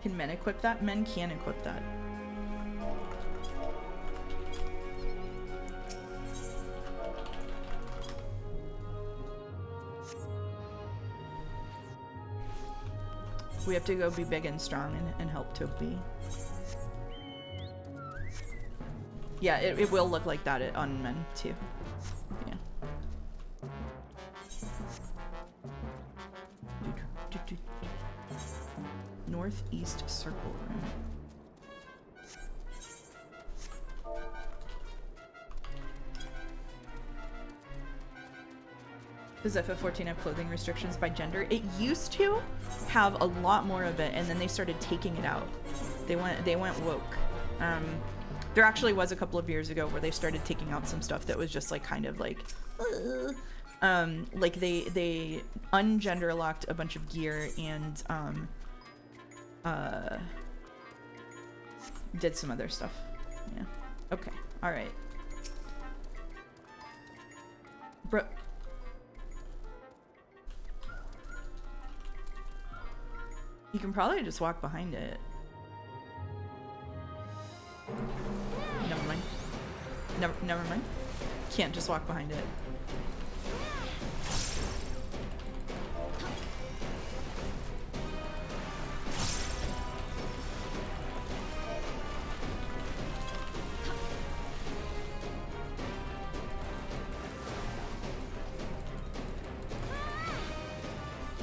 Can men equip that? Men can equip that. We have to go be big and strong and help Topi. Yeah, it will look like that on men too. Yeah. Northeast circle room. Does FF14 have clothing restrictions by gender? It used to have a lot more of it, and then they started taking it out. They went woke. There actually was a couple of years ago where they started taking out some stuff that was just like kind of like they ungender locked a bunch of gear and did some other stuff. Yeah. Okay. All right. Bro. You can probably just walk behind it. Never mind. Never mind. Can't just walk behind it.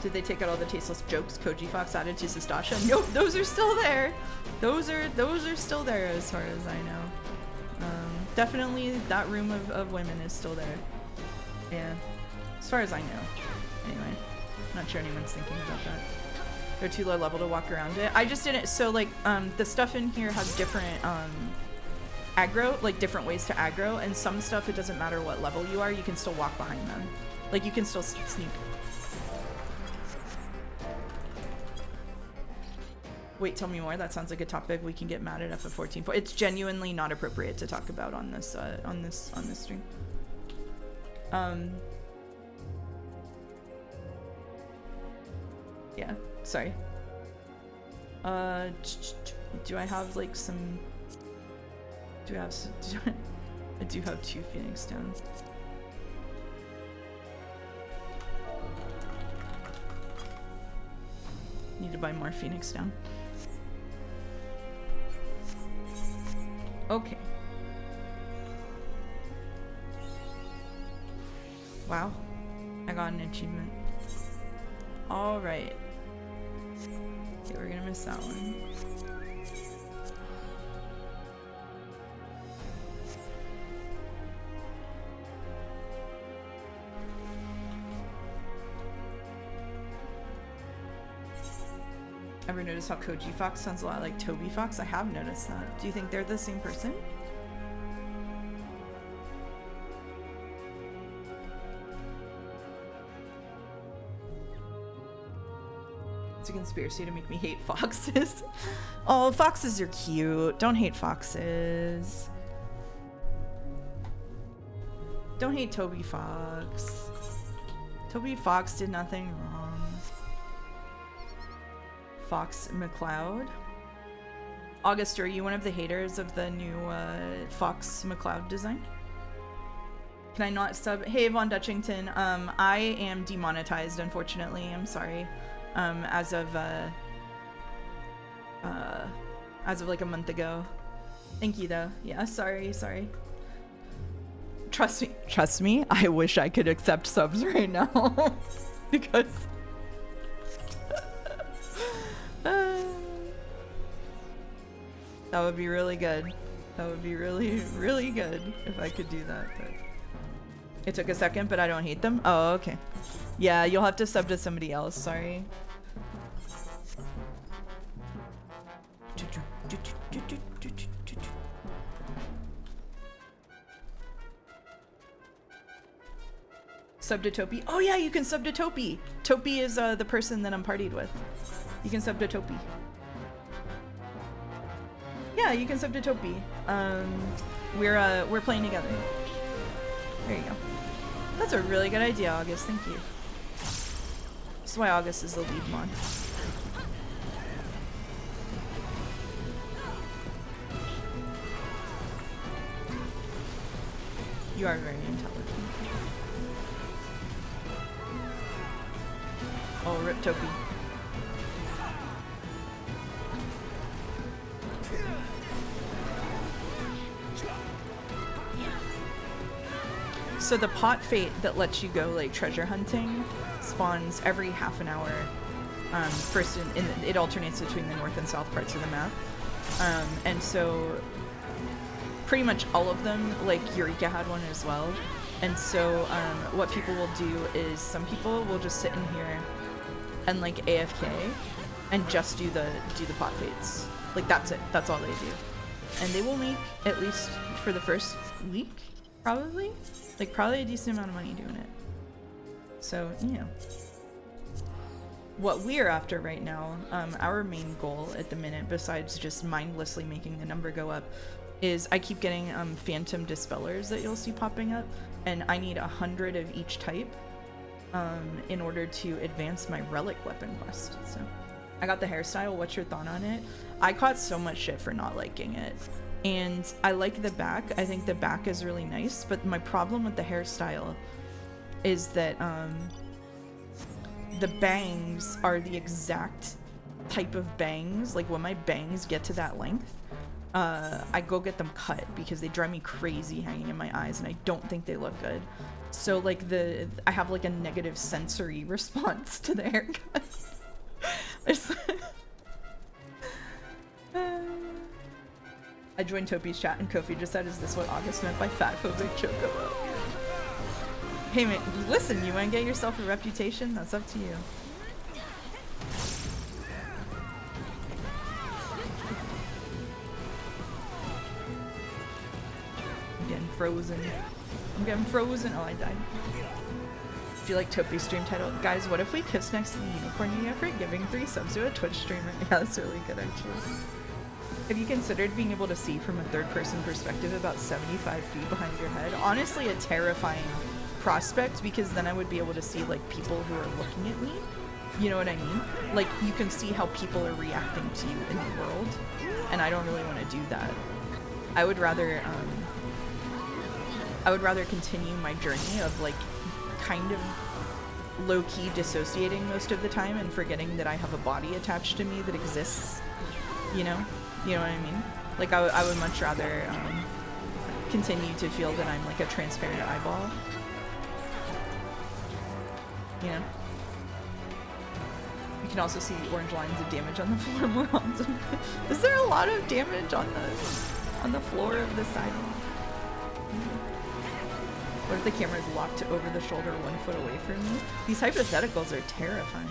Did they take out all the tasteless jokes Koji Fox added to Sastasha? Nope, those are still there. Those are still there as far as I know. Definitely that room of women is still there. Yeah, as far as I know. Anyway, not sure anyone's thinking about that. They're too low level to walk around it. I just didn't. So like, the stuff in here has different aggro, like different ways to aggro, and some stuff it doesn't matter what level you are, you can still walk behind them. Like you can still sneak. Wait, tell me more. That sounds like a topic we can get mad at FF14 for. It's genuinely not appropriate to talk about on this stream. Yeah, sorry. Do I have like some? Do I have? I do have 2 Phoenix Stones. Need to buy more Phoenix Stone. Okay. Wow. I got an achievement. Alright. Okay, we're gonna miss that one. Ever notice how Koji Fox sounds a lot like Toby Fox? I have noticed that. Do you think they're the same person? It's a conspiracy to make me hate foxes. Oh, foxes are cute. Don't hate foxes. Don't hate Toby Fox. Toby Fox did nothing wrong. Fox McCloud. August, are you one of the haters of the new Fox McCloud design? Can I not sub? Hey, Von Dutchington. I am demonetized, unfortunately. I'm sorry. As of like a month ago. Thank you, though. Yeah, sorry. Trust me. I wish I could accept subs right now because. That would be really good. That would be really, really good if I could do that. But it took a second, but I don't hate them. Oh, okay. Yeah, you'll have to sub to somebody else. Sorry. Sub to Topi. Oh yeah, you can sub to Topi. Topi is the person that I'm partied with. You can sub to Topi. Yeah, you can sub to Topi. We're playing together. There you go. That's a really good idea, August. Thank you. That's why August is the lead mod. You are very intelligent. Oh, rip Topi. So the pot fate that lets you go like treasure hunting spawns every half an hour. First, it alternates between the north and south parts of the map, and so pretty much all of them, like Eureka had one as well. And so what people will do is some people will just sit in here and like AFK and just do the pot fates. Like that's it. That's all they do. And they will make, at least for the first week, probably a decent amount of money doing it. So, you know. What we're after right now, our main goal at the minute, besides just mindlessly making the number go up, is I keep getting phantom dispellers that you'll see popping up, and I need 100 of each type in order to advance my relic weapon quest. So I got the hairstyle. What's your thought on it? I caught so much shit for not liking it, and I like the back. I think the back is really nice, but my problem with the hairstyle is that the bangs are the exact type of bangs. Like when my bangs get to that length, I go get them cut because they drive me crazy hanging in my eyes, and I don't think they look good. So like I have like a negative sensory response to the haircut. I joined Topi's chat and Kofi just said, "Is this what August meant by fatphobic chocobo?" Hey man, listen, you wanna get yourself a reputation? That's up to you. frozen. I'm getting frozen. Oh, I died. Do you like Topi's stream title? Guys, what if we kiss next to the unicorn you get for giving 3 subs to a Twitch streamer? Yeah, that's really good, actually. Have you considered being able to see from a third-person perspective about 75 feet behind your head? Honestly, a terrifying prospect, because then I would be able to see, like, people who are looking at me. You know what I mean? Like, you can see how people are reacting to you in the world, and I don't really want to do that. I would rather continue my journey of, like, kind of low-key dissociating most of the time and forgetting that I have a body attached to me that exists, you know? You know what I mean? Like, I would much rather continue to feel that I'm like a transparent eyeball. You know? You can also see the orange lines of damage on the floor more often. Is there a lot of damage on the floor of the sidewalk? What if the camera is locked over the shoulder 1 foot away from me? These hypotheticals are terrifying.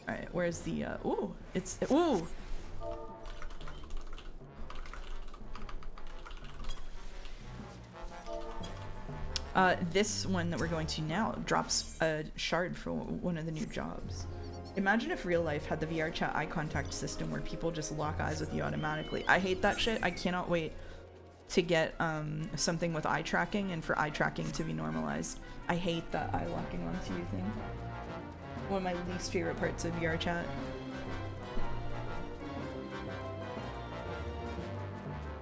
Alright, where's the, ooh, ooh! This one that we're going to now drops a shard for one of the new jobs. Imagine if real life had the VR chat eye contact system where people just lock eyes with you automatically. I hate that shit. I cannot wait to get something with eye tracking and for eye tracking to be normalized. I hate that eye locking onto you thing. One of my least favorite parts of VR chat.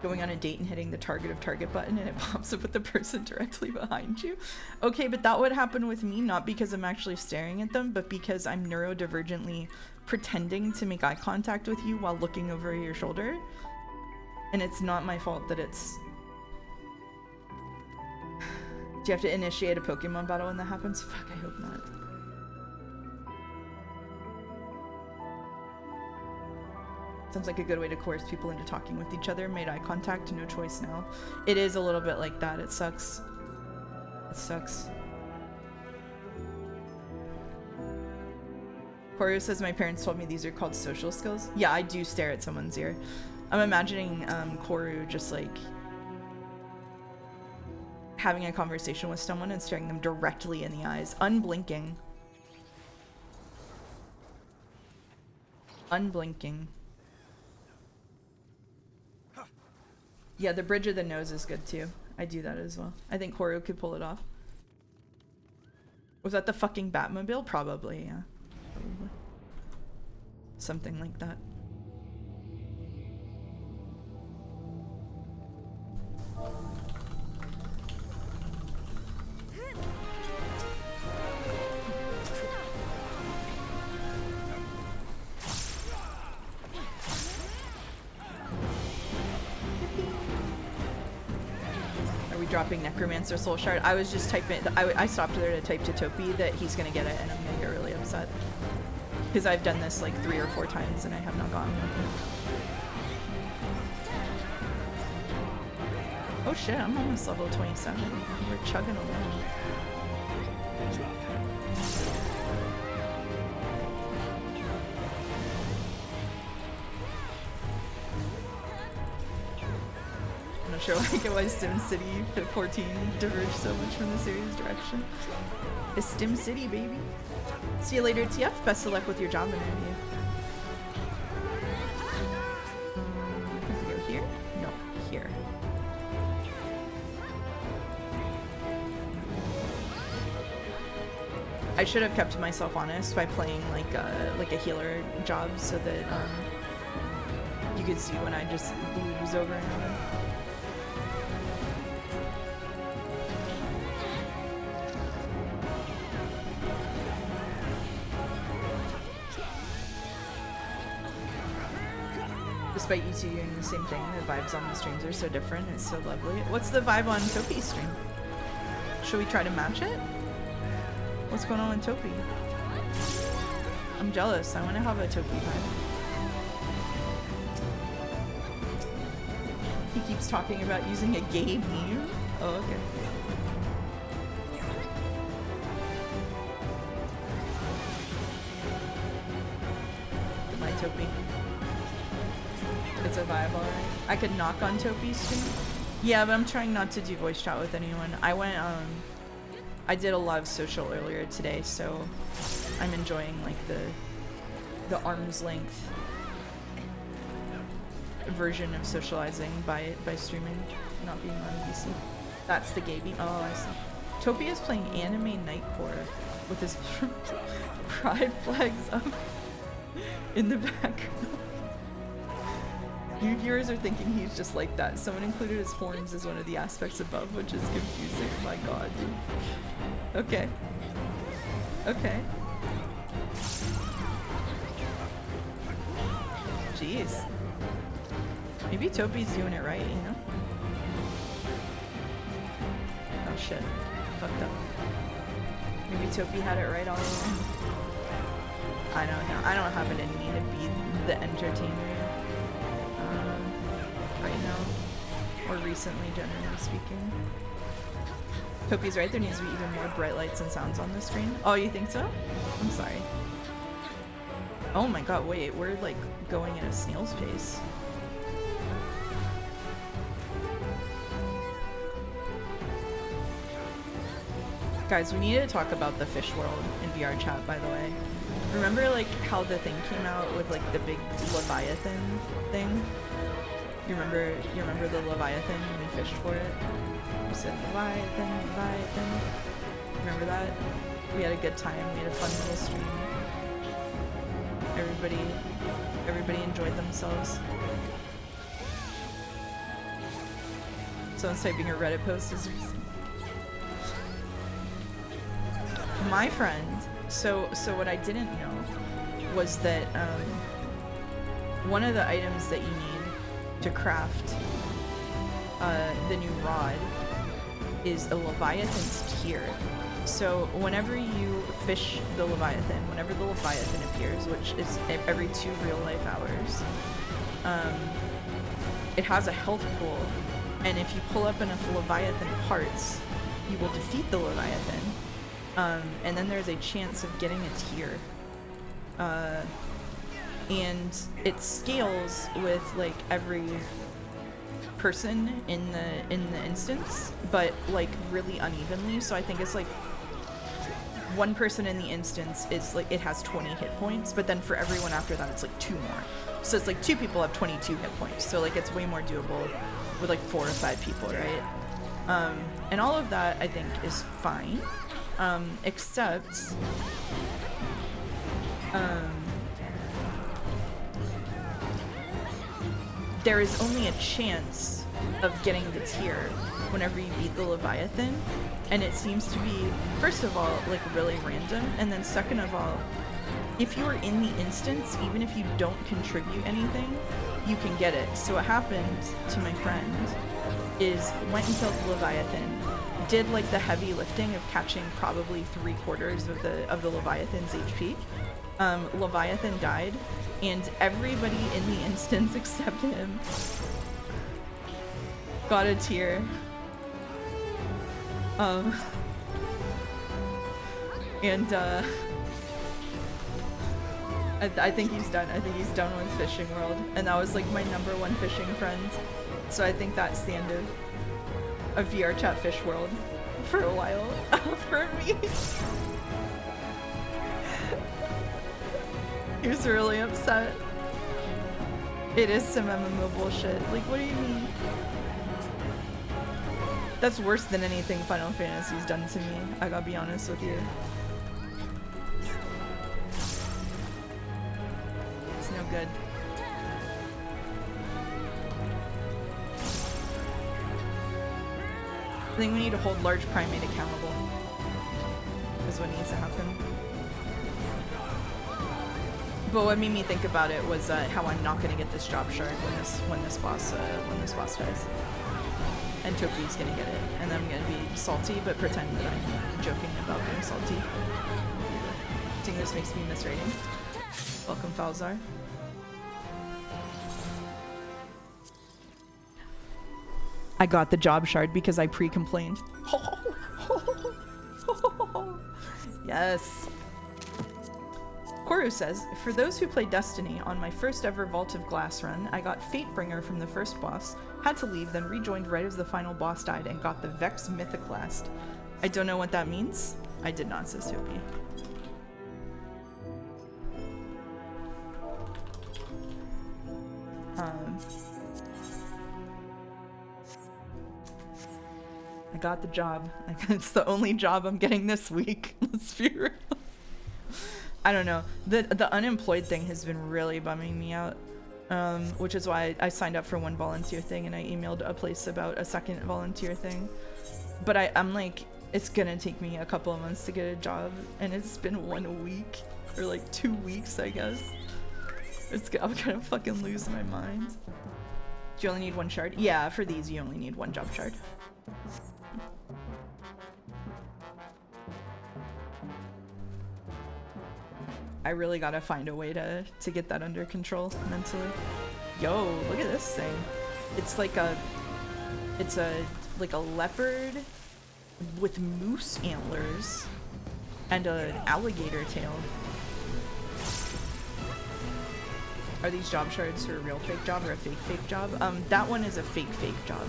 Going on a date and hitting the target of target button and it pops up with the person directly behind you. Okay, but that would happen with me, not because I'm actually staring at them, but because I'm neurodivergently pretending to make eye contact with you while looking over your shoulder. And it's not my fault that it's... Do you have to initiate a Pokemon battle when that happens? Fuck, I hope not. Sounds like a good way to coerce people into talking with each other. Made eye contact, no choice now. It is a little bit like that. It sucks. It sucks. Koru says my parents told me these are called social skills. Yeah, I do stare at someone's ear. I'm imagining Koru just like having a conversation with someone and staring them directly in the eyes, unblinking. Unblinking. Yeah, the bridge of the nose is good too. I do that as well. I think Koru could pull it off. Was that the fucking Batmobile? Probably, yeah. Probably. Something like that. Dropping Necromancer Soul Shard. I was just typing, I stopped there to type to Topi that he's gonna get it and I'm gonna get really upset. Because I've done this like 3 or 4 times and I have not gotten one. Oh shit, I'm almost level 27. We're chugging along. Sure, like why SimCity 14 diverged so much from the series direction. It's StimCity, baby. See you later, TF. Best of luck with your job interview. Can we go here? No, here. I should have kept myself honest by playing like a healer job so that you could see when I just lose over and over. Despite you two doing the same thing, the vibes on the streams are so different. It's so lovely. What's the vibe on Topi's stream? Should we try to match it? What's going on with Topi? I'm jealous. I want to have a Topi vibe. He keeps talking about using a gay meme. Oh, okay. My Topi. It's a vibe, alright. I could knock on Topi's stream. Yeah, but I'm trying not to do voice chat with anyone. I did a lot of social earlier today, so I'm enjoying like the arm's length version of socializing by streaming, not being on VC. That's the gaming. Oh, I see. Topi is playing anime Nightcore with his pride flags up in the background. New viewers are thinking he's just like that. Someone included his horns as one of the aspects above, which is confusing. My god, dude. Okay. Okay. Jeez. Maybe Topi's doing it right, you know? Oh shit. Fucked up. Maybe Topi had it right all along. I don't know. I don't have it in me to be the entertainer. Right now. Or recently, generally speaking. Topi's right, there needs to be even more bright lights and sounds on the screen. Oh, you think so? I'm sorry. Oh my god, wait, we're like going at a snail's pace. Guys, we need to talk about the fish world in VR chat, by the way. Remember like how the thing came out with like the big Leviathan thing? You remember the Leviathan when we fished for it? We said Leviathan, Leviathan. Remember that? We had a good time, we had a fun little stream. Everybody enjoyed themselves. Someone's typing a Reddit post as my friend. So what I didn't know was that one of the items that you need to craft the new rod is a Leviathan's tear. So whenever you fish the Leviathan, whenever the Leviathan appears, which is every 2 real life hours, it has a health pool, and if you pull up enough Leviathan parts, you will defeat the Leviathan. And then there's a chance of getting a tear. And it scales with like every person in the instance, but like really unevenly. So I think it's like one person in the instance is like, it has 20 hit points, but then for everyone after that it's like 2 more. So it's like 2 people have 22 hit points. So like it's way more doable with like 4 or 5 people, right? And all of that I think is fine. Except there is only a chance of getting the tier whenever you beat the Leviathan, and it seems to be, first of all, like really random, and then second of all, if you are in the instance, even if you don't contribute anything, you can get it. So what happened to my friend is went and killed the Leviathan, did like the heavy lifting of catching probably 3/4 of the Leviathan's HP. Leviathan died, and everybody in the instance except him got a tier. I think he's done. I think he's done with Fishing World, and that was like my #1 fishing friend. So I think that's the end of VR chat Fish World for a while for me. He was really upset. It is some MMO bullshit. Like, what do you mean? That's worse than anything Final Fantasy's done to me, I gotta be honest with you. It's no good. I think we need to hold large primate accountable. Is what needs to happen. But what made me think about it was how I'm not gonna get this job shard when this boss dies. And Toki's gonna get it, and I'm gonna be salty, but pretend that I'm joking about being salty. I think this makes me miss rating. Welcome, Falzar. I got the job shard because I pre-complained. Yes. Koru says, for those who play Destiny, on my first ever Vault of Glass run, I got Fatebringer from the first boss, had to leave, then rejoined right as the final boss died, and got the Vex Mythoclast. I don't know what that means. I did not, says Toby. I got the job. It's the only job I'm getting this week. Let's be real. I don't know. The unemployed thing has been really bumming me out, which is why I signed up for one volunteer thing and I emailed a place about a second volunteer thing. But I'm like, it's gonna take me a couple of months to get a job, and it's been 1 week or like 2 weeks, I guess. I'm gonna fucking lose my mind. Do you only need 1 shard? Yeah, for these you only need 1 job shard. I really gotta find a way to get that under control mentally. Yo, look at this thing. It's like a leopard with moose antlers and an alligator tail. Are these job shards for a real fake job or a fake job? That one is a fake job.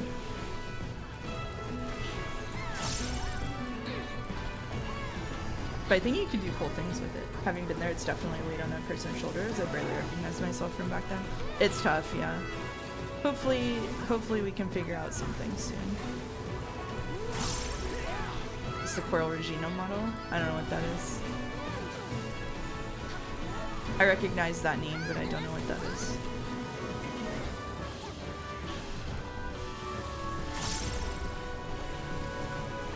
But I think you can do cool things with it. Having been there, it's definitely weight on a person's shoulders. I barely recognize myself from back then. It's tough, yeah. Hopefully we can figure out something soon. It's the Coral Regina model. I don't know what that is. I recognize that name, but I don't know what that is.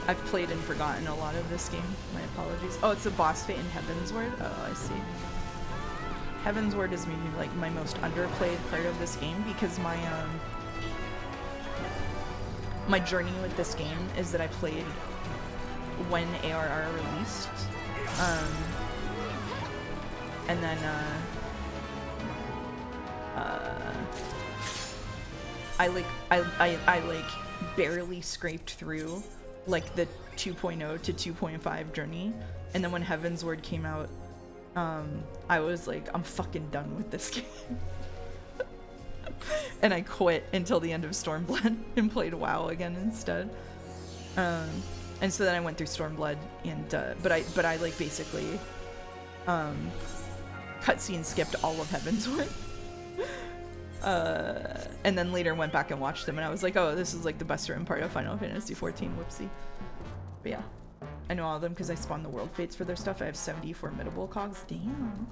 I've played and forgotten a lot of this game. My apologies. Oh, it's a boss fight in Heavensward? Oh, I see. Heavensward is maybe like my most underplayed part of this game because my journey with this game is that I played when ARR released. And then I barely scraped through like the 2.0 to 2.5 journey, and then when Heavensward came out, I was like, I'm fucking done with this game. And I quit until the end of Stormblood and played WoW again instead. And so then I went through Stormblood, and but I like basically cutscene skipped all of Heavensward. And then later went back and watched them, and I was like, oh, this is like the best written part of Final Fantasy XIV, whoopsie. But yeah, I know all of them because I spawned the world fates for their stuff. I have 70 formidable cogs. Damn.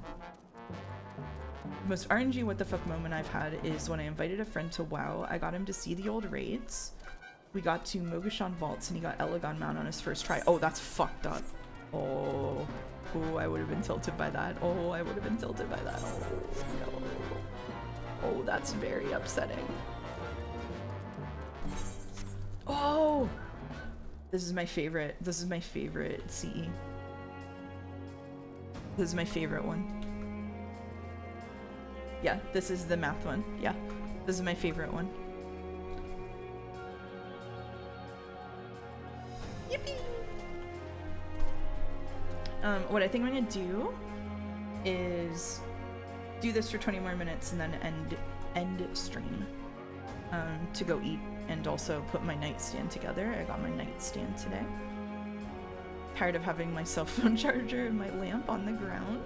Most RNG what the fuck moment I've had is when I invited a friend to WoW. I got him to see the old raids. We got to Mogashan Vaults and he got Elegon Mount on his first try. Oh, that's fucked up. Oh, I would have been tilted by that. Oh, I would have been tilted by that. Oh, no. Oh, that's very upsetting. Oh! This is my favorite. This is my favorite CE. This is my favorite one. Yeah, this is the math one. Yeah, this is my favorite one. Yippee! What I think I'm gonna do is do this for 20 more minutes and then end stream to go eat and also put my nightstand together. I got my nightstand today. Tired of having my cell phone charger and my lamp on the ground.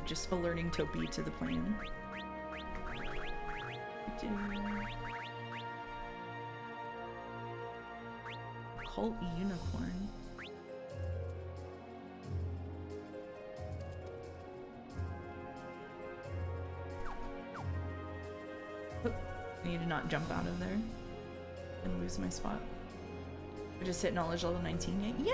Just alerting Topi to the plane. Occult unicorn. Oh, I need to not jump out of there and lose my spot. I just hit knowledge level 19. Yay!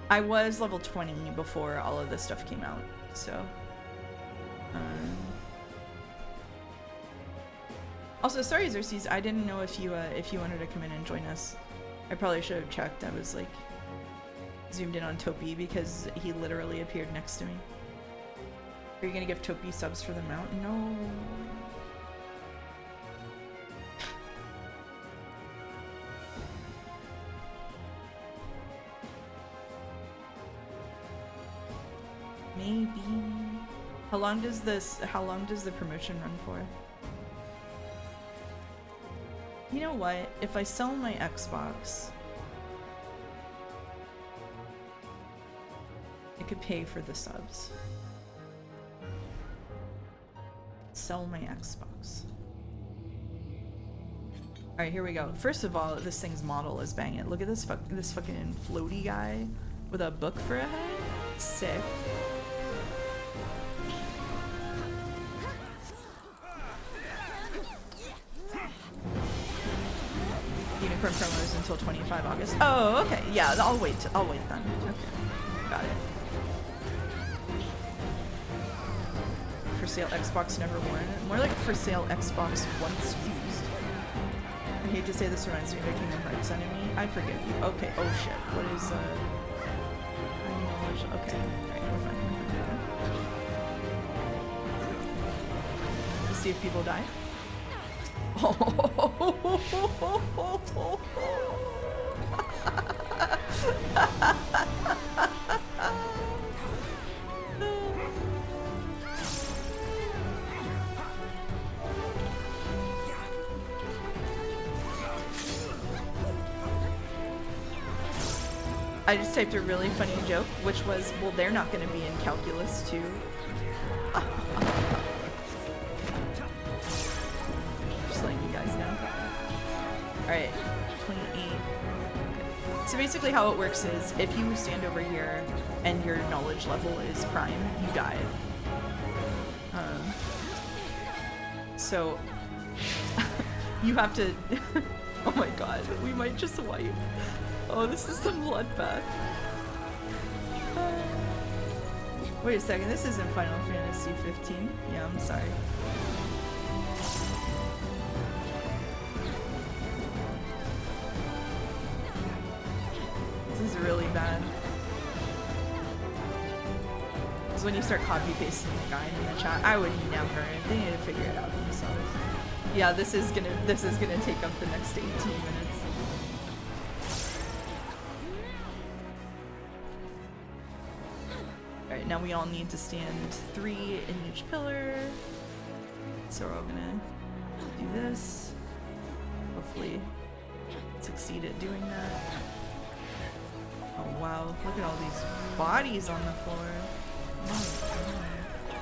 I was level 20 before all of this stuff came out, so. Also, sorry, Xerxes, I didn't know if you wanted to come in and join us. I probably should have checked. I was like zoomed in on Topi because he literally appeared next to me. Are you gonna give Topi subs for the mount? No. Maybe. How long does the promotion run for? You know what? If I sell my Xbox, I could pay for the subs. Sell my Xbox. Alright, here we go. First of all, this thing's model is banging. Look at this fucking floaty guy with a book for a head. Sick. Unicorn promos until 25 August. Oh, okay. Yeah, I'll wait then. Okay. Got it. For sale Xbox never worn. More like for sale Xbox once used. I hate to say this reminds me of a Kingdom Hearts enemy. I forgive you. Okay. Oh shit. What is okay. Alright, we're fine. Let's see if people die. I just typed a really funny joke, which was, well, they're not going to be in calculus too. Just letting you guys know. Alright, 28. So basically how it works is, if you stand over here and your knowledge level is prime, you die. So you have to... Oh my god, we might just wipe. Oh, this is some bloodbath. Wait a second, this isn't Final Fantasy 15. Yeah, I'm sorry. This is really bad. Because when you start copy-pasting the guide in the chat, I would never. They need to figure it out themselves. Yeah, this is gonna take up the next 18 minutes. Alright, now we all need to stand 3 in each pillar. So we're all gonna do this. Hopefully succeed at doing that. Oh wow, look at all these bodies on the floor. Oh my god.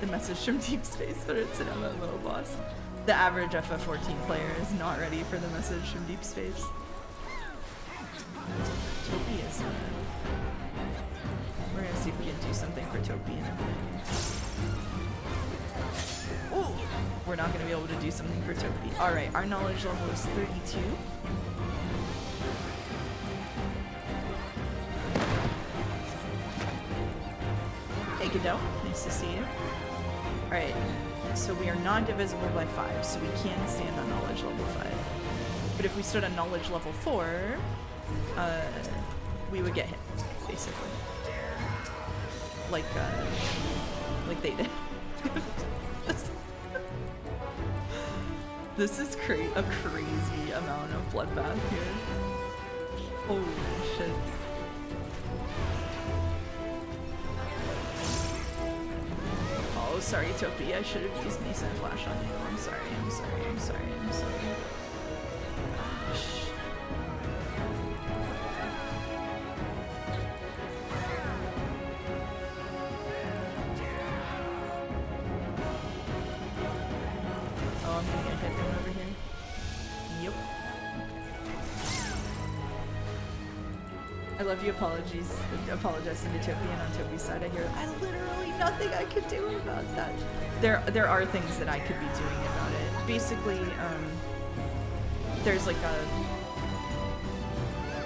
The message from Deep Space, but it's an MMO boss. The average FF14 player is not ready for the message from Deep Space. Topi is We're gonna see if we can do something for Topi in a minute. Ooh! We're not gonna be able to do something for Topi. Alright, our knowledge level is 32. Hey Godot, nice to see you. Alright, so we are not divisible by 5, so we can stand on knowledge level 5. But if we stood on knowledge level 4, we would get hit, basically. Like they did. This is a crazy amount of bloodbath here. Holy shit. Oh, sorry, Topi. I should have used Nascent Flash on you. I'm sorry. Shh. Oh, I'm gonna get hit from over here. Yep. I love you. Apologizing to Topi, and on Topi's side, I hear literally nothing I could do about that. There are things that I could be doing about it. Basically, there's like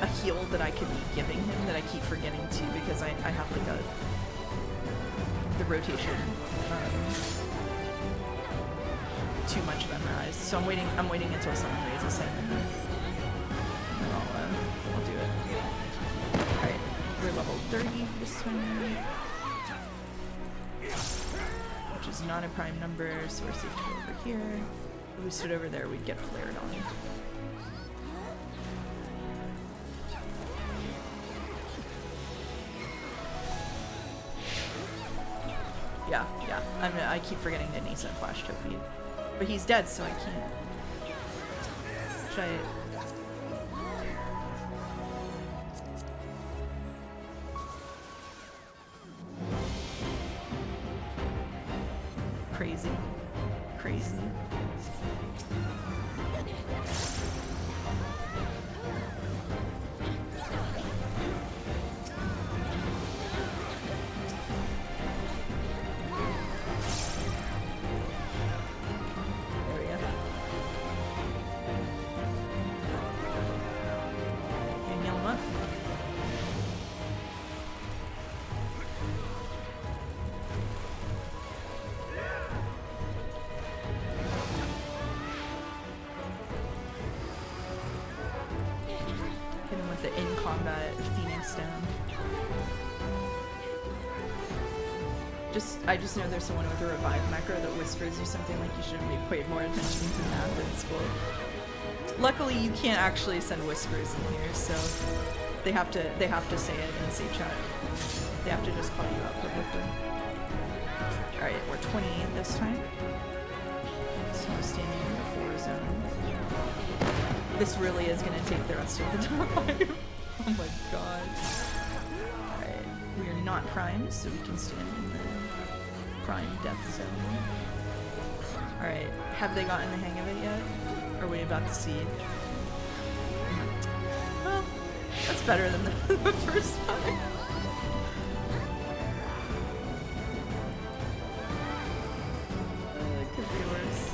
a heal that I could be giving him that I keep forgetting to because I have like the rotation too much memorized. So I'm waiting until someone raises him and then I'll do it. Alright, we're level 30 this time. Which is not a prime number, so we're safe to go over here. If we stood over there, we'd get flared on. Yeah. I keep forgetting to nascent flash Topi. But he's dead, so I can't. Should I... Crazy. I just know there's someone with a revive macro that whispers you something like you should have paid more attention to math in school. Luckily, you can't actually send whispers in here, so they have to say it in safe chat. They have to just call you out publicly. All right, we're 20 this time. So I'm standing in the 4 zone. This really is gonna take the rest of the time. Oh my god. All right, we are not primed, so we can stand in the prime death zone. Alright, have they gotten the hang of it yet? Or are we about to see? Well, that's better than the first time. It could be worse.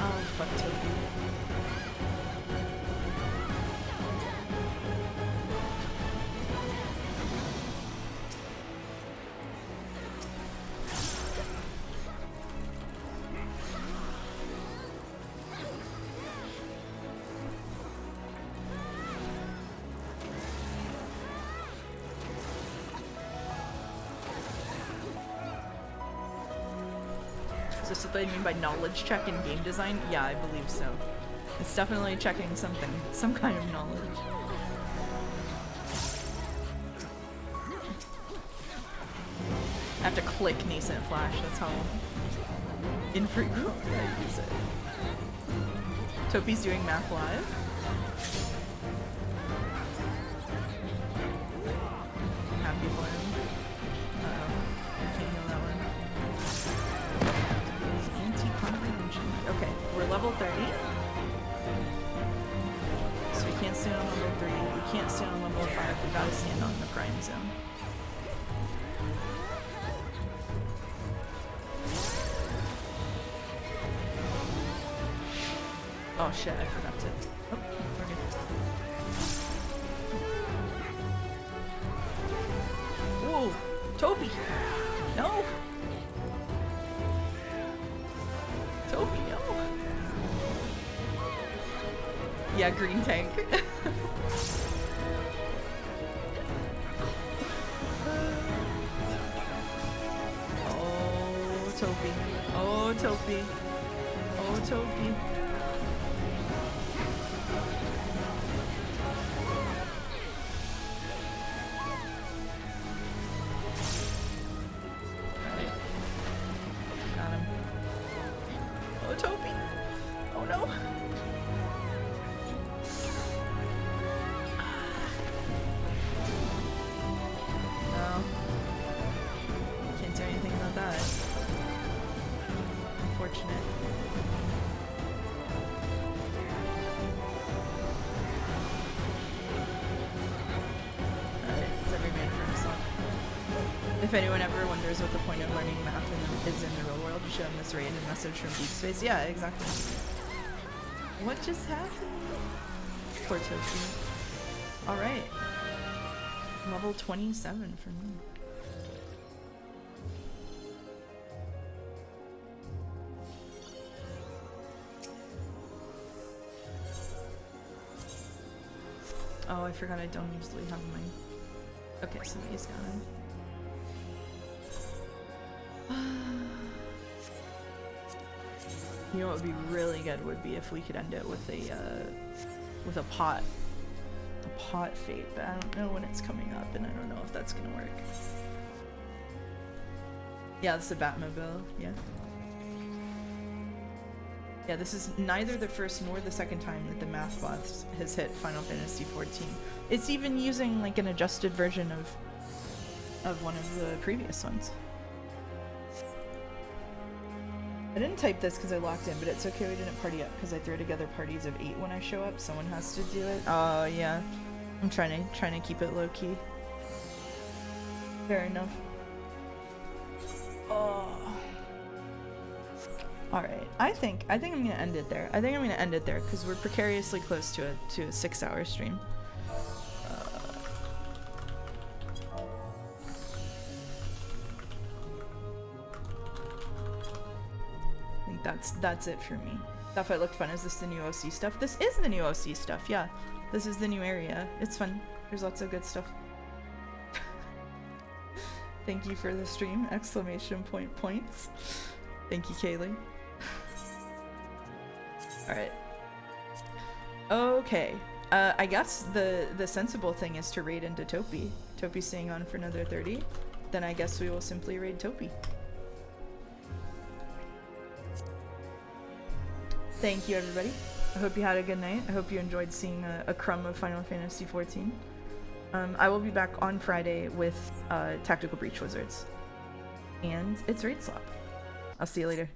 Oh, fuck Topi. Is this what they mean by knowledge check in game design? Yeah, I believe so. It's definitely checking something, some kind of knowledge. I have to click nascent flash, that's how infrequently I use it. Topi's doing math live. Happy for him. Uh-oh. I can't heal that one. Anti-comprehension. Okay, we're level 30. So we can't stand on level 3. We can't stand on level 5. We gotta stand on the prime zone. Oh shit, I forgot to. Oh, we're good. Whoa! Topi! No! Topi, no! Yeah, green tank. Oh, Topi. Oh, Topi. Oh, Topi. If anyone ever wonders what the point of learning math is in the real world, you show them this random message from deep space. Yeah, exactly. What just happened? Poor Toki. Alright. Level 27 for me. Oh, I forgot I don't usually have mine. Okay, somebody's got it. You know what would be really good would be if we could end it with a pot fate, but I don't know when it's coming up, and I don't know if that's gonna work. Yeah, this is a Batmobile. Yeah. Yeah, this is neither the first nor the second time that the Mathbots has hit Final Fantasy XIV. It's even using like an adjusted version of one of the previous ones. I didn't type this because I locked in, but it's okay we didn't party up because I throw together parties of 8 when I show up. Someone has to do it. Oh yeah, I'm trying to keep it low key. Fair enough. Oh. All right, I think I'm gonna end it there. Because we're precariously close to a 6-hour stream. I think that's it for me. That fight looked fun. Is this the new OC stuff? This is the new OC stuff. Yeah, this is the new area. It's fun. There's lots of good stuff. Thank you for the stream! Exclamation point points. Thank you, Kaylee. Alright. Okay. I guess the sensible thing is to raid into Topi. Topi's staying on for another 30. Then I guess we will simply raid Topi. Thank you, everybody. I hope you had a good night. I hope you enjoyed seeing a crumb of Final Fantasy XIV. I will be back on Friday with Tactical Breach Wizards. And it's Raid Swap. I'll see you later.